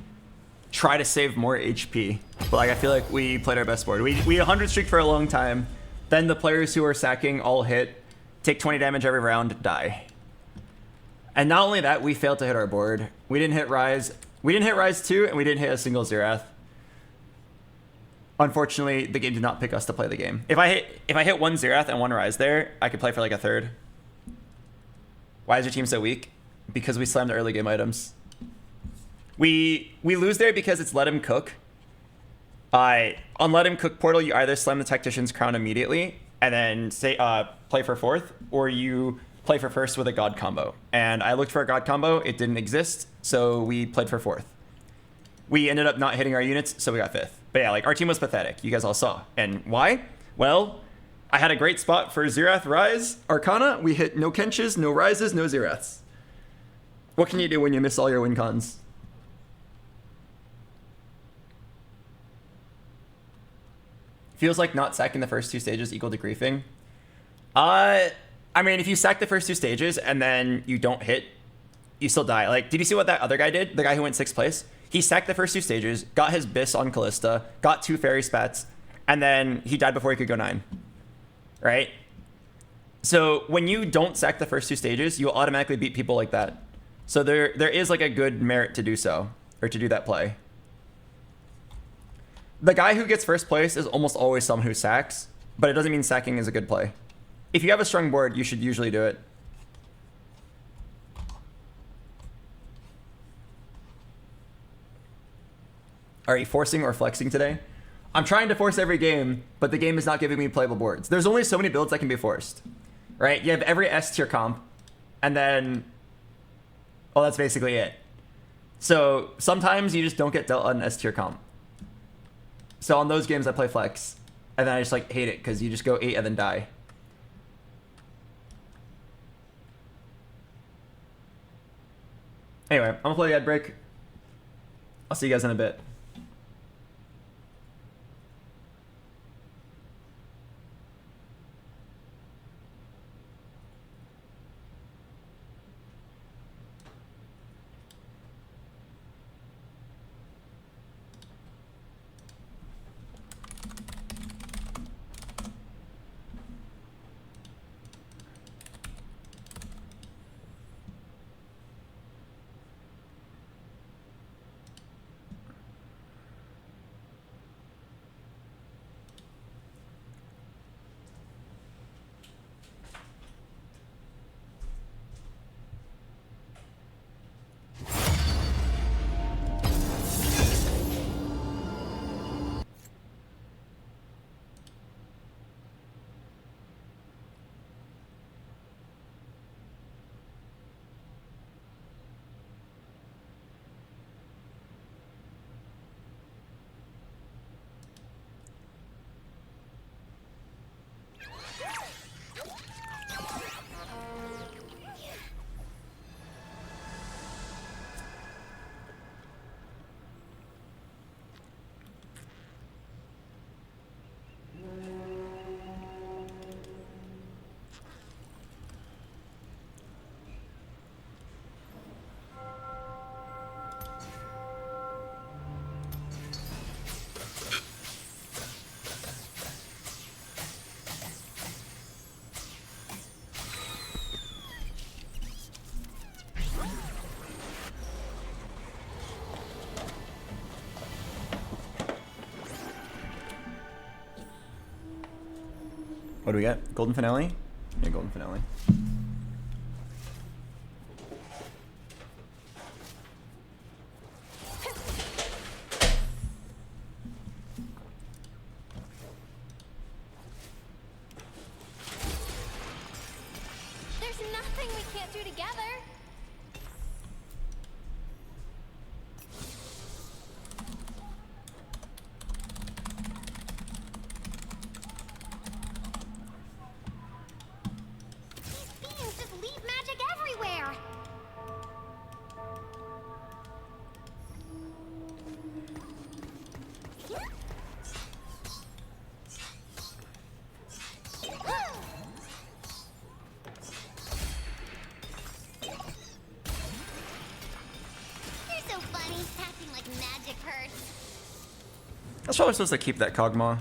try to save more HP. But like I feel like we played our best board. We 100 streak for a long time. Then the players who are sacking all hit, take 20 damage every round, die. And not only that, we failed to hit our board. We didn't hit Rise. We didn't hit Rise 2, and we didn't hit a single Xerath. Unfortunately, the game did not pick us to play the game. If I hit 1 Xerath and 1 Rise there, I could play for like a 3rd. Why is your team so weak? Because we slammed the early game items. We lose there because it's Let Him Cook. On Let Him Cook portal, you either slam the Tactician's Crown immediately and then say play for 4th, or you play for 1st with a God combo. And I looked for a God combo, it didn't exist, so we played for 4th. We ended up not hitting our units, so we got 5th. But yeah, like our team was pathetic. You guys all saw. And why? Well, I had a great spot for Xerath, Rise, Arcana. We hit no Kenches, no Rises, no Xeraths. What can you do when you miss all your win cons? Feels like not sacking the first 2 stages equal to griefing. I mean, if you sack the first 2 stages and then you don't hit, you still die. Like, did you see what that other guy did? The guy who went 6th place? He sacked the first 2 stages, got his Biss on Callista, got 2 Fairy Spats, and then he died before he could go 9. Right? So when you don't sack the first 2 stages, you'll automatically beat people like that. So there is like a good merit to do so, or to do that play. The guy who gets 1st place is almost always someone who sacks, but it doesn't mean sacking is a good play. If you have a strong board, you should usually do it. Are you forcing or flexing today? I'm trying to force every game, but the game is not giving me playable boards. There's only so many builds that can be forced, right? You have every S tier comp, and then, well, that's basically it. So sometimes you just don't get dealt an S tier comp. So on those games, I play flex, and then I just like hate it because you just go 8 and then die. Anyway, I'm gonna play the ad break. I'll see you guys in a bit. What do we get? Golden finale? Yeah, golden finale. There's nothing we can't do together. These beams just leave magic everywhere. You're so funny. Acting like magic hurts. I was probably supposed to keep that Kog'Maw.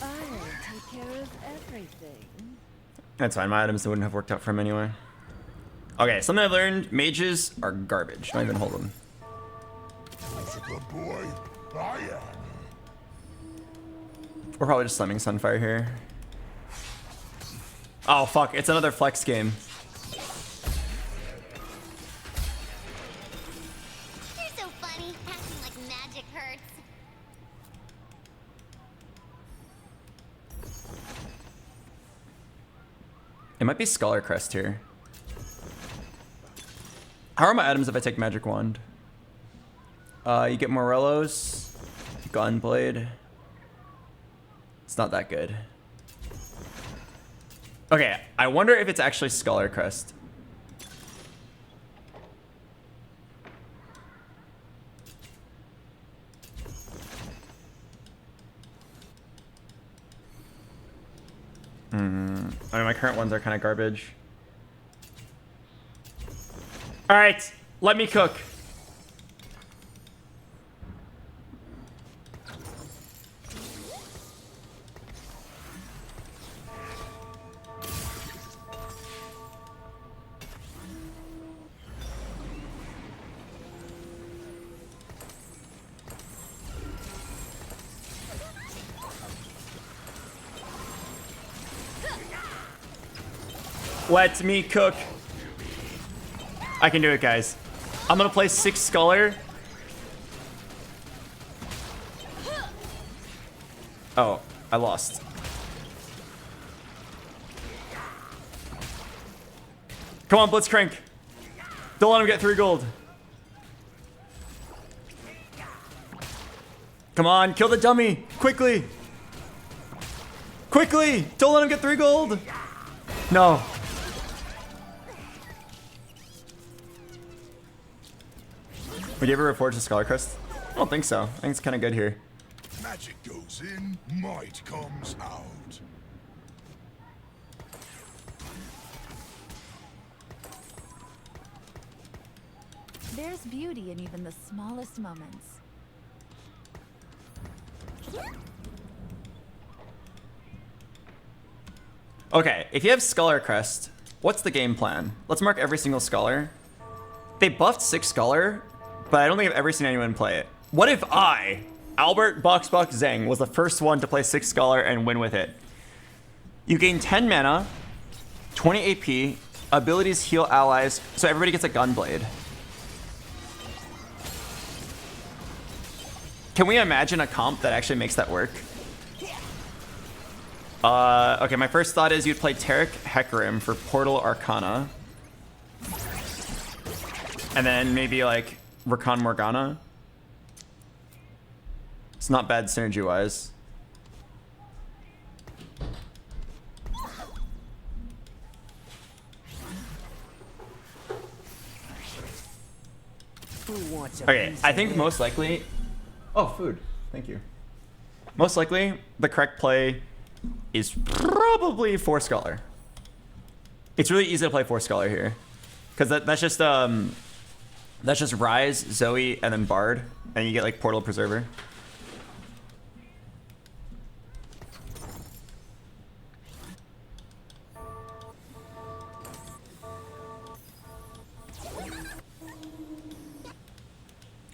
I'll take care of everything. That's fine. My items wouldn't have worked out for him anyway. Okay, something I've learned: mages are garbage. Don't even hold them. That's a good boy. I am. We're probably just slamming Sunfire here. Oh fuck! It's another flex game. You're so funny. Acting like magic hurts. It might be Scholar Crest here. How are my items if I take Magic Wand? You get Morello's, Gunblade. It's not that good. Okay, I wonder if it's actually Scholar Crest. I mean, my current ones are kind of garbage. All right, let me cook. Let me cook. I can do it, guys. I'm gonna play 6 Scholar. Oh, I lost. Come on, Blitzcrank. Don't let him get 3 gold. Come on, kill the dummy. Quickly. Quickly. Don't let him get 3 gold. No. Would you ever reforge the Scholar Crest? I don't think so. I think it's kind of good here. Magic goes in, might comes out. There's beauty in even the smallest moments. Okay, if you have Scholar Crest, what's the game plan? Let's mark every single Scholar. They buffed 6 Scholar, but I don't think I've ever seen anyone play it. What if I, Albert BoxBox Zhang, was the first one to play 6 Scholar and win with it? You gain 10 mana, 20 AP, abilities heal allies, so everybody gets a Gunblade. Can we imagine a comp that actually makes that work? Okay, my first thought is you'd play Taric Hecarim for Portal Arcana. And then maybe like Rakan Morgana. It's not bad synergy-wise. Okay, I think most likely... Oh, food. Thank you. Most likely, the correct play is probably 4 Scholar. It's really easy to play 4 Scholar here. Because that's just Rise, Zoe, and then Bard. And you get like Portal Preserver.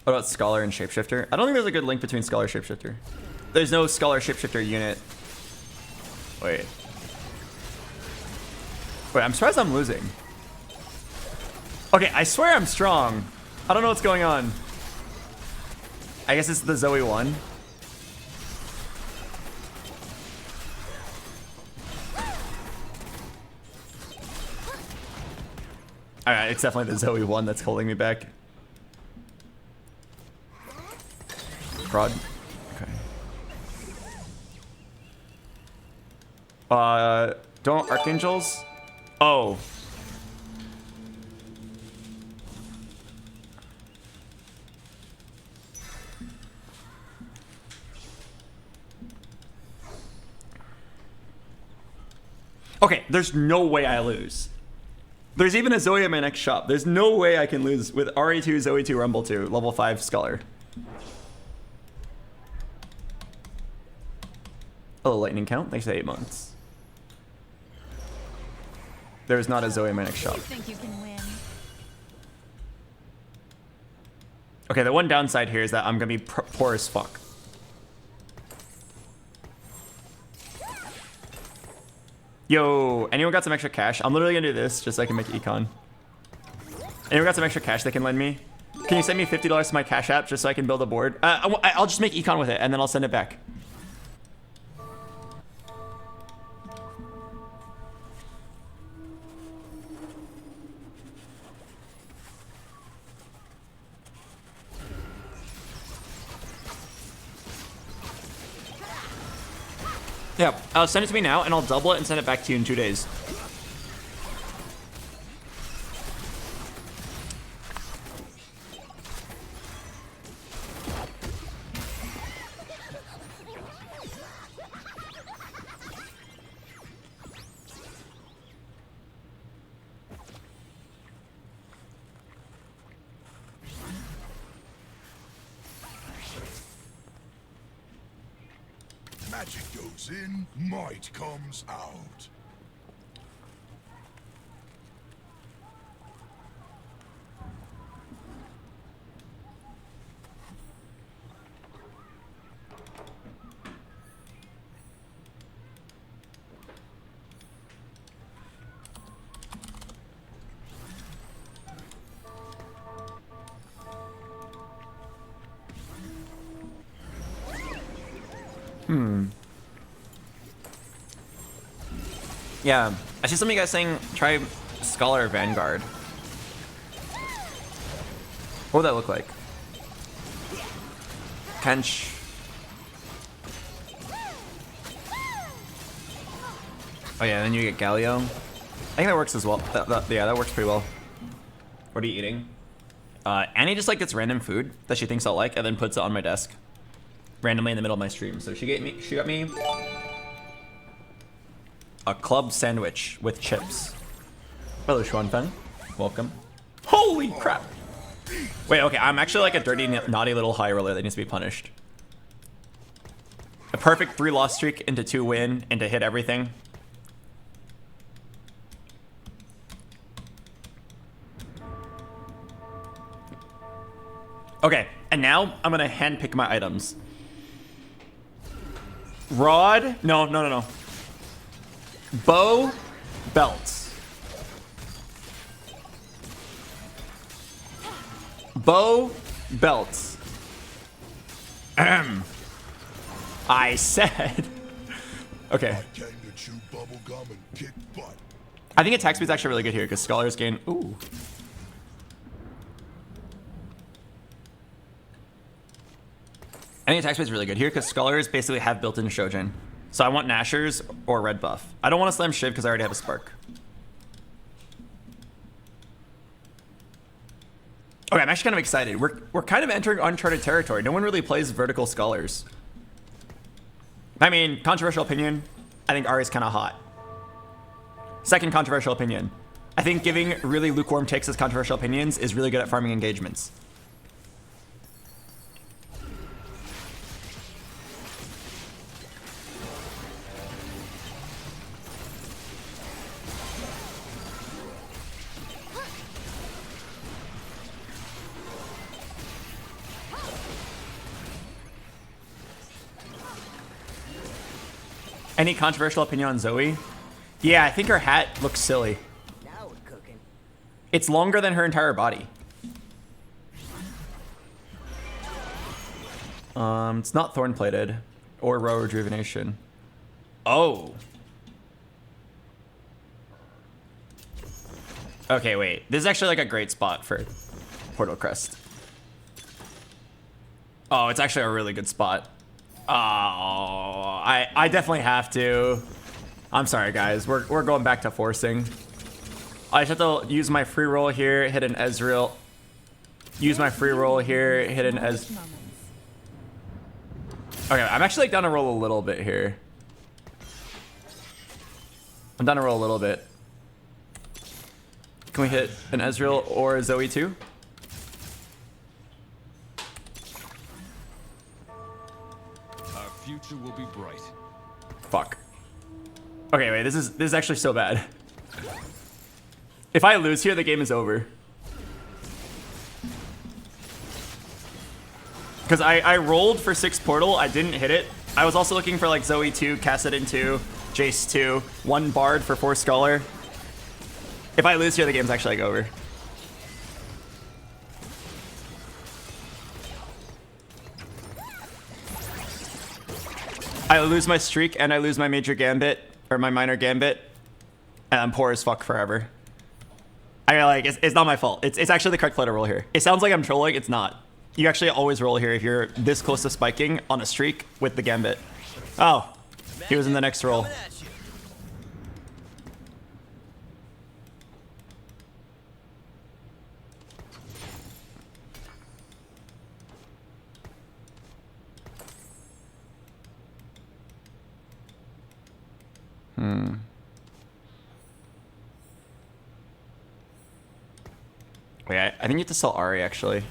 What about Scholar and Shapeshifter? I don't think there's a good link between Scholar and Shapeshifter. There's no Scholar Shapeshifter unit. Wait. Wait, I'm surprised I'm losing. Okay, I swear I'm strong. I don't know what's going on. I guess it's the Zoe one. Alright, it's definitely the Zoe one that's holding me back. Prod. Okay. Don't Archangels? Oh. Okay, there's no way I lose. There's even a Zoe in my next shop. There's no way I can lose with RE2, Zoe 2, Rumble 2, level 5 Scholar. Oh, lightning count. Thanks for the 8 months. There's not a Zoe in my next shop. You think you can win? Okay, the one downside here is that I'm gonna be poor as fuck. Yo, anyone got some extra cash? I'm literally gonna do this just so I can make econ. Anyone got some extra cash they can lend me? Can you send me $50 to my Cash App just so I can build a board? I'll just make econ with it and then I'll send it back. Yeah, I'll send it to me now and I'll double it and send it back to you in 2 days. Magic goes in, might comes out. Yeah, I see some of you guys saying try Scholar Vanguard. What would that look like? Kench. Oh yeah, and then you get Galio. I think that works as well. Yeah, that works pretty well. What are you eating? Annie just like gets random food that she thinks I'll like and then puts it on my desk randomly in the middle of my stream. So she got me a club sandwich with chips. Hello, Xuanfeng. Welcome. Holy crap! Wait, okay, I'm actually like a dirty, naughty little high roller that needs to be punished. A perfect 3-loss streak into 2 win and to hit everything. Okay, and now I'm gonna handpick my items. Rod? No. Bow, belts. Bow, belts. I said. Okay. I came to chew bubble gum and kick butt. I think attack speed's actually really good here because Scholars gain. Ooh. I think attack speed's really good here because Scholars basically have built-in Shojin. So I want Nashers or red buff. I don't want to slam Shiv because I already have a Spark. Okay, I'm actually kind of excited. We're kind of entering uncharted territory. No one really plays vertical Scholars. I mean, controversial opinion, I think Ahri's kind of hot. Second controversial opinion. I think giving really lukewarm takes as controversial opinions is really good at farming engagements. Any controversial opinion on Zoe? Yeah, I think her hat looks silly. Now we're cooking. It's longer than her entire body. It's not thorn plated or row rejuvenation. Oh. Okay, wait. This is actually like a great spot for Portal Crest. Oh, it's actually a really good spot. Oh, I definitely have to. I'm sorry, guys. We're going back to forcing. I just have to use my free roll here, hit an Ezreal. Use my free roll here, hit an Ez. Okay, I'm actually like down to roll a little bit here. I'm down to roll a little bit. Can we hit an Ezreal or a Zoe too? Our future will be bright. Fuck. Okay, wait, this is actually so bad. If I lose here, the game is over. Because I rolled for 6 Portal, I didn't hit it. I was also looking for like Zoe 2, Kassadin 2, Jace 2, 1 Bard for 4 Scholar. If I lose here, the game's actually like over. I lose my streak and I lose my major gambit, or my minor gambit, and I'm poor as fuck forever. I mean, like, it's not my fault. It's actually the correct play to roll here. It sounds like I'm trolling, it's not. You actually always roll here if you're this close to spiking on a streak with the gambit. Oh, he was in the next roll. Wait, I think you have to sell Ari, actually.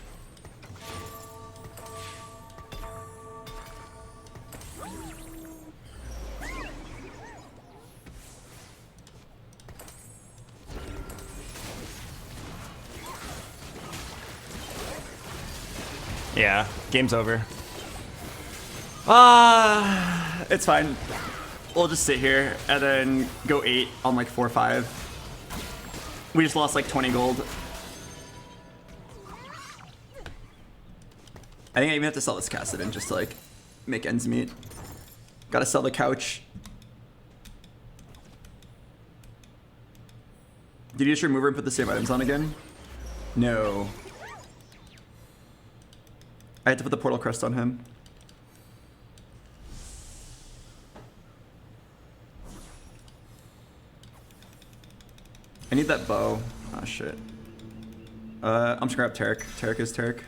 Yeah, game's over. It's fine. We'll just sit here and then go 8 on like 4-5. We just lost like 20 gold. I think I even have to sell this Kassadin just to like make ends meet. Gotta sell the couch. Did you just remove her and put the same items on again? No. I had to put the portal crest on him. I need that bow. Oh shit. I'm just gonna grab Tarek. Tarek is Tarek.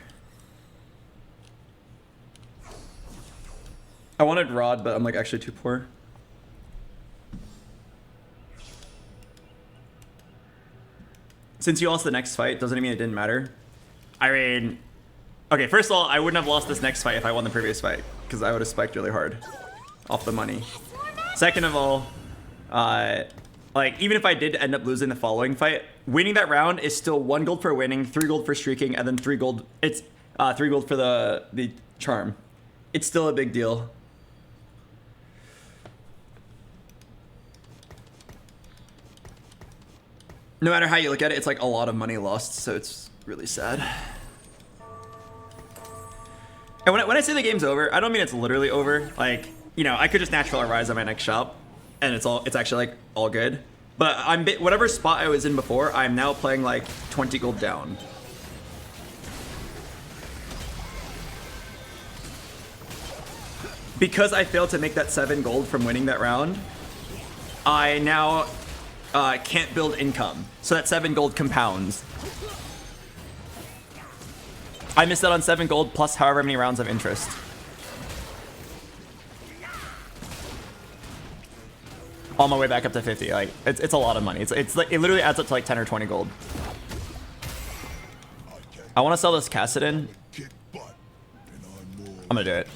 I wanted Rod, but I'm like actually too poor. Since you lost the next fight, doesn't it mean it didn't matter? I mean, okay, first of all, I wouldn't have lost this next fight if I won the previous fight, because I would have spiked really hard off the money. Second of all, like, even if I did end up losing the following fight, winning that round is still 1 gold for winning, 3 gold for streaking, and then 3 gold. It's 3 gold for the charm. It's still a big deal. No matter how you look at it, it's like a lot of money lost, so it's really sad. And when I say the game's over, I don't mean it's literally over. Like, you know, I could just natural rise on my next shop, and it's actually like all good. But whatever spot I was in before, I'm now playing like 20 gold down. Because I failed to make that 7 gold from winning that round, I now can't build income. So that 7 gold compounds. I missed out on 7 gold plus however many rounds of interest. On my way back up to 50. Like, it's a lot of money. It's like, it literally adds up to like 10 or 20 gold. I want to sell this Kassadin. I'm gonna do it.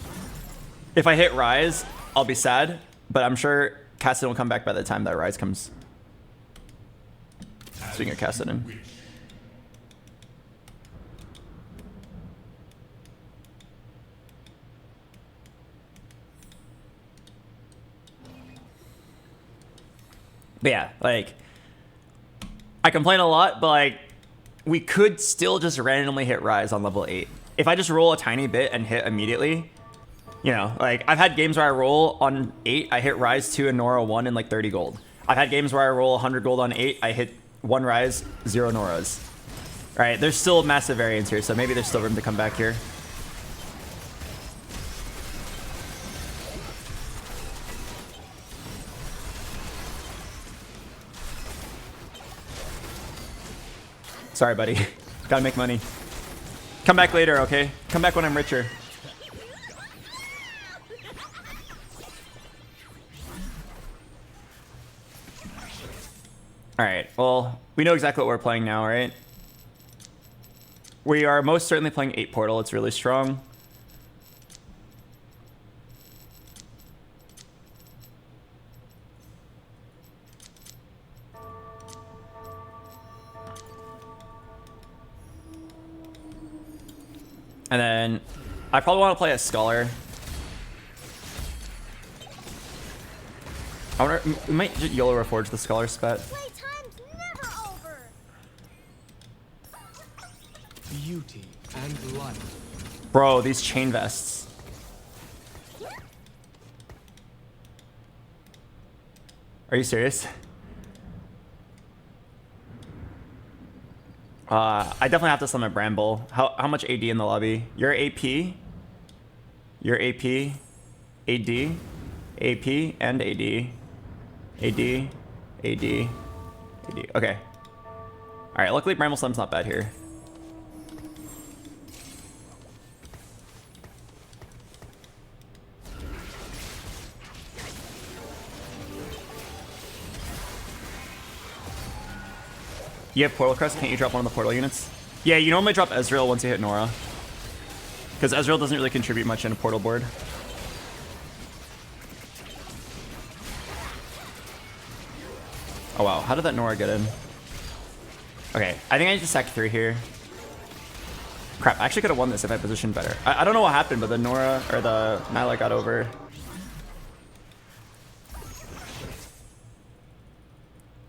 If I hit Rise, I'll be sad, but I'm sure Kassadin will come back by the time that Rise comes. Speaking of Kassadin. But yeah, like, I complain a lot, but like, we could still just randomly hit Rise on level 8. If I just roll a tiny bit and hit immediately, you know, like, I've had games where I roll on 8, I hit Rise 2 and Nora 1 and like 30 gold. I've had games where I roll 100 gold on 8, I hit 1 Rise, 0 Noras. All right, there's still massive variance here, so maybe there's still room to come back here. Sorry, buddy. Gotta make money. Come back later, okay? Come back when I'm richer. Alright, well, we know exactly what we're playing now, right? We are most certainly playing 8 Portal. It's really strong. And then I probably want to play a Scholar. I wonder, we might just YOLO Reforge the Scholar spec. Playtime's never over. Beauty and light. Bro, these chain vests. Are you serious? I definitely have to summon Bramble. How much AD in the lobby? You're AP. You're AP. AD. AP and AD. AD. AD. AD. Okay. Alright, luckily Bramble Slam's not bad here. You have Portal Crest, can't you drop one of the portal units? Yeah, you normally drop Ezreal once you hit Nora. Because Ezreal doesn't really contribute much in a portal board. Oh wow, how did that Nora get in? Okay, I think I need to sack 3 here. Crap, I actually could have won this if I positioned better. I don't know what happened, but the Nora, or the Nyla got over.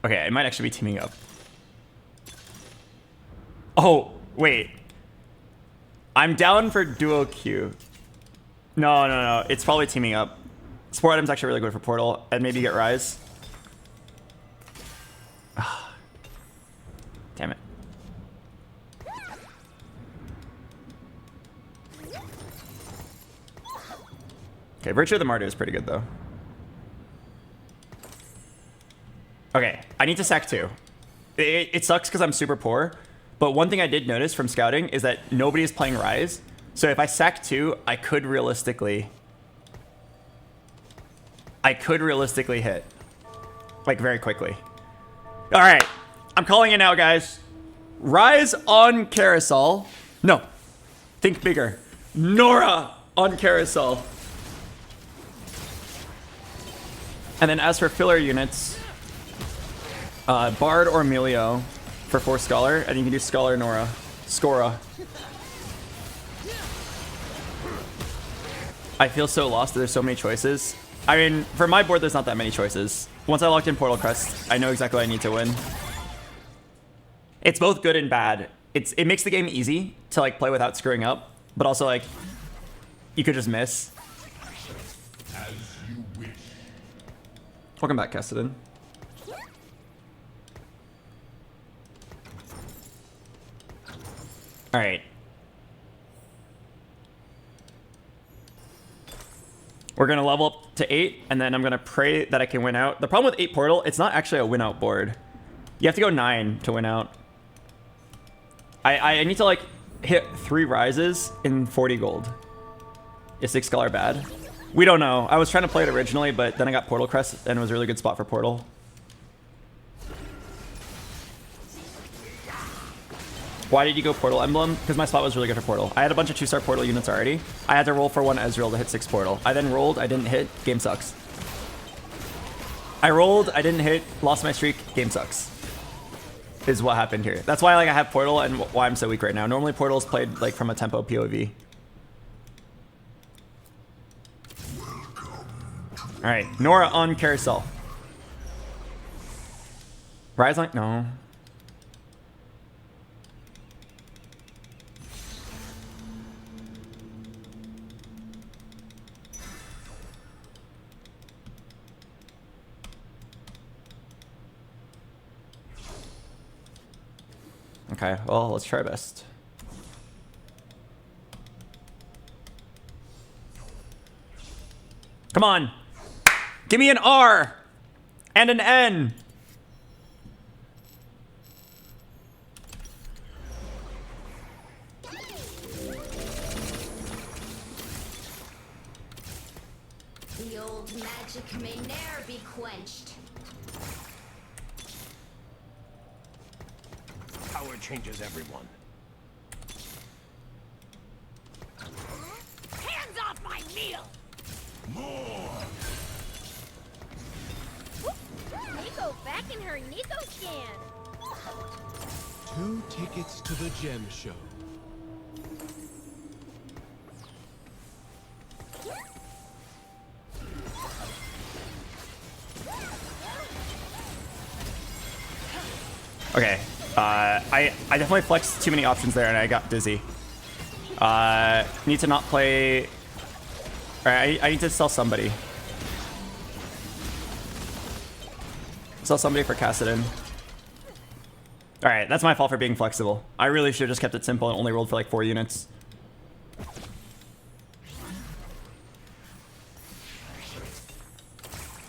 Okay, it might actually be teaming up. Oh, wait. I'm down for duo Q. No. It's probably teaming up. Sport item's actually really good for Portal, and maybe get Rise. Damn it. Okay, Virtue of the Martyr is pretty good, though. Okay, I need to sack 2. It sucks because I'm super poor. But one thing I did notice from scouting is that nobody is playing Rise. So if I sack 2, I could realistically hit. Like, very quickly. All right. I'm calling it now, guys. Rise on Carousel. No. Think bigger. Nora on Carousel. And then as for filler units, Bard or Melio for 4 Scholar, and you can do Scholar Nora. Scora. I feel so lost that there's so many choices. I mean, for my board, there's not that many choices. Once I locked in Portal Crest, I know exactly what I need to win. It's both good and bad. It makes the game easy to like play without screwing up, but also like you could just miss. As you wish. Welcome back, Cassidy. All right. We're going to level up to 8, and then I'm going to pray that I can win out. The problem with 8 Portal, it's not actually a win out board. You have to go 9 to win out. I need to like hit 3 Rises in 40 gold. Is 6 Scholar bad? We don't know. I was trying to play it originally, but then I got Portal Crest, and it was a really good spot for Portal. Why did you go Portal Emblem? Because my spot was really good for Portal. I had a bunch of 2-star Portal units already. I had to roll for 1 Ezreal to hit 6 Portal. I then rolled, I didn't hit, game sucks. I rolled, I didn't hit, lost my streak, game sucks. Is what happened here. That's why like I have Portal and why I'm so weak right now. Normally Portal's played like from a tempo POV. Alright, Nora on Carousel. Rise like no. Okay, well, let's try our best. Come on. Give me an R and an N. The old magic may ne'er be quenched. Power changes everyone. Hands off my meal! More! Nico back in her Nico scan. 2 tickets to the gem show. Okay. I definitely flexed too many options there and I got dizzy. Need to not play. Alright, I need to sell somebody. Sell somebody for Cassidon. Alright, that's my fault for being flexible. I really should have just kept it simple and only rolled for like 4 units.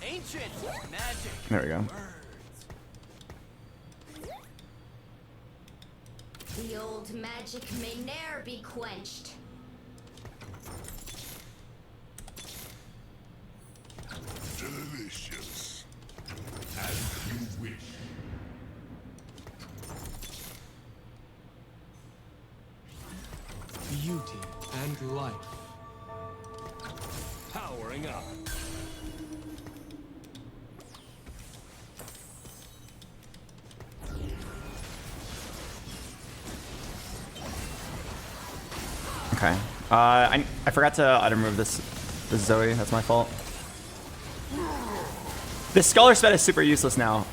Ancient magic. There we go. The old magic may ne'er be quenched. Delicious. As you wish. Beauty and life. Powering up. Okay. I forgot to item remove this Zoe. That's my fault. This Scholar Sped is super useless now.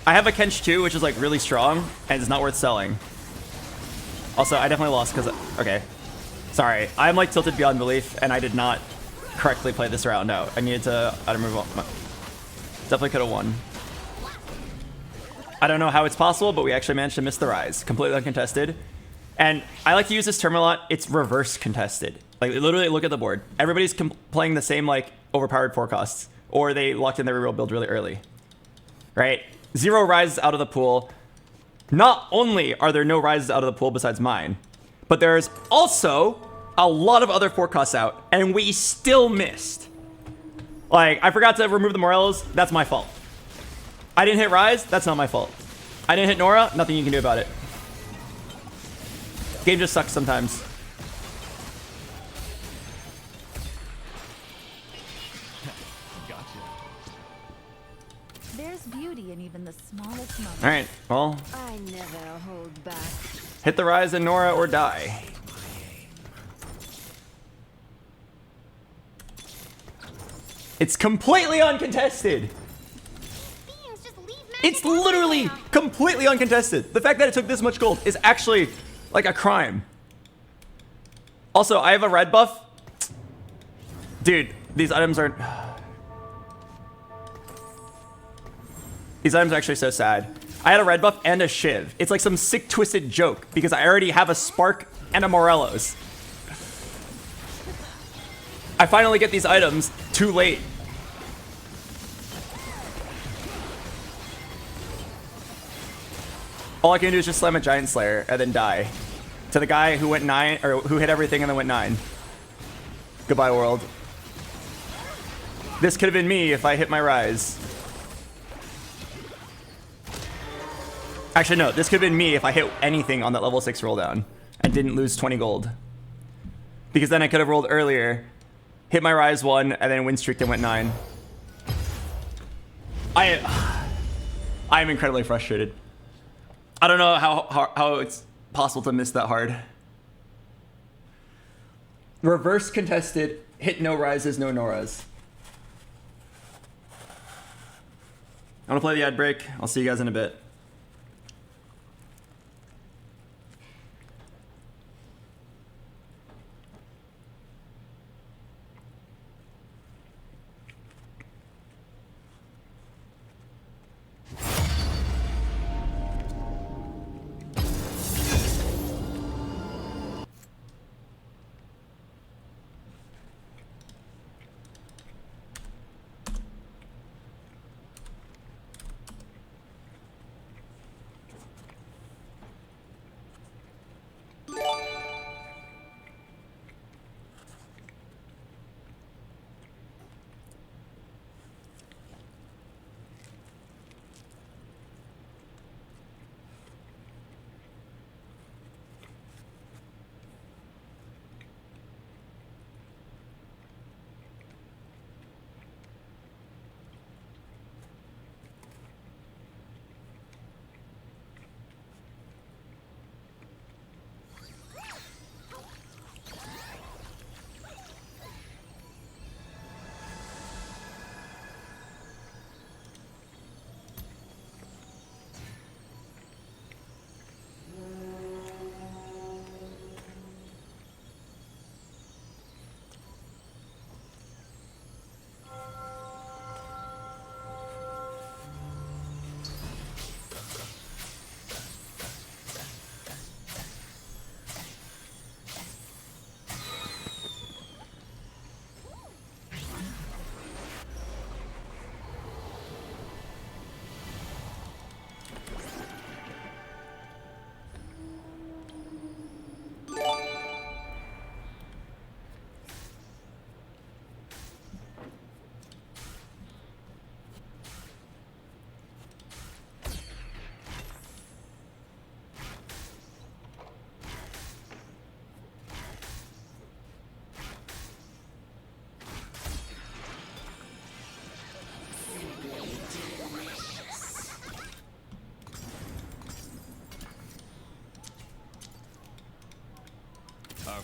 I have a Kench 2, which is like really strong, and it's not worth selling. Also, I definitely lost because... Okay. Sorry. I'm like tilted beyond belief, and I did not correctly play this round out. I needed to item remove... Definitely could have won. I don't know how it's possible, but we actually managed to miss the rise. Completely uncontested. And I like to use this term a lot. It's reverse contested. Like, literally look at the board. Everybody's playing the same, like, overpowered forecasts. Or they locked in their reroll build really early. Right? 0 rises out of the pool. Not only are there no rises out of the pool besides mine, but there's also a lot of other forecasts out, and we still missed. Like, I forgot to remove the Morellos. That's my fault. I didn't hit Rise. That's not my fault. I didn't hit Nora. Nothing you can do about it. Game just sucks sometimes. Gotcha. There's beauty in even the smallest moment. All right, well, I never hold back. hit the Rise in Nora or die. It's completely uncontested. It's literally completely uncontested. The fact that it took this much gold is actually like a crime. Also, I have a red buff. Dude, these items are... These items are actually so sad. I had a red buff and a Shiv. It's like some sick twisted joke because I already have a Spark and a Morellos. I finally get these items too late. All I can do is just slam a Giant Slayer and then die. To the guy who went 9, or who hit everything and then went 9. Goodbye, world. This could have been me if I hit my Rise. Actually, no, this could have been me if I hit anything on that level 6 roll down and didn't lose 20 gold. Because then I could have rolled earlier, hit my Rise 1, and then win streaked and went 9. I am incredibly frustrated. I don't know how it's possible to miss that hard. Reverse contested, hit no rises, no Noras. I'm gonna play the ad break. I'll see you guys in a bit.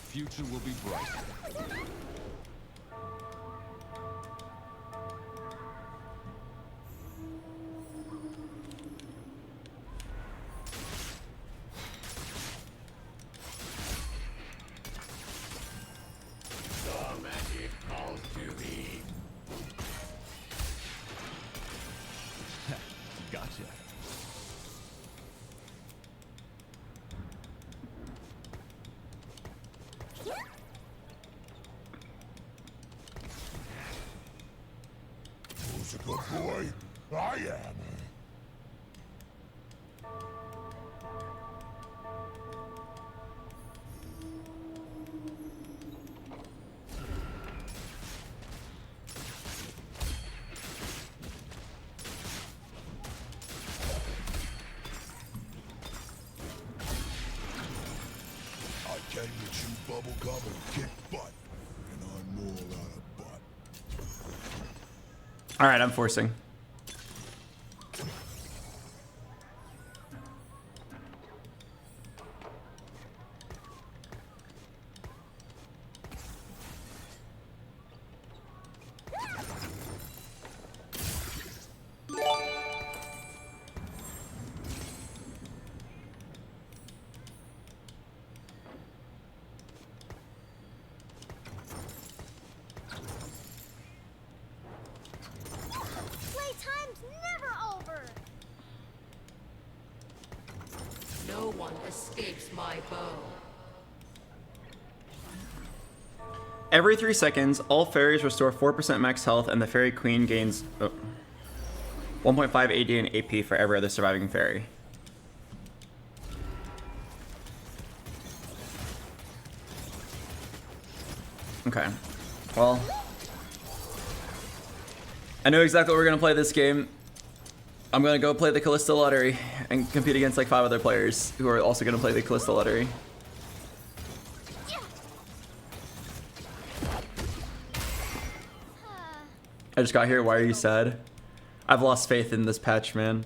future will be bright. The magic calls to me. Gotcha. Who's a good boy? I am. I came to chew bubble gum and kick butt, and I'm more out of butt. All right, I'm forcing. Playtime's never over. No one escapes my bow. Every 3 seconds, all fairies restore 4% max health, and the fairy queen gains 1.5 AD and AP for every other surviving fairy. Okay. Well, I know exactly what we're gonna play this game. I'm gonna go play the Callisto Lottery and compete against like 5 other players who are also gonna play the Callisto Lottery. I just got here. Why are you sad? I've lost faith in this patch, man.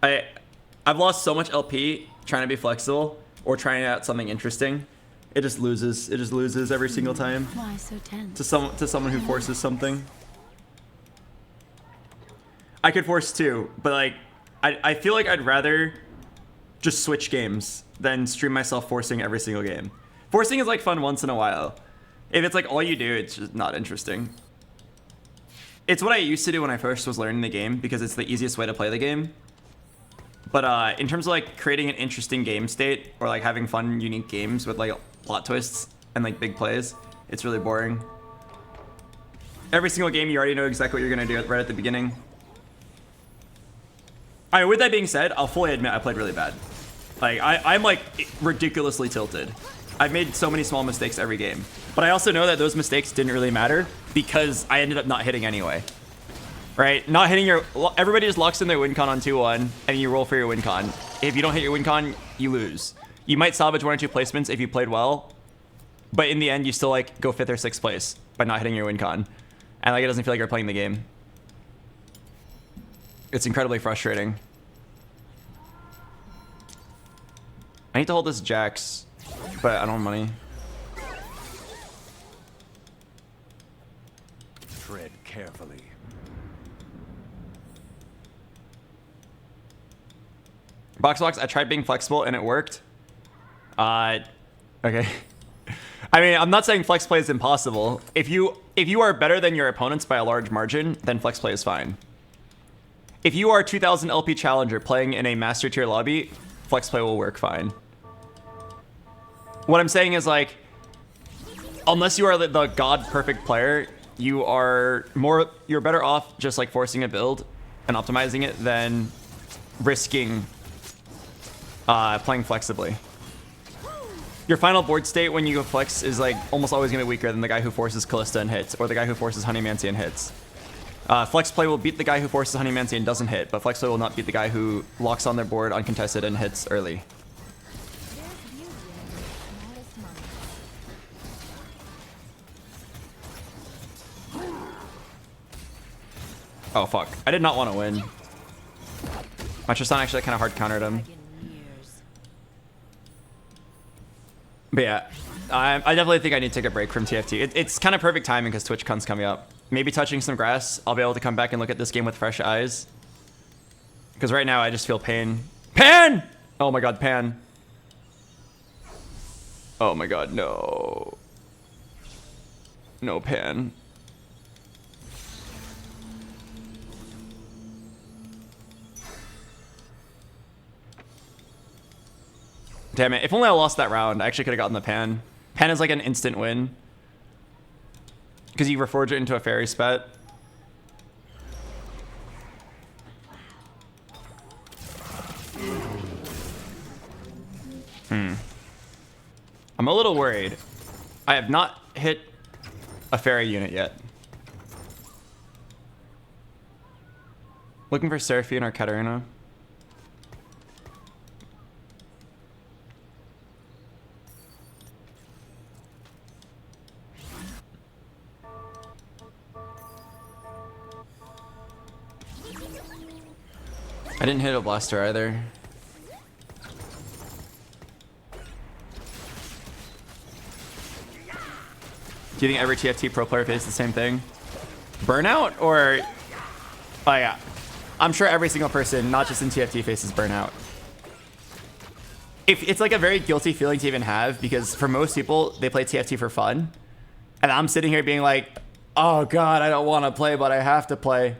I've lost so much LP trying to be flexible or trying out something interesting. It just loses. It just loses every single time. Why so tense? To someone who forces something. I could force too, but like I feel like I'd rather just switch games than stream myself forcing every single game. Forcing is like fun once in a while. If it's like all you do, it's just not interesting. It's what I used to do when I first was learning the game because it's the easiest way to play the game. But in terms of like creating an interesting game state or like having fun, unique games with like plot twists and like big plays, it's really boring. Every single game, you already know exactly what you're gonna do right at the beginning. All right, with that being said, I'll fully admit I played really bad. Like I'm like ridiculously tilted. I've made so many small mistakes every game, but I also know that those mistakes didn't really matter because I ended up not hitting anyway. Right? Not hitting your... Everybody just locks in their win con on 2-1, and you roll for your win con. If you don't hit your win con, you lose. You might salvage 1 or 2 placements if you played well, but in the end, you still like go 5th or 6th place by not hitting your win con. And like it doesn't feel like you're playing the game. It's incredibly frustrating. I need to hold this Jax, but I don't have money. Tread carefully. BoxBox, I tried being flexible and it worked. Okay. I mean, I'm not saying flex play is impossible. If you are better than your opponents by a large margin, then flex play is fine. If you are 2000 LP challenger playing in a master tier lobby, flex play will work fine. What I'm saying is like, unless you are the god perfect player, you're better off just like forcing a build and optimizing it than risking playing flexibly. Your final board state when you go flex is like almost always gonna be weaker than the guy who forces Callista and hits, or the guy who forces Honeymancy and hits. Flex play will beat the guy who forces Honeymancy and doesn't hit, but flex play will not beat the guy who locks on their board uncontested and hits early. Oh fuck, I did not want to win. My Tristan actually kind of hard countered him. But yeah, I definitely think I need to take a break from TFT. It's kind of perfect timing because TwitchCon's coming up. Maybe touching some grass, I'll be able to come back and look at this game with fresh eyes. Because right now I just feel pain. Pan! Oh my god, Pan. Oh my god, no. No, Pan. Damn it. If only I lost that round, I actually could have gotten the Pan. Pan is like an instant win. Because you reforge it into a fairy spet. I'm a little worried. I have not hit a fairy unit yet. Looking for Seraphine or Katarina. I didn't hit a blaster either. Do you think every TFT pro player faces the same thing? Burnout or... Oh yeah. I'm sure every single person, not just in TFT, faces burnout. It's like a very guilty feeling to even have because for most people, they play TFT for fun. And I'm sitting here being like, oh god, I don't want to play, but I have to play.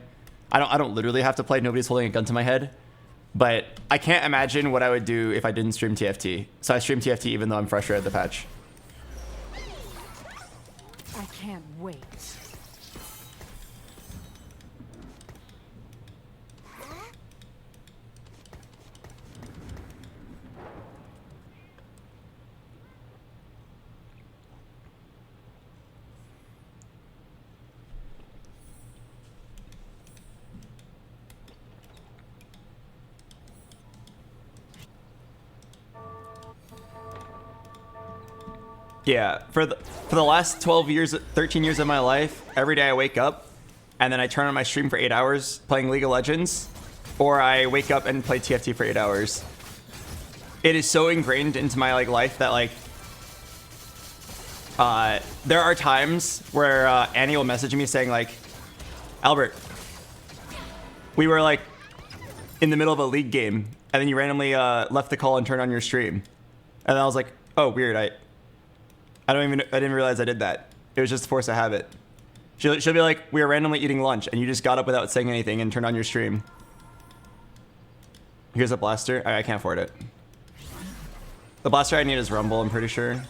I don't literally have to play. Nobody's holding a gun to my head. But I can't imagine what I would do if I didn't stream TFT. So I stream TFT even though I'm fresher at the patch. I can't wait. Yeah, for the last 12 years, 13 years of my life, every day I wake up and then I turn on my stream for 8 hours playing League of Legends, or I wake up and play TFT for 8 hours. It is so ingrained into my life that there are times where Annie will message me saying like, Albert, we were like in the middle of a League game and then you randomly left the call and turned on your stream, and I was like, oh weird, I didn't realize I did that. It was just a force of habit. She'll be like, we were randomly eating lunch and you just got up without saying anything and turned on your stream. Here's a blaster. I can't afford it. The blaster I need is Rumble, I'm pretty sure.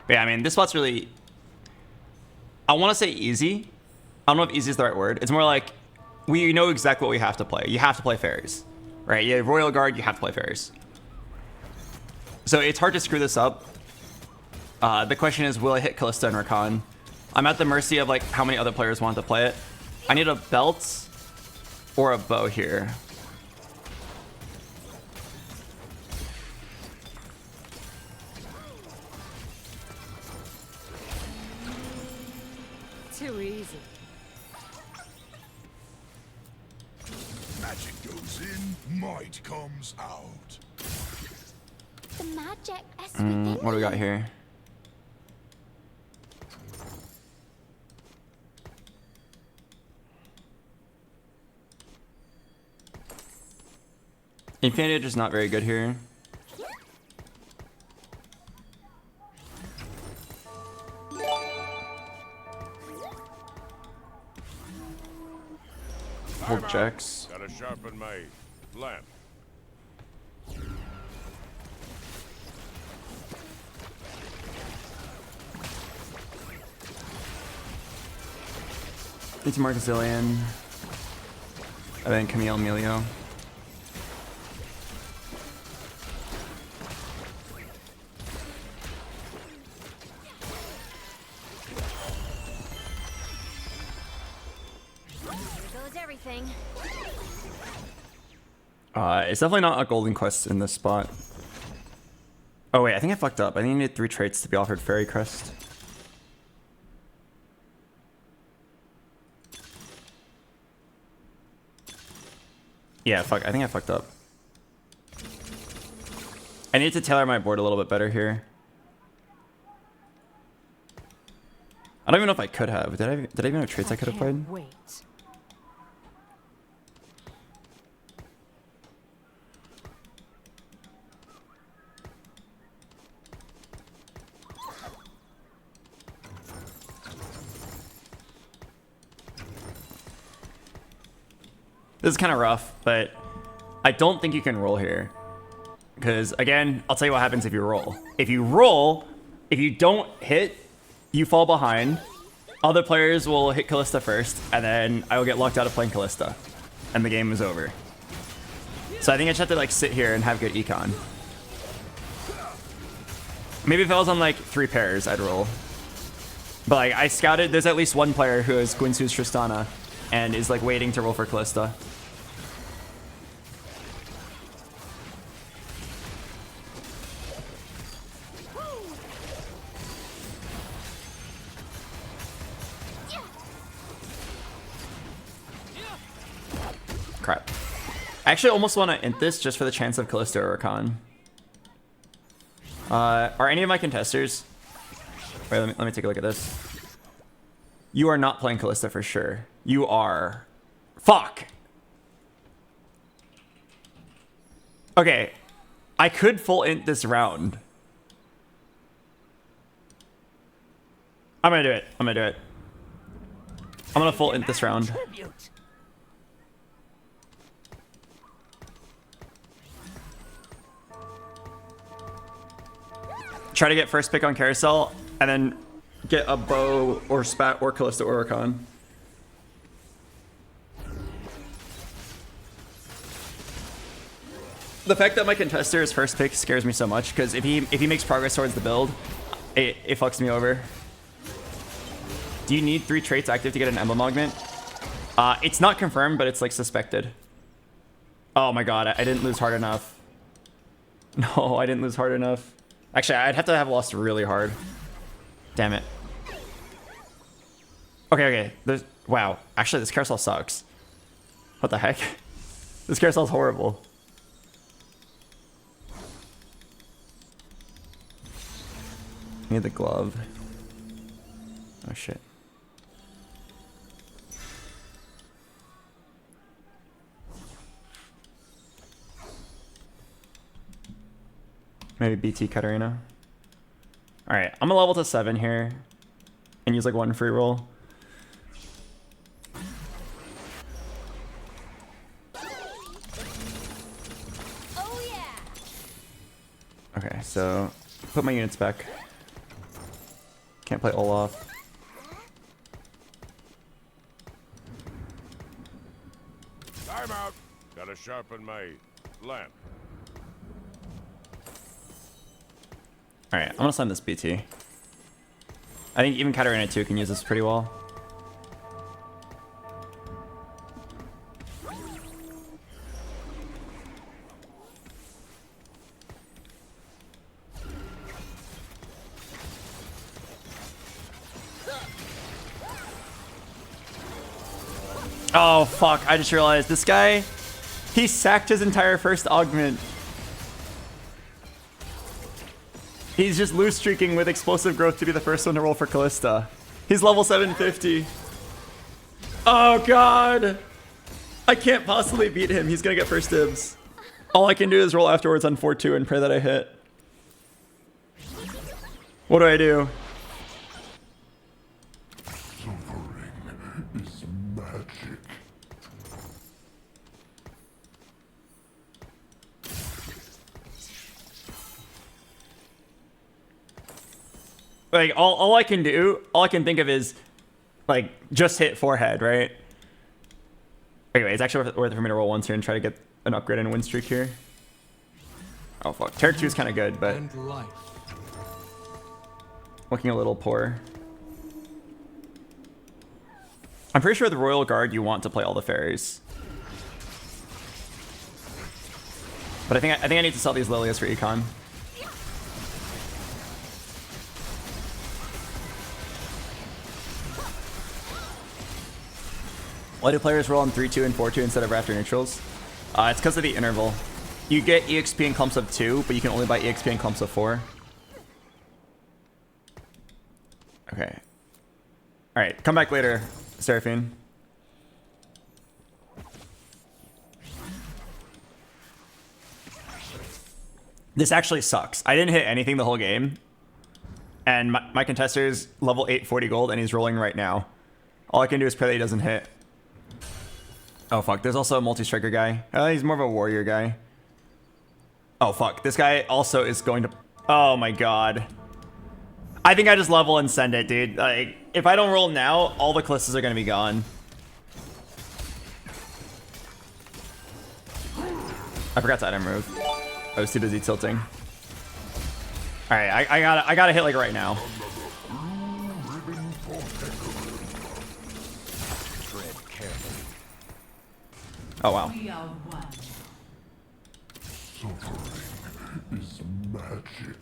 But yeah, I mean, this spot's really... I want to say easy. I don't know if easy is the right word. It's more like we know exactly what we have to play. You have to play fairies, right? You have Royal Guard, you have to play fairies. So it's hard to screw this up. The question is, will I hit Callista and Rakan? I'm at the mercy of like how many other players want to play it. I need a belt or a bow here. Too easy. Magic goes in, might comes out. The magic is within What do we got here? Infinity is not very good here. Hold checks. Gotta sharpen my lamp. It's Marcazillion. And then Camille Emilio. It's definitely not a golden quest in this spot. Oh wait, I think I fucked up. I think I needed 3 traits to be offered Fairy Crest. Yeah, fuck. I think I fucked up. I need to tailor my board a little bit better here. I don't even know if I could have. Did I even have traits I could have played? Wait. This is kind of rough, but I don't think you can roll here. Because, again, I'll tell you what happens if you roll. If you roll, if you don't hit, you fall behind. Other players will hit Callista first, and then I will get locked out of playing Callista. And the game is over. So I think I just have to, like, sit here and have good econ. Maybe if I was on, like, 3 pairs, I'd roll. But, like, I scouted, there's at least one player who is Guinsu's Tristana and is, like, waiting to roll for Callista. Crap. I actually almost want to int this just for the chance of Callista or Rakan. Are any of my contesters... Wait, let me take a look at this. You are not playing Callista for sure. You are... Fuck! Okay. I could full int this round. I'm gonna do it. I'm gonna do it. I'm gonna full int this round. Try to get first pick on Carousel, and then get a bow or spat or Callista or Rakan. The fact that my contester is first pick scares me so much, because if he makes progress towards the build, it fucks me over. Do you need 3 traits active to get an emblem augment? It's not confirmed, but it's like suspected. Oh my god, I didn't lose hard enough. No, I didn't lose hard enough. Actually, I'd have to have lost really hard. Damn it. Okay. Wow. Actually, this carousel sucks. What the heck? This carousel's horrible. I need the glove. Oh, shit. Maybe BT Katarina. Alright, I'm gonna level to 7 here. And use like 1 free roll. Oh yeah. Okay, so put my units back. Can't play Olaf. Time out. Gotta sharpen my lamp. Alright, I'm gonna sign this BT. I think even Katarina 2 can use this pretty well. Oh fuck, I just realized this guy, he sacked his entire first augment. He's just loose streaking with explosive growth to be the first one to roll for Callista. He's level 750. Oh god! I can't possibly beat him. He's gonna get first dibs. All I can do is roll afterwards on 4-2 and pray that I hit. What do I do? Suffering is magic. Like, all I can do, all I can think of is, like, just hit forehead, right? Anyway, it's actually worth it for me to roll once here and try to get an upgrade and win streak here. Oh, fuck. Tarek 2 is kind of good, but looking a little poor. I'm pretty sure the Royal Guard, you want to play all the fairies. But I think I need to sell these Lilias for econ. Why do players roll on 3-2 and 4-2 instead of after neutrals? It's because of the interval. You get EXP in clumps of 2, but you can only buy EXP in clumps of 4. Okay. Alright, come back later, Seraphine. This actually sucks. I didn't hit anything the whole game. And my contester's level 8 40 gold, and he's rolling right now. All I can do is pray that he doesn't hit. Oh, fuck. There's also a multi-striker guy. He's more of a warrior guy. Oh, fuck. This guy also is going to... Oh, my God. I think I just level and send it, dude. Like, if I don't roll now, all the Calistas are going to be gone. I forgot to item move. I was too busy tilting. All right, I gotta hit like right now. Oh wow. Suffering is magic.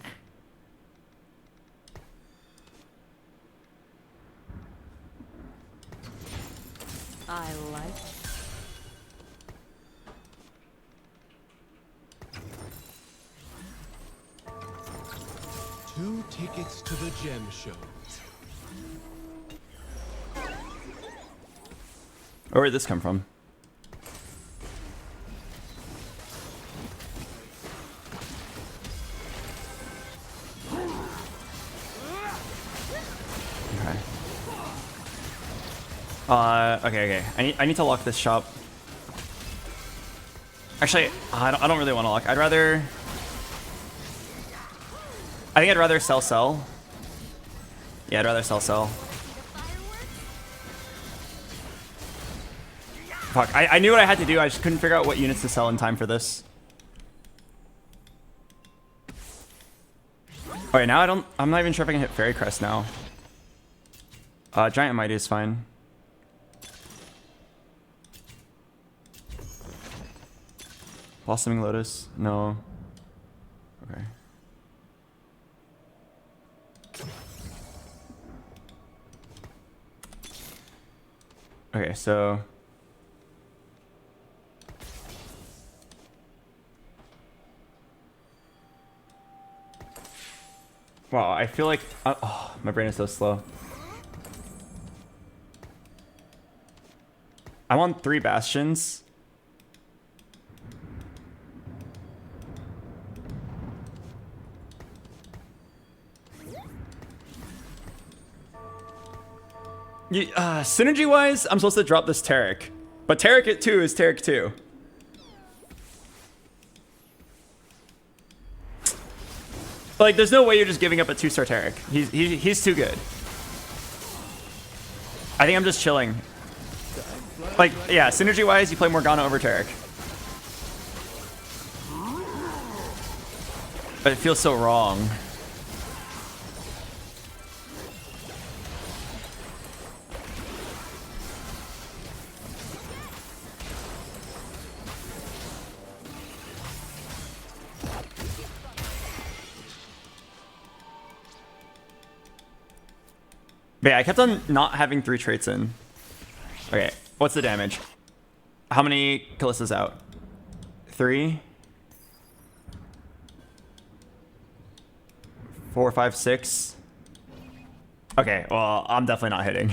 I like it. 2 tickets to the gem show. Where did this come from? Okay. I need to lock this shop. Actually, I don't really want to lock. I think I'd rather sell. Yeah, I'd rather sell. Fuck, I knew what I had to do. I just couldn't figure out what units to sell in time for this. Okay, now I'm not even sure if I can hit Fairy Crest now. Giant Mighty is fine. Blossoming Lotus? No. Okay. Okay, so... Wow, I feel like... oh, my brain is so slow. I want 3 Bastions. Synergy-wise, I'm supposed to drop this Taric. But Taric at 2 is Taric 2. Like, there's no way you're just giving up a 2-star Taric. He's too good. I think I'm just chilling. Like, yeah, synergy-wise, you play Morgana over Taric. But it feels so wrong. But yeah, I kept on not having 3 traits in. Okay, what's the damage? How many Calistas out? 3? 4, 5, 6? Okay, well, I'm definitely not hitting.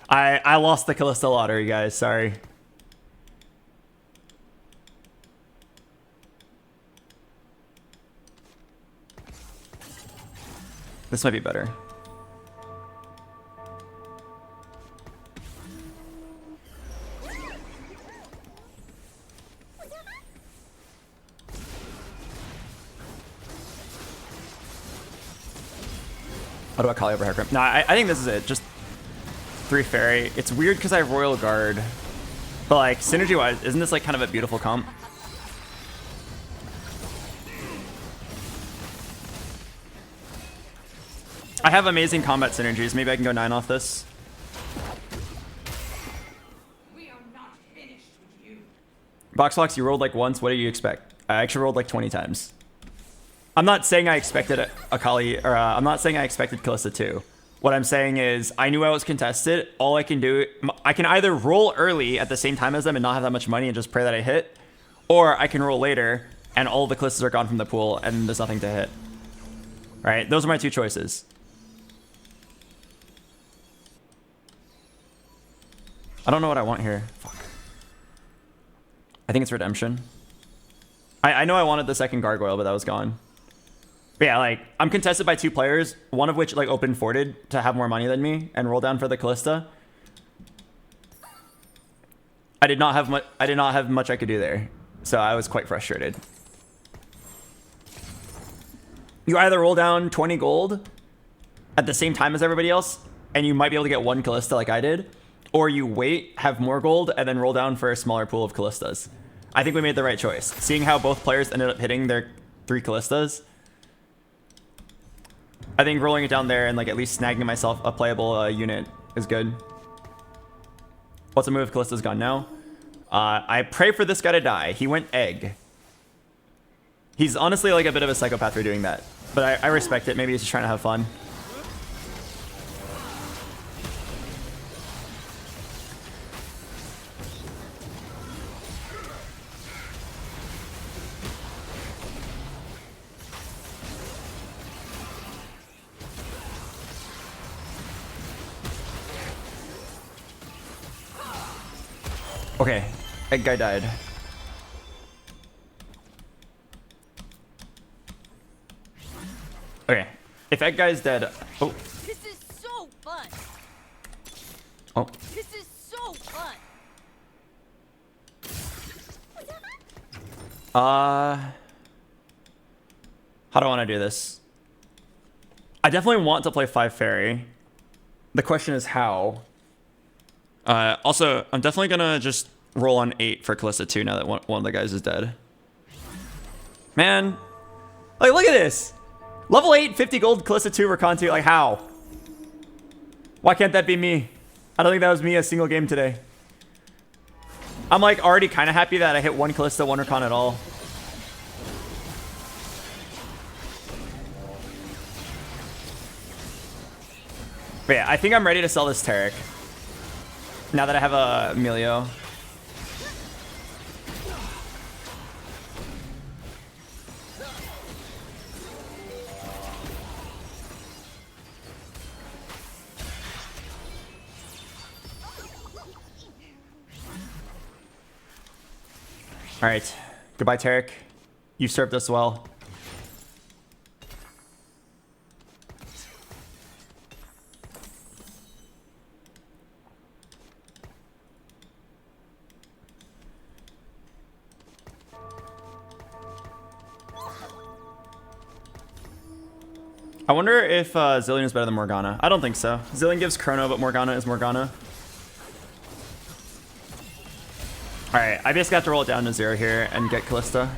I lost the Calista lottery, guys. Sorry. This might be better. What about Kali over Hecarim? No, I think this is it. Just 3 Fairy. It's weird because I have Royal Guard. But like, synergy-wise, isn't this like kind of a beautiful comp? I have amazing combat synergies. Maybe I can go 9 off this. We are not finished with you. BoxBox, you rolled like once. What do you expect? I actually rolled like 20 times. I'm not saying I expected Akali, or I'm not saying I expected Kalista 2. What I'm saying is, I knew I was contested. All I can do, I can either roll early at the same time as them and not have that much money and just pray that I hit, Or I can roll later, and all the Callistas are gone from the pool, and there's nothing to hit. Right? Those are my two choices. I don't know what I want here. Fuck. I think it's Redemption. I know I wanted the second Gargoyle, but that was gone. But yeah, like, I'm contested by 2 players, one of which, like, open forted to have more money than me and roll down for the Callista. I did not have much I could do there, so I was quite frustrated. You either roll down 20 gold at the same time as everybody else, and you might be able to get 1 Callista like I did, or you wait, have more gold, and then roll down for a smaller pool of Callistas. I think we made the right choice. Seeing how both players ended up hitting their 3 Callistas, I think rolling it down there and like at least snagging myself a playable unit is good. What's a move? Callista's gone now. I pray for this guy to die. He went egg. He's honestly like a bit of a psychopath for doing that, but I respect it. Maybe he's just trying to have fun. Okay, egg guy died. Okay, if egg guy's dead, oh. This is so fun. Oh. This is so fun. How do I want to do this? I definitely want to play 5 fairy. The question is how. Also, I'm definitely gonna just roll on 8 for Callista 2 now that one of the guys is dead. Man, like look at this. Level 8, 50 gold, Callista 2, Recon 2. Like how? Why can't that be me? I don't think that was me a single game today. I'm like already kind of happy that I hit 1 Callista, 1 Recon at all. But yeah, I think I'm ready to sell this Tarek. Now that I have a Emilio. All right, goodbye, Tarek. You've served us well. I wonder if Zillion is better than Morgana. I don't think so. Zillion gives Chrono, but Morgana is Morgana. Alright, I basically have to roll it down to 0 here and get Callista.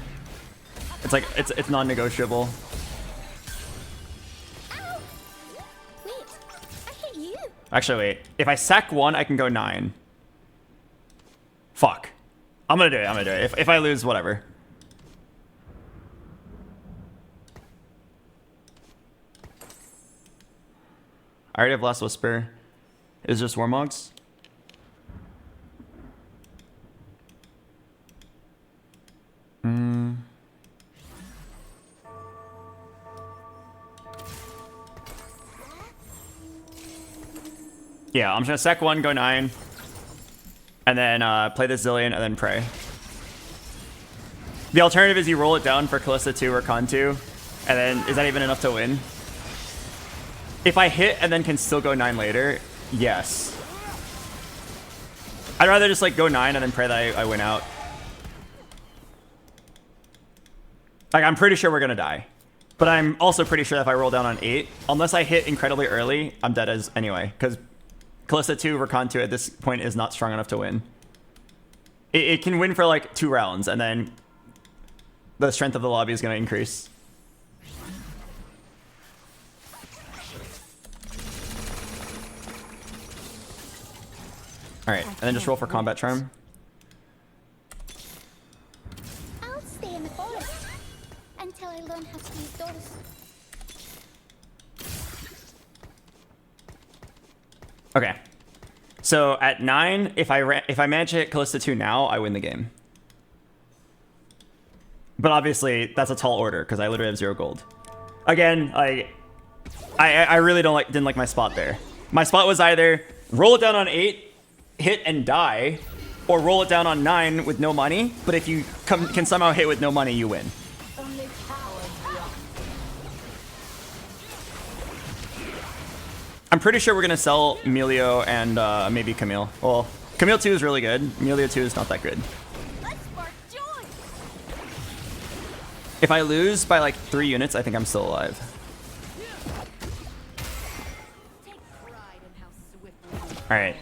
It's like, it's non-negotiable. Wait, I hit you. Actually, wait. If I sack 1, I can go 9. Fuck. I'm gonna do it. If I lose, whatever. I already have Last Whisper. Is just Warmogs? Yeah, I'm just gonna sack 1, go 9. And then play the Zillion and then pray. The alternative is you roll it down for Callista 2 or Con 2. And then is that even enough to win? If I hit and then can still go 9 later, yes. I'd rather just like go 9 and then pray that I win out. Like I'm pretty sure we're gonna die. But I'm also pretty sure that if I roll down on 8, unless I hit incredibly early, I'm dead as anyway. Because Callista 2, Recon 2 at this point is not strong enough to win. It can win for like 2 rounds and then the strength of the lobby is gonna increase. Alright, and then just roll for Combat Charm. I'll stay in the forest until I learn how to use those. Okay. So at 9, if I manage to hit Callista 2 now, I win the game. But obviously, that's a tall order because I literally have 0 gold. Again, I really didn't like my spot there. My spot was either roll it down on 8, hit and die, or roll it down on 9 with no money. But if you can somehow hit with no money, you win. I'm pretty sure we're gonna sell Emilio and maybe Camille. Well, Camille 2 is really good. Emilio 2 is not that good. If I lose by like 3 units, I think I'm still alive. Alright.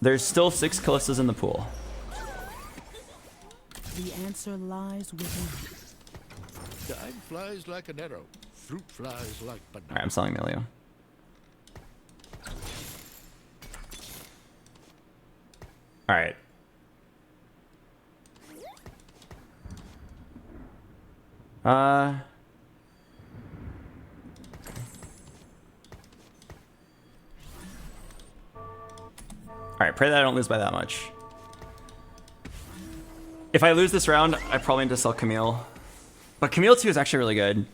There's still 6 Callistas in the pool. The answer lies within. Time flies like an arrow. Fruit flies like banana. Alright, I'm selling Emilio. Alright. Alright, pray that I don't lose by that much. If I lose this round, I probably need to sell Camille. But Camille 2 is actually really good.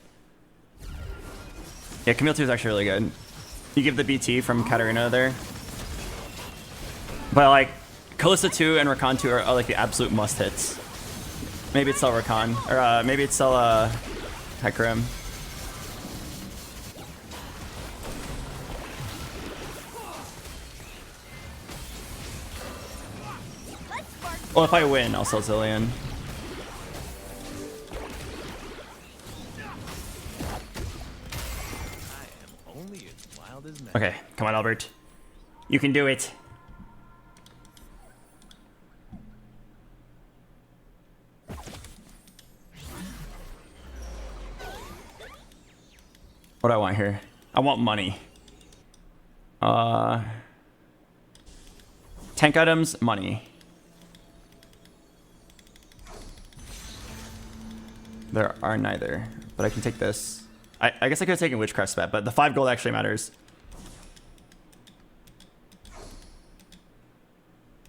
Yeah, Camille 2 is actually really good. You give the BT from Katarina there. But like, Callista 2 and Rakan 2 are like the absolute must hits. Maybe it's sell Rakan, or maybe it's sell Hecarim. Well, if I win, I'll sell Zillion. Okay, come on, Albert. You can do it. What do I want here? I want money. Tank items, money. There are neither, but I can take this. I guess I could have taken Witchcraft Spat, but the 5 gold actually matters.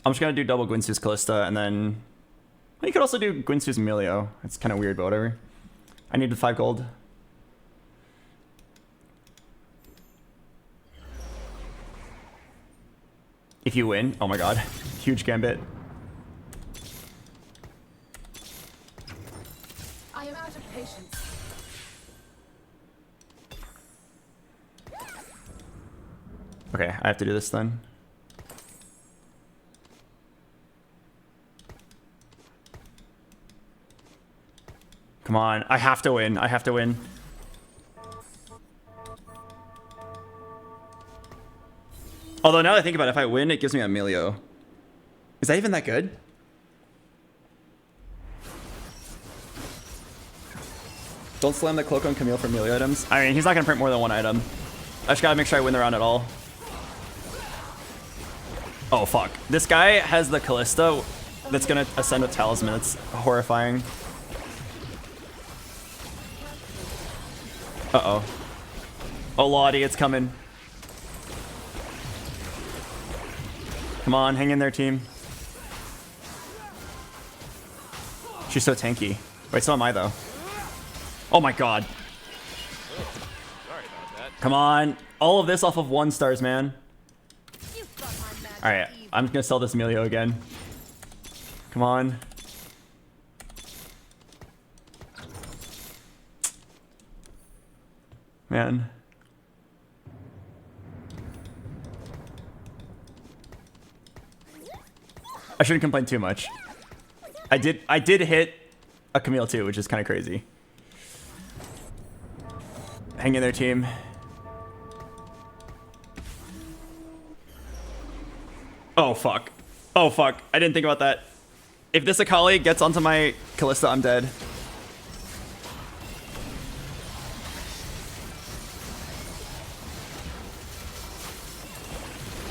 I'm just gonna do double Gwynsu's Callista, and then you could also do Gwynsu's Emilio. It's kind of weird, but whatever. I need the 5 gold. If you win, oh my god, huge gambit. I am out of patience. Okay, I have to do this then. Come on, I have to win. I have to win. Although now that I think about it, if I win, it gives me Emilio. Is that even that good? Don't slam the cloak on Camille for Emilio items. I mean, he's not gonna print more than 1 item. I just gotta make sure I win the round at all. Oh fuck. This guy has the Callista that's gonna ascend with Talisman. It's horrifying. Uh-oh. Oh Lottie, it's coming. Come on, hang in there, team. She's so tanky. Wait, so am I, though. Oh my god. Come on. All of this off of 1 stars, man. Alright, I'm gonna sell this Emilio again. Come on. Man. I shouldn't complain too much. I did hit a Camille too, which is kind of crazy. Hang in there, team. Oh fuck. Oh fuck. I didn't think about that. If this Akali gets onto my Callista, I'm dead.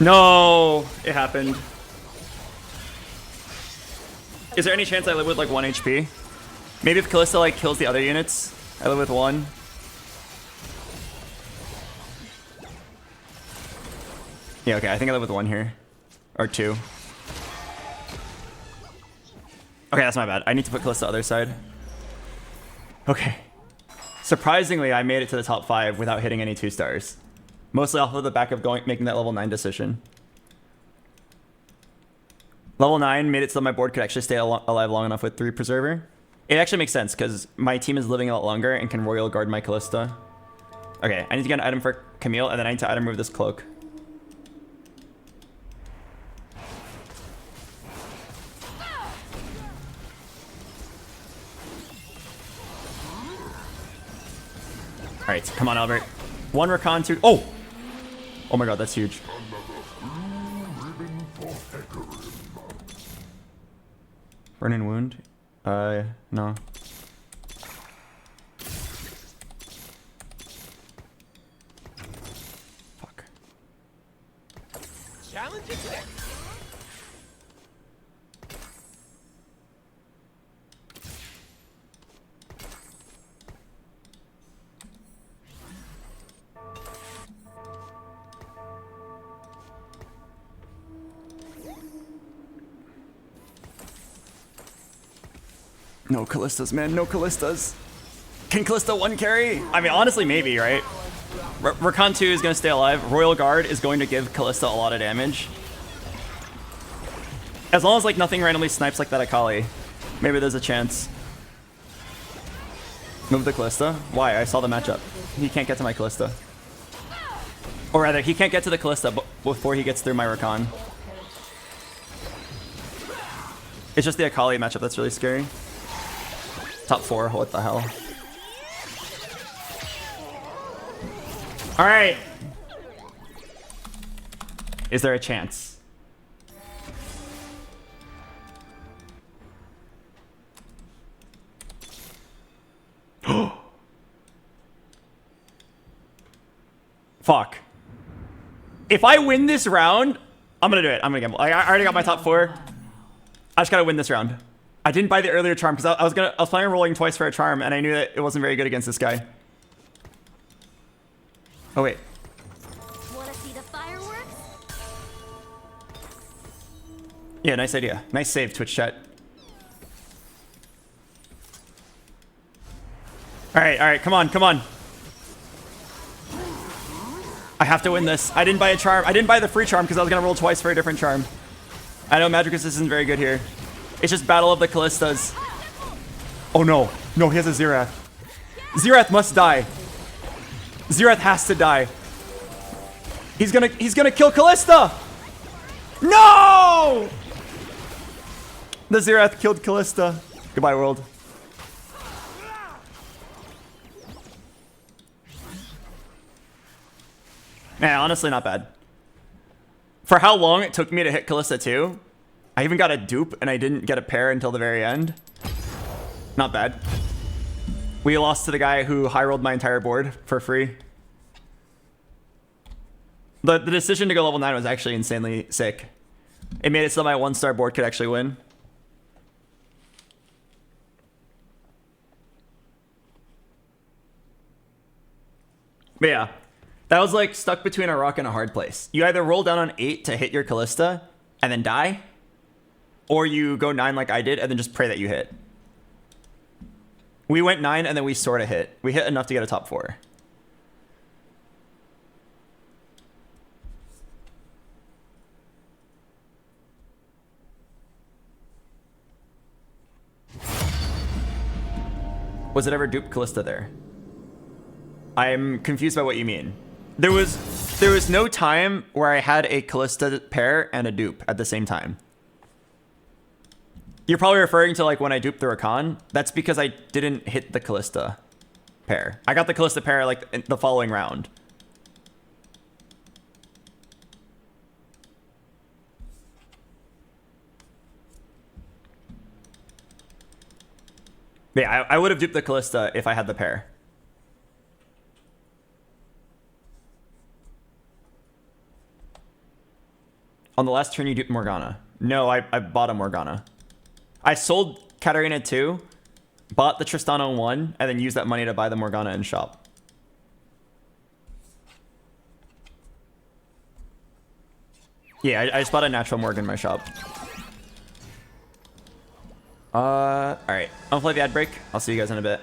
No, it happened. Is there any chance I live with like 1 HP? Maybe if Callista like kills the other units, I live with 1. Yeah, okay, I think I live with 1 here. Or 2. Okay, that's my bad. I need to put Callista other side. Okay. Surprisingly, I made it to the top 5 without hitting any 2 stars. Mostly off of the back of making that level 9 decision. Level 9 made it so that my board could actually stay alive long enough with 3 Preserver. It actually makes sense because my team is living a lot longer and can Royal Guard my Callista. Okay, I need to get an item for Camille, and then I need to item move this cloak. Alright, come on, Albert. 1 Recon, 2... Oh! Oh my god, that's huge. Burn and wound? No. Fuck. Challenge accepted. No Callistas, man. No Callistas. Can Callista 1 carry? I mean, honestly, maybe, right? Recon 2 is going to stay alive. Royal Guard is going to give Callista a lot of damage. As long as, like, nothing randomly snipes like that Akali. Maybe there's a chance. Move the Callista? Why? I saw the matchup. He can't get to my Callista. Or rather, he can't get to the Callista before he gets through my Recon. It's just the Akali matchup that's really scary. Top 4, what the hell? Alright! Is there a chance? Fuck. If I win this round, I'm gonna do it. I'm gonna gamble. I already got my top 4. I just gotta win this round. I didn't buy the earlier charm because I was planning on rolling twice for a charm, and I knew that it wasn't very good against this guy. Oh wait. Wanna see the fireworks? Yeah, nice idea. Nice save, Twitch chat. Alright, come on, come on. I have to win this. I didn't buy a charm. I didn't buy the free charm because I was gonna roll twice for a different charm. I know magic resistance isn't very good here. It's just Battle of the Callistas. Oh no. No, he has a Xerath. Xerath must die. Xerath has to die. He's gonna kill Callista! No! The Xerath killed Callista. Goodbye, world. Man, honestly, not bad. For how long it took me to hit Callista 2, I even got a dupe and I didn't get a pair until the very end. Not bad. We lost to the guy who high-rolled my entire board for free. The decision to go level 9 was actually insanely sick. It made it so my 1-star board could actually win. But yeah, that was like stuck between a rock and a hard place. You either roll down on 8 to hit your Callista and then die, or you go 9 like I did and then just pray that you hit. We went 9 and then we sort of hit. We hit enough to get a top 4. Was it ever duped Callista there? I'm confused by what you mean. There was no time where I had a Callista pair and a dupe at the same time. You're probably referring to like when I duped the Rakan. That's because I didn't hit the Callista pair. I got the Callista pair like in the following round. Yeah, I would have duped the Callista if I had the pair. On the last turn, you duped Morgana. No, I bought a Morgana. I sold Katarina 2, bought the Tristana 1, and then used that money to buy the Morgana in shop. Yeah, I just bought a natural Morgan in my shop. Alright. I'll play the ad break. I'll see you guys in a bit.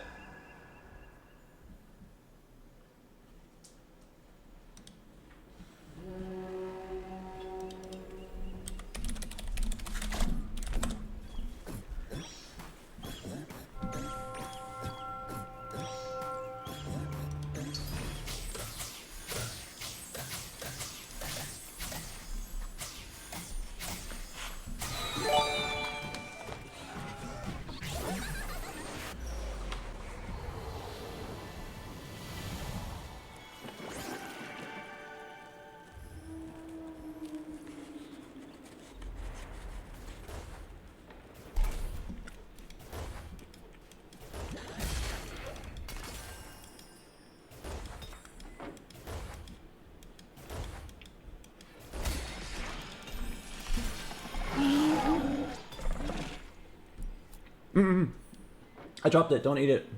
I dropped it. Don't eat it.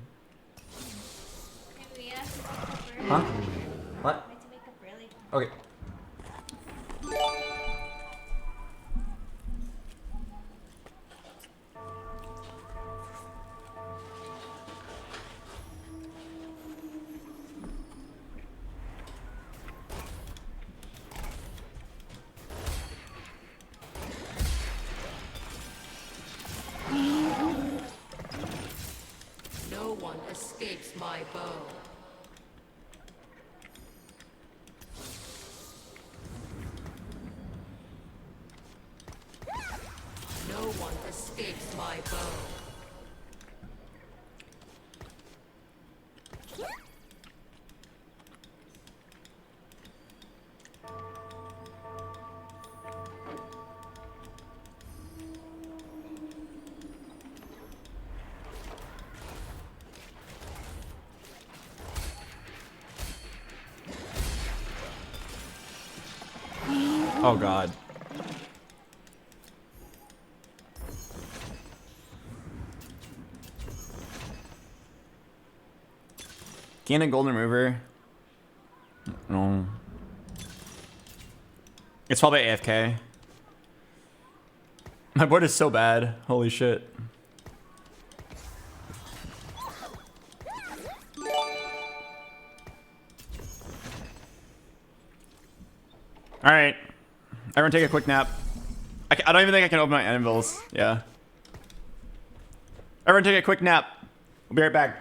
Huh? What? Okay. No one escapes my bow. No one escapes my bow. Oh god. Gain a golden remover. No. It's probably AFK. My board is so bad. Holy shit. Alright. Everyone take a quick nap. I don't even think I can open my anvils. Yeah. Everyone take a quick nap. We'll be right back.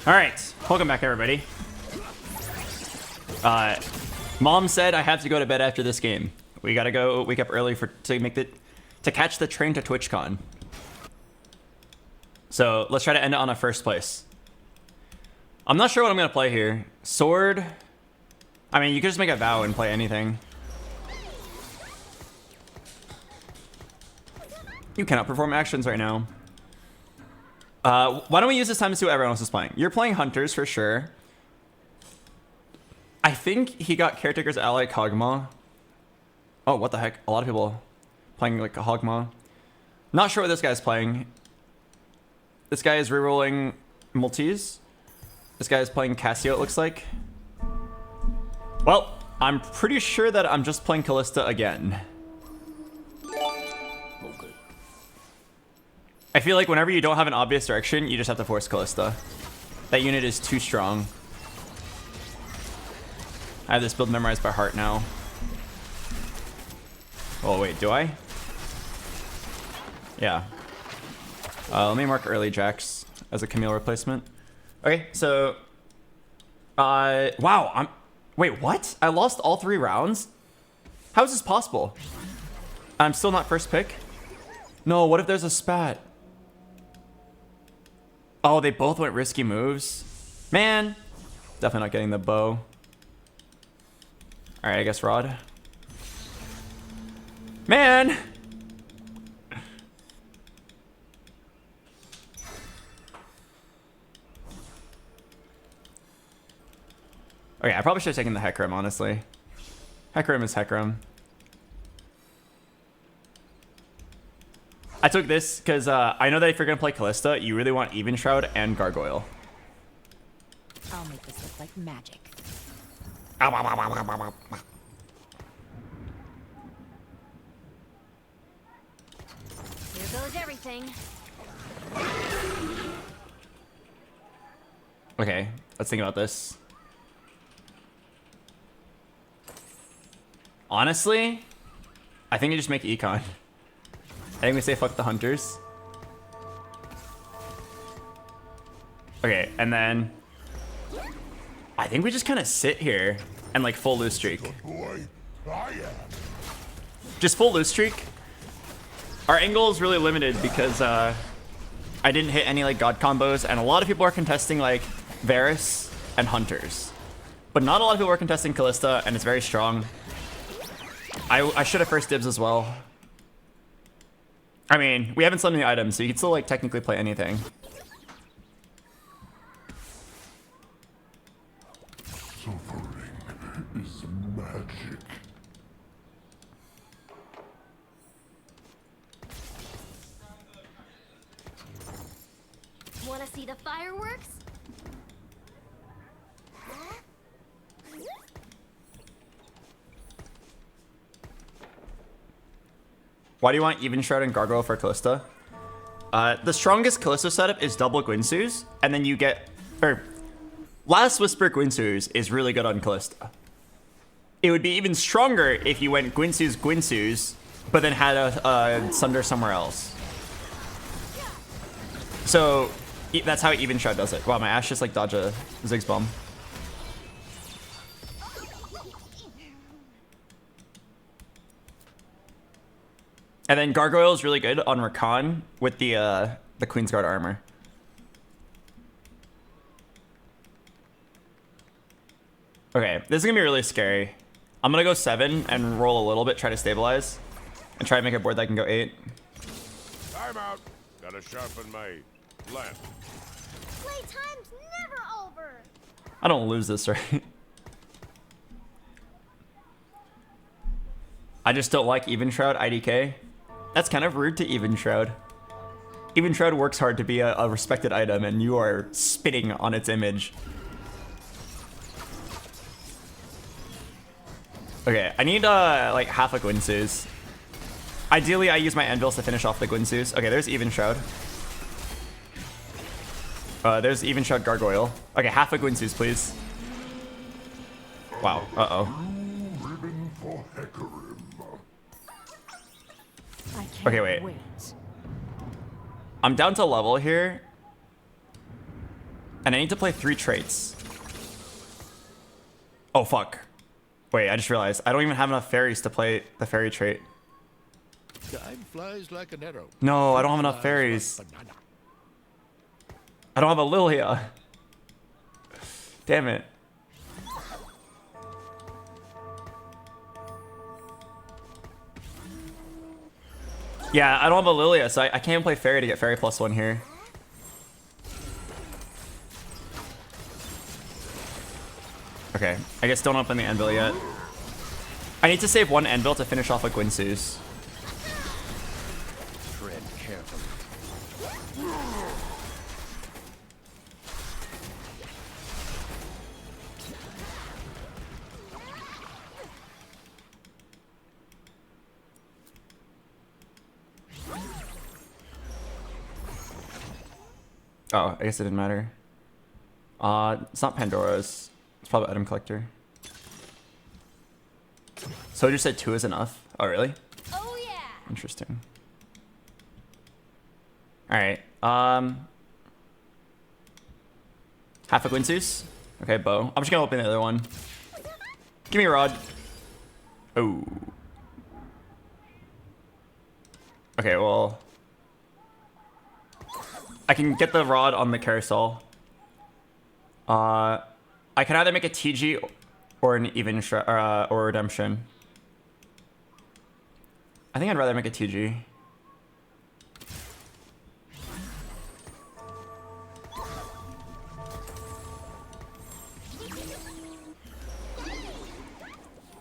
All right, welcome back, everybody. Mom said I have to go to bed after this game. We gotta go wake up early to catch the train to TwitchCon. So let's try to end it on a first place. I'm not sure what I'm gonna play here. Sword. I mean, you could just make a vow and play anything. You cannot perform actions right now. Why don't we use this time to see what everyone else is playing? You're playing Hunters for sure. I think he got Caretaker's Ally Kog'Maw. Oh, what the heck? A lot of people playing like a Hog'Maw. Not sure what this guy's playing. This guy is rerolling Maltese. This guy is playing Cassio, it looks like. Well, I'm pretty sure that I'm just playing Callista again. I feel like whenever you don't have an obvious direction, you just have to force Callista. That unit is too strong. I have this build memorized by heart now. Oh wait, do I? Yeah. Let me mark early Jax as a Camille replacement. Okay, so... wow, wait, what? I lost all 3 rounds? How is this possible? I'm still not first pick? No, what if there's a spat? Oh, they both went risky moves. Man, definitely not getting the bow. All right, I guess Rod. Man. Okay, I probably should have taken the Hecarim, honestly. Hecarim is Hecarim. I took this because I know that if you're going to play Callista, you really want Even Shroud and Gargoyle. I'll make this look like magic. Here goes everything. Okay, let's think about this. Honestly, I think you just make Econ. I think we say fuck the hunters. Okay, and then I think we just kind of sit here and like full loose streak. Just full loose streak. Our angle is really limited because I didn't hit any like god combos, and a lot of people are contesting like Varus and hunters, but not a lot of people are contesting Callista, and it's very strong. I should have first dibs as well. I mean, we haven't summoned the items, so you can still like technically play anything. Suffering is magic. Wanna see the fireworks? Why do you want Even Shroud and Gargoyle for Callista? The strongest Callista setup is double Gwynsu's, and then you get... Last Whisper Gwynsu's is really good on Callista. It would be even stronger if you went Gwynsu's, but then had a Sunder somewhere else. So, that's how Even Shroud does it. Wow, my Ash just like dodge a Ziggs bomb. And then Gargoyle is really good on Rakan with the Queen's Guard armor. Okay, this is gonna be really scary. I'm gonna go 7 and roll a little bit, try to stabilize, and try to make a board that can go 8. Time out. Gotta sharpen my lamp. Playtime's never over. I don't lose this, right? I just don't like Even Shroud IDK. That's kind of rude to Even Shroud. Even Shroud works hard to be a respected item, and you are spitting on its image. Okay, I need like half a Gwynsu's. Ideally, I use my anvils to finish off the Gwynsu's. Okay, there's Even Shroud. There's Even Shroud Gargoyle. Okay, half a Gwynsu's, please. Wow. Uh-oh. Okay, wait. I'm down to level here. And I need to play 3 traits. Oh, fuck. Wait, I just realized. I don't even have enough fairies to play the fairy trait. Time flies like an arrow. No, I don't have enough fairies. I don't have a Lilia. Damn it. Yeah, I don't have a Lilia, so I can't play fairy to get fairy +1 here. Okay, I guess don't open the anvil yet. I need to save 1 anvil to finish off a Gwynsu's. Tread carefully. Oh, I guess it didn't matter. It's not Pandora's. It's probably item collector. So you just said 2 is enough? Oh, really? Oh yeah. Interesting. All right. Half a Gwynsu's. Okay, bow. I'm just gonna open the other one. Give me a rod. Oh. Okay, well, I can get the rod on the carousel. I can either make a TG or an even or redemption. I think I'd rather make a TG.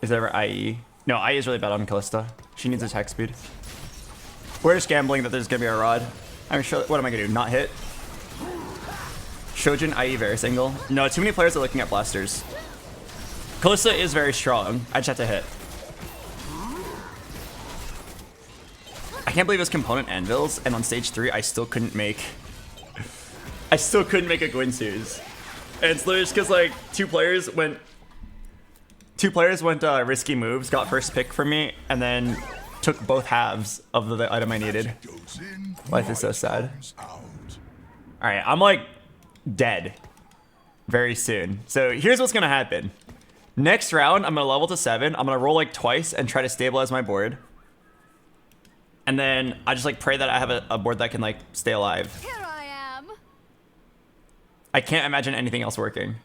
Is there ever IE? No, IE is really bad on Callista. She needs attack speed. We're just gambling that there's gonna be a rod. I mean, sure, what am I gonna do? Not hit? Shojin, IE, very single. No, too many players are looking at blasters. Callista is very strong. I just have to hit. I can't believe this component anvils, and on stage 3, I still couldn't make a Gwynsu's. And it's literally just because like two players went risky moves, got first pick from me, and then took both halves of the item I needed. Life is so sad. Alright, I'm like dead very soon. So here's what's gonna happen. Next round, I'm gonna level to 7. I'm gonna roll like twice and try to stabilize my board. And then I just like pray that I have a board that can like stay alive. Here I am. I can't imagine anything else working.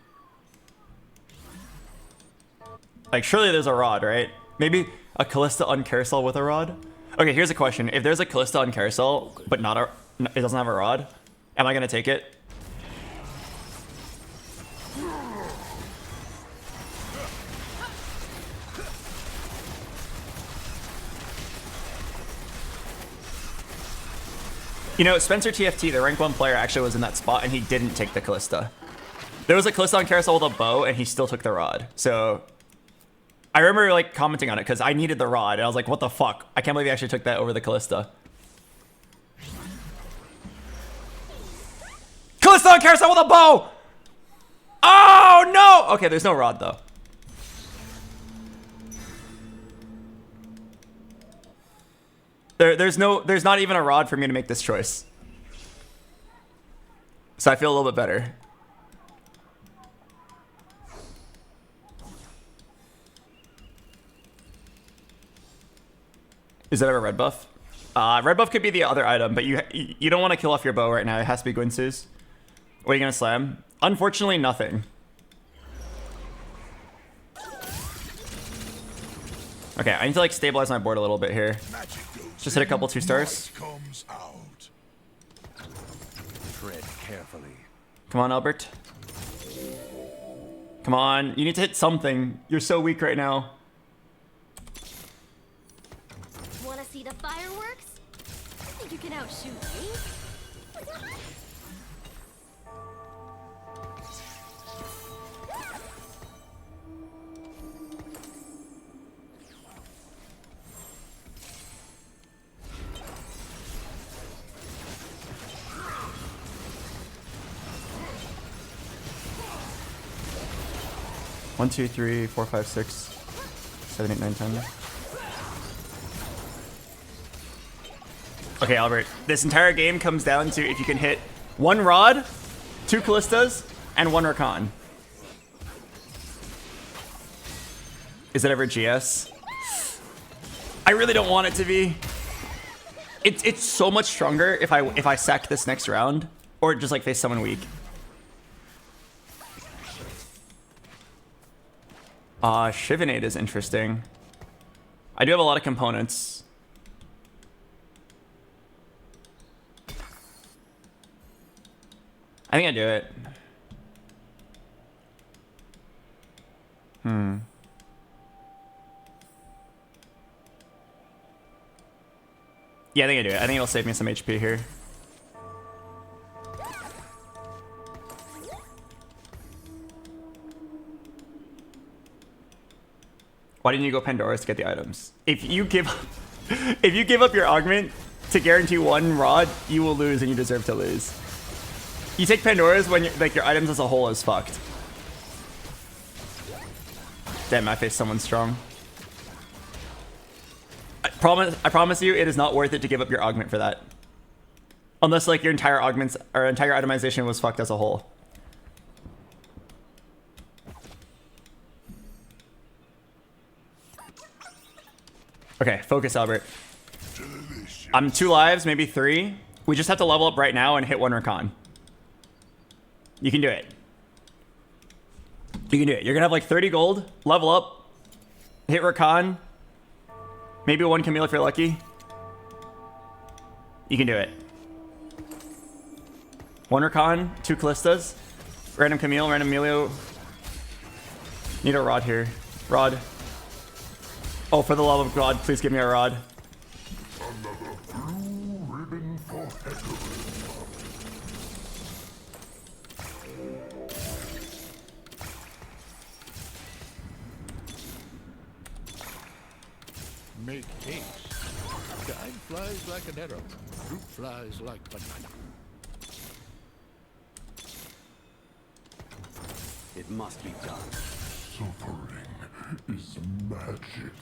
Like surely there's a rod, right? Maybe a Callista on carousel with a rod? Okay, here's a question. If there's a Callista on carousel, but it doesn't have a rod, am I gonna take it? You know, Spencer TFT, the rank 1 player, actually was in that spot and he didn't take the Callista. There was a Callista on carousel with a bow and he still took the rod. So I remember like commenting on it because I needed the rod and I was like, what the fuck? I can't believe he actually took that over the Callista. Callista on carousel with a bow! Oh no! Okay, there's no rod though. There's not even a rod for me to make this choice. So I feel a little bit better. Is that ever red buff? Red buff could be the other item, but you don't want to kill off your bow right now. It has to be Gwynsu's. What are you gonna slam? Unfortunately, nothing. Okay, I need to like stabilize my board a little bit here. Just hit a couple 2 stars. Tread carefully. Come on, Albert. Come on, you need to hit something. You're so weak right now. Wanna see the fireworks? You think you can outshoot me? 1, 2, 3, 4, 5, 6, 7, 8, 9, 10. Okay, Albert. This entire game comes down to if you can hit 1 rod, 2 Callistas, and 1 Rakan. Is it ever GS? I really don't want it to be. It's so much stronger if I sack this next round or just like face someone weak. Shivanade is interesting. I do have a lot of components. I think I do it. Yeah, I think I do it. I think it'll save me some HP here. Why didn't you go Pandora's to get the items? If you give up your augment to guarantee 1 rod, you will lose and you deserve to lose. You take Pandora's when like your items as a whole is fucked. Damn, I faced someone strong. I promise you, it is not worth it to give up your augment for that. Unless like your entire augments or entire itemization was fucked as a whole. Okay, focus, Albert. I'm 2 lives, maybe 3. We just have to level up right now and hit 1 Rakan. You can do it. You can do it. You're gonna have like 30 gold, level up, hit Rakan, maybe 1 Camille if you're lucky. You can do it. 1 Rakan, 2 Callistas, random Camille, random Emilio. Need a rod here. Rod. Oh, for the love of God, please give me a rod. Another blue ribbon for heckling. Make haste. Time flies like an arrow. Fruit flies like banana. It must be done. Suffering is magic.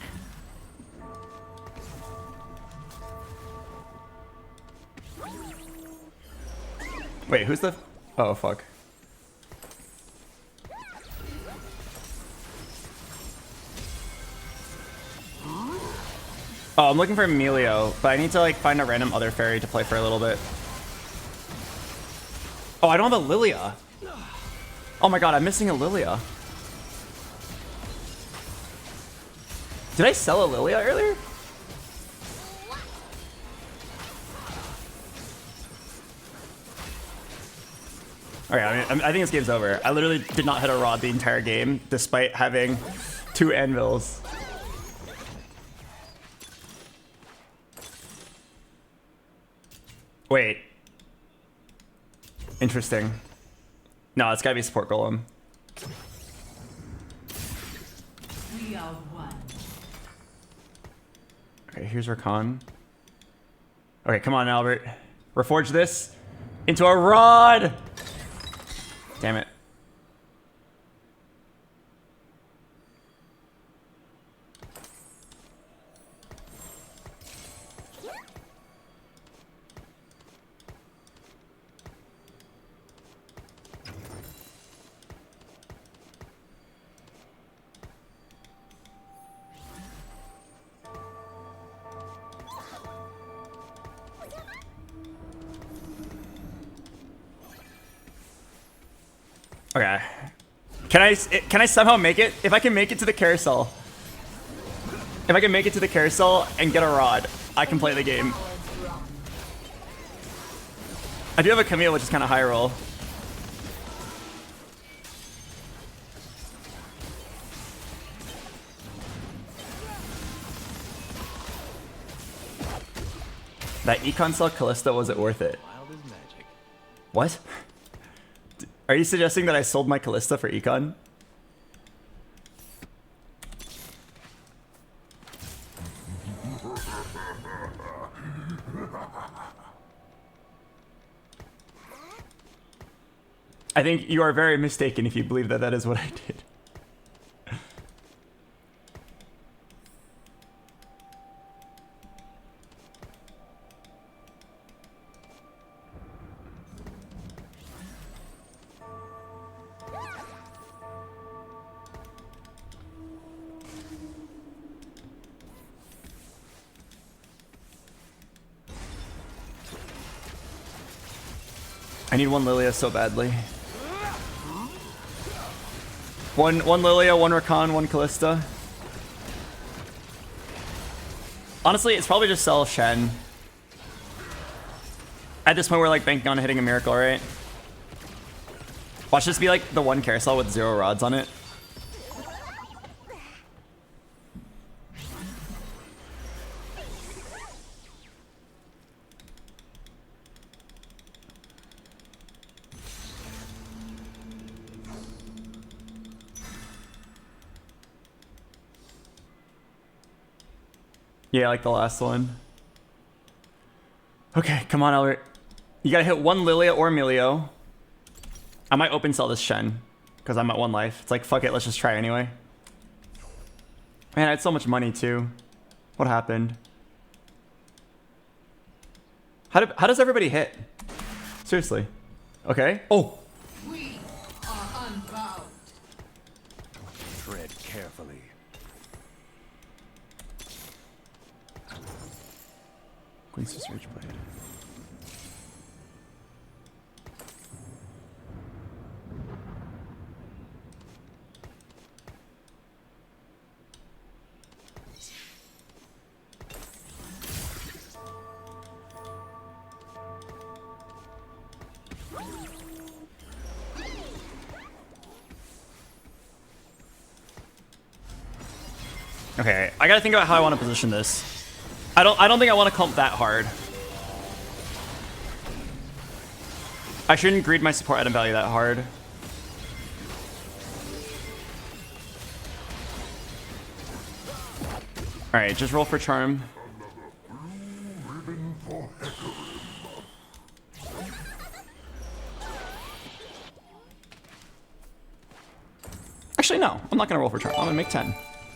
Wait, who's the... Oh, fuck. Oh, I'm looking for Emilio, but I need to like find a random other fairy to play for a little bit. Oh, I don't have a Lilia. Oh my god, I'm missing a Lilia. Did I sell a Lilia earlier? Okay, I think this game's over. I literally did not hit a rod the entire game, despite having 2 anvils. Wait. Interesting. No, it's gotta be support golem. We are one. Okay, here's Rakan. Okay, come on, Albert. Reforge this into a rod! Damn it. Okay. Can I somehow make it? If I can make it to the carousel. If I can make it to the carousel and get a rod, I can play the game. I do have a Camille, which is kind of high roll. That econ cell Callista, was it worth it? What? Are you suggesting that I sold my Callista for econ? I think you are very mistaken if you believe that that is what I did. I need one Lilia so badly. One Lilia, one Rakan, one Callista. Honestly, it's probably just sell Shen. At this point, we're like banking on hitting a miracle, right? Watch this be like the one carousel with 0 rods on it. Yeah, like the last one. Okay, come on, Albert. You gotta hit one Lilia or Emilio. I might open sell this Shen, because I'm at 1 life. It's like, fuck it, let's just try anyway. Man, I had so much money too. What happened? How does everybody hit? Seriously. Okay. Oh! We are unbound. Tread carefully. Queen's Rage Blade. Okay, I gotta think about how I want to position this. I don't think I want to clump that hard. I shouldn't greed my support item value that hard. Alright, just roll for charm. Actually, no. I'm not gonna roll for charm. I'm gonna make 10.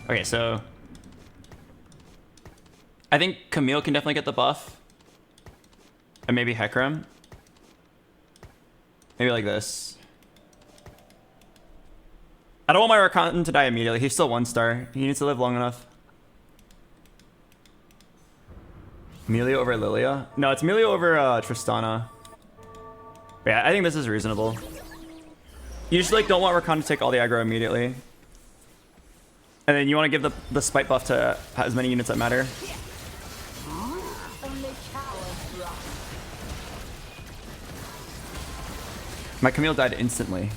Okay, so I think Camille can definitely get the buff. And maybe Hecarim. Maybe like this. I don't want my Rakan to die immediately. He's still 1 star. He needs to live long enough. Amelia over Lilia? No, it's Amelia over Tristana. But yeah, I think this is reasonable. You just like don't want Rakan to take all the aggro immediately. And then you want to give the spite buff to as many units that matter. My Camille died instantly.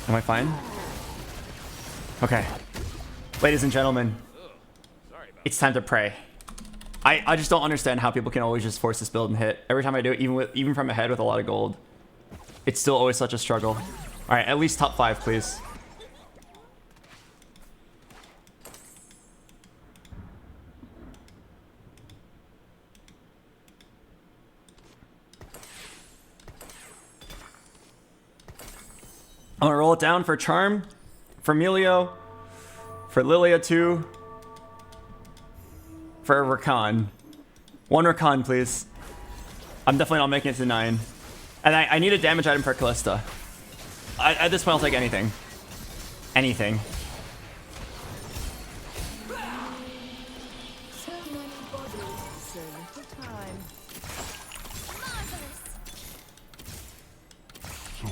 Am I fine? Okay. Ladies and gentlemen, it's time to pray. I just don't understand how people can always just force this build and hit. Every time I do it, even from ahead with a lot of gold, it's still always such a struggle. All right, at least top 5, please. I'm gonna roll it down for Charm, for Melio, for Lilia 2, for Rakan. 1 Rakan, please. I'm definitely not making it to 9. And I need a damage item for Callista. At this point, I'll take anything. Anything.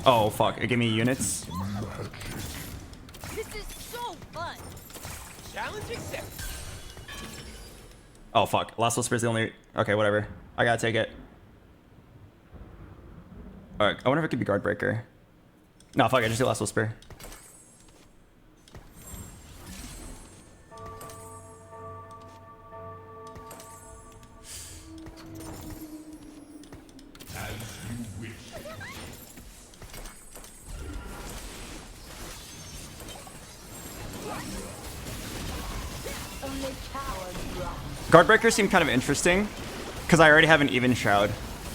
Oh, fuck. It gave me units. This is so fun. Challenge accepted. Oh, fuck. Last Whisper is the only... Okay, whatever. I gotta take it. Alright, I wonder if it could be Guard Breaker. No, fuck it. Just do Last Whisper. Guardbreakers seem kind of interesting because I already have an even shroud,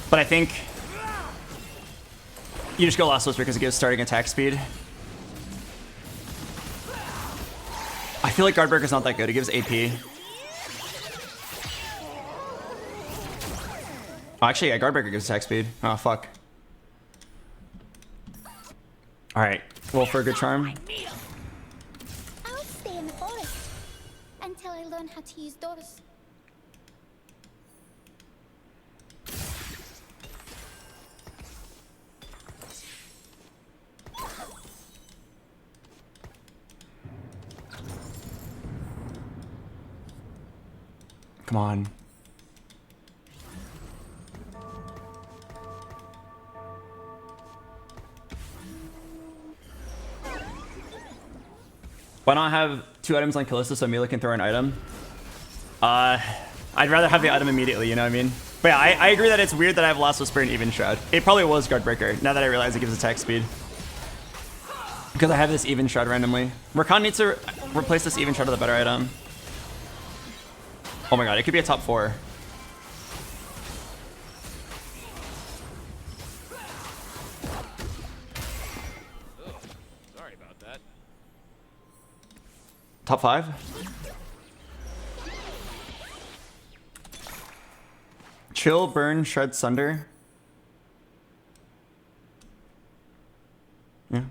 but I think you just go Last Whisper because it gives starting attack speed. I feel like Guardbreaker's not that good. It gives AP. Oh, actually, yeah, Guardbreaker gives attack speed. Oh, fuck. All right, roll for a good charm. I'll stay in the forest until I learn how to use doors. Come on. Why not have 2 items on Callista so Mila can throw an item? I'd rather have the item immediately, you know what I mean? But yeah, I agree that it's weird that I have Last Whisper and Even Shroud. It probably was Guardbreaker, now that I realize it gives attack speed. Because I have this Even Shroud randomly. Rakan needs to replace this Even Shroud with a better item. Oh my god, it could be a top 4. Sorry about that. Top 5? Chill, burn, shred, sunder. Yeah.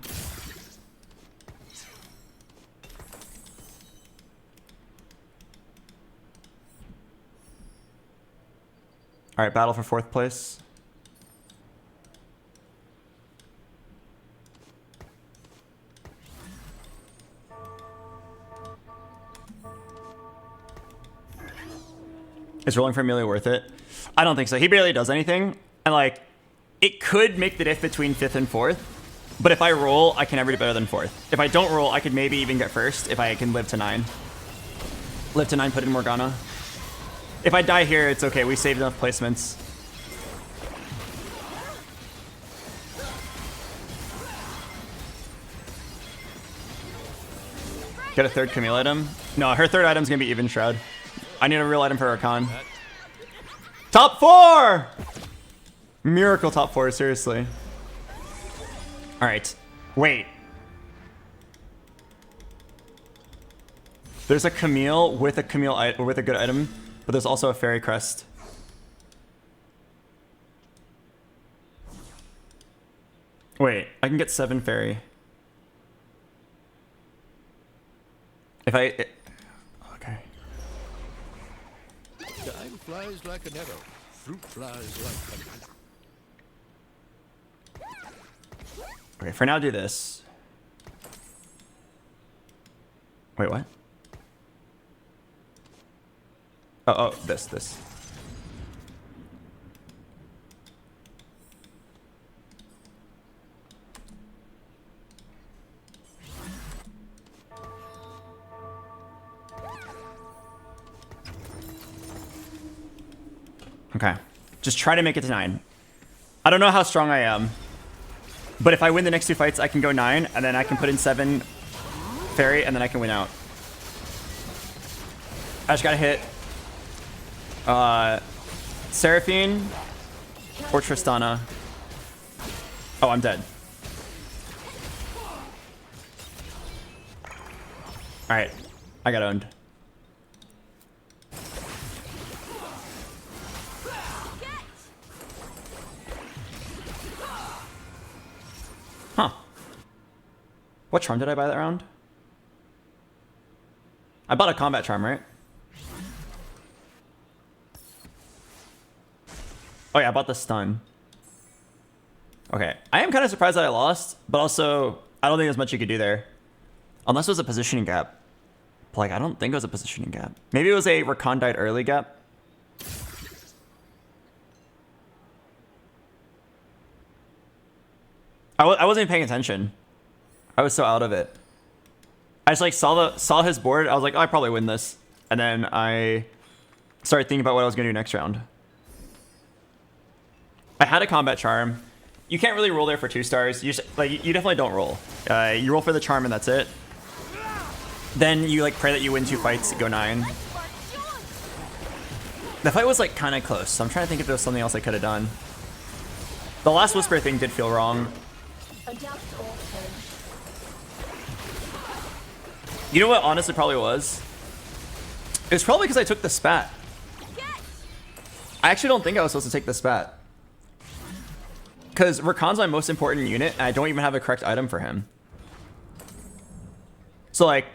All right, battle for 4th place. Is rolling for Amelia worth it? I don't think so. He barely does anything. And like, it could make the diff between 5th and 4th. But if I roll, I can never do better than 4th. If I don't roll, I could maybe even get 1st if I can live to 9. Live to 9, put in Morgana. If I die here, it's okay. We saved enough placements. Get a 3rd Camille item. No, her 3rd item's gonna be Even Shroud. I need a real item for Rakan. Top 4! Miracle top 4, seriously. Alright. Wait. There's a Camille with a with a good item, but there's also a Fairy Crest. Wait, I can get 7 Fairy. If I... okay. Time flies like an arrow. Fruit flies like banana. Okay, for now, do this. Wait, what? Oh, this. Okay. Just try to make it to 9. I don't know how strong I am. But if I win the next 2 fights, I can go 9, and then I can put in 7 Fairy, and then I can win out. I just gotta hit Seraphine or Tristana. Oh, I'm dead. Alright. I got owned. Huh. What charm did I buy that round? I bought a combat charm, right? Oh yeah, I bought the stun. Okay. I am kind of surprised that I lost, but also, I don't think there's much you could do there. Unless it was a positioning gap. But like, I don't think it was a positioning gap. Maybe it was a Rakan died early gap. I wasn't even paying attention. I was so out of it. I just like saw his board. I was like, oh, I probably win this. And then I started thinking about what I was gonna do next round. I had a combat charm. You can't really roll there for 2 stars. You definitely don't roll. You roll for the charm and that's it. Then you like pray that you win 2 fights, go 9. The fight was like kind of close, so I'm trying to think if there was something else I could have done. The last Whisper thing did feel wrong. You know what honestly probably was? It was probably because I took the spat. I actually don't think I was supposed to take the spat. Because Rakan's my most important unit, and I don't even have a correct item for him. So like,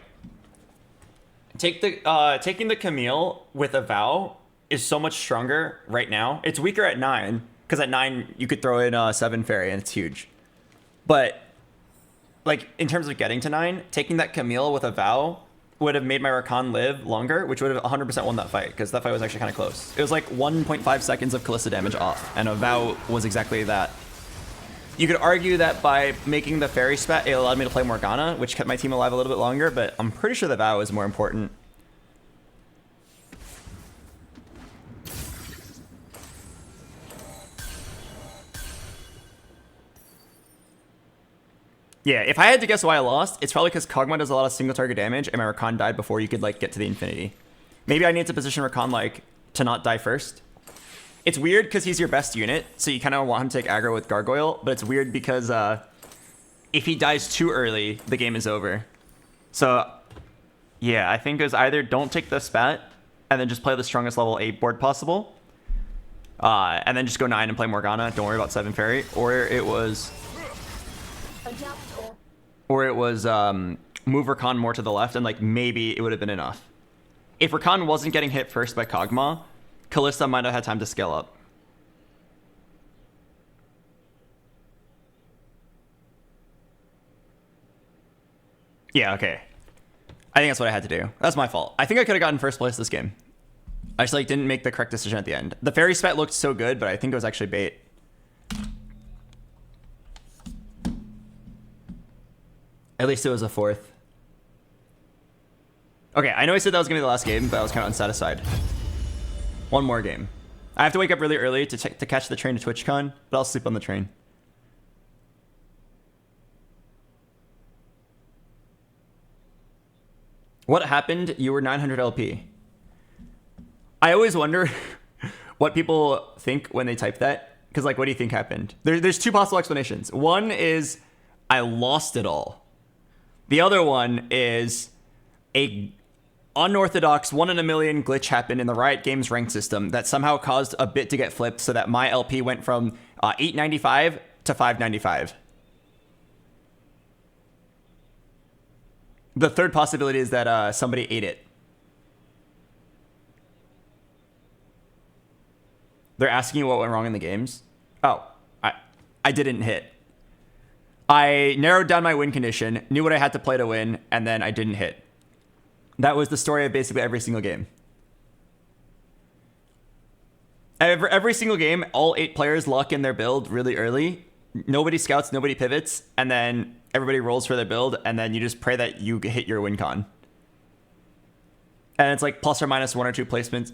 taking the Camille with a Vow is so much stronger right now. It's weaker at 9, because at 9 you could throw in 7 Fairy, and it's huge. But like in terms of getting to 9, taking that Camille with a Vow would have made my Rakan live longer, which would have 100% won that fight, because that fight was actually kind of close. It was like 1.5 seconds of Kalista damage off, and a Vow was exactly that. You could argue that by making the Fairy spat, it allowed me to play Morgana, which kept my team alive a little bit longer, but I'm pretty sure the Vow is more important. Yeah, if I had to guess why I lost, it's probably because Kog'Maw does a lot of single target damage and my Rakan died before you could like get to the infinity. Maybe I need to position Rakan like to not die first. It's weird because he's your best unit, so you kind of want him to take aggro with Gargoyle, but it's weird because if he dies too early, the game is over. So yeah, I think it was either don't take the spat and then just play the strongest level 8 board possible, and then just go 9 and play Morgana, don't worry about 7 Fairy, or it was move Rakan more to the left and like maybe it would have been enough. If Rakan wasn't getting hit first by Kog'Maw, Kalista might have had time to scale up. Yeah, okay. I think that's what I had to do. That's my fault. I think I could have gotten first place this game. I just like didn't make the correct decision at the end. The Fairy spat looked so good, but I think it was actually bait. At least it was a fourth. Okay, I know I said that was gonna be the last game, but I was kind of unsatisfied. One more game. I have to wake up really early to catch the train to TwitchCon, but I'll sleep on the train. What happened? You were 900 LP. I always wonder what people think when they type that. Because, like, what do you think happened? There's two possible explanations. One is I lost it all. The other one is a unorthodox 1 in a million glitch happened in the Riot Games rank system that somehow caused a bit to get flipped so that my LP went from 895 to 595. The third possibility is that somebody ate it. They're asking you what went wrong in the games. Oh, I didn't hit. I narrowed down my win condition, knew what I had to play to win, and then I didn't hit. That was the story of basically every single game. Every single game, all 8 players lock in their build really early. Nobody scouts, nobody pivots, and then everybody rolls for their build, and then you just pray that you hit your win con. And it's like plus or minus 1 or 2 placements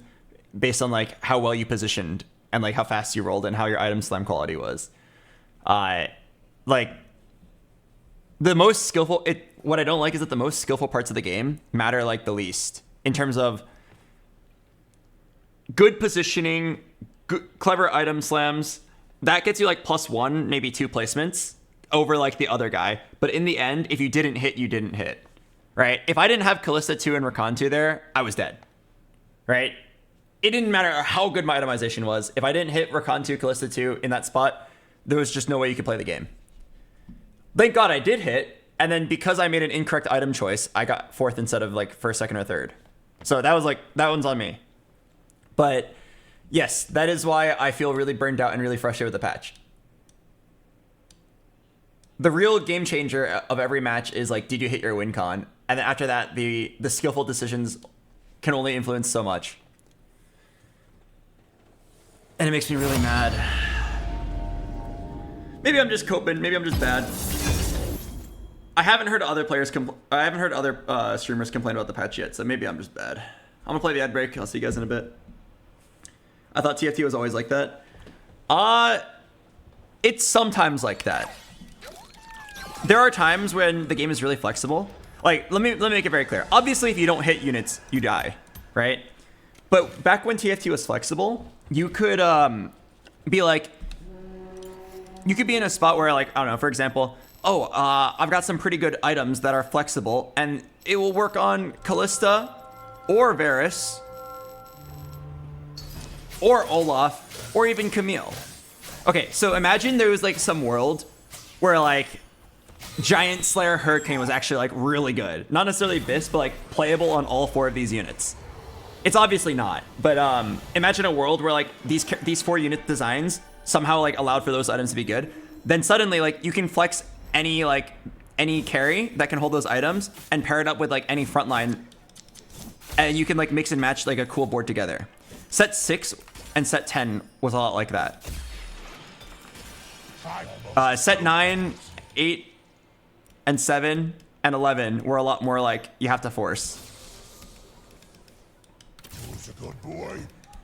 based on like how well you positioned and like how fast you rolled and how your item slam quality was. Like the most skillful, what I don't like is that the most skillful parts of the game matter like the least in terms of good positioning, clever item slams. That gets you like plus 1, maybe 2 placements over like the other guy. But in the end, if you didn't hit, you didn't hit, right? If I didn't have Callista 2 and Rakan 2 there, I was dead, right? It didn't matter how good my itemization was. If I didn't hit Rakan 2, Callista 2 in that spot, there was just no way you could play the game. Thank God I did hit. And then because I made an incorrect item choice, I got 4th instead of like 1st, 2nd, or 3rd. So that was like, that one's on me. But yes, that is why I feel really burned out and really frustrated with the patch. The real game changer of every match is like, did you hit your win con? And then after that, the skillful decisions can only influence so much. And it makes me really mad. Maybe I'm just coping. Maybe I'm just bad. I haven't heard other players I haven't heard other streamers complain about the patch yet, so maybe I'm just bad. I'm gonna play the ad break. I'll see you guys in a bit. I thought TFT was always like that. It's sometimes like that. There are times when the game is really flexible. Like, let me make it very clear. Obviously, if you don't hit units, you die, right? But back when TFT was flexible, you could be like, you could be in a spot where, like, I don't know, for example, oh, I've got some pretty good items that are flexible, and it will work on Callista or Varus or Olaf or even Camille. Okay, so imagine there was like some world where like Giant Slayer Hurricane was actually like really good. Not necessarily BIS, but like playable on all 4 of these units. It's obviously not, but imagine a world where like these 4 unit designs somehow like allowed for those items to be good. Then suddenly like you can flex any carry that can hold those items and pair it up with like any frontline, and you can like mix and match like a cool board together. Set 6 and set 10 was a lot like that. Set 9, 8, and 7 and 11 were a lot more like you have to force.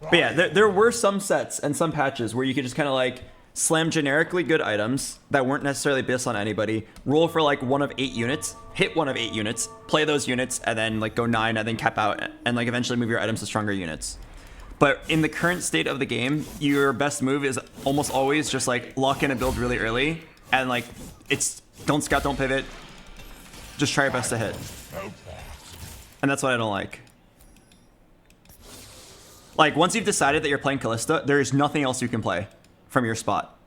But yeah, there were some sets and some patches where you could just kind of like slam generically good items that weren't necessarily BIS on anybody, roll for like 1 of 8 units, hit 1 of 8 units, play those units, and then like go 9 and then cap out and like eventually move your items to stronger units. But in the current state of the game, your best move is almost always just like lock in a build really early and like it's don't scout, don't pivot, just try your best to hit. And that's what I don't like. Like, once you've decided that you're playing Callista, there is nothing else you can play from your spot.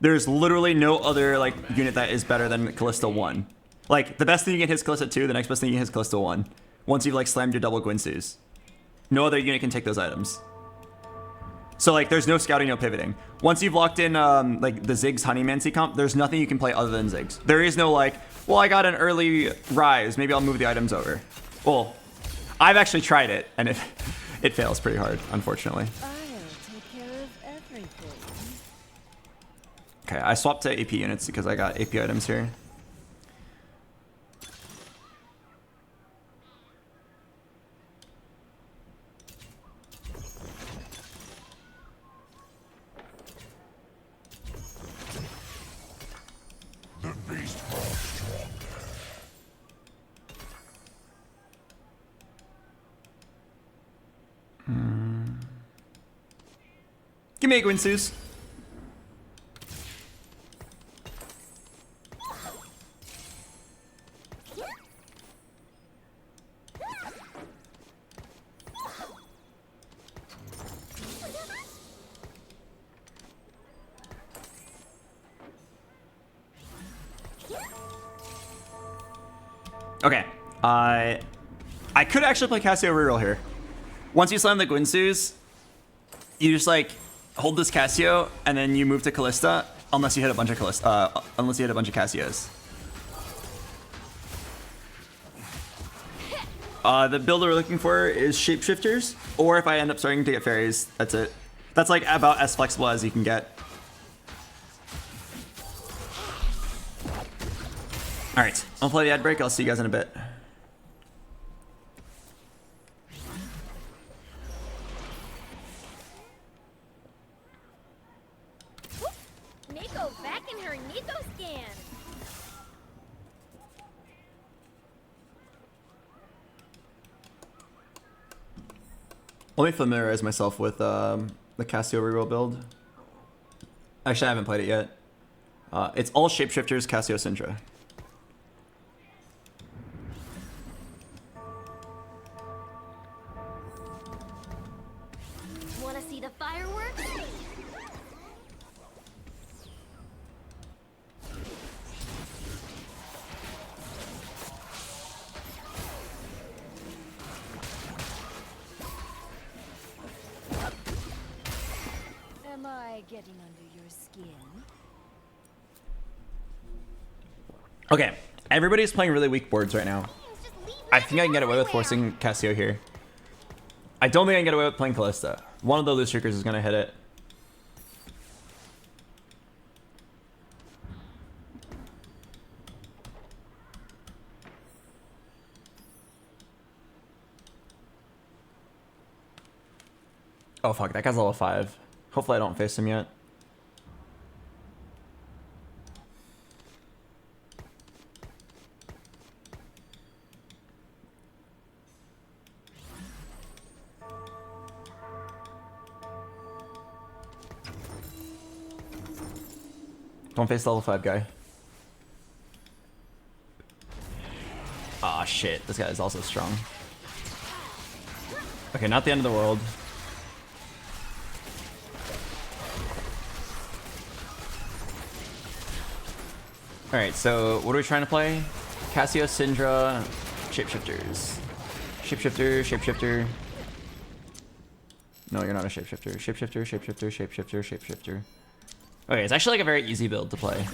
There's literally no other, like, unit that is better than Callista 1. Like, the best thing you can hit is Callista 2, the next best thing you can hit is Callista 1. Once you've, like, slammed your double Gwynsu's. No other unit can take those items. So, like, there's no scouting, no pivoting. Once you've locked in, like, the Ziggs Honeymancy comp, there's nothing you can play other than Ziggs. There is no, like, well, I got an early rise, maybe I'll move the items over. Well, I've actually tried it, and it fails pretty hard, unfortunately. I'll take care of everything. Okay, I swapped to AP units because I got AP items here. Give me a Gwinsus. Okay, I could actually play Cassio reroll here. Once you slam the Gwinsus, you just like hold this Cassio and then you move to Callista, unless you hit a bunch of unless you hit a bunch of Cassios. The build we're looking for is Shapeshifters, or if I end up starting to get fairies, that's it. That's like about as flexible as you can get. All right, I'll play the ad break. I'll see you guys in a bit. Nico back in her Nico scan. Let me familiarize myself with the Cassio reroll build. Actually, I haven't played it yet. It's all Shapeshifters, Cassio Syndra. Wanna see the fireworks? Am I getting under your skin? Okay, everybody's playing really weak boards right now. I think I can get away with forcing Cassio here. I don't think I can get away with playing Callista. One of the loose trickers is gonna hit it. Oh fuck, that guy's level 5. Hopefully I don't face him yet. Don't face the level 5 guy. Ah shit, this guy is also strong. Okay, not the end of the world. Alright, so what are we trying to play? Cassio, Syndra, Shapeshifters. Shapeshifter, Shapeshifter. No, you're not a Shapeshifter. Shapeshifter, Shapeshifter, Shapeshifter, Shapeshifter. Okay, it's actually like a very easy build to play.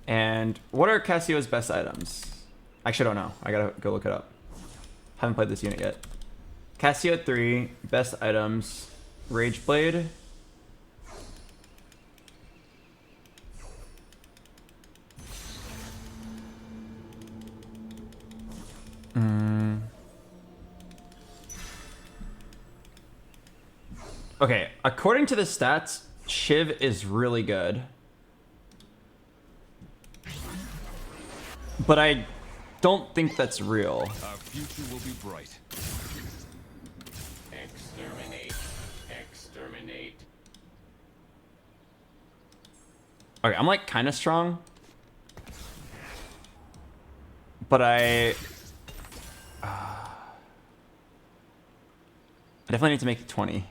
And what are Cassio's best items? Actually, I don't know. I gotta go look it up. Haven't played this unit yet. Cassio 3, best items, Rage Blade. Okay, according to the stats, Shiv is really good. But I don't think that's real. Our future will be bright. Exterminate. Exterminate. Okay, I'm like kind of strong. But I definitely need to make it 20.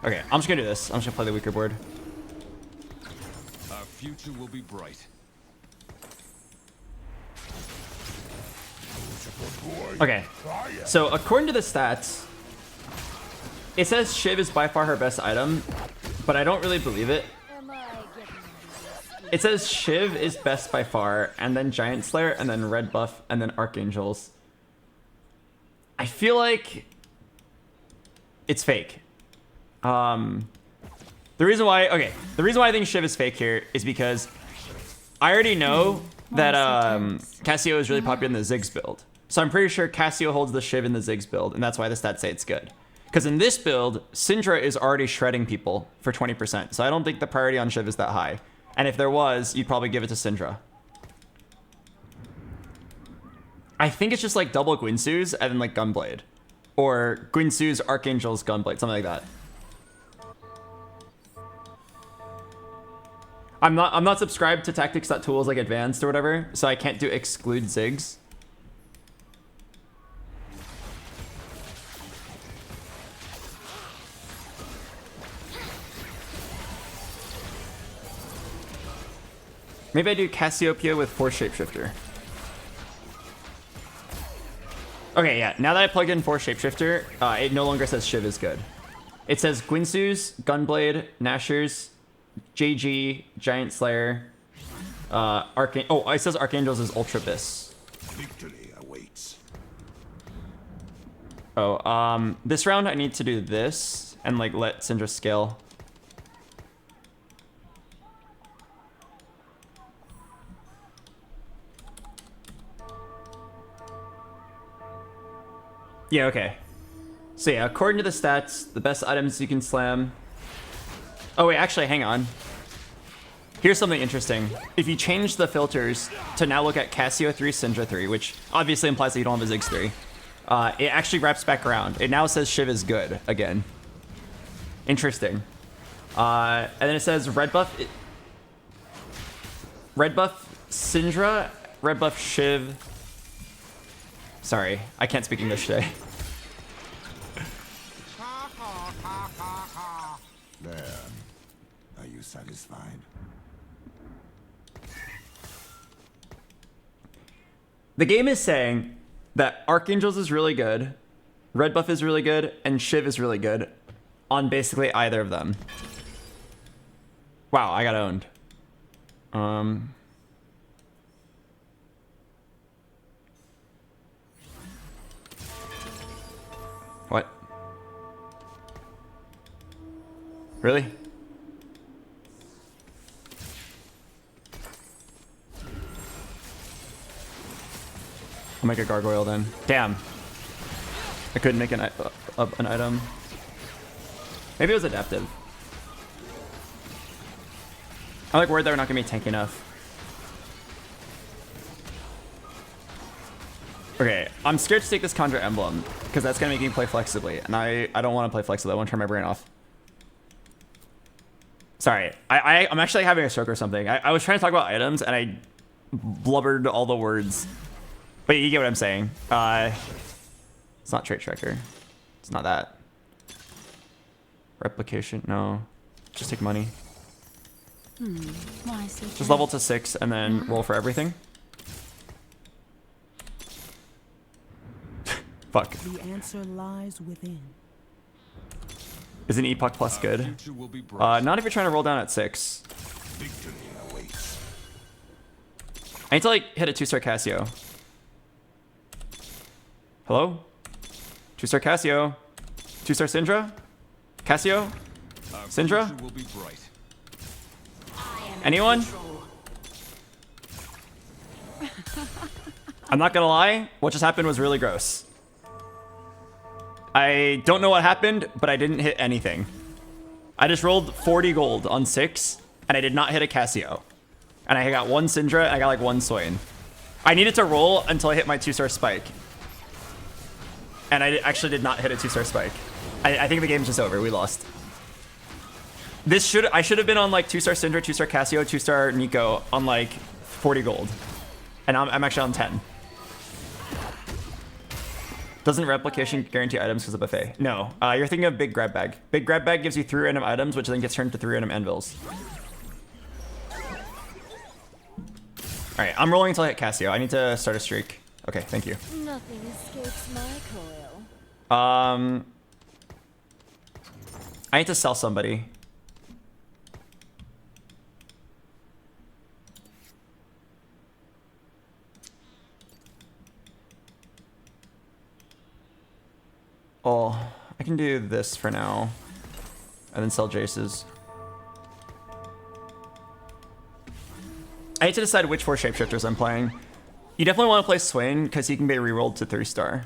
Okay, I'm just gonna do this. I'm just gonna play the weaker board. Our future will be bright. Okay, so according to the stats, it says Shiv is by far her best item, but I don't really believe it. It says Shiv is best by far, and then Giant Slayer, and then Red Buff, and then Archangels. I feel like it's fake. The reason why I think Shiv is fake here is because I already know that Cassio is really popular in the Ziggs build. So I'm pretty sure Cassio holds the Shiv in the Ziggs build, and that's why the stats say it's good. Because in this build, Syndra is already shredding people for 20%, so I don't think the priority on Shiv is that high. And if there was, you'd probably give it to Syndra. I think it's just like double Guinsu's and then like Gunblade. Or Guinsu's, Archangel's, Gunblade, something like that. I'm not subscribed to tactics.tools like advanced or whatever, so I can't do exclude Ziggs. Maybe I do Cassiopeia with Force Shapeshifter. Okay, yeah. Now that I plugged in Force Shapeshifter, it no longer says Shiv is good. It says Guinsu's, Gunblade, Nashor's, JG, Giant Slayer, oh, it says Archangel's is Ultra Abyss. Victory awaits. Oh, this round I need to do this and like let Syndra scale. Yeah, okay. So yeah, according to the stats, the best items you can slam... Oh wait, actually, hang on. Here's something interesting. If you change the filters to now look at Cassio 3, Syndra 3, which obviously implies that you don't have a Ziggs 3, it actually wraps back around. It now says Shiv is good again. Interesting. And then it says red buff... Red buff Syndra, red buff Shiv... Sorry, I can't speak English today. There. Are you satisfied? The game is saying that Archangel's is really good, red buff is really good, and Shiv is really good on basically either of them. Wow, I got owned. What? Really? I'll make a gargoyle then. Damn. I couldn't make an item. Maybe it was adaptive. I'm like worried that we're not gonna be tanky enough. Okay, I'm scared to take this Conjure Emblem because that's gonna make me play flexibly, and I don't want to play flexibly. I want to turn my brain off. Sorry, I'm actually having a stroke or something. I was trying to talk about items and I blubbered all the words, but you get what I'm saying. It's not Trait Tracker. It's not that. Replication, no. Just take money. Why so Just level to 6 and then roll for everything. Fuck. The answer lies within. Isn't Epoch Plus good? Not if you're trying to roll down at 6. Victory awaits. I need to like hit a 2-star Cassio. Hello? 2-star Cassio. 2-star Syndra? Cassio? Syndra? Anyone? I'm not gonna lie, what just happened was really gross. I don't know what happened, but I didn't hit anything. I just rolled 40 gold on 6, and I did not hit a Cassio. And I got 1 Syndra, and I got like 1 Swain. I needed to roll until I hit my 2-star Spike. And I actually did not hit a 2-star Spike. I think the game's just over, we lost. I should have been on like 2-star Syndra, 2-star Cassio, 2-star Nico on like 40 gold. And I'm actually on 10. Doesn't replication guarantee items because of buffet? No. You're thinking of Big Grab Bag. Big Grab Bag gives you 3 random items, which then gets turned into 3 random anvils. Alright, I'm rolling until I hit Cassio. I need to start a streak. Okay, thank you. Nothing escapes my coil. I need to sell somebody. Oh, I can do this for now. And then sell Jace's. I need to decide which 4 shapeshifters I'm playing. You definitely want to play Swain because he can be rerolled to 3-star.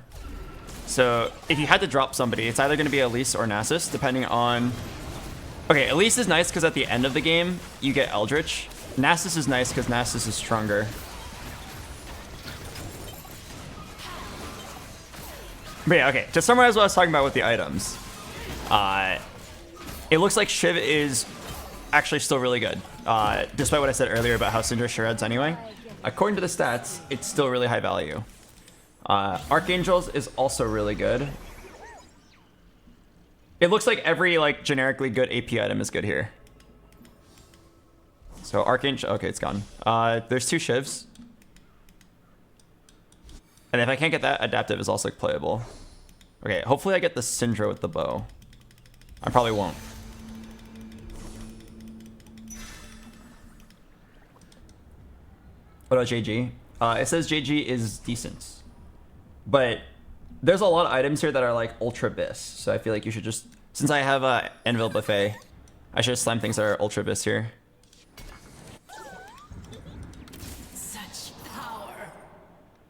So if you had to drop somebody, it's either going to be Elise or Nasus, depending on... Okay, Elise is nice because at the end of the game, you get Eldritch. Nasus is nice because Nasus is stronger. But yeah, okay. To summarize what I was talking about with the items, it looks like Shiv is actually still really good, despite what I said earlier about how Syndra shreds anyway. According to the stats, it's still really high value. Archangels is also really good. It looks like every like generically good AP item is good here. So Archangel, okay, it's gone. There's 2 Shivs. And if I can't get that, Adaptive is also playable. Okay, hopefully I get the Syndra with the bow. I probably won't. What about JG? It says JG is decent. But there's a lot of items here that are like Ultra Bis. So I feel like you should just... Since I have a Anvil Buffet, I should just slam things that are Ultra Bis here.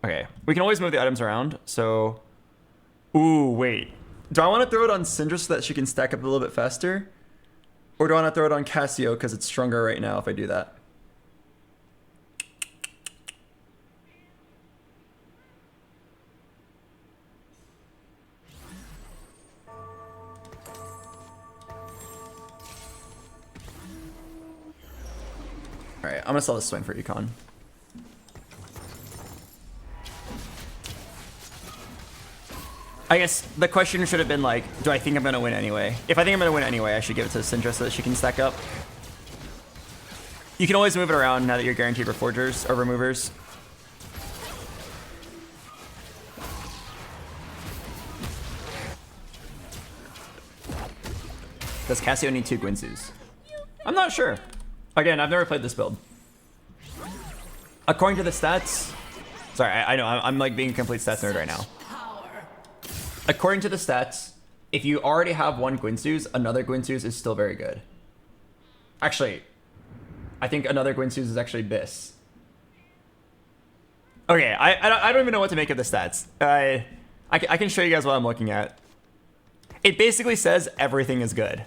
Okay, we can always move the items around, so... Ooh, wait. Do I want to throw it on Syndra so that she can stack up a little bit faster? Or do I want to throw it on Cassio because it's stronger right now if I do that? Alright, I'm gonna sell this swing for Econ. I guess the question should have been like, do I think I'm gonna win anyway? If I think I'm gonna win anyway, I should give it to Syndra so that she can stack up. You can always move it around now that you're guaranteed reforgers or removers. Does Cassio need 2 Guinsus? I'm not sure. Again, I've never played this build. According to the stats... Sorry, I know, I'm like being a complete stats nerd right now. According to the stats, if you already have 1 Guinsus, another Guinsus is still very good. Actually, I think another Guinsus is actually Bis. Okay, I don't even know what to make of the stats. I can show you guys what I'm looking at. It basically says everything is good.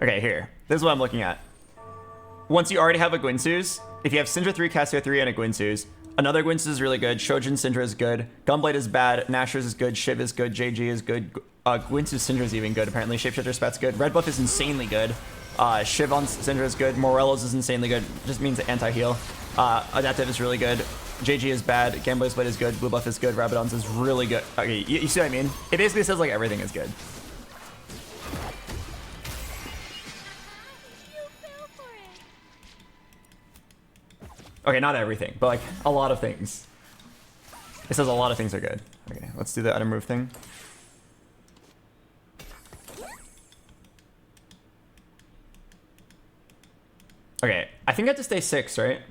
Okay, here. This is what I'm looking at. Once you already have a Guinsus, if you have Syndra 3, Cassio 3, and a Guinsus, another Guinsus is really good. Shojin Syndra is good. Gunblade is bad. Nashor's is good. Shiv is good. JG is good. Guinsus Syndra is even good, apparently. Shapeshifter Spat's good. Red buff is insanely good. Shiv on Syndra is good. Morello's is insanely good. Just means anti-heal. Adaptive is really good. JG is bad. Gambler's Blade is good. Blue buff is good. Rabadon's is really good. Okay, you see what I mean? It basically says like everything is good. Okay, not everything, but like a lot of things. It says a lot of things are good. Okay, let's do the item move thing. Okay, I think I have to stay 6, right?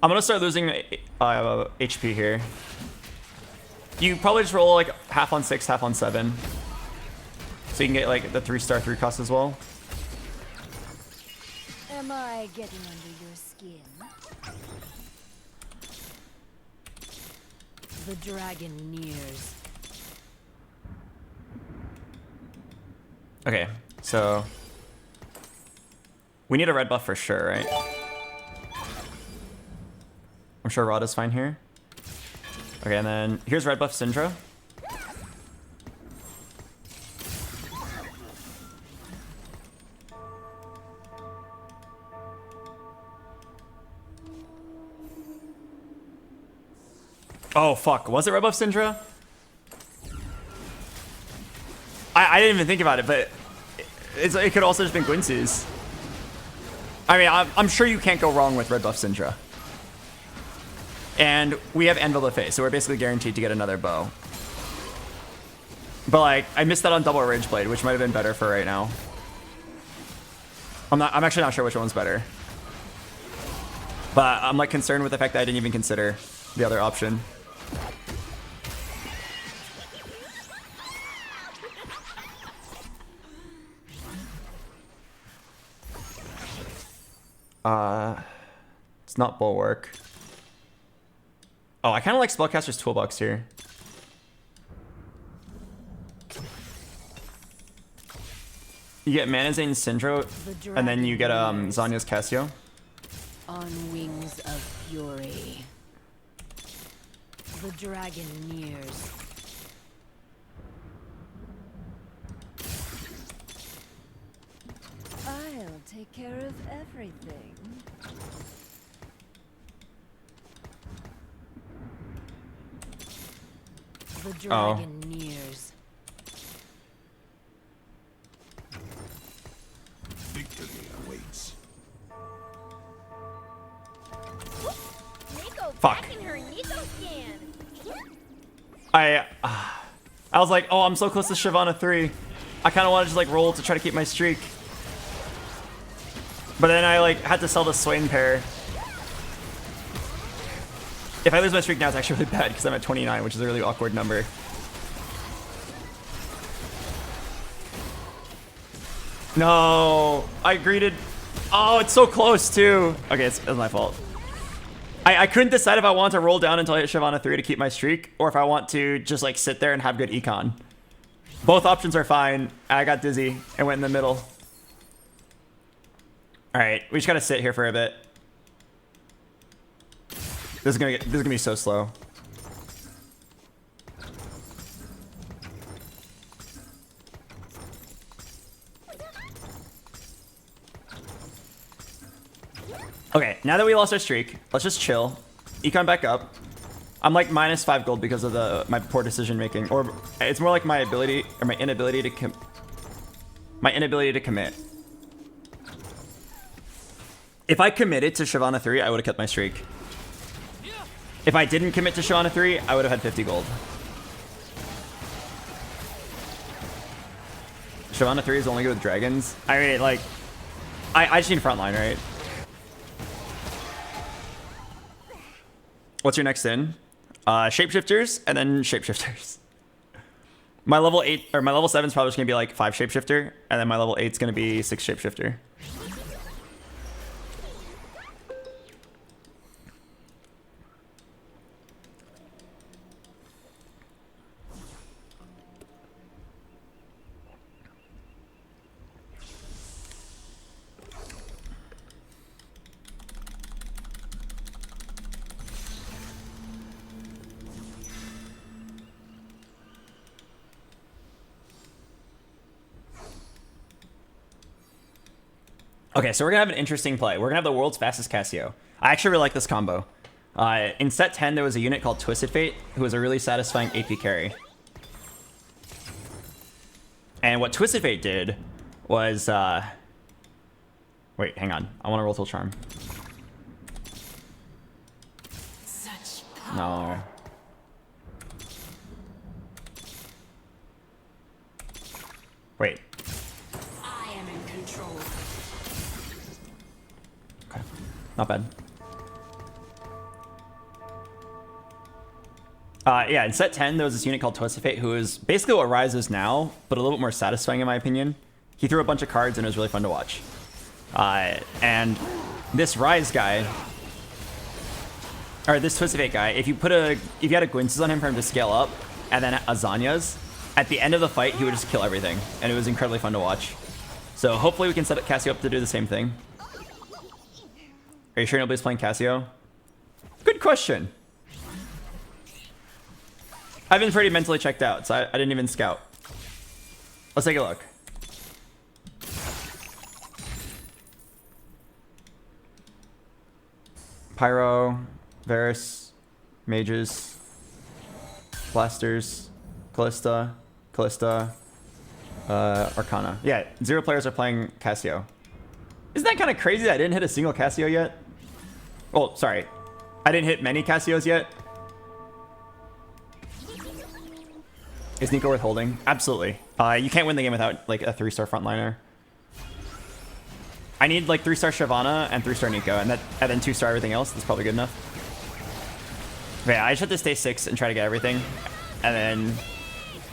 I'm gonna start losing HP here. You probably just roll like half on 6, half on 7. So you can get like the 3-star 3 cost as well. Am I getting under your skin? The dragon nears. Okay, so we need a red buff for sure, right? I'm sure Rod is fine here. Okay, and then here's red buff Syndra. Oh fuck, was it red buff Syndra? I didn't even think about it, but it could also just been Guinsus. I mean, I'm sure you can't go wrong with red buff Syndra. And we have Anvil Buffet, so we're basically guaranteed to get another bow. But like, I missed that on double Rage Blade, which might have been better for right now. I'm actually not sure which one's better. But I'm like concerned with the fact that I didn't even consider the other option. It's not Bulwark. Oh, I kind of like Spellcaster's Toolbox here. You get Manazane Syndro, and then you get Zanya's Cassio. On wings of fury. The dragon nears. I'll take care of everything. The dragon nears. Victory awaits. Fuck. I was like, oh, I'm so close to Shyvana 3. I kind of want to just like roll to try to keep my streak. But then I like had to sell the Swain pair. If I lose my streak now, it's actually really bad because I'm at 29, which is a really awkward number. No, I greeted. Oh, it's so close too. Okay, it's my fault. I couldn't decide if I want to roll down until I hit Shyvana 3 to keep my streak, or if I want to just like sit there and have good econ. Both options are fine. I got dizzy and went in the middle. All right, we just gotta sit here for a bit. This is gonna be so slow. Okay, now that we lost our streak, let's just chill. Econ back up. I'm like -5 gold because of my poor decision making, or it's more like my ability or my inability to commit. If I committed to Shyvana 3, I would have kept my streak. If I didn't commit to Shyvana 3, I would have had 50 gold. Shyvana 3 is only good with dragons. I mean, like, I just need frontline, right? What's your next in? Shapeshifters and then shapeshifters. My level 8 or my level 7 is probably just gonna be like 5 shapeshifter, and then my level 8 is gonna be 6 shapeshifter. Okay, so we're gonna have an interesting play. We're gonna have the world's fastest Cassio. I actually really like this combo. In set 10, there was a unit called Twisted Fate, who was a really satisfying AP carry. And what Twisted Fate did was, wait, hang on. I want to roll till charm. Such No. Wait. I am in control. Okay, not bad. Yeah, in set 10, there was this unit called Twisted Fate who is basically what Rise is now, but a little bit more satisfying in my opinion. He threw a bunch of cards and it was really fun to watch. And this Rise guy, or this Twisted Fate guy, if you had a Gwynces on him for him to scale up, and then Azanya's, at the end of the fight, he would just kill everything. And it was incredibly fun to watch. So hopefully we can set up Cassio up to do the same thing. Are you sure nobody's playing Cassio? Good question. I've been pretty mentally checked out, so I didn't even scout. Let's take a look. Pyro, Varus, Mages, Blasters, Callista, Arcana. Yeah, 0 players are playing Cassio. Isn't that kind of crazy that I didn't hit a single Cassio yet? Oh, sorry. I didn't hit many Cassios yet. Is Nico worth holding? Absolutely. You can't win the game without like a 3-star frontliner. I need like 3-star Shyvana and 3-star Nico, and then 2-star everything else. That's probably good enough. But yeah, I just have to stay 6 and try to get everything. And then,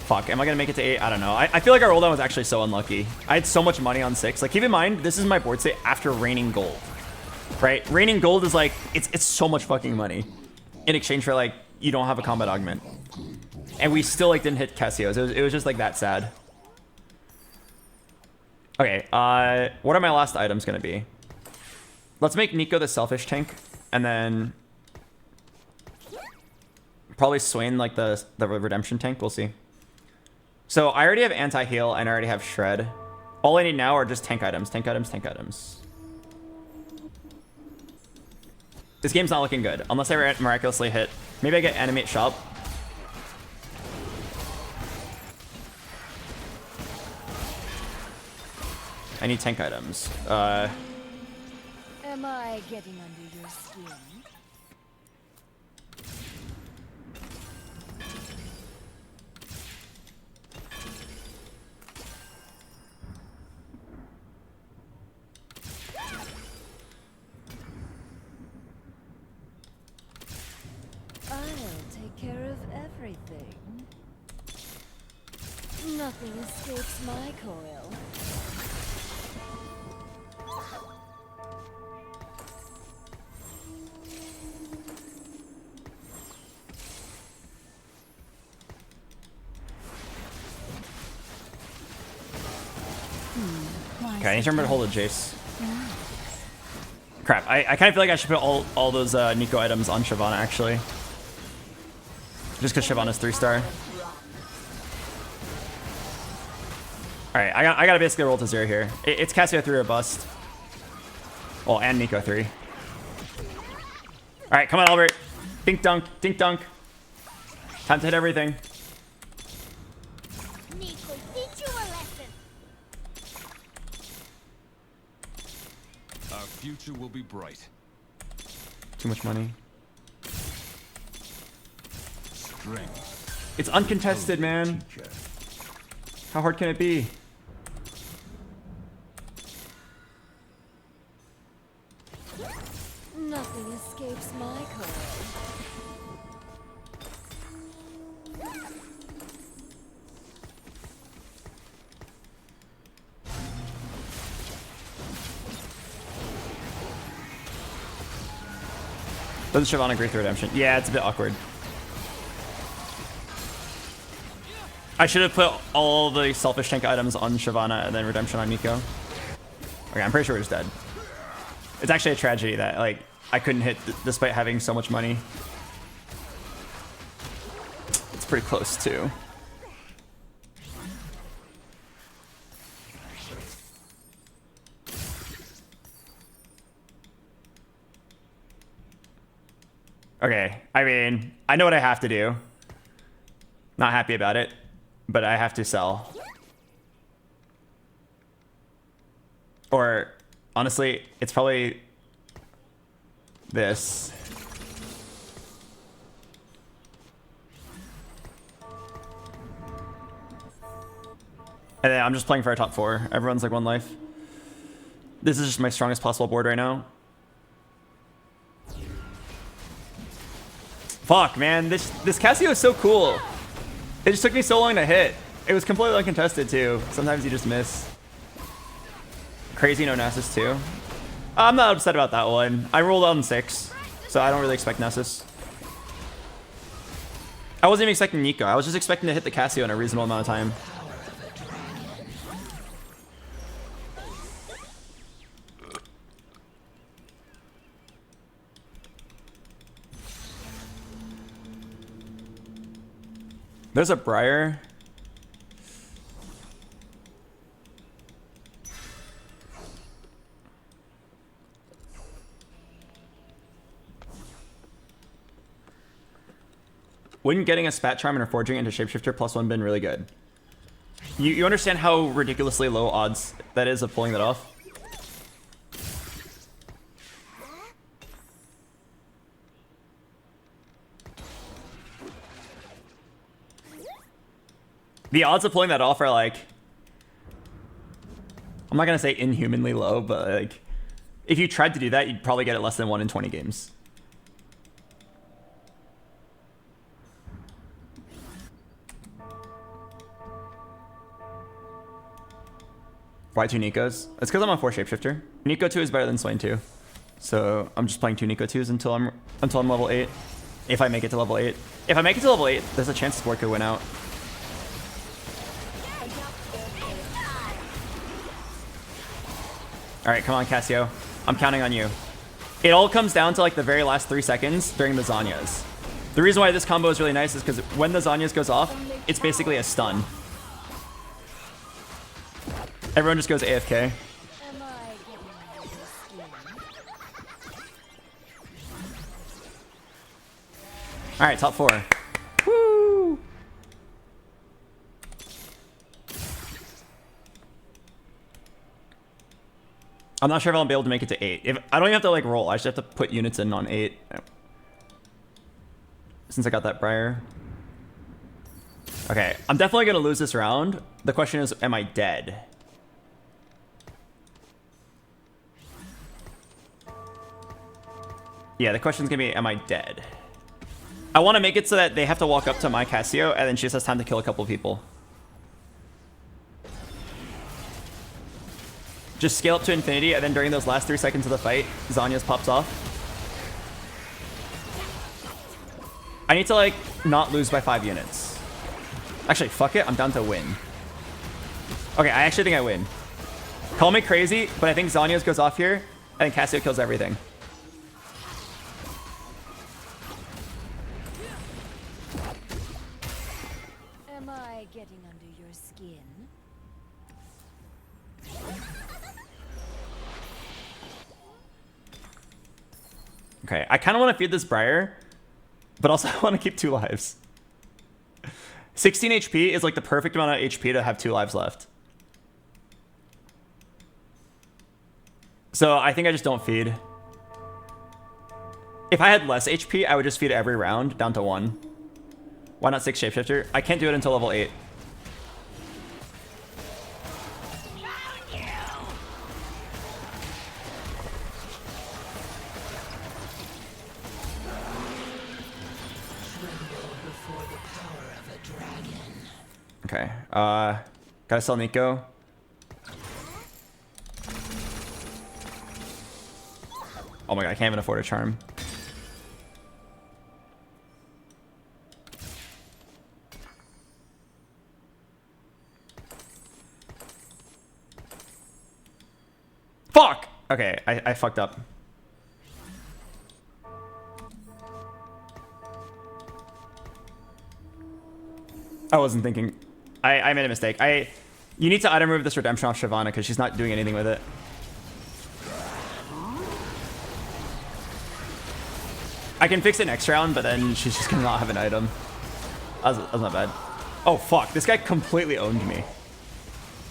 fuck, am I gonna make it to 8? I don't know. I feel like our rolldown was actually so unlucky. I had so much money on 6. Like, keep in mind, this is my board state after raining gold. Right? Raining gold is like, it's so much fucking money. In exchange for like, you don't have a combat augment. And we still like didn't hit Cassios. It was just like that sad. Okay, what are my last items gonna be? Let's make Nico the selfish tank, and then probably Swain like the redemption tank. We'll see. So I already have anti-heal and I already have shred. All I need now are just tank items, tank items, tank items. This game's not looking good unless I miraculously hit. Maybe I get animate shop. I need tank items. Am I getting under your skin? I'll take care of everything. Nothing escapes my coil. Okay, I need to remember to hold a Jace. Crap, I kind of feel like I should put all those Nico items on Shyvana, actually. Just because Shyvana's 3-star. Alright, I gotta basically roll to 0 here. It's Cassio 3 or bust. Well, and Nico 3. Alright, come on, Albert. Dink dunk, dink dunk. Time to hit everything. Nico, teach you a lesson. Our future will be bright. Too much money. Strength. It's uncontested, man. How hard can it be? Nothing escapes my coil. Doesn't Shyvana agree with redemption? Yeah, it's a bit awkward. I should have put all the selfish tank items on Shyvana and then redemption on Nico. Okay, I'm pretty sure we're just dead. It's actually a tragedy that like I couldn't hit despite having so much money. It's pretty close too. Okay, I mean, I know what I have to do. Not happy about it, but I have to sell. Or, honestly, it's probably this. And then I'm just playing for a top 4. Everyone's like 1 life. This is just my strongest possible board right now. Fuck, man, this Cassio is so cool. It just took me so long to hit. It was completely uncontested too. Sometimes you just miss. Crazy no Nessus too. I'm not upset about that one. I rolled on 6, so I don't really expect Nessus. I wasn't even expecting Nico. I was just expecting to hit the Cassio in a reasonable amount of time. There's a Briar. Wouldn't getting a Spat Charm and a Forging into Shapeshifter +1 been really good? You understand how ridiculously low odds that is of pulling that off? The odds of pulling that off are like, I'm not gonna say inhumanly low, but like, if you tried to do that, you'd probably get it less than 1 in 20 games. Why 2 Nikos? It's because I'm on 4 Shapeshifter. Nico 2 is better than Swain 2. So I'm just playing 2 Nico 2s until I'm level 8. If I make it to level 8. If I make it to level 8, there's a chance this board could win out. All right, come on, Cassio. I'm counting on you. It all comes down to like the very last 3 seconds during the Zanyas. The reason why this combo is really nice is because when the Zanyas goes off, it's basically a stun. Everyone just goes AFK. All right, top 4. Woo! I'm not sure if I'll be able to make it to 8. If I don't even have to like roll, I just have to put units in on 8. Since I got that Briar. Okay, I'm definitely gonna lose this round. The question is, am I dead? Yeah, the question's gonna be, am I dead? I want to make it so that they have to walk up to my Cassio, and then she just has time to kill a couple people. Just scale up to infinity, and then during those last 3 seconds of the fight, Zanya's pops off. I need to, like, not lose by 5 units. Actually, fuck it. I'm down to win. Okay, I actually think I win. Call me crazy, but I think Zanya's goes off here, and Cassio kills everything. Am I getting under your skin? Okay, I kind of want to feed this Briar, but also I want to keep 2 lives. 16 HP is like the perfect amount of HP to have 2 lives left. So I think I just don't feed. If I had less HP, I would just feed every round down to 1. Why not 6 Shapeshifter? I can't do it until level 8. Okay, gotta sell Nico. Oh my god, I can't even afford a charm. Fuck! Okay, I fucked up. I wasn't thinking. I made a mistake. You need to item remove this redemption off Shyvana because she's not doing anything with it. I can fix it next round, but then she's just gonna not have an item. That was not bad. Oh fuck, this guy completely owned me.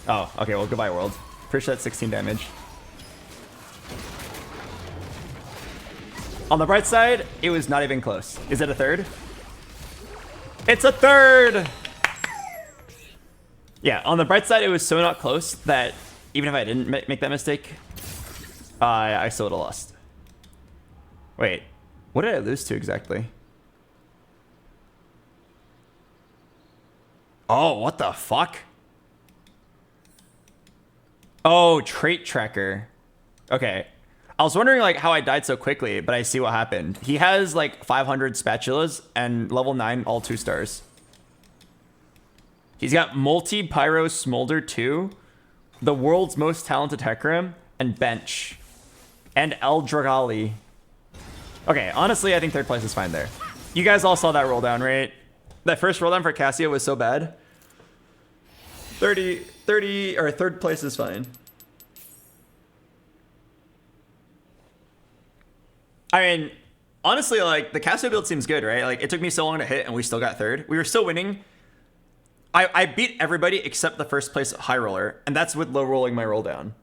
Oh, okay, well goodbye world. Pretty sure that's 16 damage. On the bright side, it was not even close. Is it a third? It's a third! Yeah, on the bright side, it was so not close that even if I didn't make that mistake, I still would have lost. Wait, what did I lose to exactly? Oh, what the fuck? Oh, trait tracker. Okay. I was wondering like how I died so quickly, but I see what happened. He has like 500 spatulas and level 9 all 2 stars. He's got multi-pyro smolder 2, the world's most talented Hecarim, and bench. And El Dragali. Okay, honestly, I think 3rd place is fine there. You guys all saw that roll down, right? That first roll down for Cassio was so bad. 30, or 3rd place is fine. I mean, honestly, like, the Cassio build seems good, right? Like, it took me so long to hit, and we still got 3rd. We were still winning. I beat everybody except the 1st place high roller, and that's with low rolling my roll down.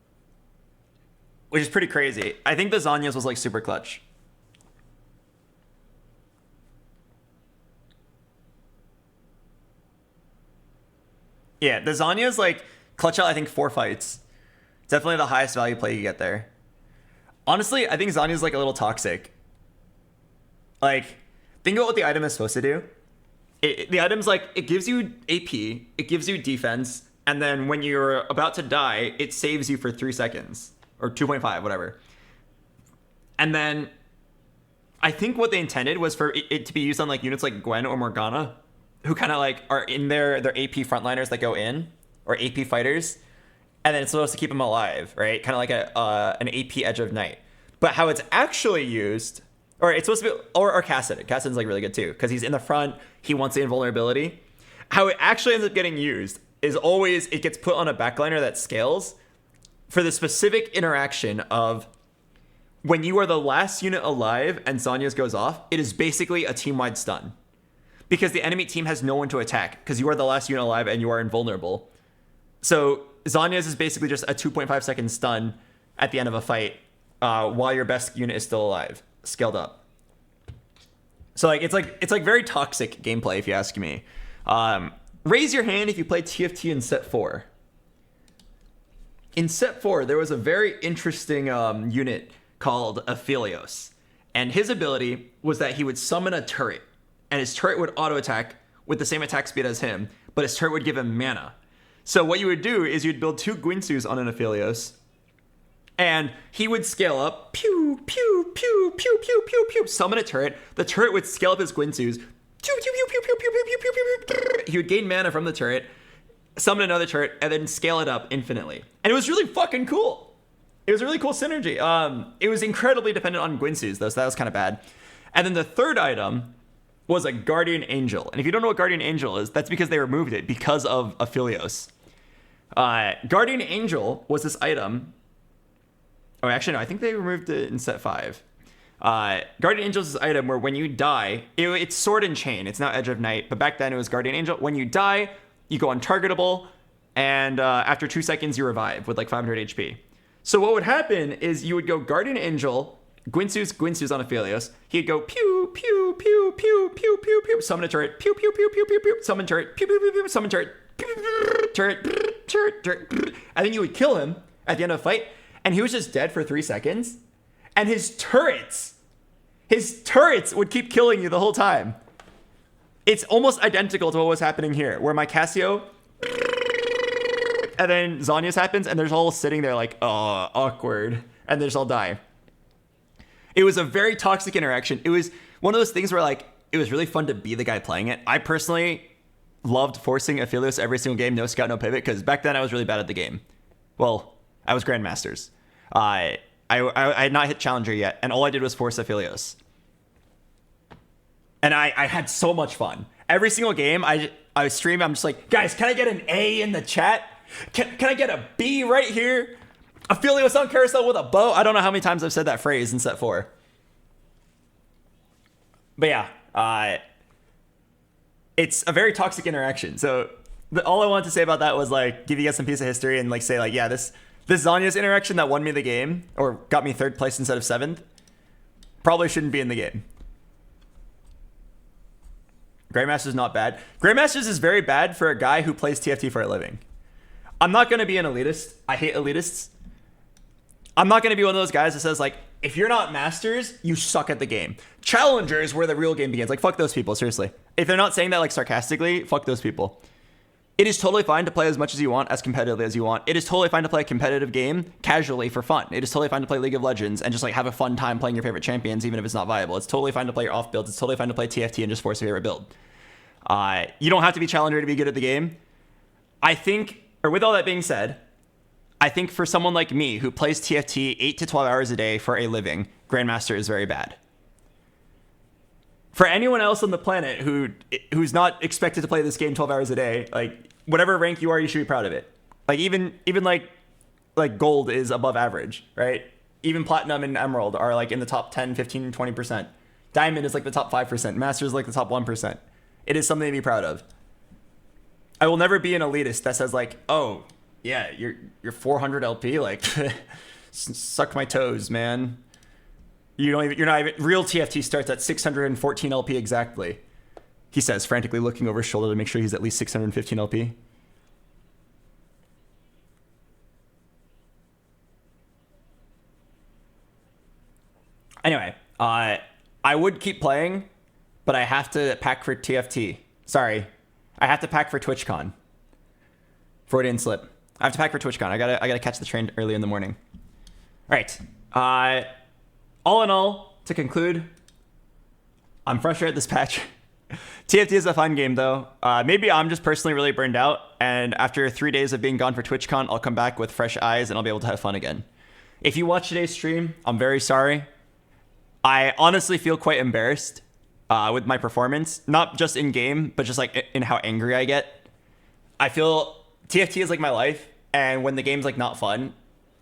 Which is pretty crazy. I think the Zanya's was, like, super clutch. Yeah, the Zanya's, like, clutch out, I think, 4 fights. Definitely the highest value play you get there. Honestly, I think Zanya's like a little toxic. Like, think about what the item is supposed to do. The item's like, it gives you AP, it gives you defense, and then when you're about to die, it saves you for 3 seconds. Or 2.5, whatever. And then, I think what they intended was for it to be used on like units like Gwen or Morgana, who kind of like are in their AP frontliners that go in, or AP fighters. and then it's supposed to keep him alive, right? Kind of like an AP Edge of Night. But how it's actually used, or it's supposed to be, or Kassadin. Kassadin's like really good too, because he's in the front, he wants the invulnerability. How it actually ends up getting used is always, it gets put on a backliner that scales for the specific interaction of when you are the last unit alive and Zhonya's goes off, it is basically a team-wide stun. Because the enemy team has no one to attack, because you are the last unit alive and you are invulnerable. So Zhonya's is basically just a 2.5 second stun at the end of a fight while your best unit is still alive, scaled up. So like it's like very toxic gameplay if you ask me. Raise your hand if you play TFT in set 4. In set 4, there was a very interesting unit called Aphelios. And his ability was that he would summon a turret. And his turret would auto-attack with the same attack speed as him, but his turret would give him mana. So what you would do is you'd build 2 Guinsus on an Aphelios, and he would scale up, pew, pew, pew, pew, pew, pew, pew, summon a turret. The turret would scale up his Guinsus, pew, pew, pew, pew, pew, pew, pew, pew, pew, pew. He would gain mana from the turret, summon another turret, and then scale it up infinitely. And it was really fucking cool. It was a really cool synergy. It was incredibly dependent on Guinsus, though, so that was kind of bad. And then the third item was a Guardian Angel. And if you don't know what Guardian Angel is, that's because they removed it because of Aphelios. Guardian Angel was this item. Oh, actually, no, I think they removed it in set 5. Guardian Angel is this item where when you die, it's Sword and Chain. It's now Edge of Night, but back then it was Guardian Angel. When you die, you go untargetable, and after 2 seconds, you revive with like 500 HP. So what would happen is you would go Guardian Angel, Guinsus on Aphelios. He'd go pew, pew, pew, pew, pew, pew, pew, summon a turret, pew, pew, pew, pew, pew, pew, summon turret, pew, pew, pew, pew, summon turret, turret, turret, and then you would kill him at the end of a fight, and he was just dead for 3 seconds, and his turrets would keep killing you the whole time. It's almost identical to what was happening here, where my Cassio, and then Zhonya's happens, and there's all sitting there like, oh, awkward, and they just all die. It was a very toxic interaction. It was one of those things where like, it was really fun to be the guy playing it. I personally loved forcing Aphelios every single game, no scout, no pivot, because back then I was really bad at the game. Well, I was Grandmasters. I had not hit Challenger yet, and all I did was force Aphelios. And I had so much fun. Every single game I stream, I'm just like, guys, can I get an A in the chat? Can I get a B right here? Aphelios on carousel with a bow. I don't know how many times I've said that phrase in set 4. But yeah, it's a very toxic interaction. So all I wanted to say about that was like, give you guys some piece of history and like say like, yeah, this Zhonya's interaction that won me the game or got me 3rd place instead of 7th probably shouldn't be in the game. Grandmaster's not bad. Grandmaster's is very bad for a guy who plays TFT for a living. I'm not going to be an elitist. I hate elitists. I'm not going to be one of those guys that says like, if you're not masters, you suck at the game. Challenger is where the real game begins. Like, fuck those people, seriously. If they're not saying that like sarcastically, fuck those people. It is totally fine to play as much as you want, as competitively as you want. It is totally fine to play a competitive game casually for fun. It is totally fine to play League of Legends and just like have a fun time playing your favorite champions, even if it's not viable. It's totally fine to play your off builds. It's totally fine to play TFT and just force your favorite build. You don't have to be Challenger to be good at the game. I think, or with all that being said, I think for someone like me who plays TFT 8 to 12 hours a day for a living, Grandmaster is very bad. For anyone else on the planet who's not expected to play this game 12 hours a day, like whatever rank you are, you should be proud of it. Like even like gold is above average, right? Even platinum and emerald are like in the top 10, 15, 20%. Diamond is like the top 5%. Master is like the top 1%. It is something to be proud of. I will never be an elitist that says like, oh yeah, you're 400 LP, like suck my toes, man. You're not even real TFT starts at 614 LP exactly. He says, frantically looking over his shoulder to make sure he's at least 615 LP. Anyway, I would keep playing, but I have to pack for TFT. Sorry, I have to pack for TwitchCon. Freudian slip. I have to pack for TwitchCon. I gotta catch the train early in the morning. All right. All in all, to conclude, I'm frustrated at this patch. TFT is a fun game, though. Maybe I'm just personally really burned out, and after 3 days of being gone for TwitchCon, I'll come back with fresh eyes and I'll be able to have fun again. If you watch today's stream, I'm very sorry. I honestly feel quite embarrassed with my performance, not just in game, but just like in how angry I get. I feel TFT is like my life, and when the game's like not fun,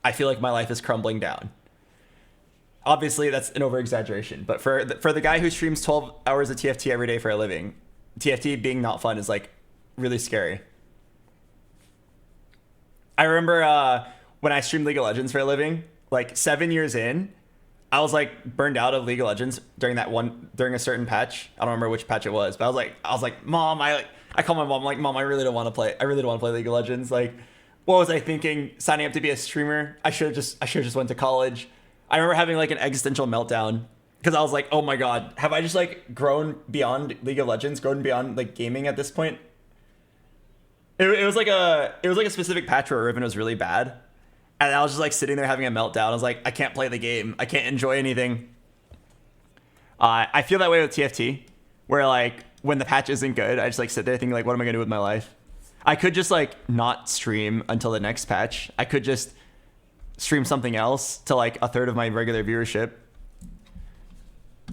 I feel like my life is crumbling down. Obviously, that's an over-exaggeration, but for the guy who streams 12 hours of TFT every day for a living, TFT being not fun is like really scary. I remember when I streamed League of Legends for a living, like 7 years in, I was like burned out of League of Legends during a certain patch. I don't remember which patch it was, but I was like, Mom, I call my mom, like, Mom, I really don't want to play League of Legends. Like, what was I thinking? Signing up to be a streamer? I should have just went to college. I remember having like an existential meltdown because I was like, oh my God, have I just like grown beyond League of Legends, grown beyond like gaming at this point? It was like a specific patch where Riven was really bad. And I was just like sitting there having a meltdown. I was like, I can't play the game. I can't enjoy anything. I feel that way with TFT, where like when the patch isn't good, I just like sit there thinking like, what am I gonna do with my life? I could just like not stream until the next patch. I could just stream something else to like a third of my regular viewership.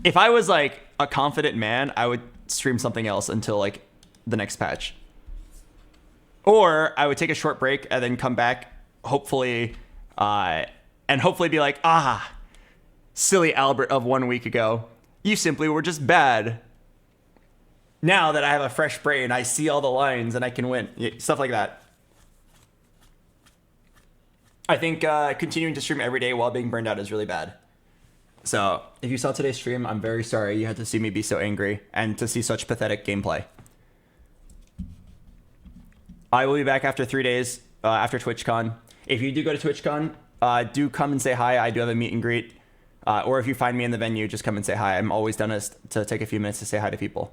If I was like a confident man, I would stream something else until like the next patch. Or I would take a short break and then come back, hopefully be like, silly Albert of 1 week ago. You simply were just bad. Now that I have a fresh brain, I see all the lines and I can win. Stuff like that. I think continuing to stream every day while being burned out is really bad. So if you saw today's stream, I'm very sorry you had to see me be so angry and to see such pathetic gameplay. I will be back after 3 days after TwitchCon. If you do go to TwitchCon, do come and say hi. I do have a meet and greet. Or if you find me in the venue, just come and say hi. I'm always down to take a few minutes to say hi to people.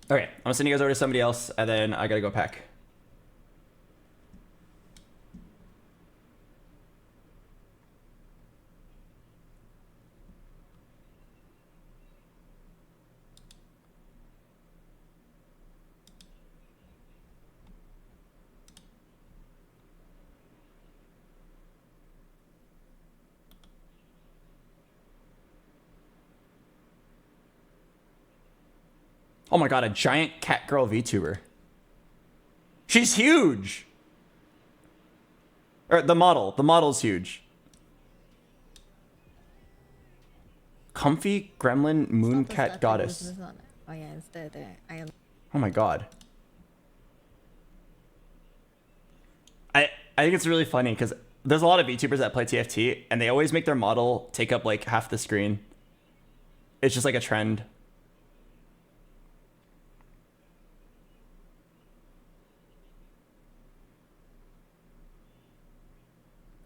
Okay, I'm gonna send you guys over to somebody else, and then I gotta go pack. Oh my God, a giant cat girl VTuber. She's huge. Or the model's huge. Comfy gremlin moon cat goddess. Oh my God. I think it's really funny because there's a lot of VTubers that play TFT and they always make their model take up like half the screen. It's just like a trend.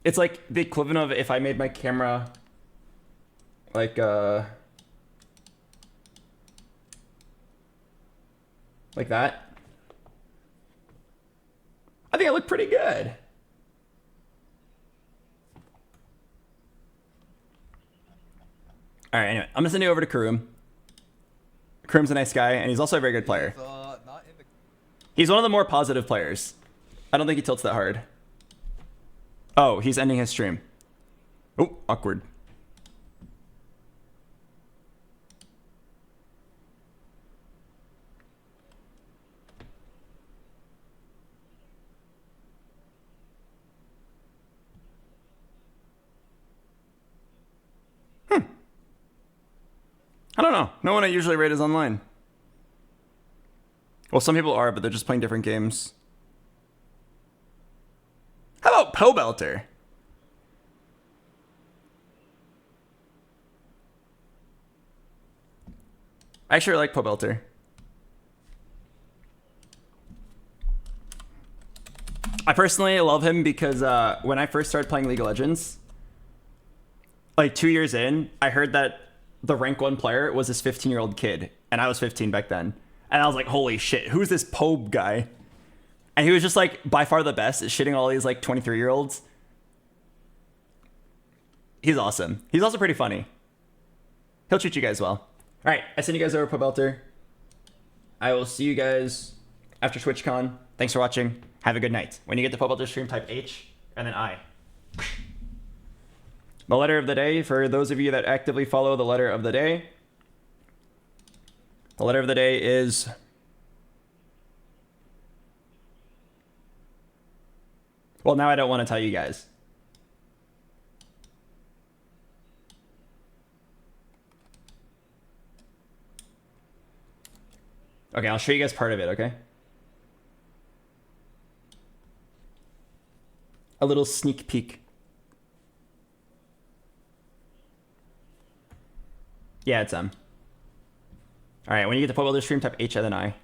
It's like the equivalent of if I made my camera like that. I think I look pretty good. All right, anyway, I'm gonna send you over to Karoom. Karoom's a nice guy, and he's also a very good player. He's one of the more positive players. I don't think he tilts that hard. Oh, he's ending his stream. Oh, awkward. I don't know. No one I usually rate is online. Well, some people are, but they're just playing different games. How about Pobelter? I actually like Pobelter. I personally love him because when I first started playing League of Legends, like 2 years in, I heard that the rank 1 player was this 15-year-old kid, and I was 15 back then. And I was like, holy shit, who's this Pobe guy? And he was just like by far the best at shitting all these like 23-year-olds. He's awesome. He's also pretty funny. He'll treat you guys well. All right, I send you guys over Pub Belter. I will see you guys after TwitchCon. Thanks for watching. Have a good night. When you get the Pub Belter stream, type H and then I. The letter of the day, for those of you that actively follow the letter of the day. The letter of the day is... Well, now I don't want to tell you guys. Okay, I'll show you guys part of it, okay? A little sneak peek. Yeah, it's M. All right, when you get the Pub Belter stream, type H and then I.